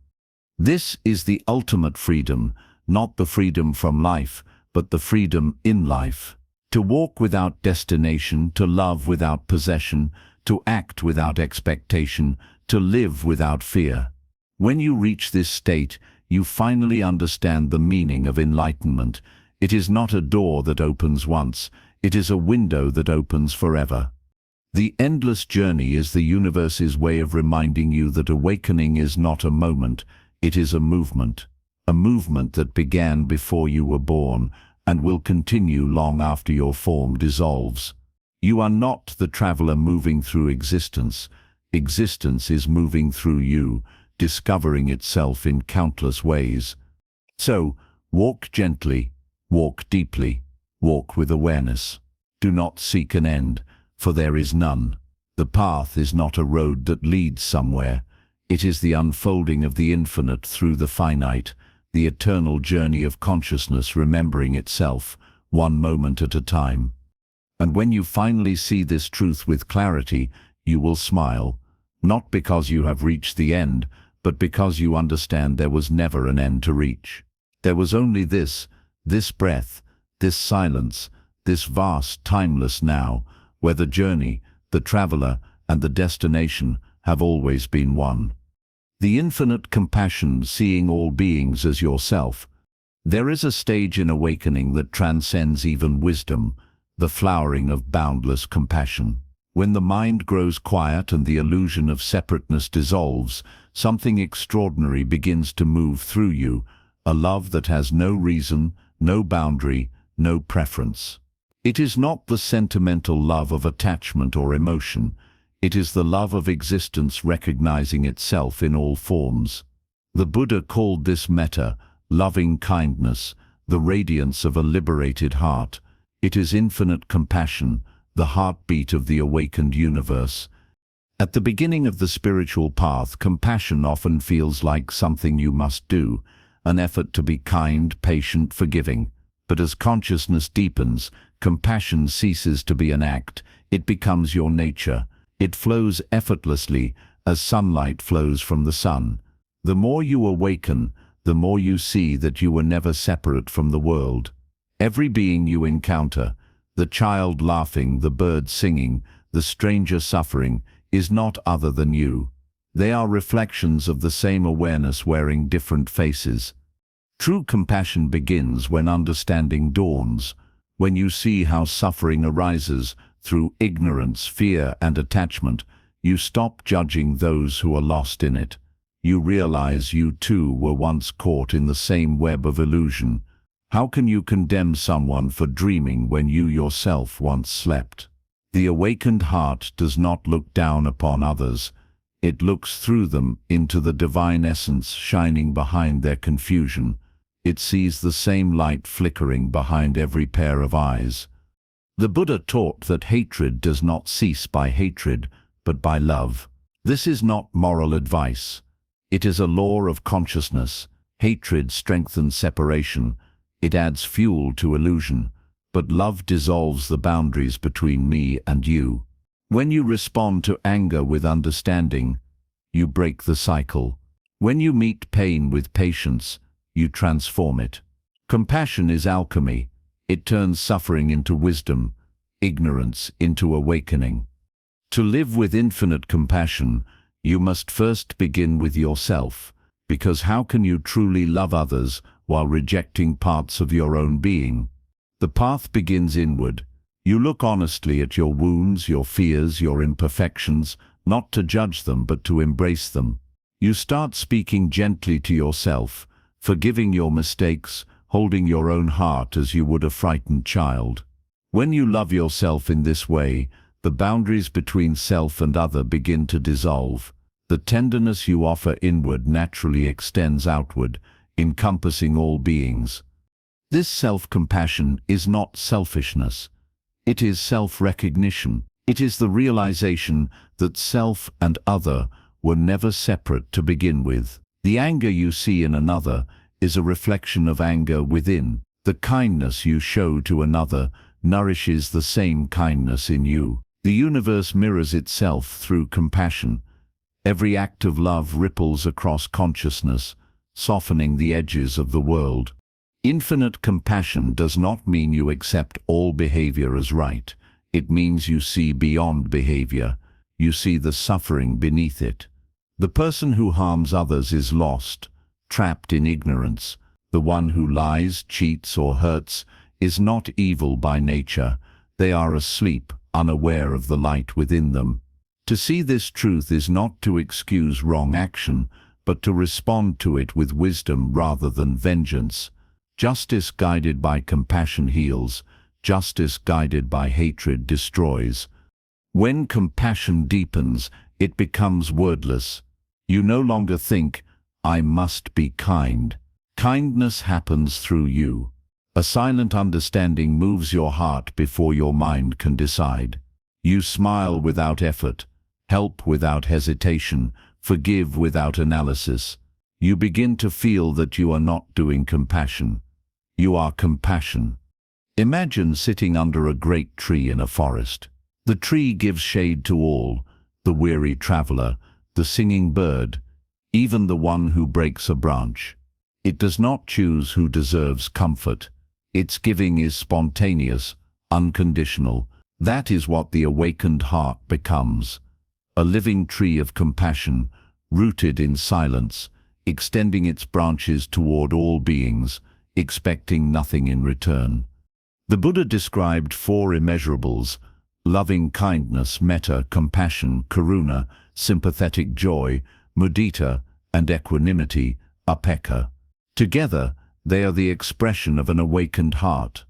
This is the ultimate freedom, not the freedom from life, but the freedom in life. To walk without destination, to love without possession, to act without expectation, to live without fear. When you reach this state, you finally understand the meaning of enlightenment. It is not a door that opens once, it is a window that opens forever. The endless journey is the universe's way of reminding you that awakening is not a moment, it is a movement that began before you were born and will continue long after your form dissolves. You are not the traveler moving through existence. Existence is moving through you, discovering itself in countless ways. So, walk gently, walk deeply, walk with awareness. Do not seek an end, for there is none. The path is not a road that leads somewhere. It is the unfolding of the infinite through the finite, the eternal journey of consciousness remembering itself, one moment at a time. And when you finally see this truth with clarity, you will smile, not because you have reached the end, but because you understand there was never an end to reach. There was only this breath, this silence, this vast, timeless now, where the journey, the traveler, and the destination have always been one. The infinite compassion seeing all beings as yourself. There is a stage in awakening that transcends even wisdom, the flowering of boundless compassion. When the mind grows quiet and the illusion of separateness dissolves, something extraordinary begins to move through you, a love that has no reason, no boundary, no preference. It is not the sentimental love of attachment or emotion. It is the love of existence recognizing itself in all forms. The Buddha called this metta, loving kindness, the radiance of a liberated heart. It is infinite compassion, the heartbeat of the awakened universe. At the beginning of the spiritual path, compassion often feels like something you must do, an effort to be kind, patient, forgiving. But as consciousness deepens, compassion ceases to be an act, it becomes your nature. It flows effortlessly as sunlight flows from the sun. The more you awaken, the more you see that you were never separate from the world. Every being you encounter, the child laughing, the bird singing, the stranger suffering, is not other than you. They are reflections of the same awareness wearing different faces. True compassion begins when understanding dawns, when you see how suffering arises through ignorance, fear, and attachment. You stop judging those who are lost in it. You realize you too were once caught in the same web of illusion. How can you condemn someone for dreaming when you yourself once slept? The awakened heart does not look down upon others. It looks through them into the divine essence shining behind their confusion. It sees the same light flickering behind every pair of eyes. The Buddha taught that hatred does not cease by hatred, but by love. This is not moral advice. It is a law of consciousness. Hatred strengthens separation. It adds fuel to illusion. But love dissolves the boundaries between me and you. When you respond to anger with understanding, you break the cycle. When you meet pain with patience, you transform it. Compassion is alchemy. It turns suffering into wisdom, ignorance into awakening. To live with infinite compassion, you must first begin with yourself, because how can you truly love others while rejecting parts of your own being? The path begins inward. You look honestly at your wounds, your fears, your imperfections, not to judge them but to embrace them. You start speaking gently to yourself, forgiving your mistakes, holding your own heart as you would a frightened child. When you love yourself in this way, the boundaries between self and other begin to dissolve. The tenderness you offer inward naturally extends outward, encompassing all beings. This self-compassion is not selfishness. It is self-recognition. It is the realization that self and other were never separate to begin with. The anger you see in another is a reflection of anger within. The kindness you show to another nourishes the same kindness in you. The universe mirrors itself through compassion. Every act of love ripples across consciousness, softening the edges of the world. Infinite compassion does not mean you accept all behavior as right. It means you see beyond behavior. You see the suffering beneath it. The person who harms others is lost, trapped in ignorance. The one who lies, cheats, or hurts is not evil by nature. They are asleep, unaware of the light within them. To see this truth is not to excuse wrong action, but to respond to it with wisdom rather than vengeance. Justice guided by compassion heals. Justice guided by hatred destroys. When compassion deepens, it becomes wordless. You no longer think, "I must be kind." Kindness happens through you. A silent understanding moves your heart before your mind can decide. You smile without effort, help without hesitation, forgive without analysis. You begin to feel that you are not doing compassion. You are compassion. Imagine sitting under a great tree in a forest. The tree gives shade to all, the weary traveler, the singing bird, even the one who breaks a branch. It does not choose who deserves comfort. Its giving is spontaneous, unconditional. That is what the awakened heart becomes. A living tree of compassion, rooted in silence, extending its branches toward all beings, expecting nothing in return. The Buddha described 4 immeasurables: loving kindness, metta, compassion, karuna, sympathetic joy, mudita, and equanimity, upekkha. Together, they are the expression of an awakened heart.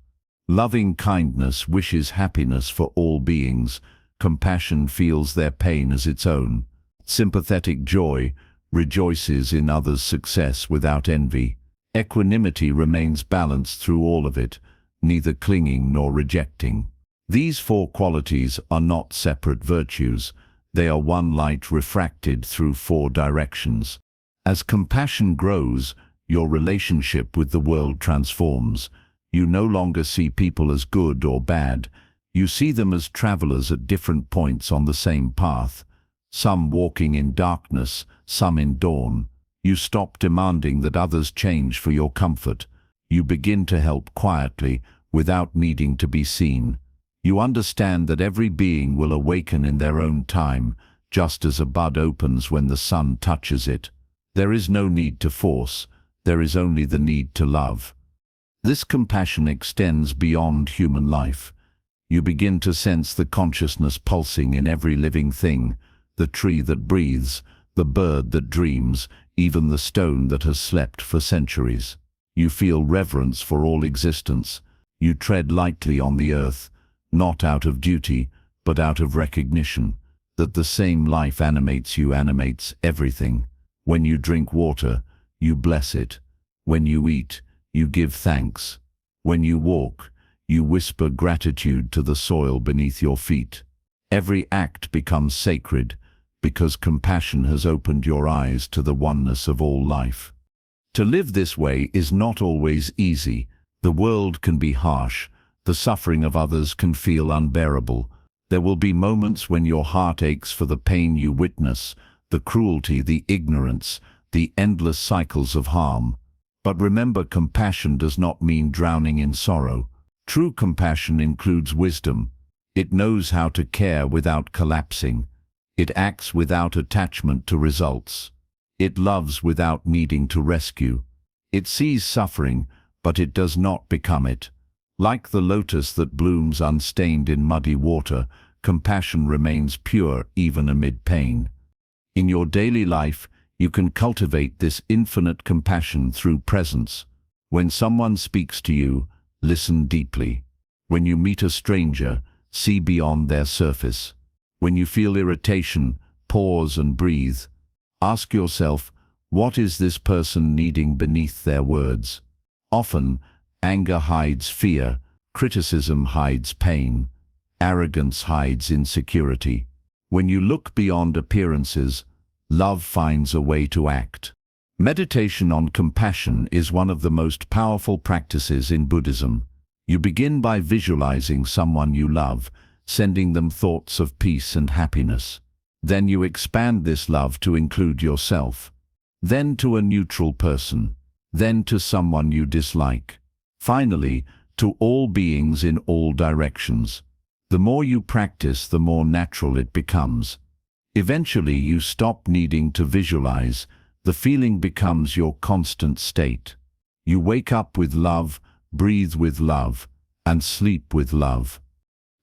Loving kindness wishes happiness for all beings. Compassion feels their pain as its own. Sympathetic joy rejoices in others' success without envy. Equanimity remains balanced through all of it, neither clinging nor rejecting. These 4 qualities are not separate virtues. They are one light refracted through 4 directions. As compassion grows, your relationship with the world transforms. You no longer see people as good or bad. You see them as travelers at different points on the same path, some walking in darkness, some in dawn. You stop demanding that others change for your comfort. You begin to help quietly, without needing to be seen. You understand that every being will awaken in their own time, just as a bud opens when the sun touches it. There is no need to force. There is only the need to love. This compassion extends beyond human life. You begin to sense the consciousness pulsing in every living thing, the tree that breathes, the bird that dreams, even the stone that has slept for centuries. You feel reverence for all existence. You tread lightly on the earth, not out of duty, but out of recognition that the same life animates you, animates everything. When you drink water, you bless it. When you eat, you give thanks. When you walk, you whisper gratitude to the soil beneath your feet. Every act becomes sacred because compassion has opened your eyes to the oneness of all life. To live this way is not always easy. The world can be harsh. The suffering of others can feel unbearable. There will be moments when your heart aches for the pain you witness, the cruelty, the ignorance, the endless cycles of harm. But remember, compassion does not mean drowning in sorrow. True compassion includes wisdom. It knows how to care without collapsing. It acts without attachment to results. It loves without needing to rescue. It sees suffering, but it does not become it. Like the lotus that blooms unstained in muddy water, compassion remains pure even amid pain. In your daily life, you can cultivate this infinite compassion through presence. When someone speaks to you, listen deeply. When you meet a stranger, see beyond their surface. When you feel irritation, pause and breathe. Ask yourself, what is this person needing beneath their words? Often, anger hides fear, criticism hides pain. Arrogance hides insecurity. When you look beyond appearances, love finds a way to act. Meditation on compassion is one of the most powerful practices in Buddhism. You begin by visualizing someone you love, sending them thoughts of peace and happiness. Then you expand this love to include yourself, then to a neutral person, then to someone you dislike. Finally, to all beings in all directions. The more you practice, the more natural it becomes. Eventually, you stop needing to visualize. The feeling becomes your constant state. You wake up with love, breathe with love, and sleep with love.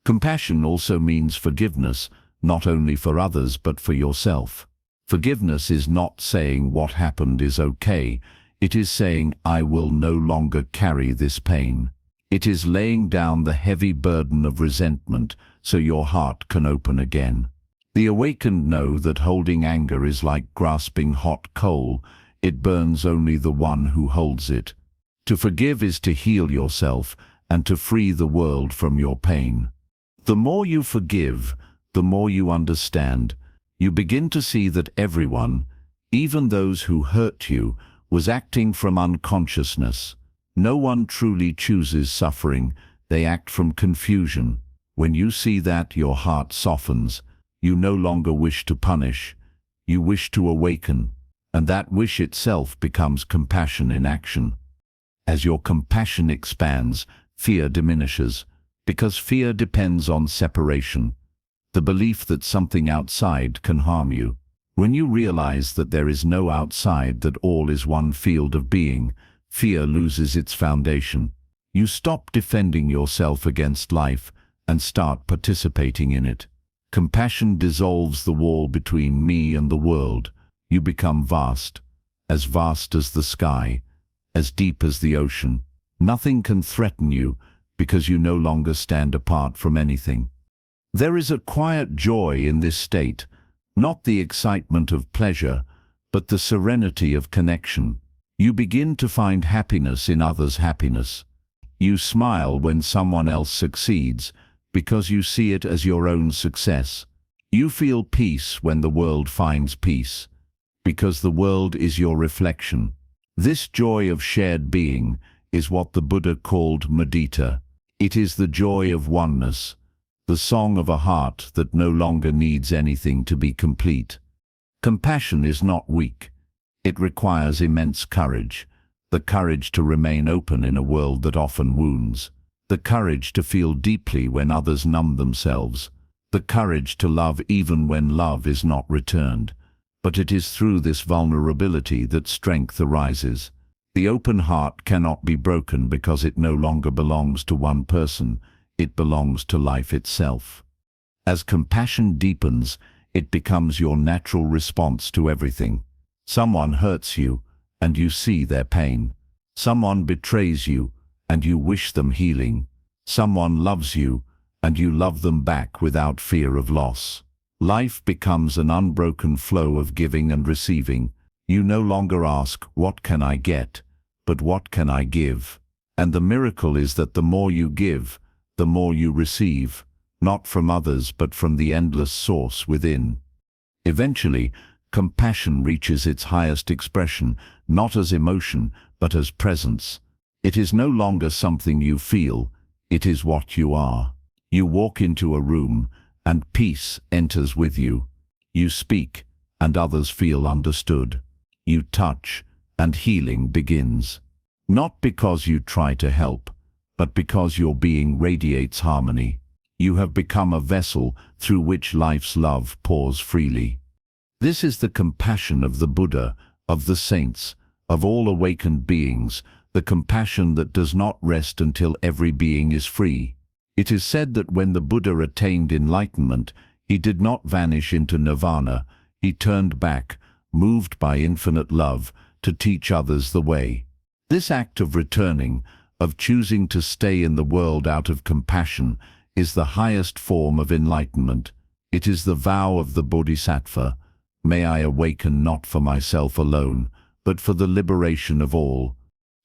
Compassion also means forgiveness, not only for others but for yourself. Forgiveness is not saying what happened is okay. It is saying, I will no longer carry this pain. It is laying down the heavy burden of resentment so your heart can open again. The awakened know that holding anger is like grasping hot coal. It burns only the one who holds it. To forgive is to heal yourself and to free the world from your pain. The more you forgive, the more you understand. You begin to see that everyone, even those who hurt you, was acting from unconsciousness. No one truly chooses suffering. They act from confusion. When you see that, your heart softens. You no longer wish to punish. You wish to awaken. And that wish itself becomes compassion in action. As your compassion expands, fear diminishes, because fear depends on separation, the belief that something outside can harm you. When you realize that there is no outside, that all is one field of being, fear loses its foundation. You stop defending yourself against life and start participating in it. Compassion dissolves the wall between me and the world. You become vast as the sky, as deep as the ocean. Nothing can threaten you because you no longer stand apart from anything. There is a quiet joy in this state, not the excitement of pleasure, but the serenity of connection. You begin to find happiness in others' happiness. You smile when someone else succeeds, because you see it as your own success. You feel peace when the world finds peace, because the world is your reflection. This joy of shared being is what the Buddha called mudita. It is the joy of oneness, the song of a heart that no longer needs anything to be complete. Compassion is not weak. It requires immense courage, the courage to remain open in a world that often wounds, the courage to feel deeply when others numb themselves, the courage to love even when love is not returned. But it is through this vulnerability that strength arises. The open heart cannot be broken because it no longer belongs to one person. It belongs to life itself. As compassion deepens, it becomes your natural response to everything. Someone hurts you, and you see their pain. Someone betrays you, and you wish them healing. Someone loves you, and you love them back without fear of loss. Life becomes an unbroken flow of giving and receiving. You no longer ask, what can I get, but what can I give? And the miracle is that the more you give, the more you receive, not from others but from the endless source within. Eventually, compassion reaches its highest expression, not as emotion, but as presence. It is no longer something you feel, it is what you are. You walk into a room, and peace enters with you. You speak, and others feel understood. You touch, and healing begins. Not because you try to help, but because your being radiates harmony. You have become a vessel through which life's love pours freely. This is the compassion of the Buddha, of the saints, of all awakened beings, the compassion that does not rest until every being is free. It is said that when the Buddha attained enlightenment, he did not vanish into nirvana. He turned back, moved by infinite love, to teach others the way. This act of returning, of choosing to stay in the world out of compassion, is the highest form of enlightenment. It is the vow of the Bodhisattva. May I awaken not for myself alone, but for the liberation of all.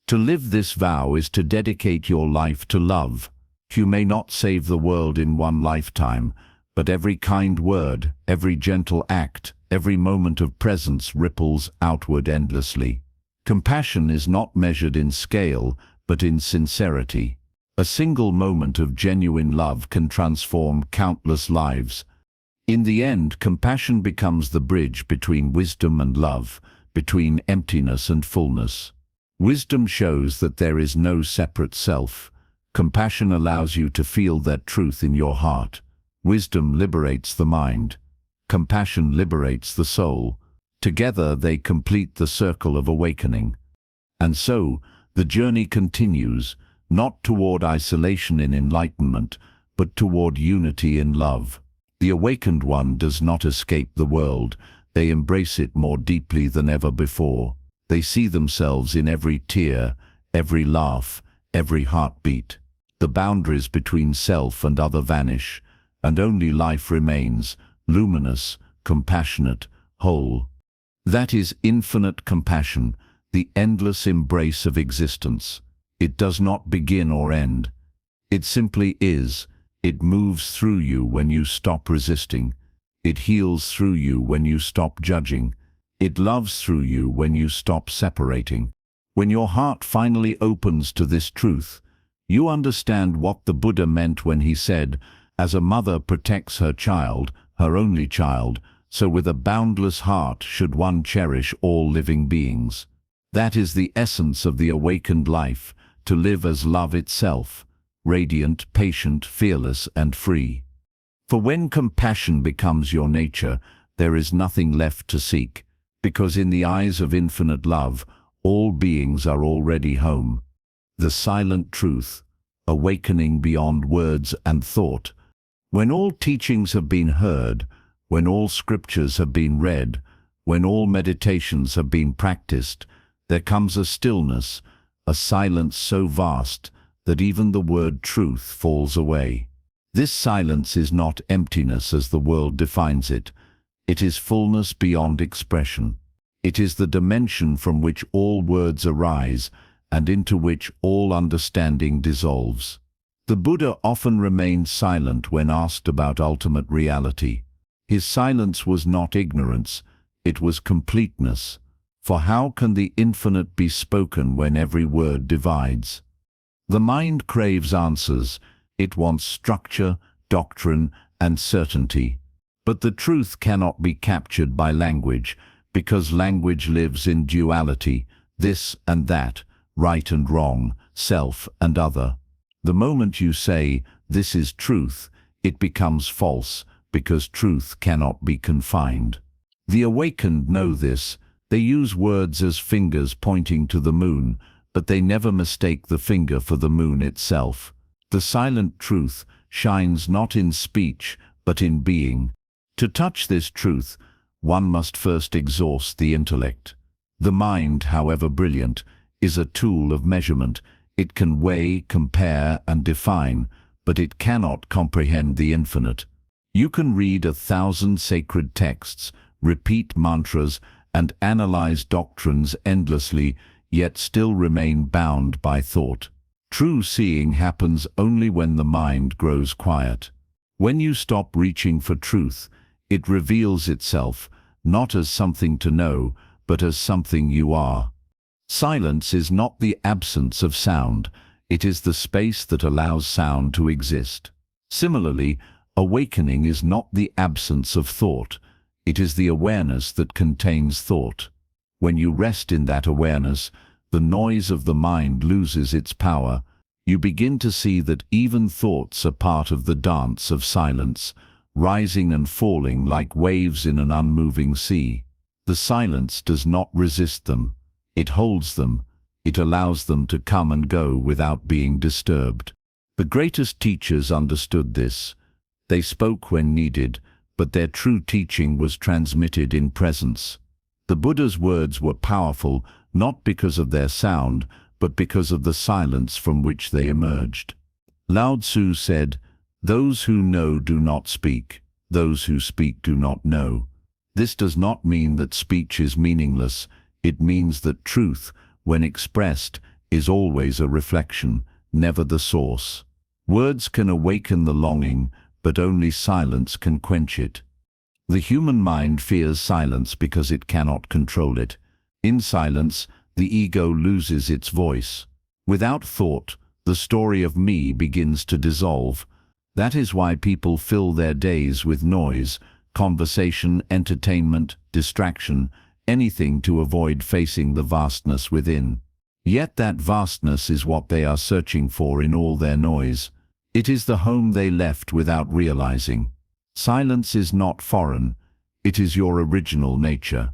To live this vow is to dedicate your life to love, You may not save the world in one lifetime, but every kind word, every gentle act, every moment of presence ripples outward endlessly. Compassion is not measured in scale, but in sincerity. A single moment of genuine love can transform countless lives. In the end, compassion becomes the bridge between wisdom and love, between emptiness and fullness. Wisdom shows that there is no separate self. Compassion allows you to feel that truth in your heart. Wisdom liberates the mind. Compassion liberates the soul. Together they complete the circle of awakening. And so, the journey continues, not toward isolation in enlightenment, but toward unity in love. The awakened one does not escape the world. They embrace it more deeply than ever before. They see themselves in every tear, every laugh, every heartbeat. The boundaries between self and other vanish, and only life remains, luminous, compassionate, whole. That is infinite compassion, the endless embrace of existence. It does not begin or end. It simply is. It moves through you when you stop resisting. It heals through you when you stop judging. It loves through you when you stop separating. When your heart finally opens to this truth, you understand what the Buddha meant when he said, "As a mother protects her child, her only child, so with a boundless heart should one cherish all living beings." That is the essence of the awakened life, to live as love itself, radiant, patient, fearless, and free. For when compassion becomes your nature, there is nothing left to seek, because in the eyes of infinite love, all beings are already home. The silent truth, awakening beyond words and thought. When all teachings have been heard, when all scriptures have been read, when all meditations have been practiced, there comes a stillness, a silence so vast that even the word truth falls away. This silence is not emptiness as the world defines it. It is fullness beyond expression. It is the dimension from which all words arise and into which all understanding dissolves. The Buddha often remained silent when asked about ultimate reality. His silence was not ignorance, it was completeness. For how can the infinite be spoken when every word divides? The mind craves answers. It wants structure, doctrine, and certainty. But the truth cannot be captured by language, because language lives in duality, this and that, right and wrong, self and other. The moment you say, "This is truth," it becomes false, because truth cannot be confined. The awakened know this. They use words as fingers pointing to the moon, but they never mistake the finger for the moon itself. The silent truth shines not in speech, but in being. To touch this truth, one must first exhaust the intellect. The mind, however brilliant, is a tool of measurement. It can weigh, compare, and define, but it cannot comprehend the infinite. You can read 1,000 sacred texts, repeat mantras, and analyze doctrines endlessly, yet still remain bound by thought. True seeing happens only when the mind grows quiet. When you stop reaching for truth, it reveals itself, not as something to know, but as something you are. Silence is not the absence of sound, it is the space that allows sound to exist. Similarly, awakening is not the absence of thought, it is the awareness that contains thought. When you rest in that awareness, the noise of the mind loses its power. You begin to see that even thoughts are part of the dance of silence, rising and falling like waves in an unmoving sea. The silence does not resist them. It holds them. It allows them to come and go without being disturbed. The greatest teachers understood this. They spoke when needed, but their true teaching was transmitted in presence. The Buddha's words were powerful, not because of their sound, but because of the silence from which they emerged. Lao Tzu said, "Those who know do not speak. Those who speak do not know." This does not mean that speech is meaningless. It means that truth, when expressed, is always a reflection, never the source. Words can awaken the longing, but only silence can quench it. The human mind fears silence because it cannot control it. In silence, the ego loses its voice. Without thought, the story of me begins to dissolve. That is why people fill their days with noise, conversation, entertainment, distraction, anything to avoid facing the vastness within. Yet that vastness is what they are searching for in all their noise. It is the home they left without realizing. Silence is not foreign, it is your original nature.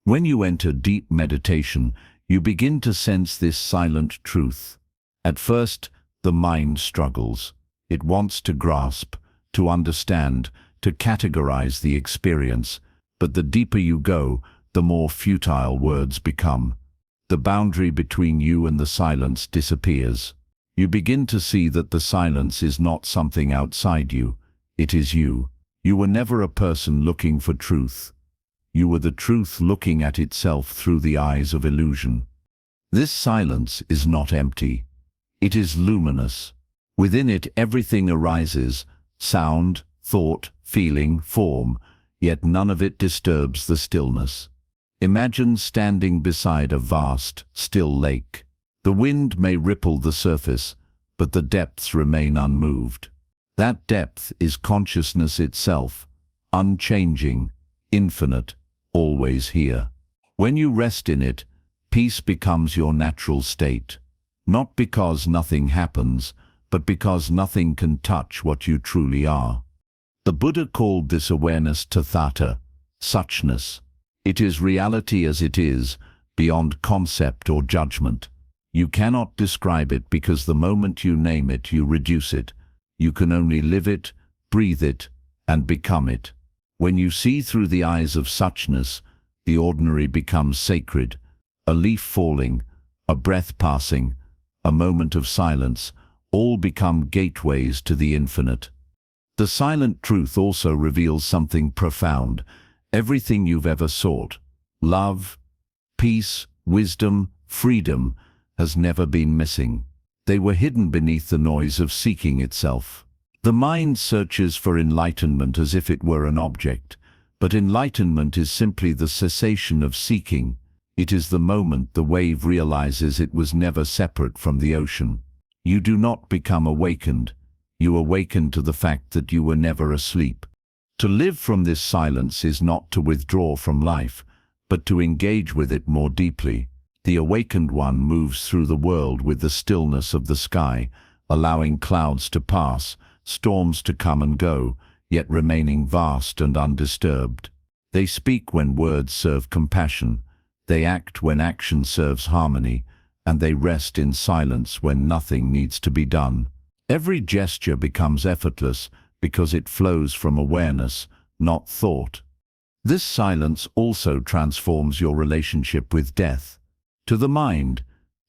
When you enter deep meditation, you begin to sense this silent truth. At first, the mind struggles. It wants to grasp, to understand, to categorize the experience, but the deeper you go, the more futile words become. The boundary between you and the silence disappears. You begin to see that the silence is not something outside you, it is you. You were never a person looking for truth. You were the truth looking at itself through the eyes of illusion. This silence is not empty. It is luminous. Within it everything arises, sound, thought, feeling, form, yet none of it disturbs the stillness. Imagine standing beside a vast, still lake. The wind may ripple the surface, but the depths remain unmoved. That depth is consciousness itself, unchanging, infinite, always here. When you rest in it, peace becomes your natural state, not because nothing happens, but because nothing can touch what you truly are. The Buddha called this awareness tathata, suchness. It is reality as it is, beyond concept or judgment. You cannot describe it because the moment you name it, you reduce it. You can only live it, breathe it, and become it. When you see through the eyes of suchness, the ordinary becomes sacred. A leaf falling, a breath passing, a moment of silence, all become gateways to the infinite. The silent truth also reveals something profound. Everything you've ever sought, love, peace, wisdom, freedom, has never been missing. They were hidden beneath the noise of seeking itself. The mind searches for enlightenment as if it were an object, but enlightenment is simply the cessation of seeking. It is the moment the wave realizes it was never separate from the ocean. You do not become awakened. You awaken to the fact that you were never asleep. To live from this silence is not to withdraw from life, but to engage with it more deeply. The awakened one moves through the world with the stillness of the sky, allowing clouds to pass, storms to come and go, yet remaining vast and undisturbed. They speak when words serve compassion, they act when action serves harmony, and they rest in silence when nothing needs to be done. Every gesture becomes effortless because it flows from awareness, not thought. This silence also transforms your relationship with death. To the mind,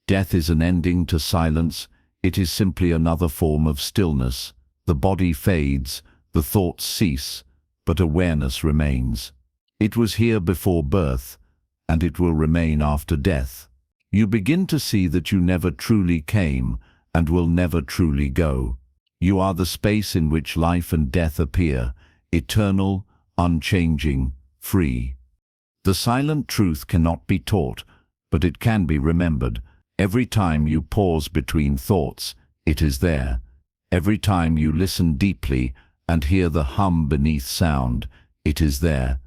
death is an ending to silence. It is simply another form of stillness. The body fades, the thoughts cease, but awareness remains. It was here before birth, and it will remain after death. You begin to see that you never truly came and will never truly go. You are the space in which life and death appear, eternal, unchanging, free. The silent truth cannot be taught, but it can be remembered. Every time you pause between thoughts, it is there. Every time you listen deeply and hear the hum beneath sound, it is there.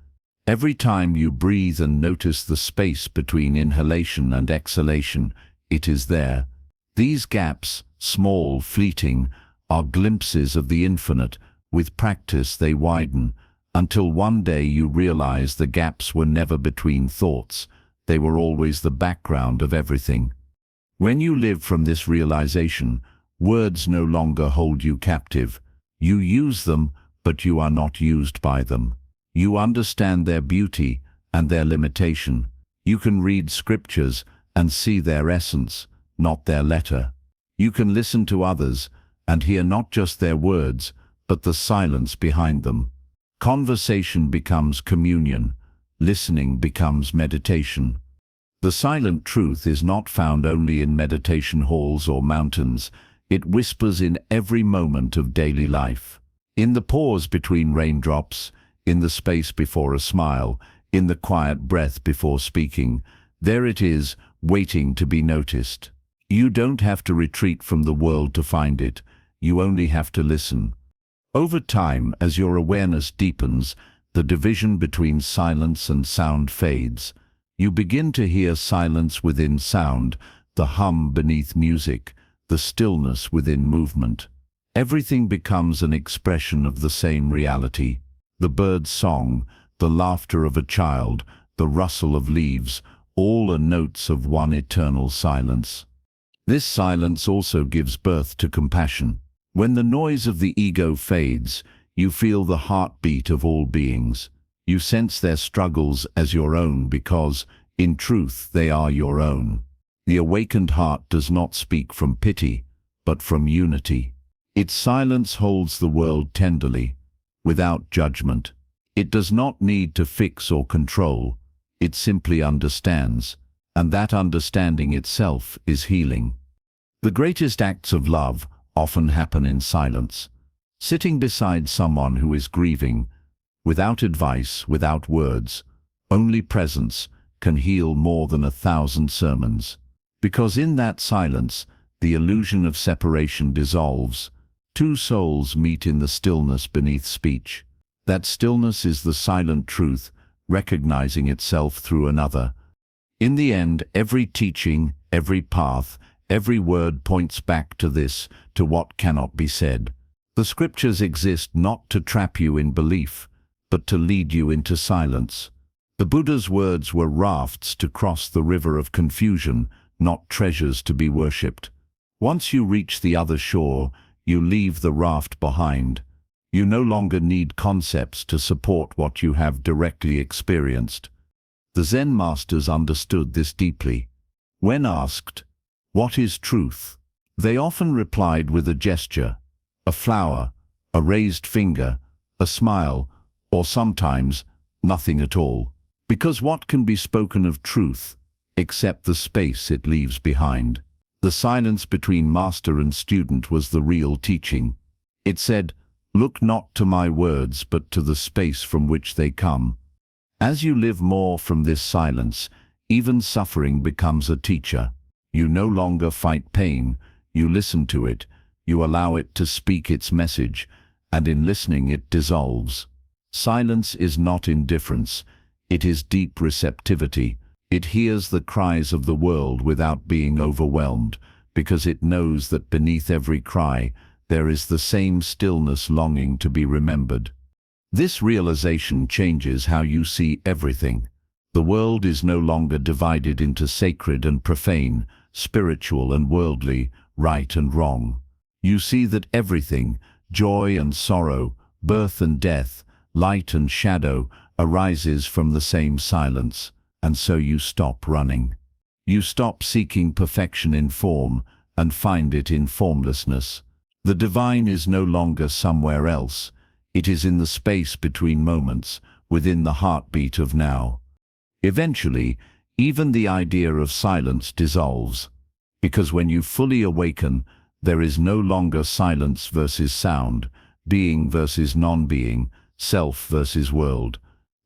Every time you breathe and notice the space between inhalation and exhalation, it is there. These gaps, small, fleeting, are glimpses of the infinite. With practice they widen, until one day you realize the gaps were never between thoughts, they were always the background of everything. When you live from this realization, words no longer hold you captive. You use them, but you are not used by them. You understand their beauty and their limitation. You can read scriptures and see their essence, not their letter. You can listen to others and hear not just their words, but the silence behind them. Conversation becomes communion. Listening becomes meditation. The silent truth is not found only in meditation halls or mountains. It whispers in every moment of daily life. In the pause between raindrops, in the space before a smile, in the quiet breath before speaking, there it is, waiting to be noticed. You don't have to retreat from the world to find it. You only have to listen. Over time, as your awareness deepens, the division between silence and sound fades. You begin to hear silence within sound, the hum beneath music, the stillness within movement. Everything becomes an expression of the same reality. The bird's song, the laughter of a child, the rustle of leaves, all are notes of one eternal silence. This silence also gives birth to compassion. When the noise of the ego fades, you feel the heartbeat of all beings. You sense their struggles as your own because, in truth, they are your own. The awakened heart does not speak from pity, but from unity. Its silence holds the world tenderly, without judgment. It does not need to fix or control. It simply understands, and that understanding itself is healing. The greatest acts of love often happen in silence. Sitting beside someone who is grieving, without advice, without words, only presence can heal more than 1,000 sermons. Because in that silence, the illusion of separation dissolves. Two souls meet in the stillness beneath speech. That stillness is the silent truth, recognizing itself through another. In the end, every teaching, every path, every word points back to this, to what cannot be said. The scriptures exist not to trap you in belief, but to lead you into silence. The Buddha's words were rafts to cross the river of confusion, not treasures to be worshipped. Once you reach the other shore, you leave the raft behind. You no longer need concepts to support what you have directly experienced. The Zen masters understood this deeply. When asked, "What is truth?" they often replied with a gesture, a flower, a raised finger, a smile, or sometimes nothing at all. Because what can be spoken of truth, except the space it leaves behind? The silence between master and student was the real teaching. It said, "Look not to my words, but to the space from which they come." As you live more from this silence, even suffering becomes a teacher. You no longer fight pain, you listen to it, you allow it to speak its message, and in listening it dissolves. Silence is not indifference, it is deep receptivity. It hears the cries of the world without being overwhelmed, because it knows that beneath every cry, there is the same stillness longing to be remembered. This realization changes how you see everything. The world is no longer divided into sacred and profane, spiritual and worldly, right and wrong. You see that everything, joy and sorrow, birth and death, light and shadow, arises from the same silence, and so you stop running. You stop seeking perfection in form and find it in formlessness. The divine is no longer somewhere else. It is in the space between moments, within the heartbeat of now. Eventually, even the idea of silence dissolves, because when you fully awaken, there is no longer silence versus sound, being versus non-being, self versus world.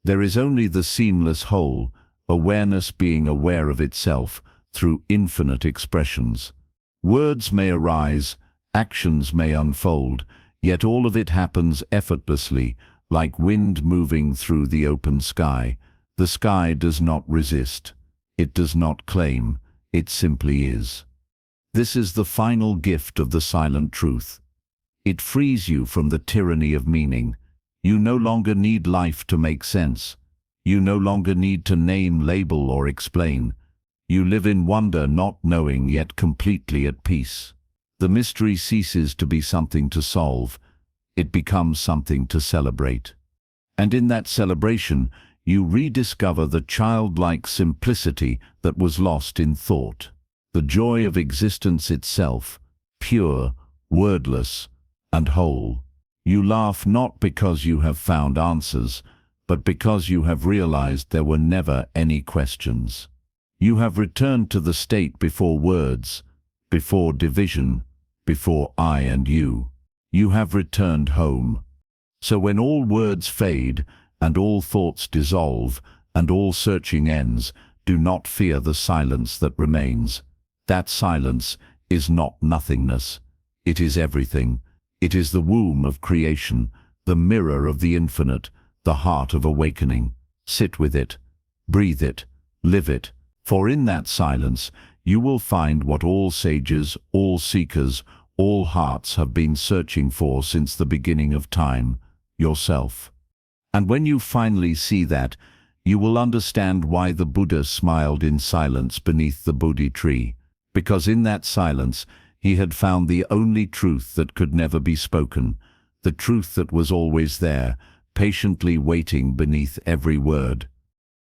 There is only the seamless whole, awareness being aware of itself through infinite expressions. Words may arise, actions may unfold, yet all of it happens effortlessly, like wind moving through the open sky. The sky does not resist. It does not claim. It simply is. This is the final gift of the silent truth. It frees you from the tyranny of meaning. You no longer need life to make sense. You no longer need to name, label, or explain. You live in wonder, not knowing, yet completely at peace. The mystery ceases to be something to solve. It becomes something to celebrate. And in that celebration, you rediscover the childlike simplicity that was lost in thought. The joy of existence itself, pure, wordless, and whole. You laugh not because you have found answers, but because you have realized there were never any questions. You have returned to the state before words, before division, before I and you. You have returned home. So when all words fade, and all thoughts dissolve, and all searching ends, do not fear the silence that remains. That silence is not nothingness. It is everything. It is the womb of creation, the mirror of the infinite, the heart of awakening. Sit with it, breathe it, live it, for in that silence you will find what all sages, all seekers, all hearts have been searching for since the beginning of time, yourself. And when you finally see that, you will understand why the Buddha smiled in silence beneath the Bodhi tree, because in that silence he had found the only truth that could never be spoken, the truth that was always there, patiently waiting beneath every word.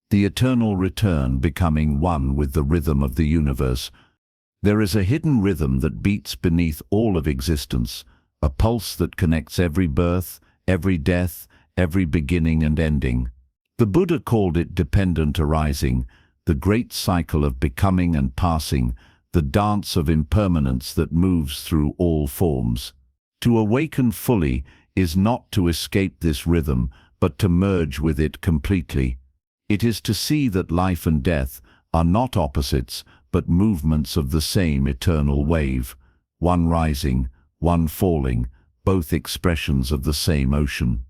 The eternal return, becoming one with the rhythm of the universe. There is a hidden rhythm that beats beneath all of existence, a pulse that connects every birth, every death, every beginning and ending. The Buddha called it dependent arising, the great cycle of becoming and passing, the dance of impermanence that moves through all forms. To awaken fully is not to escape this rhythm, but to merge with it completely. It is to see that life and death are not opposites, but movements of the same eternal wave, one rising, one falling, both expressions of the same ocean.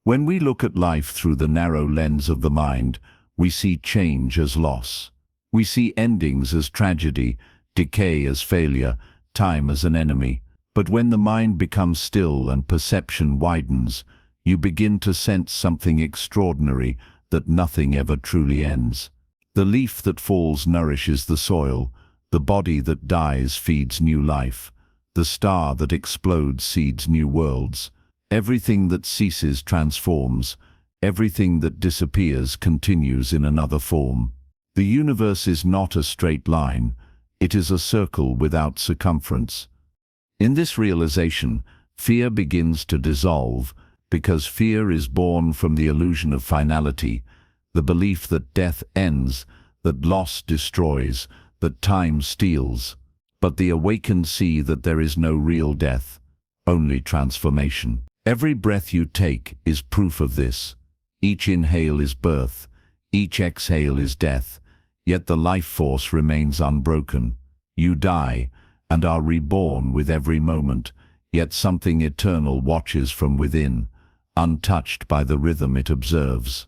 When we look at life through the narrow lens of the mind, we see change as loss. We see endings as tragedy, decay as failure, time as an enemy. But when the mind becomes still and perception widens, you begin to sense something extraordinary, that nothing ever truly ends. The leaf that falls nourishes the soil, the body that dies feeds new life, the star that explodes seeds new worlds. Everything that ceases transforms, everything that disappears continues in another form. The universe is not a straight line, it is a circle without circumference. In this realization, fear begins to dissolve, because fear is born from the illusion of finality, the belief that death ends, that loss destroys, that time steals. But the awakened see that there is no real death, only transformation. Every breath you take is proof of this. Each inhale is birth, each exhale is death, yet the life force remains unbroken. You die, and are reborn with every moment, yet something eternal watches from within, untouched by the rhythm it observes.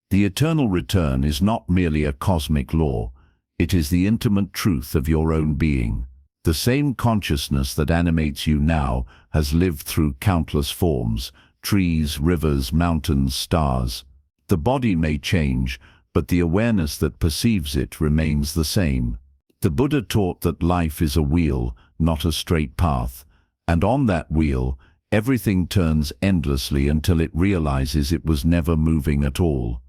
The eternal return is not merely a cosmic law, it is the intimate truth of your own being. The same consciousness that animates you now has lived through countless forms, trees, rivers, mountains, stars. The body may change, but the awareness that perceives it remains the same. The Buddha taught that life is a wheel, not a straight path, and on that wheel, everything turns endlessly until it realizes it was never moving at all.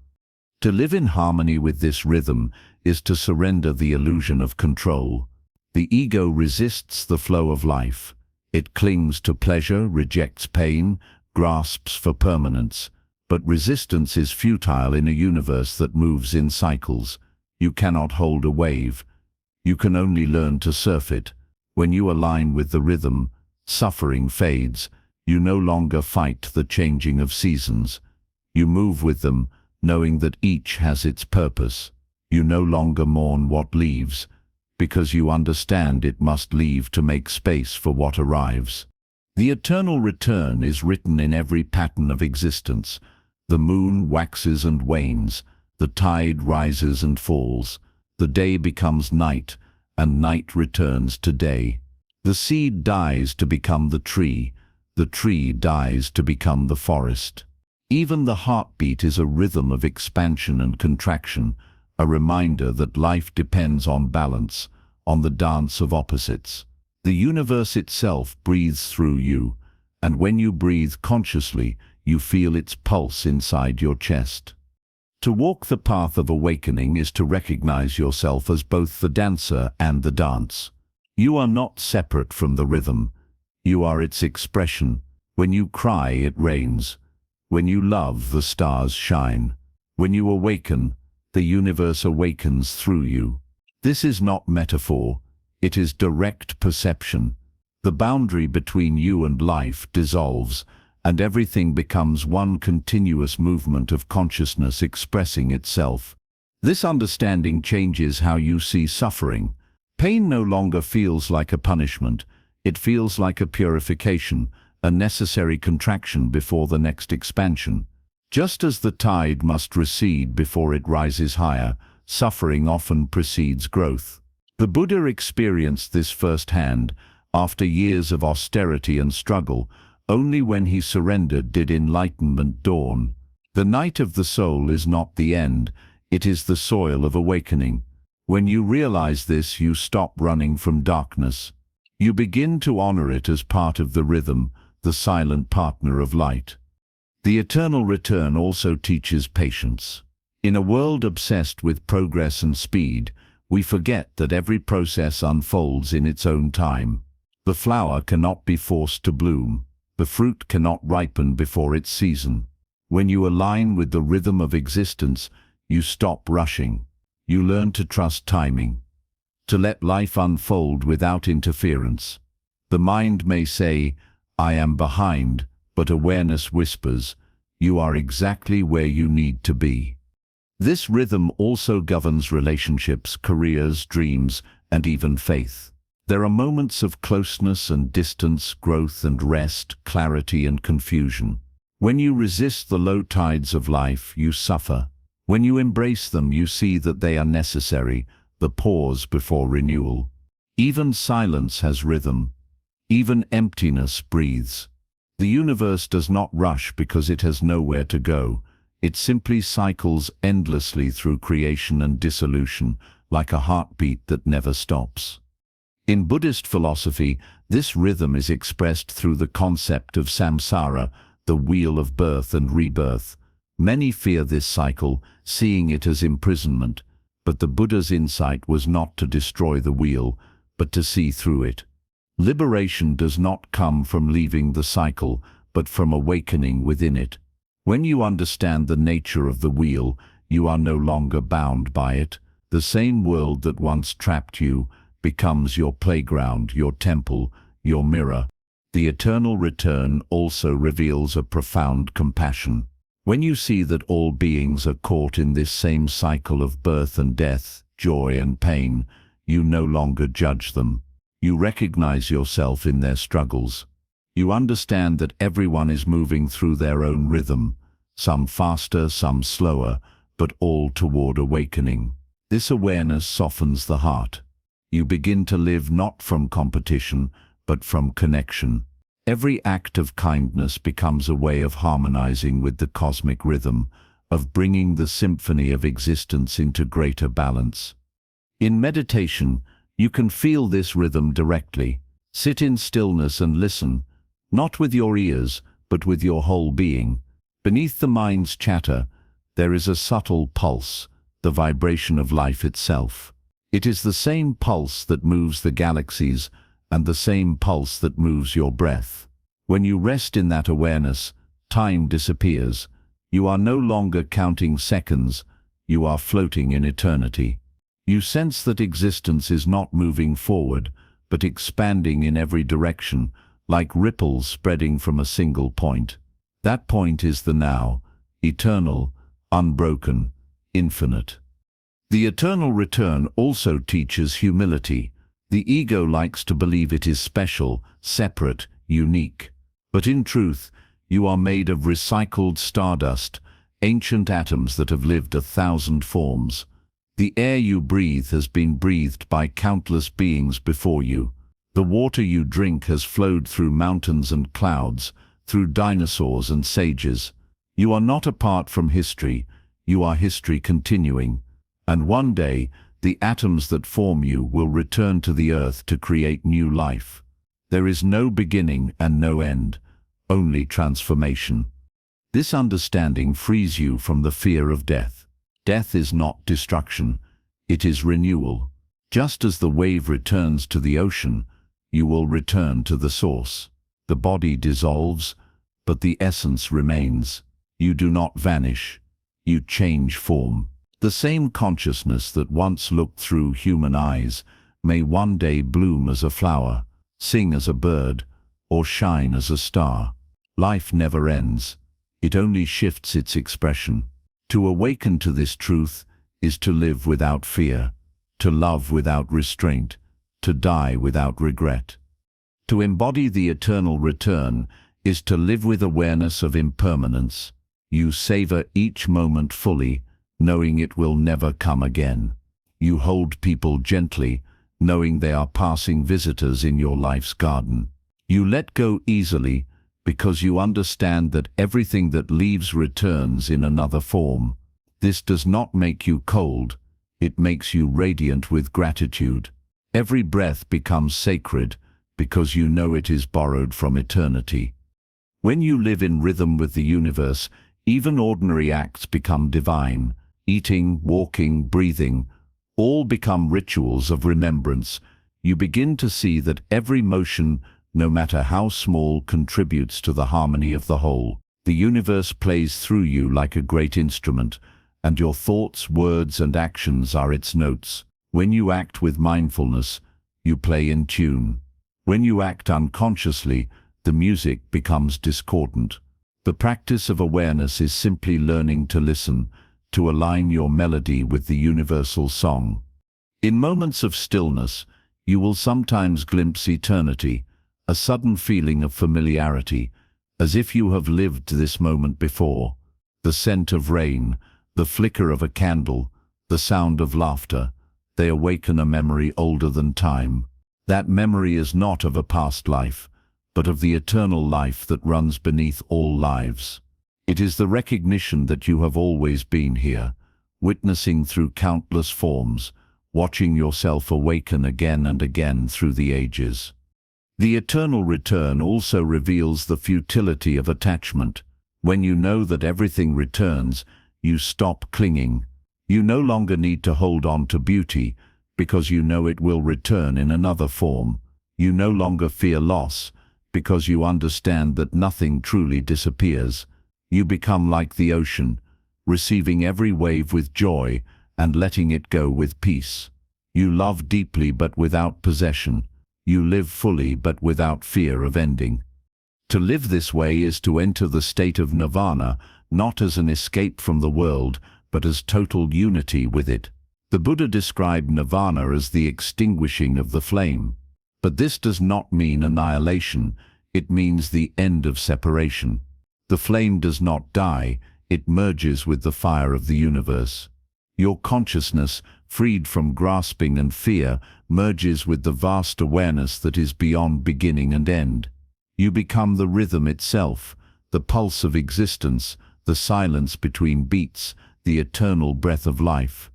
To live in harmony with this rhythm is to surrender the illusion of control. The ego resists the flow of life. It clings to pleasure, rejects pain, grasps for permanence. But resistance is futile in a universe that moves in cycles. You cannot hold a wave. You can only learn to surf it. When you align with the rhythm, suffering fades. You no longer fight the changing of seasons. You move with them, knowing that each has its purpose. You no longer mourn what leaves, because you understand it must leave to make space for what arrives. The eternal return is written in every pattern of existence. The moon waxes and wanes, the tide rises and falls, the day becomes night, and night returns to day. The seed dies to become the tree dies to become the forest. Even the heartbeat is a rhythm of expansion and contraction, a reminder that life depends on balance, on the dance of opposites. The universe itself breathes through you, and when you breathe consciously, you feel its pulse inside your chest. To walk the path of awakening is to recognize yourself as both the dancer and the dance. You are not separate from the rhythm. You are its expression. When you cry, it rains. When you love, the stars shine. When you awaken, the universe awakens through you. This is not metaphor. It is direct perception. The boundary between you and life dissolves, and everything becomes one continuous movement of consciousness expressing itself. This understanding changes how you see suffering. Pain no longer feels like a punishment, it feels like a purification, a necessary contraction before the next expansion. Just as the tide must recede before it rises higher, suffering often precedes growth. The Buddha experienced this firsthand. After years of austerity and struggle, only when he surrendered did enlightenment dawn. The night of the soul is not the end, it is the soil of awakening. When you realize this, you stop running from darkness. You begin to honor it as part of the rhythm, the silent partner of light. The eternal return also teaches patience. In a world obsessed with progress and speed, we forget that every process unfolds in its own time. The flower cannot be forced to bloom. The fruit cannot ripen before its season. When you align with the rhythm of existence, you stop rushing. You learn to trust timing, to let life unfold without interference. The mind may say, "I am behind," but awareness whispers, "You are exactly where you need to be." This rhythm also governs relationships, careers, dreams, and even faith. There are moments of closeness and distance, growth and rest, clarity and confusion. When you resist the low tides of life, you suffer. When you embrace them, you see that they are necessary, the pause before renewal. Even silence has rhythm. Even emptiness breathes. The universe does not rush because it has nowhere to go. It simply cycles endlessly through creation and dissolution, like a heartbeat that never stops. In Buddhist philosophy, this rhythm is expressed through the concept of samsara, the wheel of birth and rebirth. Many fear this cycle, seeing it as imprisonment, but the Buddha's insight was not to destroy the wheel, but to see through it. Liberation does not come from leaving the cycle, but from awakening within it. When you understand the nature of the wheel, you are no longer bound by it. The same world that once trapped you becomes your playground, your temple, your mirror. The eternal return also reveals a profound compassion. When you see that all beings are caught in this same cycle of birth and death, joy and pain, you no longer judge them. You recognize yourself in their struggles. You understand that everyone is moving through their own rhythm, some faster, some slower, but all toward awakening. This awareness softens the heart. You begin to live not from competition, but from connection. Every act of kindness becomes a way of harmonizing with the cosmic rhythm, of bringing the symphony of existence into greater balance. In meditation, you can feel this rhythm directly. Sit in stillness and listen, not with your ears, but with your whole being. Beneath the mind's chatter, there is a subtle pulse, the vibration of life itself. It is the same pulse that moves the galaxies, and the same pulse that moves your breath. When you rest in that awareness, time disappears. You are no longer counting seconds, you are floating in eternity. You sense that existence is not moving forward, but expanding in every direction, like ripples spreading from a single point. That point is the now, eternal, unbroken, infinite. The eternal return also teaches humility. The ego likes to believe it is special, separate, unique. But in truth, you are made of recycled stardust, ancient atoms that have lived 1,000 forms. The air you breathe has been breathed by countless beings before you. The water you drink has flowed through mountains and clouds, through dinosaurs and sages. You are not apart from history, you are history continuing. And one day, the atoms that form you will return to the earth to create new life. There is no beginning and no end, only transformation. This understanding frees you from the fear of death. Death is not destruction, it is renewal. Just as the wave returns to the ocean, you will return to the source. The body dissolves, but the essence remains. You do not vanish, you change form. The same consciousness that once looked through human eyes may one day bloom as a flower, sing as a bird, or shine as a star. Life never ends. It only shifts its expression. To awaken to this truth is to live without fear, to love without restraint, to die without regret. To embody the eternal return is to live with awareness of impermanence. You savor each moment fully, knowing it will never come again. You hold people gently, knowing they are passing visitors in your life's garden. You let go easily, because you understand that everything that leaves returns in another form. This does not make you cold, it makes you radiant with gratitude. Every breath becomes sacred, because you know it is borrowed from eternity. When you live in rhythm with the universe, even ordinary acts become divine. Eating, walking, breathing, all become rituals of remembrance. You begin to see that every motion, no matter how small, contributes to the harmony of the whole. The universe plays through you like a great instrument, and your thoughts, words, and actions are its notes. When you act with mindfulness, you play in tune. When you act unconsciously, the music becomes discordant. The practice of awareness is simply learning to listen, to align your melody with the universal song. In moments of stillness, you will sometimes glimpse eternity, a sudden feeling of familiarity, as if you have lived this moment before. The scent of rain, the flicker of a candle, the sound of laughter, they awaken a memory older than time. That memory is not of a past life, but of the eternal life that runs beneath all lives. It is the recognition that you have always been here, witnessing through countless forms, watching yourself awaken again and again through the ages. The eternal return also reveals the futility of attachment. When you know that everything returns, you stop clinging. You no longer need to hold on to beauty, because you know it will return in another form. You no longer fear loss, because you understand that nothing truly disappears. You become like the ocean, receiving every wave with joy and letting it go with peace. You love deeply but without possession. You live fully but without fear of ending. To live this way is to enter the state of nirvana, not as an escape from the world, but as total unity with it. The Buddha described nirvana as the extinguishing of the flame. But this does not mean annihilation, it means the end of separation. The flame does not die, it merges with the fire of the universe. Your consciousness, freed from grasping and fear, merges with the vast awareness that is beyond beginning and end. You become the rhythm itself, the pulse of existence, the silence between beats, the eternal breath of life.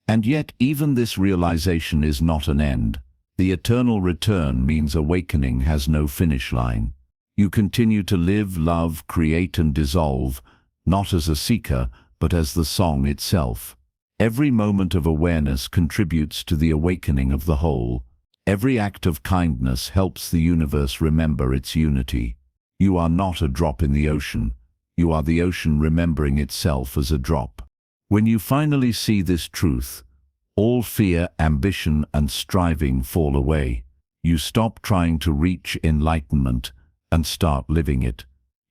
And yet even this realization is not an end. The eternal return means awakening has no finish line. You continue to live, love, create and dissolve, not as a seeker, but as the song itself. Every moment of awareness contributes to the awakening of the whole. Every act of kindness helps the universe remember its unity. You are not a drop in the ocean. You are the ocean remembering itself as a drop. When you finally see this truth, all fear, ambition, and striving fall away. You stop trying to reach enlightenment and start living it.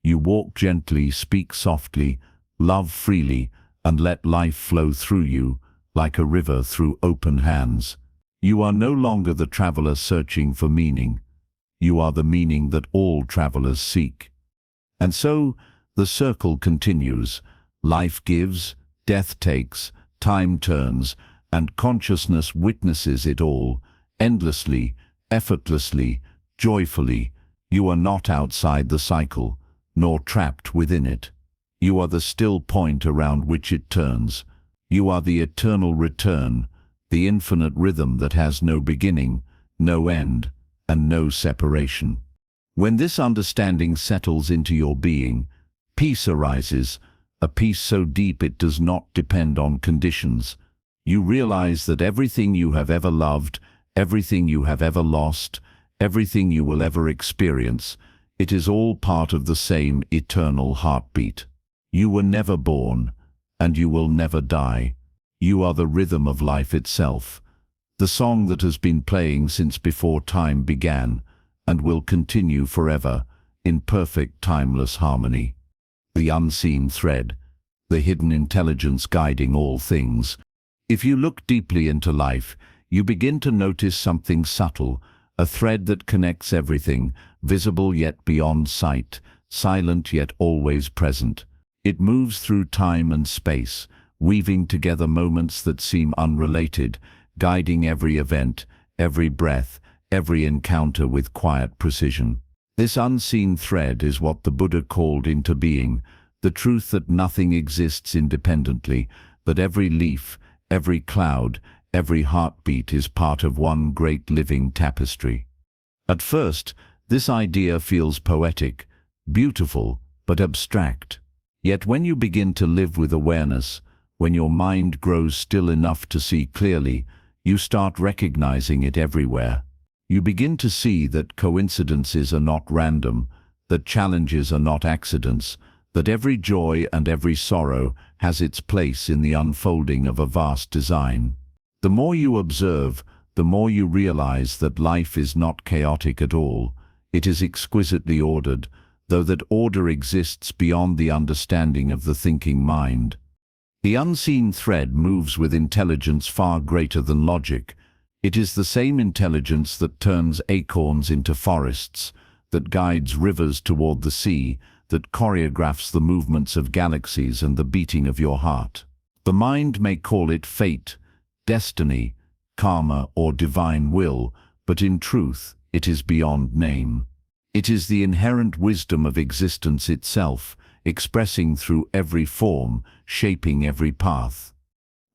You walk gently, speak softly, love freely, and let life flow through you like a river through open hands. You are no longer the traveler searching for meaning. You are the meaning that all travelers seek. And so the circle continues. Life gives, death takes, time turns, and consciousness witnesses it all, endlessly, effortlessly, joyfully. You are not outside the cycle, nor trapped within it. You are the still point around which it turns. You are the eternal return, the infinite rhythm that has no beginning, no end, and no separation. When this understanding settles into your being, peace arises, a peace so deep it does not depend on conditions. You realize that everything you have ever loved, everything you have ever lost, everything you will ever experience, it is all part of the same eternal heartbeat. You were never born, and you will never die. You are the rhythm of life itself, the song that has been playing since before time began, and will continue forever, in perfect timeless harmony. The unseen thread, the hidden intelligence guiding all things. If you look deeply into life, you begin to notice something subtle, a thread that connects everything, visible yet beyond sight, silent yet always present. It moves through time and space, weaving together moments that seem unrelated, guiding every event, every breath, every encounter with quiet precision. This unseen thread is what the Buddha called into being, the truth that nothing exists independently, that every leaf, every cloud, every heartbeat is part of one great living tapestry. At first, this idea feels poetic, beautiful, but abstract. Yet when you begin to live with awareness, when your mind grows still enough to see clearly, you start recognizing it everywhere. You begin to see that coincidences are not random, that challenges are not accidents, that every joy and every sorrow has its place in the unfolding of a vast design. The more you observe, the more you realize that life is not chaotic at all. It is exquisitely ordered, though that order exists beyond the understanding of the thinking mind. The unseen thread moves with intelligence far greater than logic. It is the same intelligence that turns acorns into forests, that guides rivers toward the sea, that choreographs the movements of galaxies and the beating of your heart. The mind may call it fate, destiny, karma, or divine will, but in truth, it is beyond name. It is the inherent wisdom of existence itself, expressing through every form, shaping every path.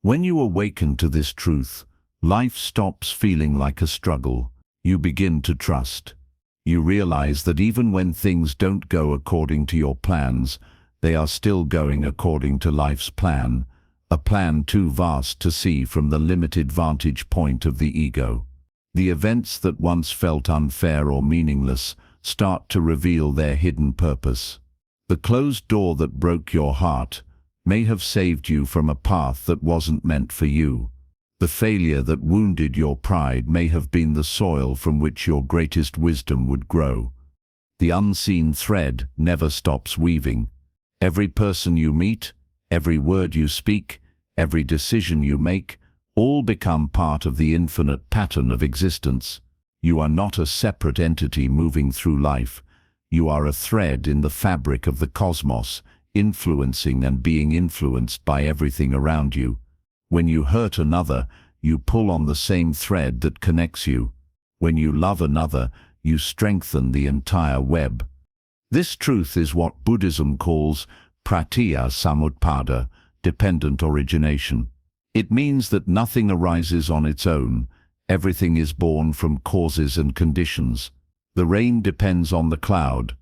When you awaken to this truth, life stops feeling like a struggle. You begin to trust. You realize that even when things don't go according to your plans, they are still going according to life's plan, a plan too vast to see from the limited vantage point of the ego. The events that once felt unfair or meaningless start to reveal their hidden purpose. The closed door that broke your heart may have saved you from a path that wasn't meant for you. The failure that wounded your pride may have been the soil from which your greatest wisdom would grow. The unseen thread never stops weaving. Every person you meet, every word you speak, every decision you make, all become part of the infinite pattern of existence. You are not a separate entity moving through life. You are a thread in the fabric of the cosmos, influencing and being influenced by everything around you. When you hurt another, you pull on the same thread that connects you. When you love another, you strengthen the entire web. This truth is what Buddhism calls pratya samutpada, dependent origination. It means that nothing arises on its own. Everything is born from causes and conditions. The rain depends on the cloud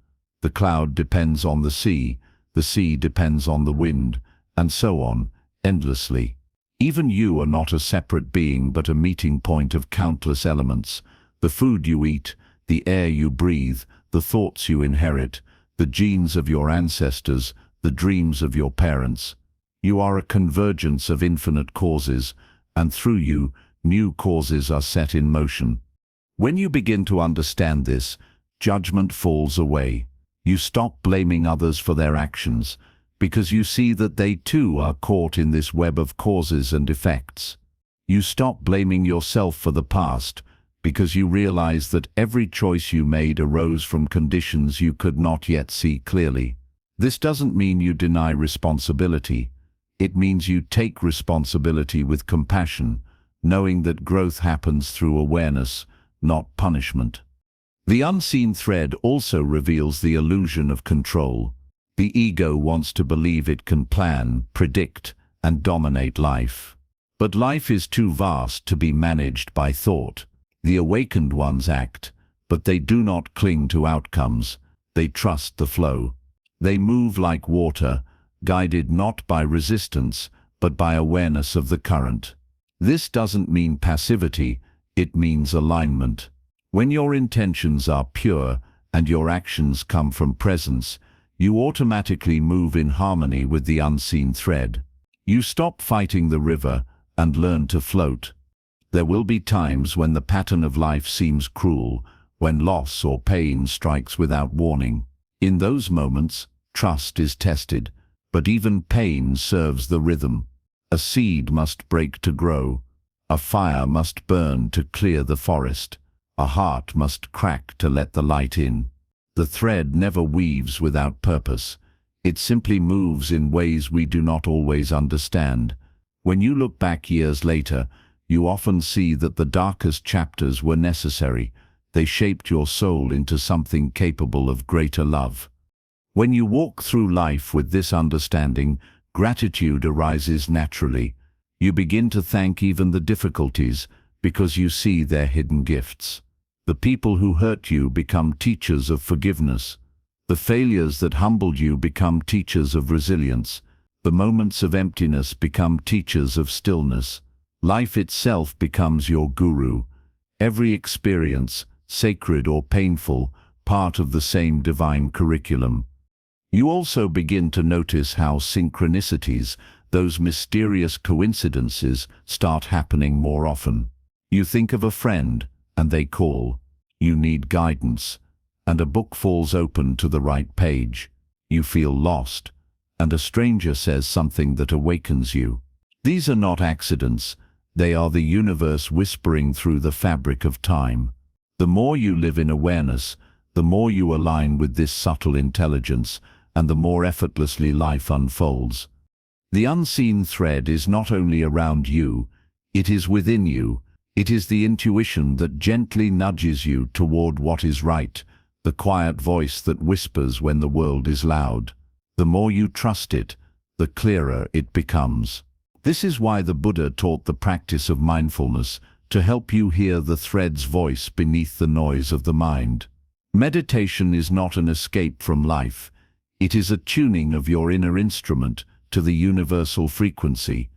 depends on the sea depends on the wind, and so on, endlessly. Even you are not a separate being but a meeting point of countless elements. The food you eat, the air you breathe, the thoughts you inherit, the genes of your ancestors, the dreams of your parents. You are a convergence of infinite causes, and through you, new causes are set in motion. When you begin to understand this, judgment falls away. You stop blaming others for their actions, because you see that they too are caught in this web of causes and effects. You stop blaming yourself for the past, because you realize that every choice you made arose from conditions you could not yet see clearly. This doesn't mean you deny responsibility. It means you take responsibility with compassion, knowing that growth happens through awareness, not punishment. The unseen thread also reveals the illusion of control. The ego wants to believe it can plan, predict, and dominate life. But life is too vast to be managed by thought. The awakened ones act, but they do not cling to outcomes. They trust the flow. They move like water, guided not by resistance, but by awareness of the current. This doesn't mean passivity, it means alignment. When your intentions are pure and your actions come from presence, you automatically move in harmony with the unseen thread. You stop fighting the river and learn to float. There will be times when the pattern of life seems cruel, when loss or pain strikes without warning. In those moments, trust is tested, but even pain serves the rhythm. A seed must break to grow. A fire must burn to clear the forest. A heart must crack to let the light in. The thread never weaves without purpose. It simply moves in ways we do not always understand. When you look back years later, you often see that the darkest chapters were necessary. They shaped your soul into something capable of greater love. When you walk through life with this understanding, gratitude arises naturally. You begin to thank even the difficulties because you see their hidden gifts. The people who hurt you become teachers of forgiveness. The failures that humbled you become teachers of resilience. The moments of emptiness become teachers of stillness. Life itself becomes your guru. Every experience, sacred or painful, part of the same divine curriculum. You also begin to notice how synchronicities, those mysterious coincidences, start happening more often. You think of a friend, and they call. You need guidance, and a book falls open to the right page. You feel lost, and a stranger says something that awakens you. These are not accidents. They are the universe whispering through the fabric of time. The more you live in awareness, the more you align with this subtle intelligence, and the more effortlessly life unfolds. The unseen thread is not only around you, it is within you. It is the intuition that gently nudges you toward what is right, the quiet voice that whispers when the world is loud. The more you trust it, the clearer it becomes. This is why the Buddha taught the practice of mindfulness, to help you hear the thread's voice beneath the noise of the mind. Meditation is not an escape from life. It is a tuning of your inner instrument to the universal frequency.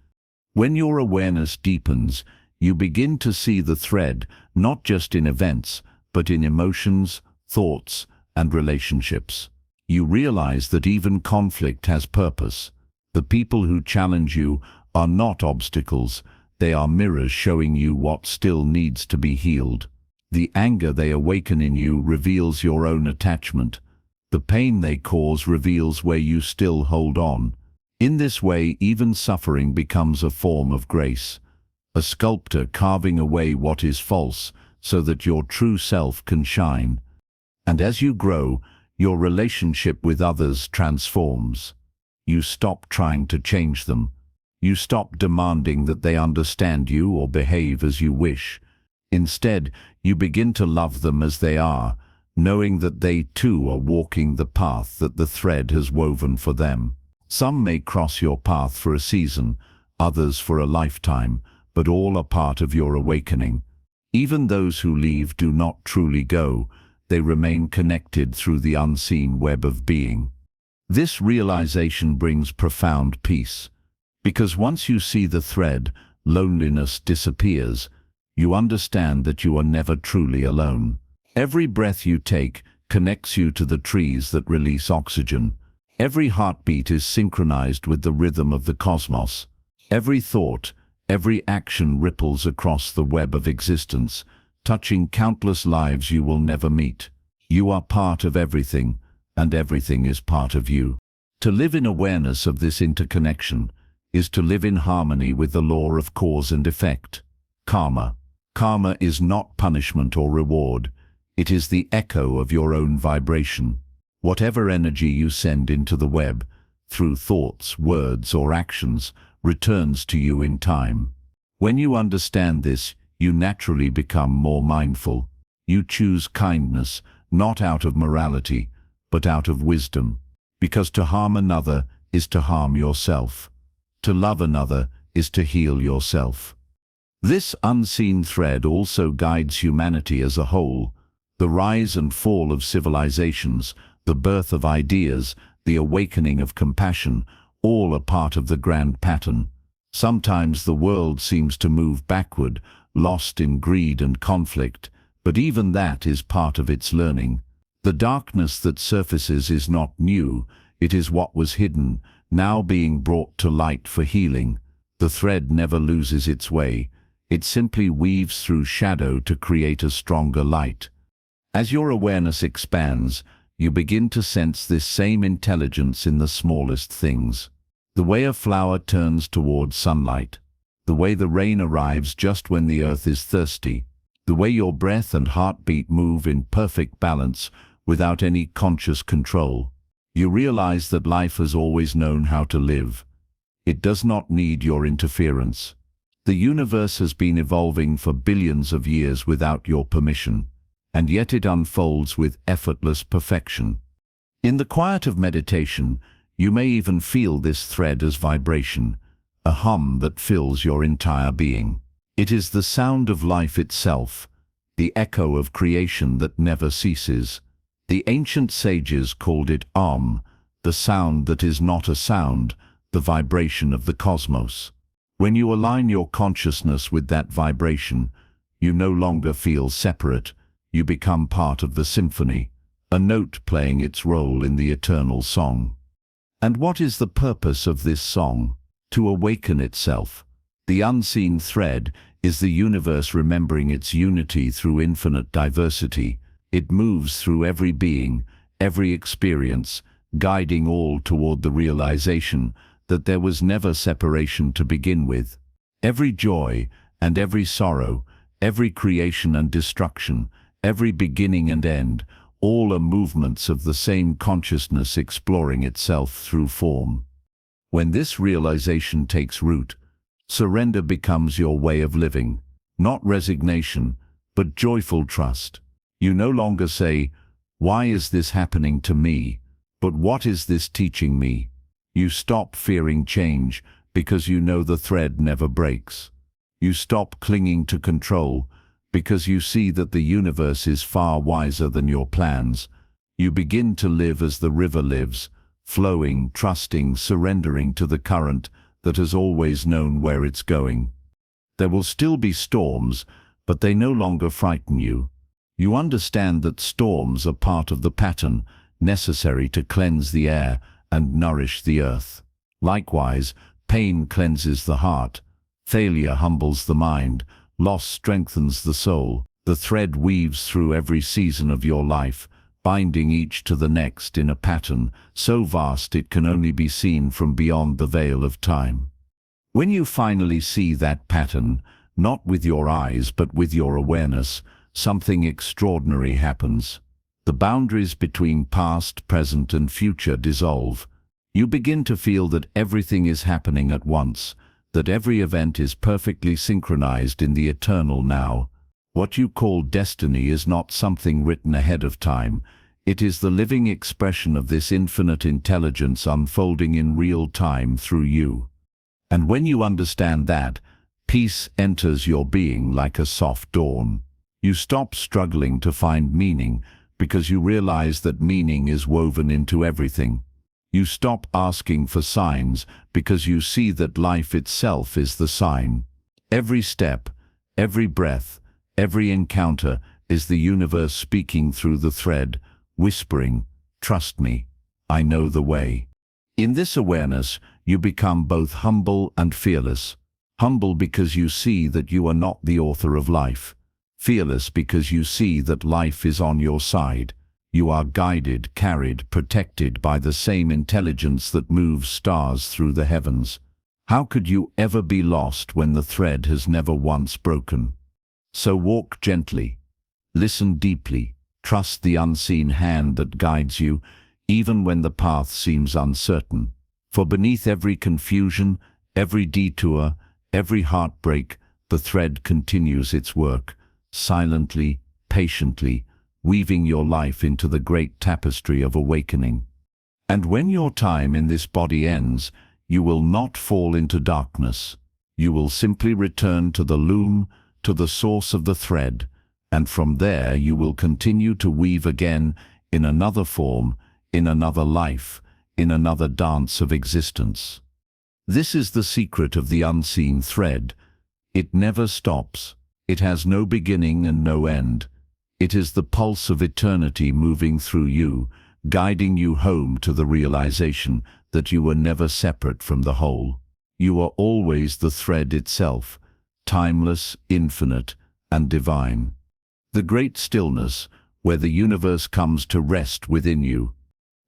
When your awareness deepens, you begin to see the thread not just in events, but in emotions, thoughts, and relationships. You realize that even conflict has purpose. The people who challenge you are not obstacles, they are mirrors showing you what still needs to be healed. The anger they awaken in you reveals your own attachment. The pain they cause reveals where you still hold on. In this way, even suffering becomes a form of grace. A sculptor carving away what is false so that your true self can shine. And as you grow, your relationship with others transforms. You stop trying to change them. You stop demanding that they understand you or behave as you wish. Instead, you begin to love them as they are, knowing that they too are walking the path that the thread has woven for them. Some may cross your path for a season, others for a lifetime, but all are part of your awakening. Even those who leave do not truly go, they remain connected through the unseen web of being. This realization brings profound peace, because once you see the thread, loneliness disappears. You understand that you are never truly alone. Every breath you take connects you to the trees that release oxygen. Every heartbeat is synchronized with the rhythm of the cosmos. Every thought, every action ripples across the web of existence, touching countless lives you will never meet. You are part of everything, and everything is part of you. To live in awareness of this interconnection is to live in harmony with the law of cause and effect. Karma. Karma is not punishment or reward. It is the echo of your own vibration. Whatever energy you send into the web, through thoughts, words, or actions, returns to you in time. When you understand this, you naturally become more mindful. You choose kindness, not out of morality, but out of wisdom. Because to harm another is to harm yourself. To love another is to heal yourself. This unseen thread also guides humanity as a whole. The rise and fall of civilizations, the birth of ideas, the awakening of compassion, all are part of the grand pattern. Sometimes the world seems to move backward, lost in greed and conflict, but even that is part of its learning. The darkness that surfaces is not new, it is what was hidden, now being brought to light for healing. The thread never loses its way. It simply weaves through shadow to create a stronger light. As your awareness expands, you begin to sense this same intelligence in the smallest things. The way a flower turns towards sunlight, the way the rain arrives just when the earth is thirsty, the way your breath and heartbeat move in perfect balance without any conscious control. You realize that life has always known how to live. It does not need your interference. The universe has been evolving for billions of years without your permission, and yet it unfolds with effortless perfection. In the quiet of meditation, you may even feel this thread as vibration, a hum that fills your entire being. It is the sound of life itself, the echo of creation that never ceases. The ancient sages called it the sound that is not a sound, the vibration of the cosmos. When you align your consciousness with that vibration, you no longer feel separate. You become part of the symphony, a note playing its role in the eternal song. And what is the purpose of this song? To awaken itself. The unseen thread is the universe remembering its unity through infinite diversity. It moves through every being, every experience, guiding all toward the realization that there was never separation to begin with. Every joy and every sorrow, every creation and destruction, every beginning and end, all are movements of the same consciousness exploring itself through form. When this realization takes root, surrender becomes your way of living, not resignation, but joyful trust. You no longer say, "Why is this happening to me?" but "What is this teaching me?" You stop fearing change because you know the thread never breaks. You stop clinging to control because you see that the universe is far wiser than your plans. You begin to live as the river lives, flowing, trusting, surrendering to the current that has always known where it's going. There will still be storms, but they no longer frighten you. You understand that storms are part of the pattern, necessary to cleanse the air and nourish the earth. Likewise, pain cleanses the heart, failure humbles the mind, loss strengthens the soul. The thread weaves through every season of your life, binding each to the next in a pattern so vast it can only be seen from beyond the veil of time. When you finally see that pattern, not with your eyes but with your awareness, something extraordinary happens. The boundaries between past, present, and future dissolve. You begin to feel that everything is happening at once, that every event is perfectly synchronized in the eternal now. What you call destiny is not something written ahead of time. It is the living expression of this infinite intelligence unfolding in real time through you. And when you understand that, peace enters your being like a soft dawn. You stop struggling to find meaning, because you realize that meaning is woven into everything. You stop asking for signs because you see that life itself is the sign. Every step, every breath, every encounter is the universe speaking through the thread, whispering, "Trust me, I know the way." In this awareness, you become both humble and fearless. Humble because you see that you are not the author of life. Fearless because you see that life is on your side. You are guided, carried, protected by the same intelligence that moves stars through the heavens. How could you ever be lost when the thread has never once broken? So walk gently, listen deeply, trust the unseen hand that guides you, even when the path seems uncertain. For beneath every confusion, every detour, every heartbreak, the thread continues its work, silently, patiently, weaving your life into the great tapestry of awakening. And when your time in this body ends, you will not fall into darkness. You will simply return to the loom, to the source of the thread, and from there you will continue to weave again in another form, in another life, in another dance of existence. This is the secret of the unseen thread. It never stops. It has no beginning and no end. It is the pulse of eternity moving through you, guiding you home to the realization that you were never separate from the whole. You are always the thread itself, timeless, infinite, and divine. The great stillness, where the universe comes to rest within you.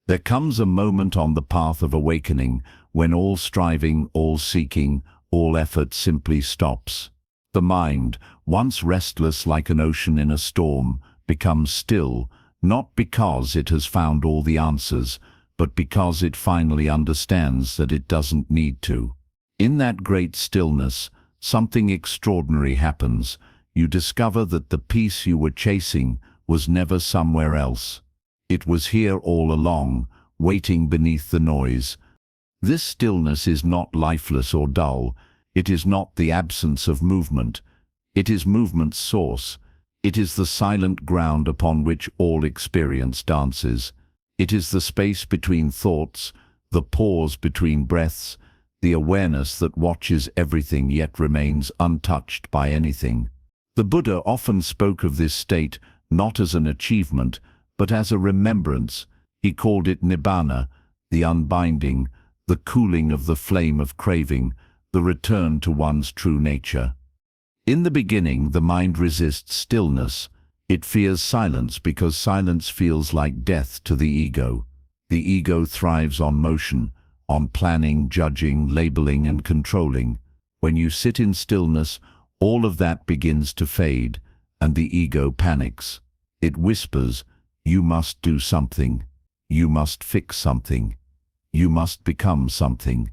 There comes a moment on the path of awakening when all striving, all seeking, all effort simply stops. The mind, once restless like an ocean in a storm, becomes still, not because it has found all the answers, but because it finally understands that it doesn't need to. In that great stillness, something extraordinary happens. You discover that the peace you were chasing was never somewhere else. It was here all along, waiting beneath the noise. This stillness is not lifeless or dull. It is not the absence of movement. It is movement's source. It is the silent ground upon which all experience dances. It is the space between thoughts, the pause between breaths, the awareness that watches everything yet remains untouched by anything. The Buddha often spoke of this state not as an achievement, but as a remembrance. He called it nibbana, the unbinding, the cooling of the flame of craving, the return to one's true nature. In the beginning, the mind resists stillness. It fears silence because silence feels like death to the ego. The ego thrives on motion, on planning, judging, labeling, and controlling. When you sit in stillness, all of that begins to fade, and the ego panics. It whispers, "You must do something. You must fix something. You must become something."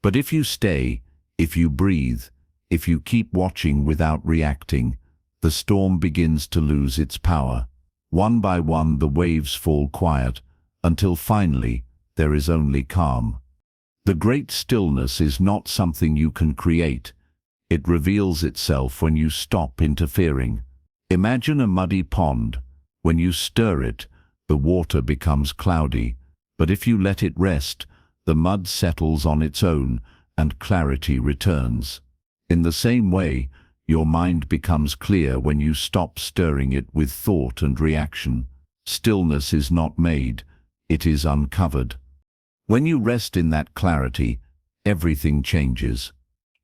But if you stay, if you breathe, if you keep watching without reacting, the storm begins to lose its power. One by one, the waves fall quiet, until finally there is only calm. The great stillness is not something you can create. It reveals itself when you stop interfering. Imagine a muddy pond. When you stir it, the water becomes cloudy, but if you let it rest, the mud settles on its own and clarity returns. In the same way, your mind becomes clear when you stop stirring it with thought and reaction. Stillness is not made, it is uncovered. When you rest in that clarity, everything changes.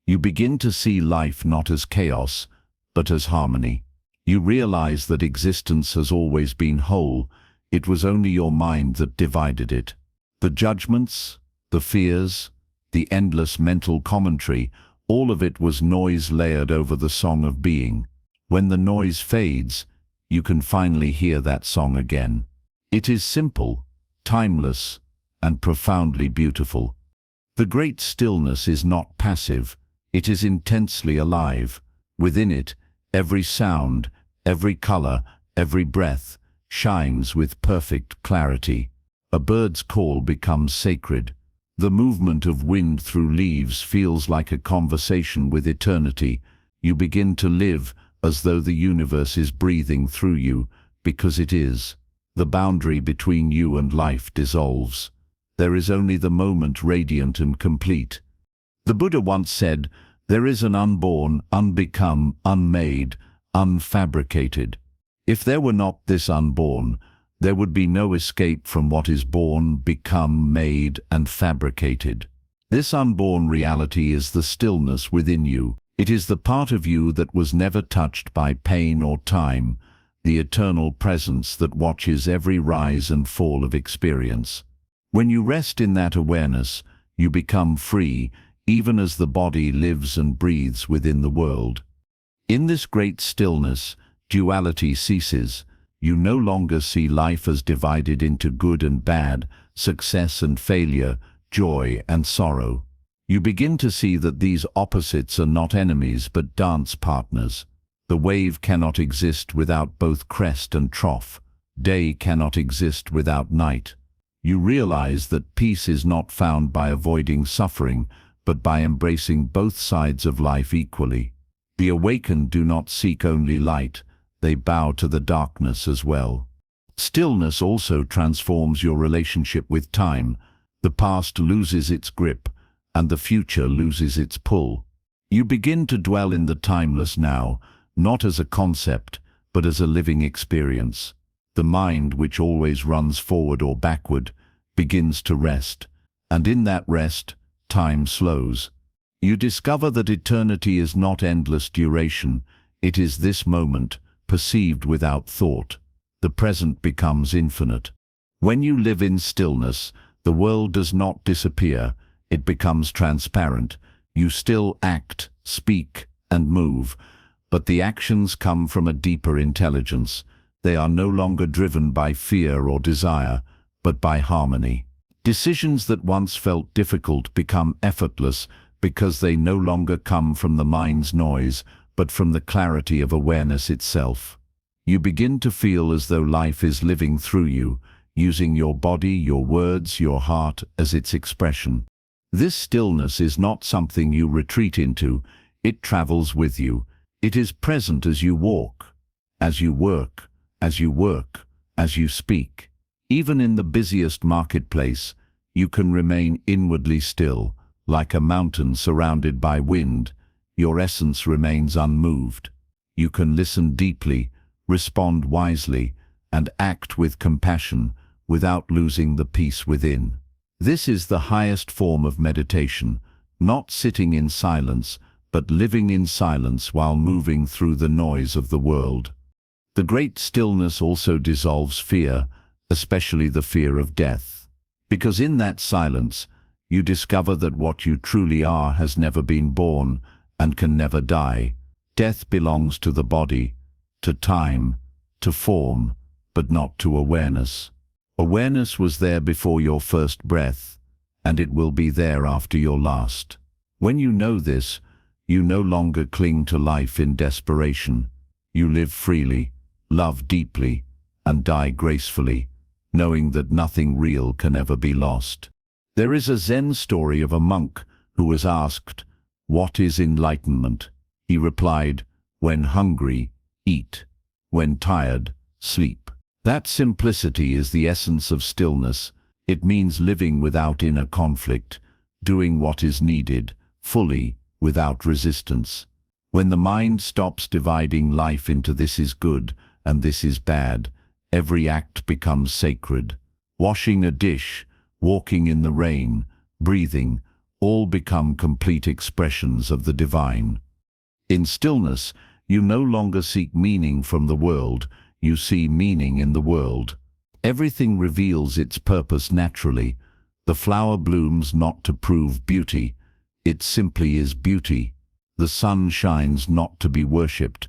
You begin to see life not as chaos, but as harmony. You realize that existence has always been whole. It was only your mind that divided it. The judgments, the fears, the endless mental commentary, all of it was noise layered over the song of being. When the noise fades, you can finally hear that song again. It is simple, timeless, and profoundly beautiful. The great stillness is not passive, it is intensely alive. Within it, every sound, every color, every breath shines with perfect clarity. A bird's call becomes sacred. The movement of wind through leaves feels like a conversation with eternity. You begin to live as though the universe is breathing through you, because it is. The boundary between you and life dissolves. There is only the moment, radiant and complete. The Buddha once said, "There is an unborn, unbecome, unmade, unfabricated." If there were not this unborn, there would be no escape from what is born, become, made, and fabricated. This unborn reality is the stillness within you. It is the part of you that was never touched by pain or time, the eternal presence that watches every rise and fall of experience. When you rest in that awareness, you become free, even as the body lives and breathes within the world. In this great stillness, duality ceases. You no longer see life as divided into good and bad, success and failure, joy and sorrow. You begin to see that these opposites are not enemies but dance partners. The wave cannot exist without both crest and trough. Day cannot exist without night. You realize that peace is not found by avoiding suffering, but by embracing both sides of life equally. The awakened do not seek only light, they bow to the darkness as well. Stillness also transforms your relationship with time. The past loses its grip, and the future loses its pull. You begin to dwell in the timeless now, not as a concept, but as a living experience. The mind, which always runs forward or backward, begins to rest, and in that rest, time slows. You discover that eternity is not endless duration, it is this moment, perceived without thought. the present becomes infinite. When you live in stillness, the world does not disappear, it becomes transparent. You still act, speak, and move, but the actions come from a deeper intelligence. They are no longer driven by fear or desire, but by harmony. Decisions that once felt difficult become effortless because they no longer come from the mind's noise, but from the clarity of awareness itself. You begin to feel as though life is living through you, using your body, your words, your heart as its expression. This stillness is not something you retreat into, it travels with you. It is present as you walk, as you work, as you work, as you speak. Even in the busiest marketplace, you can remain inwardly still, like a mountain surrounded by wind. Your essence remains unmoved. You can listen deeply, respond wisely, and act with compassion without losing the peace within. This is the highest form of meditation, not sitting in silence, but living in silence while moving through the noise of the world. The great stillness also dissolves fear, especially the fear of death. Because in that silence, you discover that what you truly are has never been born and can never die. Death belongs to the body, to time, to form, but not to awareness. Awareness was there before your first breath, and it will be there after your last. When you know this, you no longer cling to life in desperation. You live freely, love deeply, and die gracefully, knowing that nothing real can ever be lost. There is a Zen story of a monk who was asked, "What is enlightenment?" He replied, "When hungry, eat. When tired, sleep." That simplicity is the essence of stillness. It means living without inner conflict, doing what is needed, fully, without resistance. When the mind stops dividing life into this is good and this is bad, every act becomes sacred. Washing a dish, walking in the rain, breathing, all become complete expressions of the divine. In stillness, you no longer seek meaning from the world, you see meaning in the world. Everything reveals its purpose naturally. The flower blooms not to prove beauty, it simply is beauty. The sun shines not to be worshipped,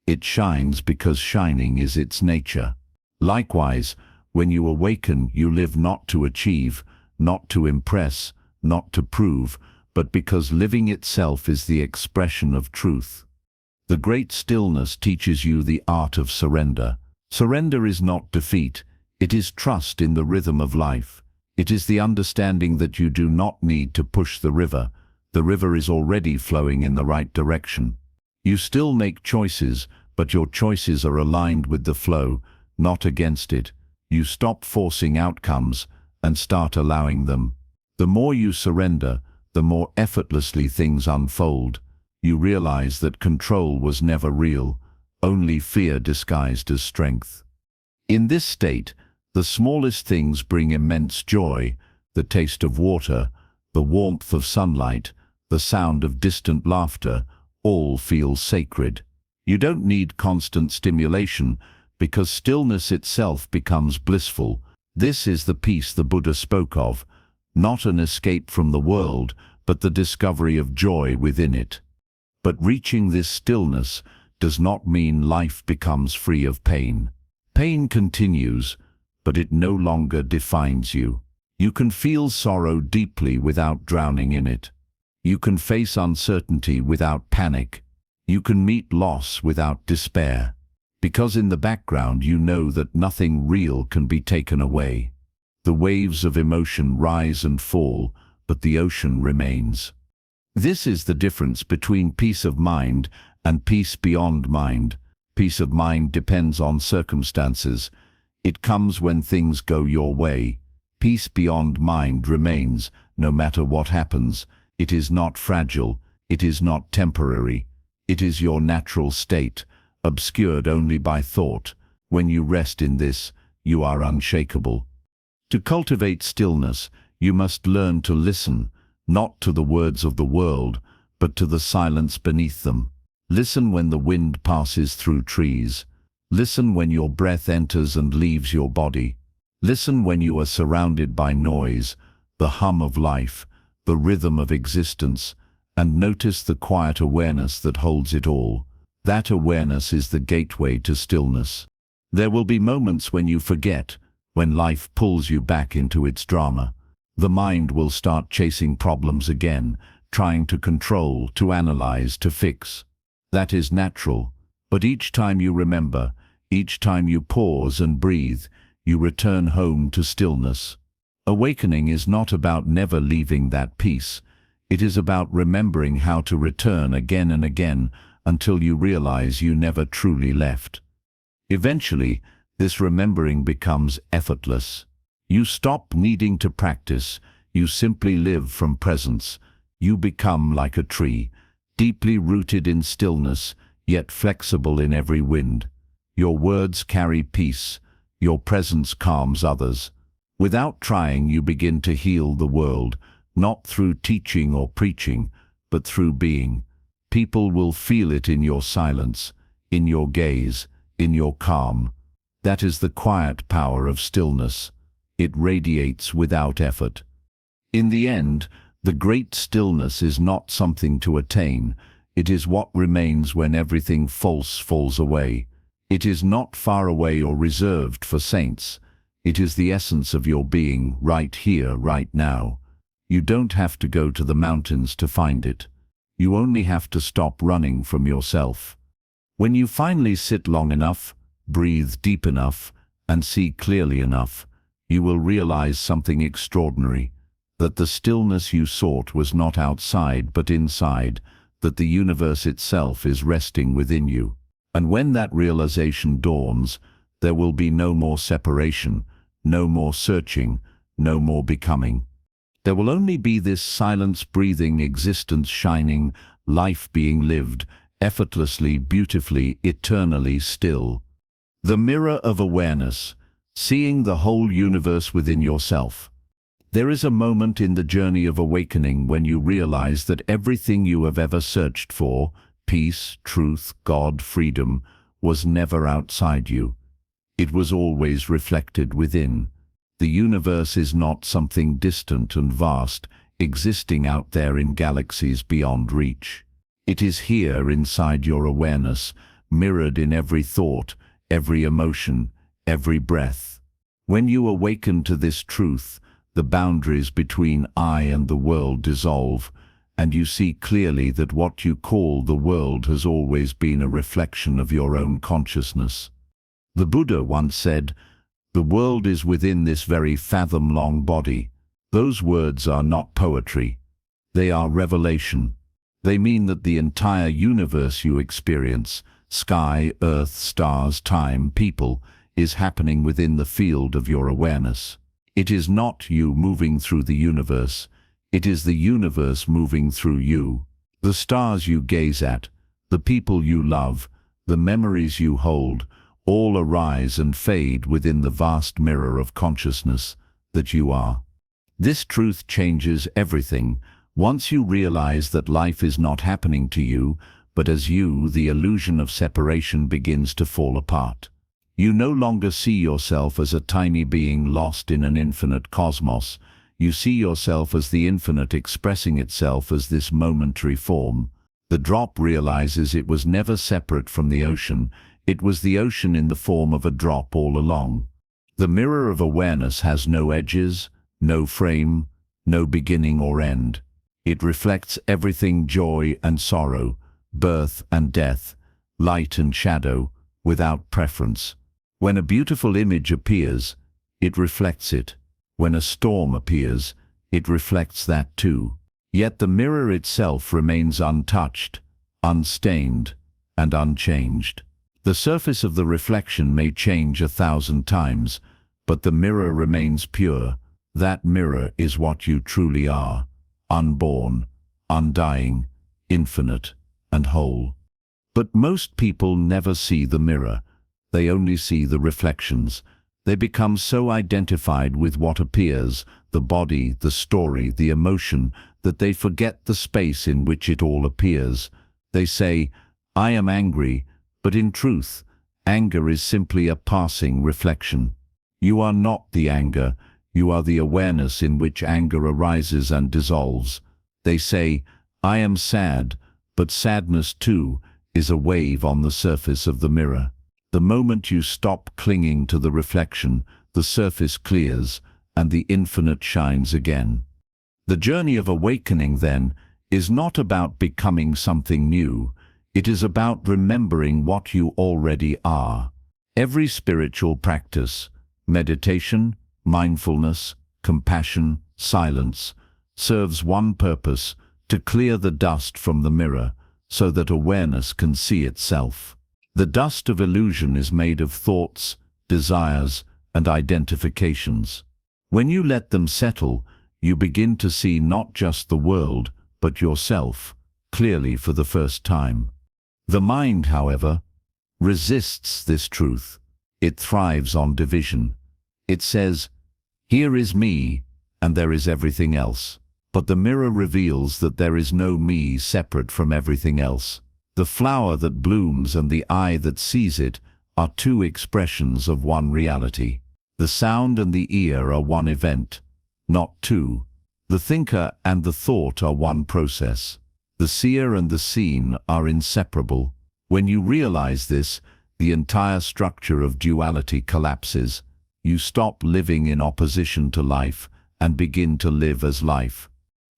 it shines because shining is its nature. Likewise, when you awaken, you live not to achieve, not to impress, not to prove, but because living itself is the expression of truth. The great stillness teaches you the art of surrender. Surrender is not defeat, it is trust in the rhythm of life. It is the understanding that you do not need to push the river is already flowing in the right direction. You still make choices, but your choices are aligned with the flow, not against it. You stop forcing outcomes and start allowing them. The more you surrender, the more effortlessly things unfold. You realize that control was never real, only fear disguised as strength. In this state, the smallest things bring immense joy: the taste of water, the warmth of sunlight, the sound of distant laughter, all feel sacred. You don't need constant stimulation, because stillness itself becomes blissful. This is the peace the Buddha spoke of, not an escape from the world, but the discovery of joy within it. But reaching this stillness does not mean life becomes free of pain. Pain continues, but it no longer defines you. You can feel sorrow deeply without drowning in it. You can face uncertainty without panic. You can meet loss without despair. Because in the background you know that nothing real can be taken away. The waves of emotion rise and fall, but the ocean remains. This is the difference between peace of mind and peace beyond mind. Peace of mind depends on circumstances. It comes when things go your way. Peace beyond mind remains, no matter what happens. It is not fragile, it is not temporary. It is your natural state, obscured only by thought. When you rest in this, you are unshakable. To cultivate stillness, you must learn to listen, not to the words of the world, but to the silence beneath them. Listen when the wind passes through trees. Listen when your breath enters and leaves your body. Listen when you are surrounded by noise, the hum of life, the rhythm of existence, and notice the quiet awareness that holds it all. That awareness is the gateway to stillness. There will be moments when you forget, when life pulls you back into its drama. The mind will start chasing problems again, trying to control, to analyze, to fix. That is natural, but each time you remember, each time you pause and breathe, you return home to stillness. Awakening is not about never leaving that peace. It is about remembering how to return again and again until you realize you never truly left. Eventually, this remembering becomes effortless. You stop needing to practice, you simply live from presence. You become like a tree, deeply rooted in stillness, yet flexible in every wind. Your words carry peace, your presence calms others. Without trying, you begin to heal the world, not through teaching or preaching, but through being. People will feel it in your silence, in your gaze, in your calm. That is the quiet power of stillness. It radiates without effort. In the end, the great stillness is not something to attain. It is what remains when everything false falls away. It is not far away or reserved for saints. It is the essence of your being, right here, right now. You don't have to go to the mountains to find it. You only have to stop running from yourself. When you finally sit long enough, breathe deep enough, and see clearly enough, you will realize something extraordinary, that the stillness you sought was not outside but inside, that the universe itself is resting within you. And when that realization dawns, there will be no more separation, no more searching, no more becoming. There will only be this silence breathing, existence shining, life being lived, effortlessly, beautifully, eternally still. The mirror of awareness, seeing the whole universe within yourself. There is a moment in the journey of awakening when you realize that everything you have ever searched for, peace, truth, God, freedom, was never outside you. It was always reflected within. The universe is not something distant and vast, existing out there in galaxies beyond reach. It is here inside your awareness, mirrored in every thought, every emotion, every breath. When you awaken to this truth, the boundaries between I and the world dissolve, and you see clearly that what you call the world has always been a reflection of your own consciousness. The Buddha once said, "The world is within this very fathom-long body." Those words are not poetry. They are revelation. They mean that the entire universe you experience, sky, earth, stars, time, people, is happening within the field of your awareness. It is not you moving through the universe. It is the universe moving through you. The stars you gaze at, the people you love, the memories you hold, all arise and fade within the vast mirror of consciousness that you are. This truth changes everything. Once you realize that life is not happening to you, but as you, the illusion of separation begins to fall apart. You no longer see yourself as a tiny being lost in an infinite cosmos. You see yourself as the infinite expressing itself as this momentary form. The drop realizes it was never separate from the ocean. It was the ocean in the form of a drop all along. The mirror of awareness has no edges, no frame, no beginning or end. It reflects everything: joy and sorrow, birth and death, light and shadow, without preference. When a beautiful image appears, it reflects it. When a storm appears, it reflects that too. Yet the mirror itself remains untouched, unstained, and unchanged. The surface of the reflection may change 1,000 times, but the mirror remains pure. That mirror is what you truly are, unborn, undying, infinite, and whole. But most people never see the mirror. They only see the reflections. They become so identified with what appears, the body, the story, the emotion, that they forget the space in which it all appears. They say, "I am angry," but in truth, Anger is simply a passing reflection. You are not the anger, you are the awareness in which anger arises and dissolves. They say, "I am sad," but sadness too is a wave on the surface of the mirror. The moment you stop clinging to the reflection, the surface clears and the infinite shines again. The journey of awakening, then, is not about becoming something new. It is about remembering what you already are. Every spiritual practice, meditation, mindfulness, compassion, silence, serves one purpose: to clear the dust from the mirror so that awareness can see itself. The dust of illusion is made of thoughts, desires, and identifications. When you let them settle, you begin to see not just the world, but yourself, clearly for the first time. The mind, however, resists this truth. It thrives on division. It says, "Here is me, and there is everything else." But the mirror reveals that there is no me separate from everything else. The flower that blooms and the eye that sees it are two expressions of one reality. The sound and the ear are one event, not two. The thinker and the thought are one process. The seer and the seen are inseparable. When you realize this, the entire structure of duality collapses. You stop living in opposition to life and begin to live as life.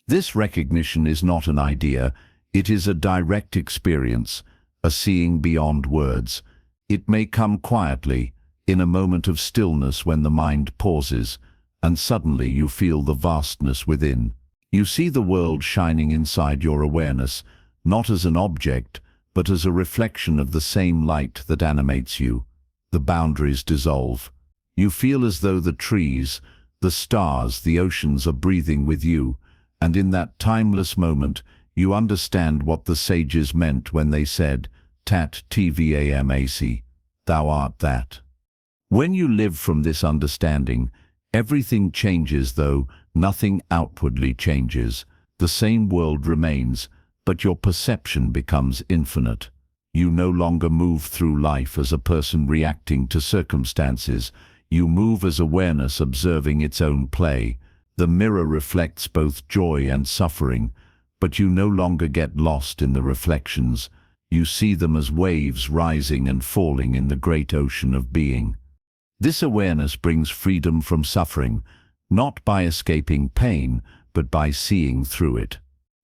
This recognition is not an idea, it is a direct experience, a seeing beyond words. It may come quietly, in a moment of stillness when the mind pauses, and suddenly you feel the vastness within. You see the world shining inside your awareness, not as an object, but as a reflection of the same light that animates you. The boundaries dissolve. You feel as though the trees, the stars, the oceans are breathing with you, and in that timeless moment, you understand what the sages meant when they said, "Tat tvamac, thou art that." When you live from this understanding, everything changes, though nothing outwardly changes. The same world remains, but your perception becomes infinite. You no longer move through life as a person reacting to circumstances. You move as awareness observing its own play. The mirror reflects both joy and suffering, but you no longer get lost in the reflections. You see them as waves rising and falling in the great ocean of being. This awareness brings freedom from suffering, not by escaping pain, but by seeing through it.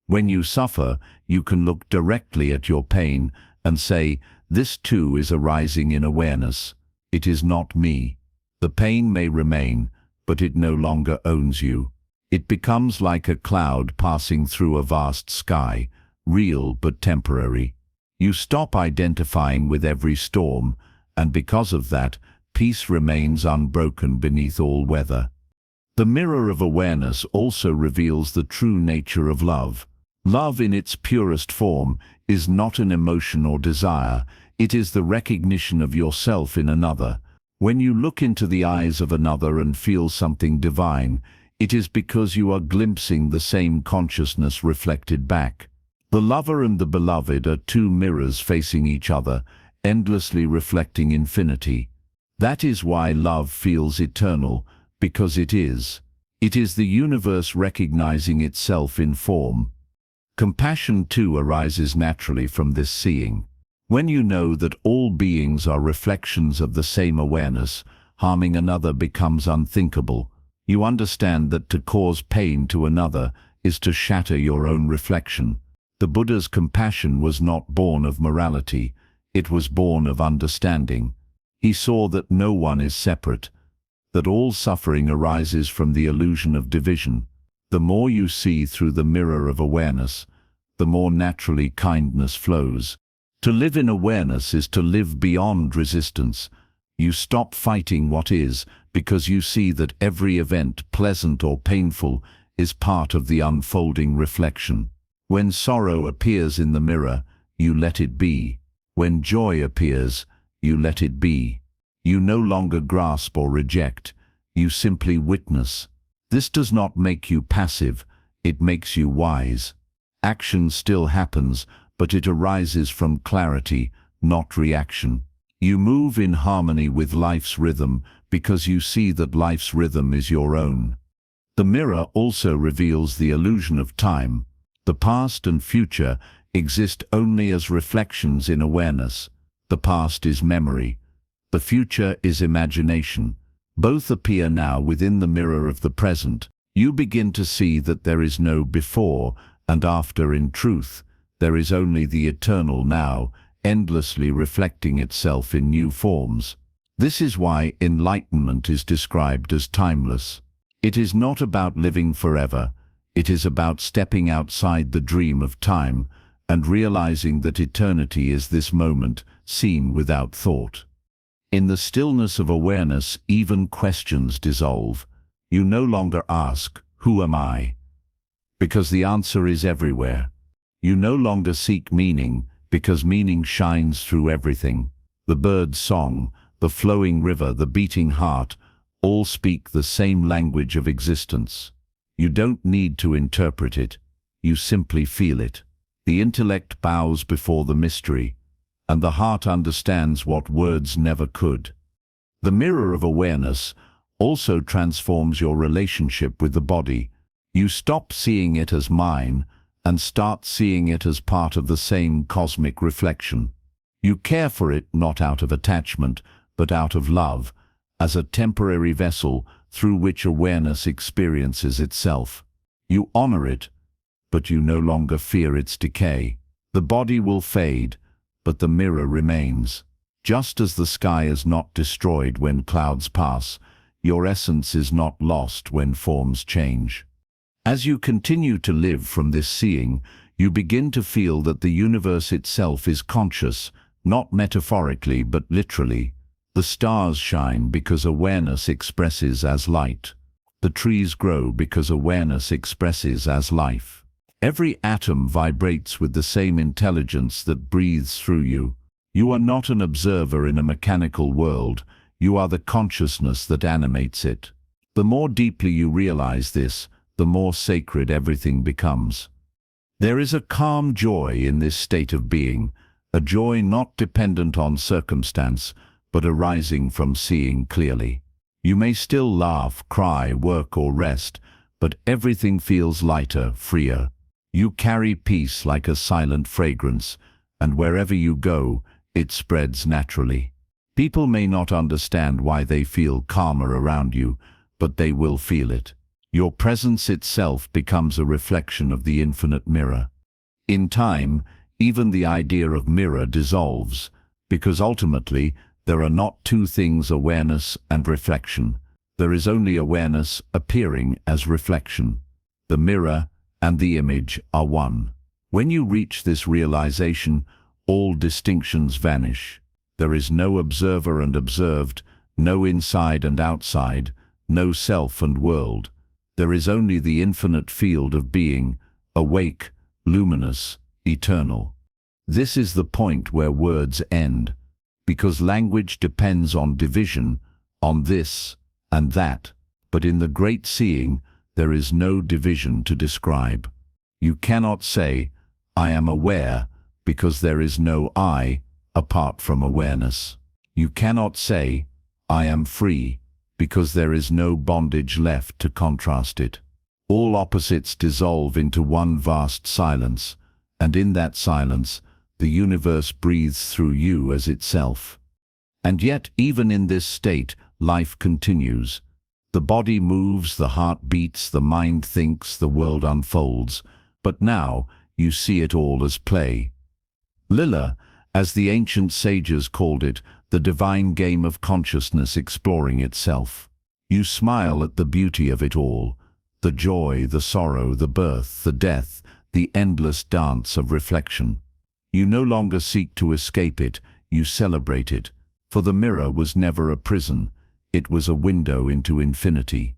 When you suffer, you can look directly at your pain and say, "This too is arising in awareness. It is not me." The pain may remain, but it no longer owns you. It becomes like a cloud passing through a vast sky, real but temporary. You stop identifying with every storm, and because of that, peace remains unbroken beneath all weather. The mirror of awareness also reveals the true nature of love. Love in its purest form is not an emotion or desire, it is the recognition of yourself in another. When you look into the eyes of another and feel something divine, it is because you are glimpsing the same consciousness reflected back. The lover and the beloved are two mirrors facing each other, endlessly reflecting infinity. That is why love feels eternal, because it is. It is the universe recognizing itself in form. Compassion too arises naturally from this seeing. When you know that all beings are reflections of the same awareness, harming another becomes unthinkable. You understand that to cause pain to another is to shatter your own reflection. The Buddha's compassion was not born of morality, it was born of understanding. He saw that no one is separate, that all suffering arises from the illusion of division. The more you see through the mirror of awareness, the more naturally kindness flows. To live in awareness is to live beyond resistance. You stop fighting what is, because you see that every event, pleasant or painful, is part of the unfolding reflection. When sorrow appears in the mirror, you let it be. When joy appears, you let it be. You no longer grasp or reject, you simply witness. This does not make you passive, it makes you wise. Action still happens, but it arises from clarity, not reaction. You move in harmony with life's rhythm because you see that life's rhythm is your own. The mirror also reveals the illusion of time. The past and future exist only as reflections in awareness. The past is memory. The future is imagination. Both appear now within the mirror of the present. You begin to see that there is no before and after in truth. There is only the eternal now, endlessly reflecting itself in new forms. This is why enlightenment is described as timeless. It is not about living forever. It is about stepping outside the dream of time and realizing that eternity is this moment, seen without thought. In the stillness of awareness, even questions dissolve. You no longer ask, "Who am I?" because the answer is everywhere. You no longer seek meaning, because meaning shines through everything. The bird's song, the flowing river, the beating heart, all speak the same language of existence. You don't need to interpret it, you simply feel it. The intellect bows before the mystery, and the heart understands what words never could. The mirror of awareness also transforms your relationship with the body. You stop seeing it as mine and start seeing it as part of the same cosmic reflection. You care for it not out of attachment, but out of love, as a temporary vessel through which awareness experiences itself. You honor it, but you no longer fear its decay. The body will fade, but the mirror remains. Just as the sky is not destroyed when clouds pass, your essence is not lost when forms change. As you continue to live from this seeing, you begin to feel that the universe itself is conscious, not metaphorically but literally. The stars shine because awareness expresses as light. The trees grow because awareness expresses as life. Every atom vibrates with the same intelligence that breathes through you. You are not an observer in a mechanical world, you are the consciousness that animates it. The more deeply you realize this, the more sacred everything becomes. There is a calm joy in this state of being, a joy not dependent on circumstance, but arising from seeing clearly. You may still laugh, cry, work or rest, but everything feels lighter, freer. You carry peace like a silent fragrance, and wherever you go, it spreads naturally. People may not understand why they feel calmer around you, but they will feel it. Your presence itself becomes a reflection of the infinite mirror. In time, even the idea of mirror dissolves, because ultimately, there are not two things, awareness and reflection. There is only awareness appearing as reflection. The mirror and the image are one. When you reach this realization, all distinctions vanish. There is no observer and observed, no inside and outside, no self and world. There is only the infinite field of being, awake, luminous, eternal. This is the point where words end, because language depends on division, on this and that. But in the great seeing, there is no division to describe. You cannot say, "I am aware," because there is no I apart from awareness. You cannot say, "I am free," because there is no bondage left to contrast it. All opposites dissolve into one vast silence, and in that silence, the universe breathes through you as itself. And yet, even in this state, life continues. The body moves, the heart beats, the mind thinks, the world unfolds. But now, you see it all as play. Lila, as the ancient sages called it, the divine game of consciousness exploring itself. You smile at the beauty of it all, the joy, the sorrow, the birth, the death, the endless dance of reflection. You no longer seek to escape it, you celebrate it, for the mirror was never a prison, it was a window into infinity.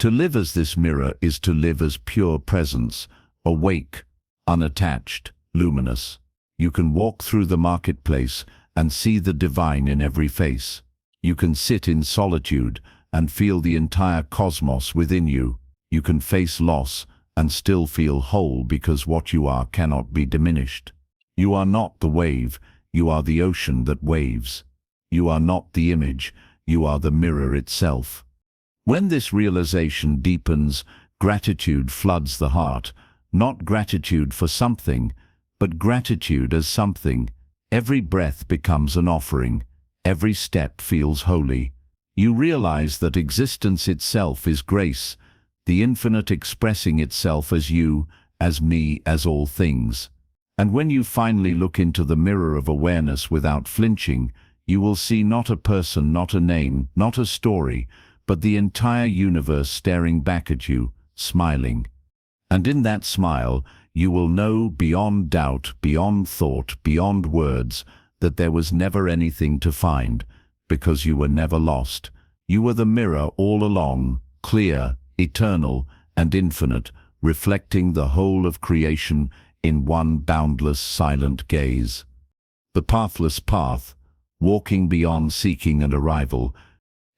To live as this mirror is to live as pure presence, awake, unattached, luminous. You can walk through the marketplace and see the divine in every face. You can sit in solitude and feel the entire cosmos within you. You can face loss and still feel whole because what you are cannot be diminished. You are not the wave, you are the ocean that waves. You are not the image, you are the mirror itself. When this realization deepens, gratitude floods the heart, not gratitude for something, but gratitude as something. Every breath becomes an offering, every step feels holy. You realize that existence itself is grace, the infinite expressing itself as you, as me, as all things. And when you finally look into the mirror of awareness without flinching, you will see not a person, not a name, not a story, but the entire universe staring back at you, smiling. And in that smile, you will know beyond doubt, beyond thought, beyond words, that there was never anything to find, because you were never lost. You were the mirror all along, clear, eternal, and infinite, reflecting the whole of creation in one boundless, silent gaze. The pathless path, walking beyond seeking and arrival.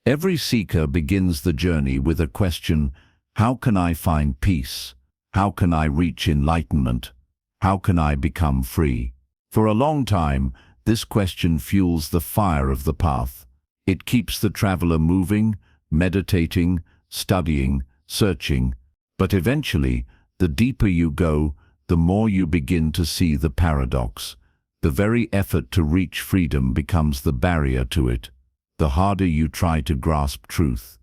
Every seeker begins the journey with a question: how can I find peace? How can I reach enlightenment? How can I become free? For a long time, this question fuels the fire of the path. It keeps the traveler moving, meditating, studying, searching. But eventually, the deeper you go, the more you begin to see the paradox. The very effort to reach freedom becomes the barrier to it. The harder you try to grasp truth,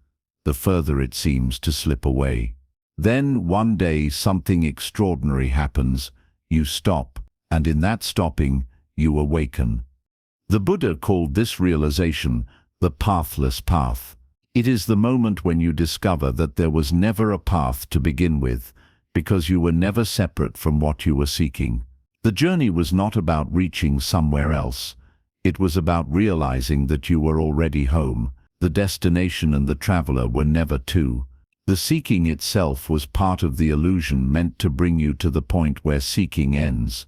the further it seems to slip away. Then, one day, something extraordinary happens. You stop, and in that stopping, you awaken. The Buddha called this realization the pathless path. It is the moment when you discover that there was never a path to begin with, because you were never separate from what you were seeking. The journey was not about reaching somewhere else. It was about realizing that you were already home. The destination and the traveler were never two. The seeking itself was part of the illusion meant to bring you to the point where seeking ends.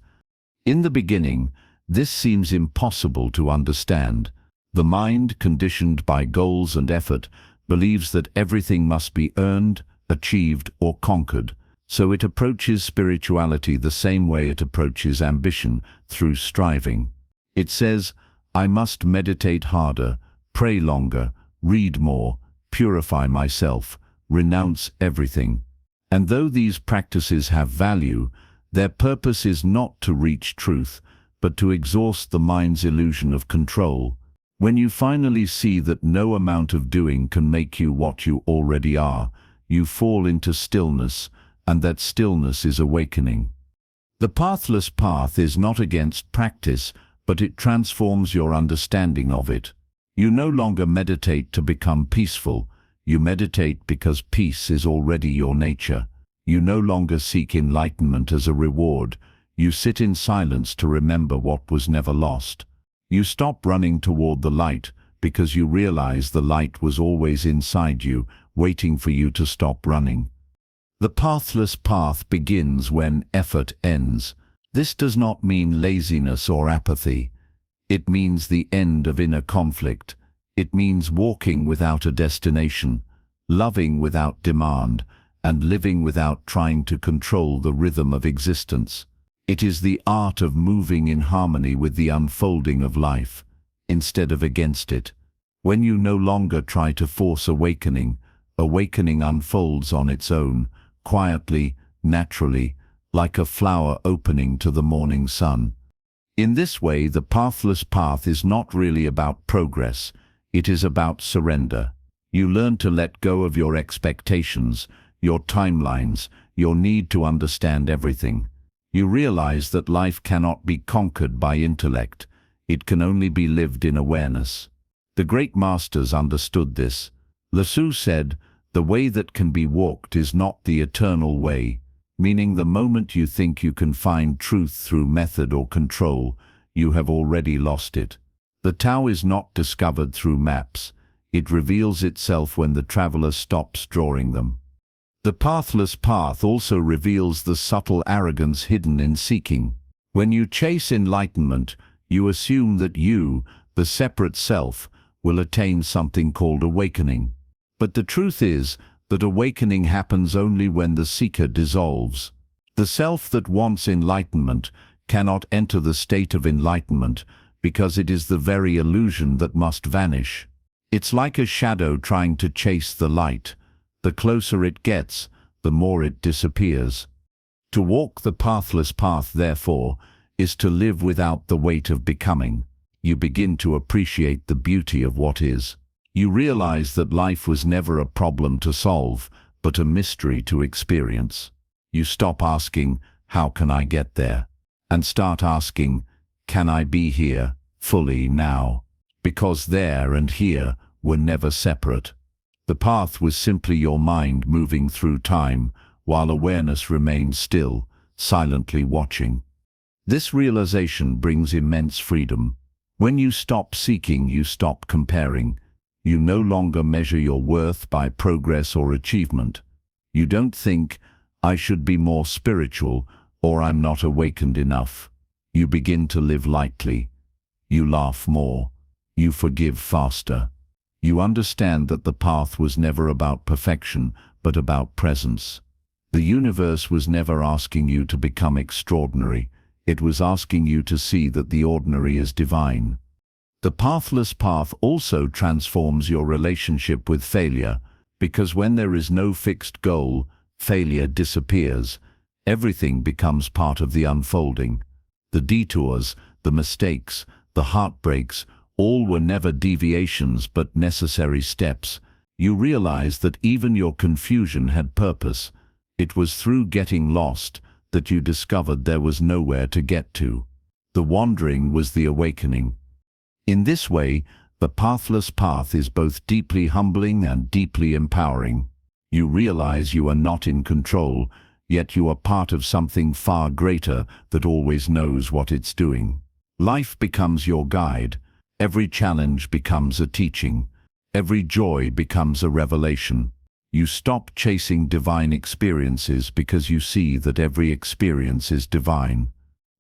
In the beginning, this seems impossible to understand. The mind, conditioned by goals and effort, believes that everything must be earned, achieved, or conquered. So it approaches spirituality the same way it approaches ambition, through striving. It says, I must meditate harder, pray longer, read more, purify myself, renounce everything. And though these practices have value, their purpose is not to reach truth, but to exhaust the mind's illusion of control. When you finally see that no amount of doing can make you what you already are, you fall into stillness, and that stillness is awakening. The pathless path is not against practice, but it transforms your understanding of it. You no longer meditate to become peaceful. You meditate because peace is already your nature. You no longer seek enlightenment as a reward. You sit in silence to remember what was never lost. You stop running toward the light because you realize the light was always inside you, waiting for you to stop running. The pathless path begins when effort ends. This does not mean laziness or apathy. It means the end of inner conflict. It means walking without a destination, loving without demand, and living without trying to control the rhythm of existence. It is the art of moving in harmony with the unfolding of life, instead of against it. When you no longer try to force awakening, awakening unfolds on its own, quietly, naturally, like a flower opening to the morning sun. In this way, the pathless path is not really about progress, it is about surrender. You learn to let go of your expectations, your timelines, your need to understand everything. You realize that life cannot be conquered by intellect, it can only be lived in awareness. The great masters understood this. Lao said, "The way that can be walked is not the eternal way," meaning the moment you think you can find truth through method or control, you have already lost it. The Tao is not discovered through maps. It reveals itself when the traveler stops drawing them. The pathless path also reveals the subtle arrogance hidden in seeking. When you chase enlightenment, you assume that you, the separate self, will attain something called awakening. But the truth is that awakening happens only when the seeker dissolves. The self that wants enlightenment cannot enter the state of enlightenment because it is the very illusion that must vanish. It's like a shadow trying to chase the light. The closer it gets, the more it disappears. To walk the pathless path, therefore, is to live without the weight of becoming. You begin to appreciate the beauty of what is. You realize that life was never a problem to solve, but a mystery to experience. You stop asking, "How can I get there?" and start asking, "Can I be here, fully now?" Because there and here were never separate. The path was simply your mind moving through time, while awareness remained still, silently watching. This realization brings immense freedom. When you stop seeking, you stop comparing. You no longer measure your worth by progress or achievement. You don't think, "I should be more spiritual," or "I'm not awakened enough." You begin to live lightly. You laugh more. You forgive faster. You understand that the path was never about perfection, but about presence. The universe was never asking you to become extraordinary. It was asking you to see that the ordinary is divine. The pathless path also transforms your relationship with failure, because when there is no fixed goal, failure disappears. Everything becomes part of the unfolding. The detours, the mistakes, the heartbreaks, all were never deviations but necessary steps. You realize that even your confusion had purpose. It was through getting lost that you discovered there was nowhere to get to. The wandering was the awakening. In this way, the pathless path is both deeply humbling and deeply empowering. You realize you are not in control, yet you are part of something far greater that always knows what it's doing. Life becomes your guide. Every challenge becomes a teaching. Every joy becomes a revelation. You stop chasing divine experiences because you see that every experience is divine.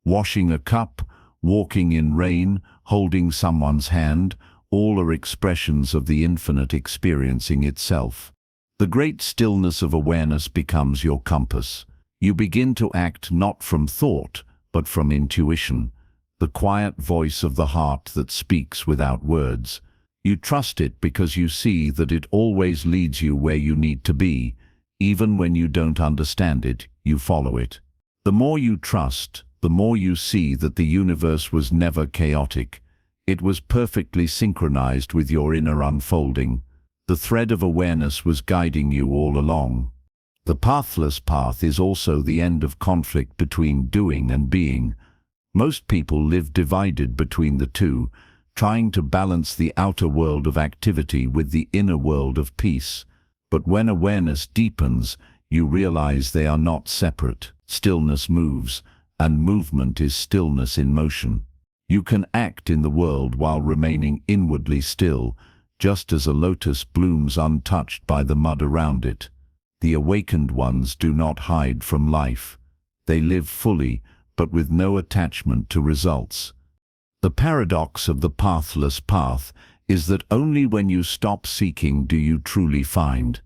Washing a cup, walking in rain, holding someone's hand, all are expressions of the infinite experiencing itself. The great stillness of awareness becomes your compass. You begin to act not from thought, but from intuition, the quiet voice of the heart that speaks without words. You trust it because you see that it always leads you where you need to be. Even when you don't understand it, you follow it. The more you trust, the more you see that the universe was never chaotic. It was perfectly synchronized with your inner unfolding. The thread of awareness was guiding you all along. The pathless path is also the end of conflict between doing and being. Most people live divided between the two, trying to balance the outer world of activity with the inner world of peace. But when awareness deepens, you realize they are not separate. Stillness moves, and movement is stillness in motion. You can act in the world while remaining inwardly still, just as a lotus blooms untouched by the mud around it. The awakened ones do not hide from life. They live fully, but with no attachment to results. The paradox of the pathless path is that only when you stop seeking do you truly find.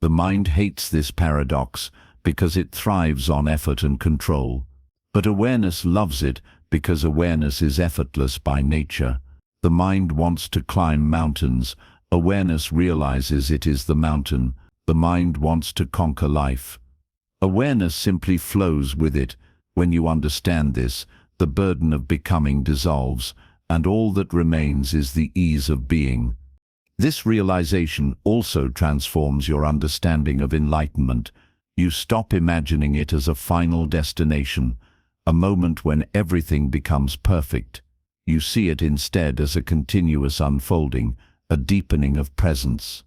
The mind hates this paradox because it thrives on effort and control. But awareness loves it because awareness is effortless by nature. The mind wants to climb mountains. Awareness realizes it is the mountain. The mind wants to conquer life. Awareness simply flows with it. When you understand this, the burden of becoming dissolves, and all that remains is the ease of being. This realization also transforms your understanding of enlightenment. You stop imagining it as a final destination, a moment when everything becomes perfect. You see it instead as a continuous unfolding, a deepening of presence.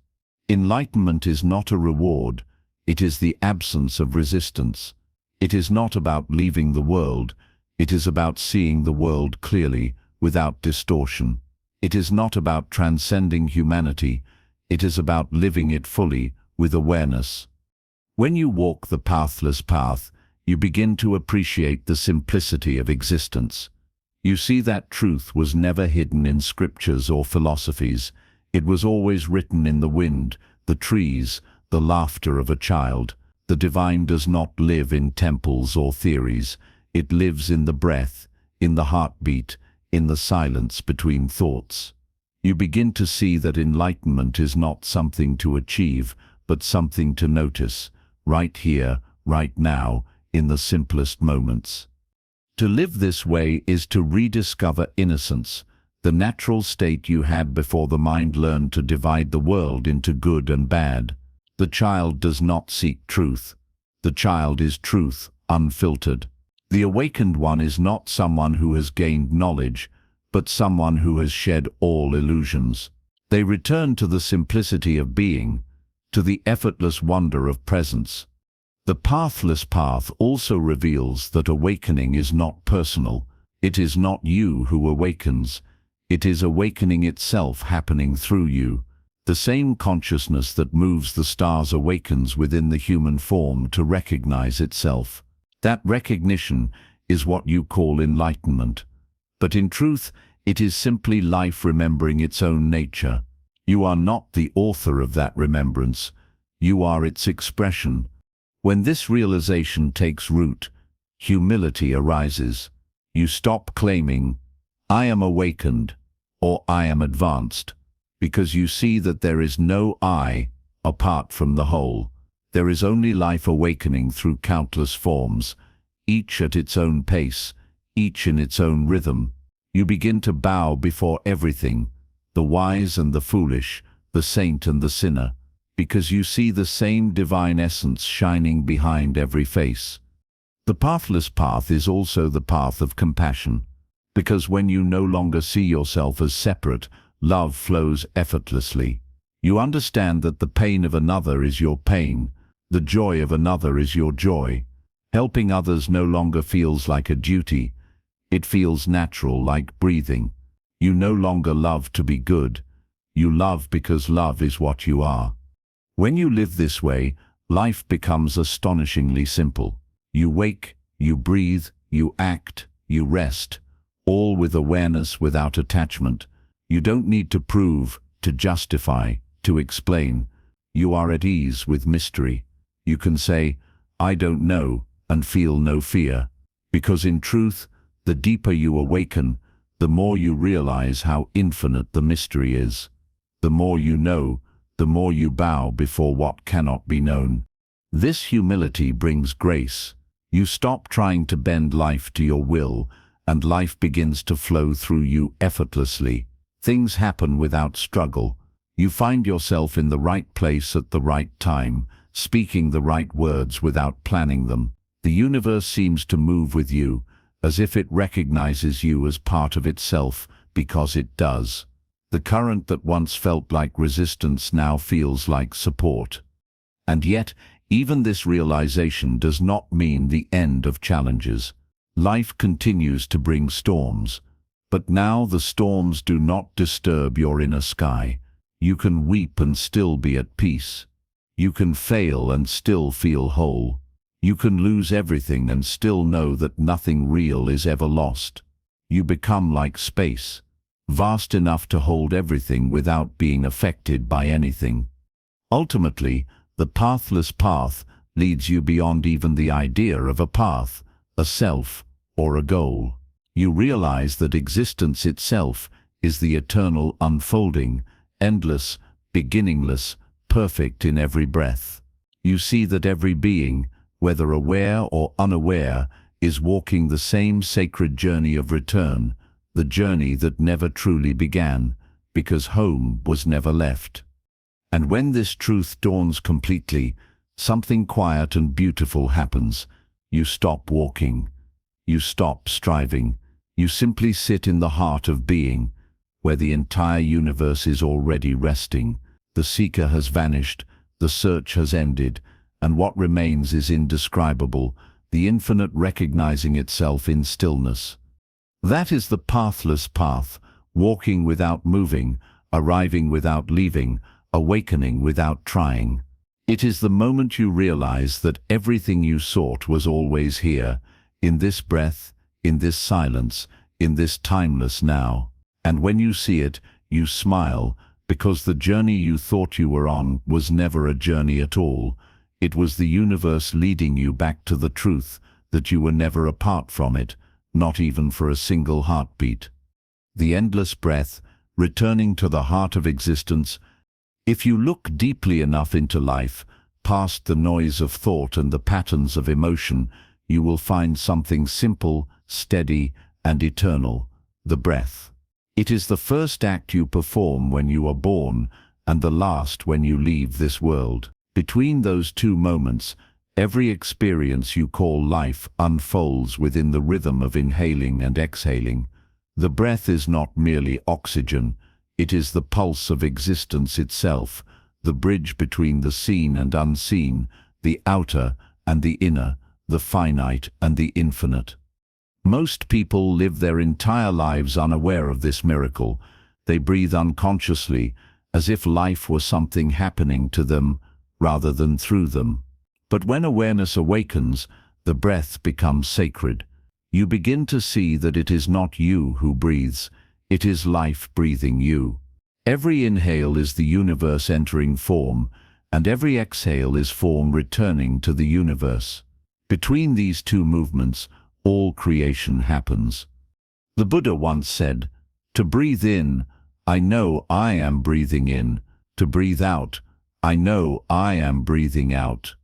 Enlightenment is not a reward, it is the absence of resistance. It is not about leaving the world, it is about seeing the world clearly, without distortion. It is not about transcending humanity, it is about living it fully, with awareness. When you walk the pathless path, you begin to appreciate the simplicity of existence. You see that truth was never hidden in scriptures or philosophies. It was always written in the wind, the trees, the laughter of a child. The divine does not live in temples or theories. It lives in the breath, in the heartbeat, in the silence between thoughts. You begin to see that enlightenment is not something to achieve, but something to notice, right here, right now, in the simplest moments. To live this way is to rediscover innocence, the natural state you had before the mind learned to divide the world into good and bad. The child does not seek truth. The child is truth, unfiltered. The awakened one is not someone who has gained knowledge, but someone who has shed all illusions. They return to the simplicity of being, to the effortless wonder of presence. The pathless path also reveals that awakening is not personal. It is not you who awakens. It is awakening itself happening through you. The same consciousness that moves the stars awakens within the human form to recognize itself. That recognition is what you call enlightenment. But in truth, it is simply life remembering its own nature. You are not the author of that remembrance. You are its expression. When this realization takes root, humility arises. You stop claiming, "I am awakened," or "I am advanced," because you see that there is no I apart from the whole. There is only life awakening through countless forms, each at its own pace, each in its own rhythm. You begin to bow before everything, the wise and the foolish, the saint and the sinner, because you see the same divine essence shining behind every face. The pathless path is also the path of compassion, because when you no longer see yourself as separate, love flows effortlessly. You understand that the pain of another is your pain, the joy of another is your joy. Helping others no longer feels like a duty. It feels natural, like breathing. You no longer love to be good. You love because love is what you are. When you live this way, life becomes astonishingly simple. You wake, you breathe, you act, you rest, all with awareness without attachment. You don't need to prove, to justify, to explain. You are at ease with mystery. You can say, "I don't know," and feel no fear. Because in truth, the deeper you awaken, the more you realize how infinite the mystery is. The more you know, the more you bow before what cannot be known. This humility brings grace. You stop trying to bend life to your will, and life begins to flow through you effortlessly. Things happen without struggle. You find yourself in the right place at the right time, speaking the right words without planning them. The universe seems to move with you, as if it recognizes you as part of itself, because it does. The current that once felt like resistance now feels like support. And yet, even this realization does not mean the end of challenges. Life continues to bring storms, but now the storms do not disturb your inner sky. You can weep and still be at peace. You can fail and still feel whole. You can lose everything and still know that nothing real is ever lost. You become like space, vast enough to hold everything without being affected by anything. Ultimately, the pathless path leads you beyond even the idea of a path, a self, or a goal. You realize that existence itself is the eternal unfolding, endless, beginningless, perfect in every breath. You see that every being, whether aware or unaware, is walking the same sacred journey of return, the journey that never truly began, because home was never left. And when this truth dawns completely, something quiet and beautiful happens. You stop walking. You stop striving. You simply sit in the heart of being, where the entire universe is already resting. The seeker has vanished, the search has ended, and what remains is indescribable, the infinite recognizing itself in stillness. That is the pathless path, walking without moving, arriving without leaving, awakening without trying. It is the moment you realize that everything you sought was always here, in this breath, in this silence, in this timeless now. And when you see it, you smile, because the journey you thought you were on was never a journey at all. It was the universe leading you back to the truth, that you were never apart from it, not even for a single heartbeat. the endless breath, returning to the heart of existence. If you look deeply enough into life, past the noise of thought and the patterns of emotion, you will find something simple, steady, and eternal: the breath. It is the first act you perform when you are born, and the last when you leave this world. Between those two moments, every experience you call life unfolds within the rhythm of inhaling and exhaling. The breath is not merely oxygen, it is the pulse of existence itself, the bridge between the seen and unseen, the outer and the inner, the finite and the infinite. Most people live their entire lives unaware of this miracle. They breathe unconsciously, as if life were something happening to them rather than through them. But when awareness awakens, the breath becomes sacred. You begin to see that it is not you who breathes, it is life breathing you. Every inhale is the universe entering form, and every exhale is form returning to the universe. Between these two movements, all creation happens. The Buddha once said, "To breathe in, I know I am breathing in. To breathe out, I know I am breathing out."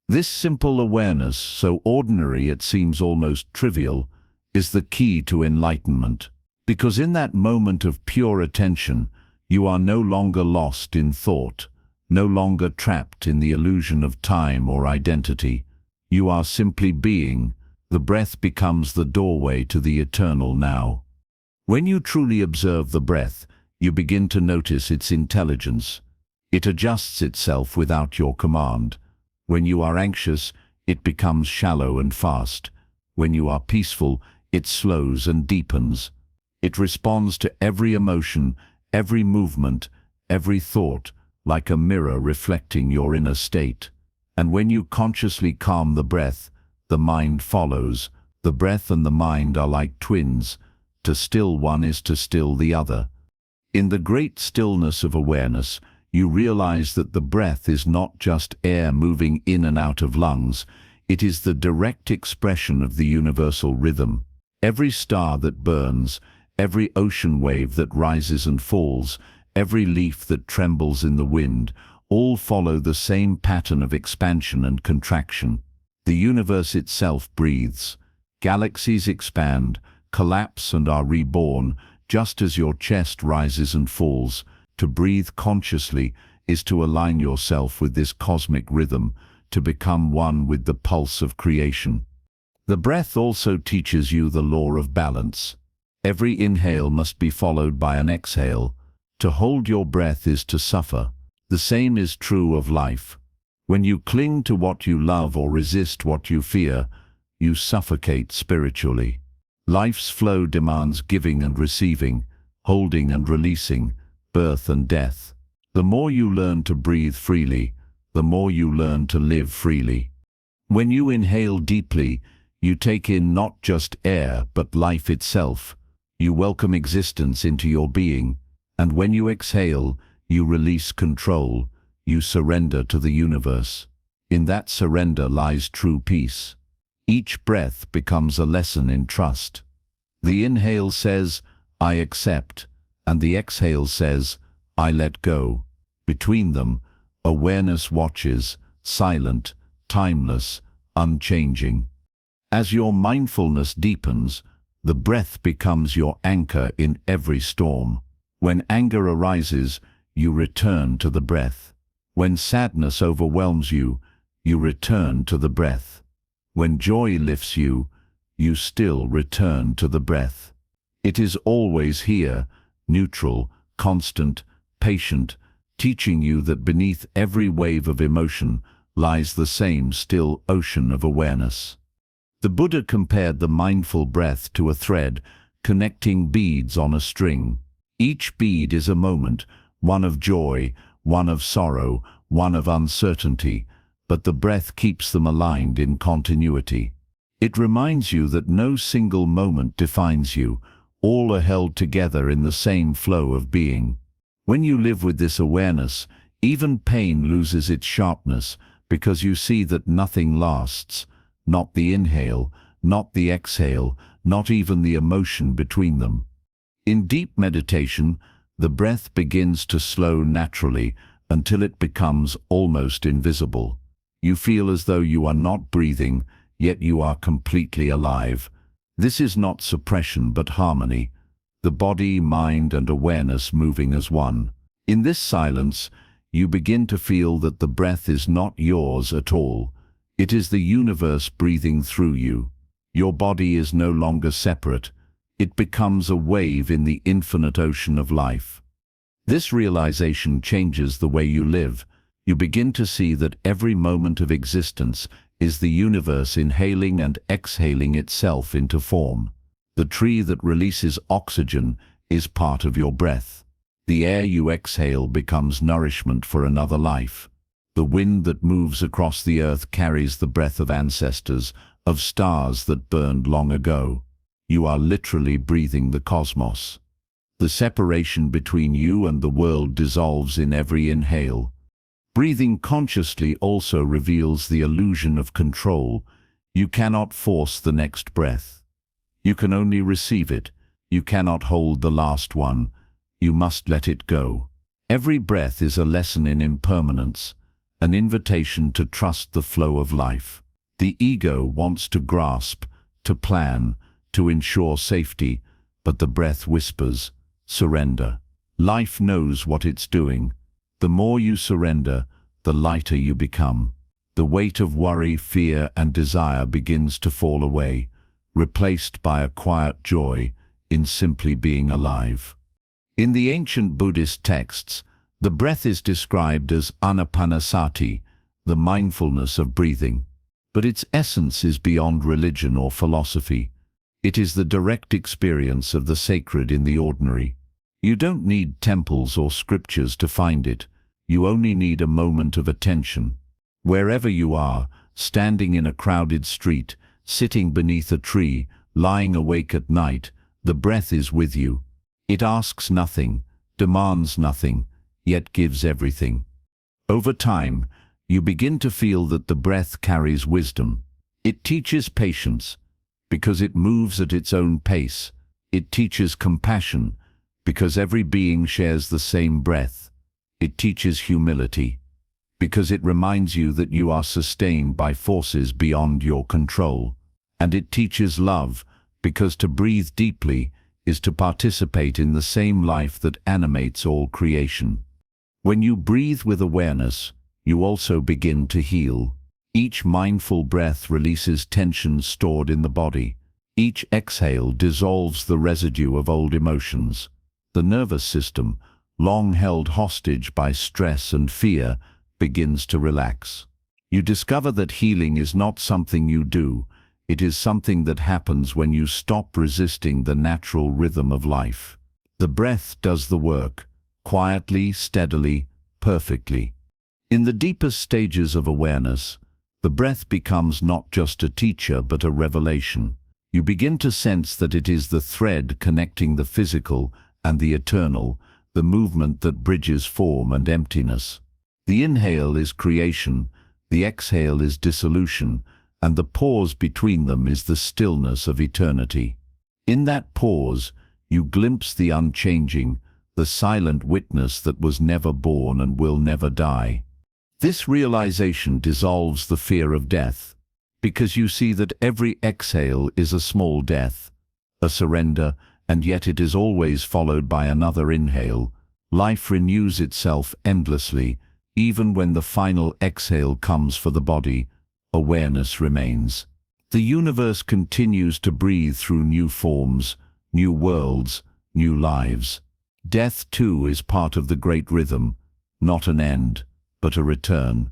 This simple awareness, so ordinary it seems almost trivial, is the key to enlightenment. Because in that moment of pure attention, you are no longer lost in thought, no longer trapped in the illusion of time or identity. You are simply being. The breath becomes the doorway to the eternal now. When you truly observe the breath, you begin to notice its intelligence. It adjusts itself without your command. When you are anxious, it becomes shallow and fast. When you are peaceful, it slows and deepens. It responds to every emotion, every movement, every thought, like a mirror reflecting your inner state. And when you consciously calm the breath, the mind follows. The breath and the mind are like twins. To still one is to still the other. In the great stillness of awareness, you realize that the breath is not just air moving in and out of lungs. It is the direct expression of the universal rhythm. Every star that burns, every ocean wave that rises and falls, every leaf that trembles in the wind, all follow the same pattern of expansion and contraction. The universe itself breathes. Galaxies expand, collapse and are reborn, just as your chest rises and falls. To breathe consciously is to align yourself with this cosmic rhythm, to become one with the pulse of creation. The breath also teaches you the law of balance. Every inhale must be followed by an exhale. To hold your breath is to suffer. The same is true of life. When you cling to what you love or resist what you fear, you suffocate spiritually. Life's flow demands giving and receiving, holding and releasing, birth and death. The more you learn to breathe freely, the more you learn to live freely. When you inhale deeply, you take in not just air but life itself. You welcome existence into your being, and when you exhale, you release control. You surrender to the universe. In that surrender lies true peace. Each breath becomes a lesson in trust. The inhale says, "I accept," and the exhale says, "I let go." Between them, awareness watches, silent, timeless, unchanging. As your mindfulness deepens, the breath becomes your anchor in every storm. When anger arises, you return to the breath. When sadness overwhelms you, you return to the breath. When joy lifts you, you still return to the breath. It is always here, neutral, constant, patient, teaching you that beneath every wave of emotion lies the same still ocean of awareness. The Buddha compared the mindful breath to a thread, connecting beads on a string. Each bead is a moment, one of joy, one of sorrow, one of uncertainty, but the breath keeps them aligned in continuity. It reminds you that no single moment defines you, all are held together in the same flow of being. When you live with this awareness, even pain loses its sharpness, because you see that nothing lasts, not the inhale, not the exhale, not even the emotion between them. In deep meditation, the breath begins to slow naturally until it becomes almost invisible. You feel as though you are not breathing, yet you are completely alive. This is not suppression but harmony, the body, mind, and awareness moving as one. In this silence, you begin to feel that the breath is not yours at all. It is the universe breathing through you. Your body is no longer separate. It becomes a wave in the infinite ocean of life. This realization changes the way you live. You begin to see that every moment of existence is the universe inhaling and exhaling itself into form. The tree that releases oxygen is part of your breath. The air you exhale becomes nourishment for another life. The wind that moves across the earth carries the breath of ancestors, of stars that burned long ago. You are literally breathing the cosmos. The separation between you and the world dissolves in every inhale. Breathing consciously also reveals the illusion of control. You cannot force the next breath. You can only receive it. You cannot hold the last one. You must let it go. Every breath is a lesson in impermanence, an invitation to trust the flow of life. The ego wants to grasp, to plan, to ensure safety, but the breath whispers, surrender. Life knows what it's doing. The more you surrender, the lighter you become. The weight of worry, fear, and desire begins to fall away, replaced by a quiet joy in simply being alive. In the ancient Buddhist texts, the breath is described as anapanasati, the mindfulness of breathing. But its essence is beyond religion or philosophy. It is the direct experience of the sacred in the ordinary. You don't need temples or scriptures to find it. You only need a moment of attention. Wherever you are, standing in a crowded street, sitting beneath a tree, lying awake at night, the breath is with you. It asks nothing, demands nothing, yet gives everything. Over time, you begin to feel that the breath carries wisdom. It teaches patience, because it moves at its own pace. It teaches compassion, because every being shares the same breath. It teaches humility, because it reminds you that you are sustained by forces beyond your control. And it teaches love, because to breathe deeply is to participate in the same life that animates all creation. When you breathe with awareness, you also begin to heal. Each mindful breath releases tension stored in the body. Each exhale dissolves the residue of old emotions. The nervous system, long held hostage by stress and fear, begins to relax. You discover that healing is not something you do. It is something that happens when you stop resisting the natural rhythm of life. The breath does the work, quietly, steadily, perfectly. In the deepest stages of awareness, the breath becomes not just a teacher but a revelation. You begin to sense that it is the thread connecting the physical and the eternal, the movement that bridges form and emptiness. The inhale is creation, the exhale is dissolution, and the pause between them is the stillness of eternity. In that pause, you glimpse the unchanging, the silent witness that was never born and will never die. This realization dissolves the fear of death, because you see that every exhale is a small death, a surrender, and yet it is always followed by another inhale. Life renews itself endlessly. Even when the final exhale comes for the body, awareness remains. The universe continues to breathe through new forms, new worlds, new lives. Death, too, is part of the great rhythm, not an end, but a return.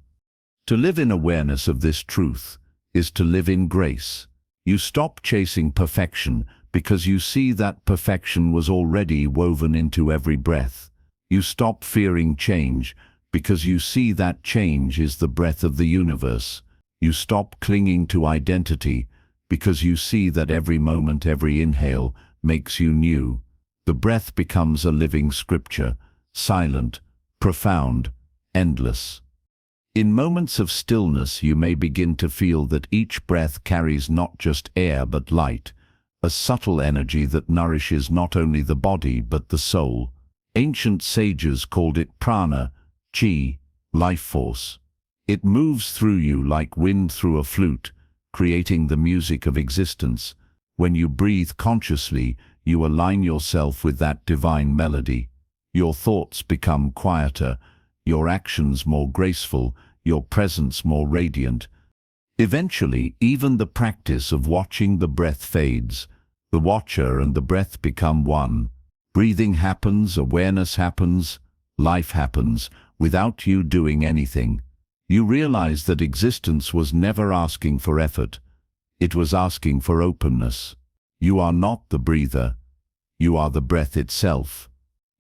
To live in awareness of this truth is to live in grace. You stop chasing perfection because you see that perfection was already woven into every breath. You stop fearing change because you see that change is the breath of the universe. You stop clinging to identity because you see that every moment, every inhale makes you new. The breath becomes a living scripture, silent, profound, endless. In moments of stillness, you may begin to feel that each breath carries not just air but light, a subtle energy that nourishes not only the body but the soul. Ancient sages called it prana, chi, life force. It moves through you like wind through a flute, creating the music of existence. When you breathe consciously, you align yourself with that divine melody. Your thoughts become quieter, your actions more graceful, your presence more radiant. Eventually, even the practice of watching the breath fades. The watcher and the breath become one. Breathing happens, awareness happens, life happens, without you doing anything. You realize that existence was never asking for effort. It was asking for openness. You are not the breather. You are the breath itself.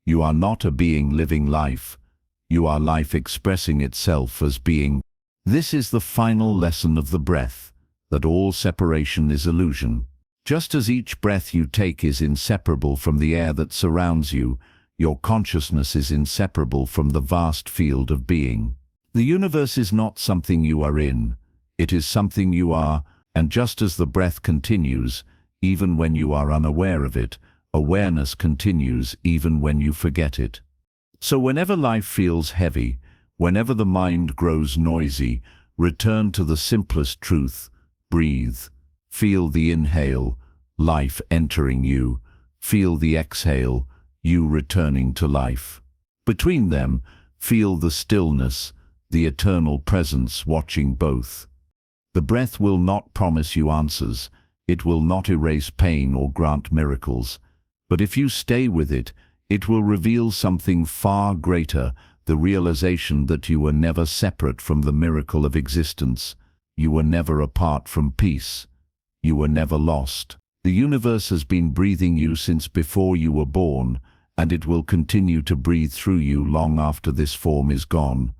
You are not a being living life. You are life expressing itself as being. This is the final lesson of the breath, that all separation is illusion. Just as each breath you take is inseparable from the air that surrounds you, your consciousness is inseparable from the vast field of being. The universe is not something you are in, it is something you are, and just as the breath continues, even when you are unaware of it, awareness continues even when you forget it. So whenever life feels heavy, whenever the mind grows noisy, return to the simplest truth, breathe. Feel the inhale, life entering you. Feel the exhale, you returning to life. Between them, feel the stillness, the eternal presence watching both. The breath will not promise you answers, it will not erase pain or grant miracles. But if you stay with it, it will reveal something far greater, the realization that you were never separate from the miracle of existence. You were never apart from peace. You were never lost. The universe has been breathing you since before you were born, and it will continue to breathe through you long after this form is gone.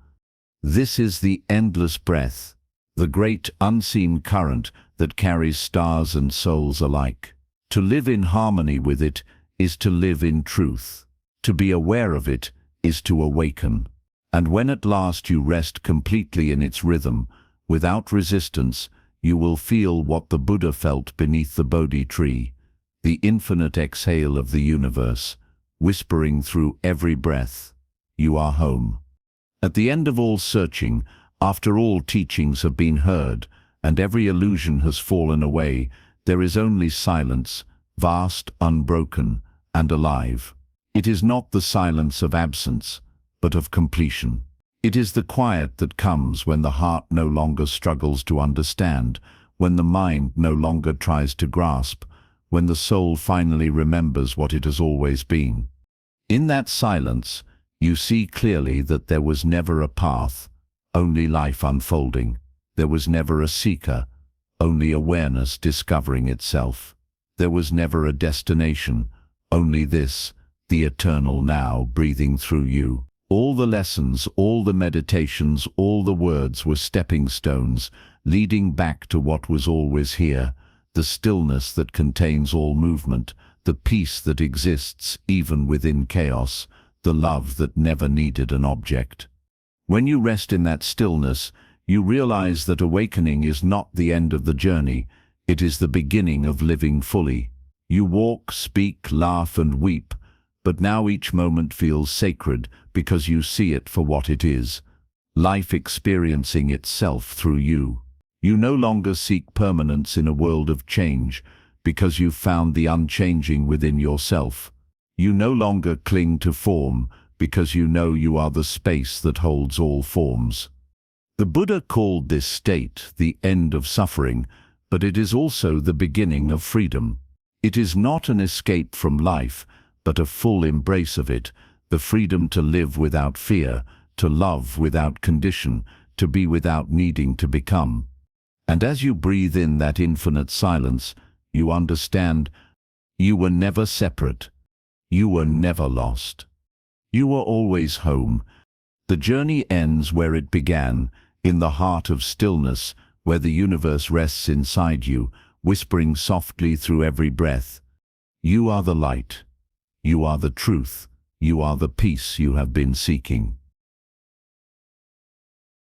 This is the endless breath, the great unseen current that carries stars and souls alike. To live in harmony with it is to live in truth. To be aware of it is to awaken. And when at last you rest completely in its rhythm, without resistance, you will feel what the Buddha felt beneath the Bodhi tree, the infinite exhale of the universe, whispering through every breath, "You are home." At the end of all searching, after all teachings have been heard, and every illusion has fallen away, there is only silence, vast, unbroken, and alive. It is not the silence of absence, but of completion. It is the quiet that comes when the heart no longer struggles to understand, when the mind no longer tries to grasp, when the soul finally remembers what it has always been. In that silence, you see clearly that there was never a path, only life unfolding. There was never a seeker, only awareness discovering itself. There was never a destination, only this, the eternal now breathing through you. All the lessons, all the meditations, all the words were stepping stones, leading back to what was always here, the stillness that contains all movement, the peace that exists even within chaos, the love that never needed an object. When you rest in that stillness, you realize that awakening is not the end of the journey, it is the beginning of living fully. You walk, speak, laugh, and weep, but now each moment feels sacred because you see it for what it is, life experiencing itself through you. You no longer seek permanence in a world of change because you've found the unchanging within yourself. You no longer cling to form because you know you are the space that holds all forms. The Buddha called this state the end of suffering, but it is also the beginning of freedom. It is not an escape from life, but a full embrace of it, the freedom to live without fear, to love without condition, to be without needing to become. And as you breathe in that infinite silence, you understand you were never separate. You were never lost. You were always home. The journey ends where it began, in the heart of stillness, where the universe rests inside you, whispering softly through every breath. You are the light. You are the truth. You are the peace you have been seeking.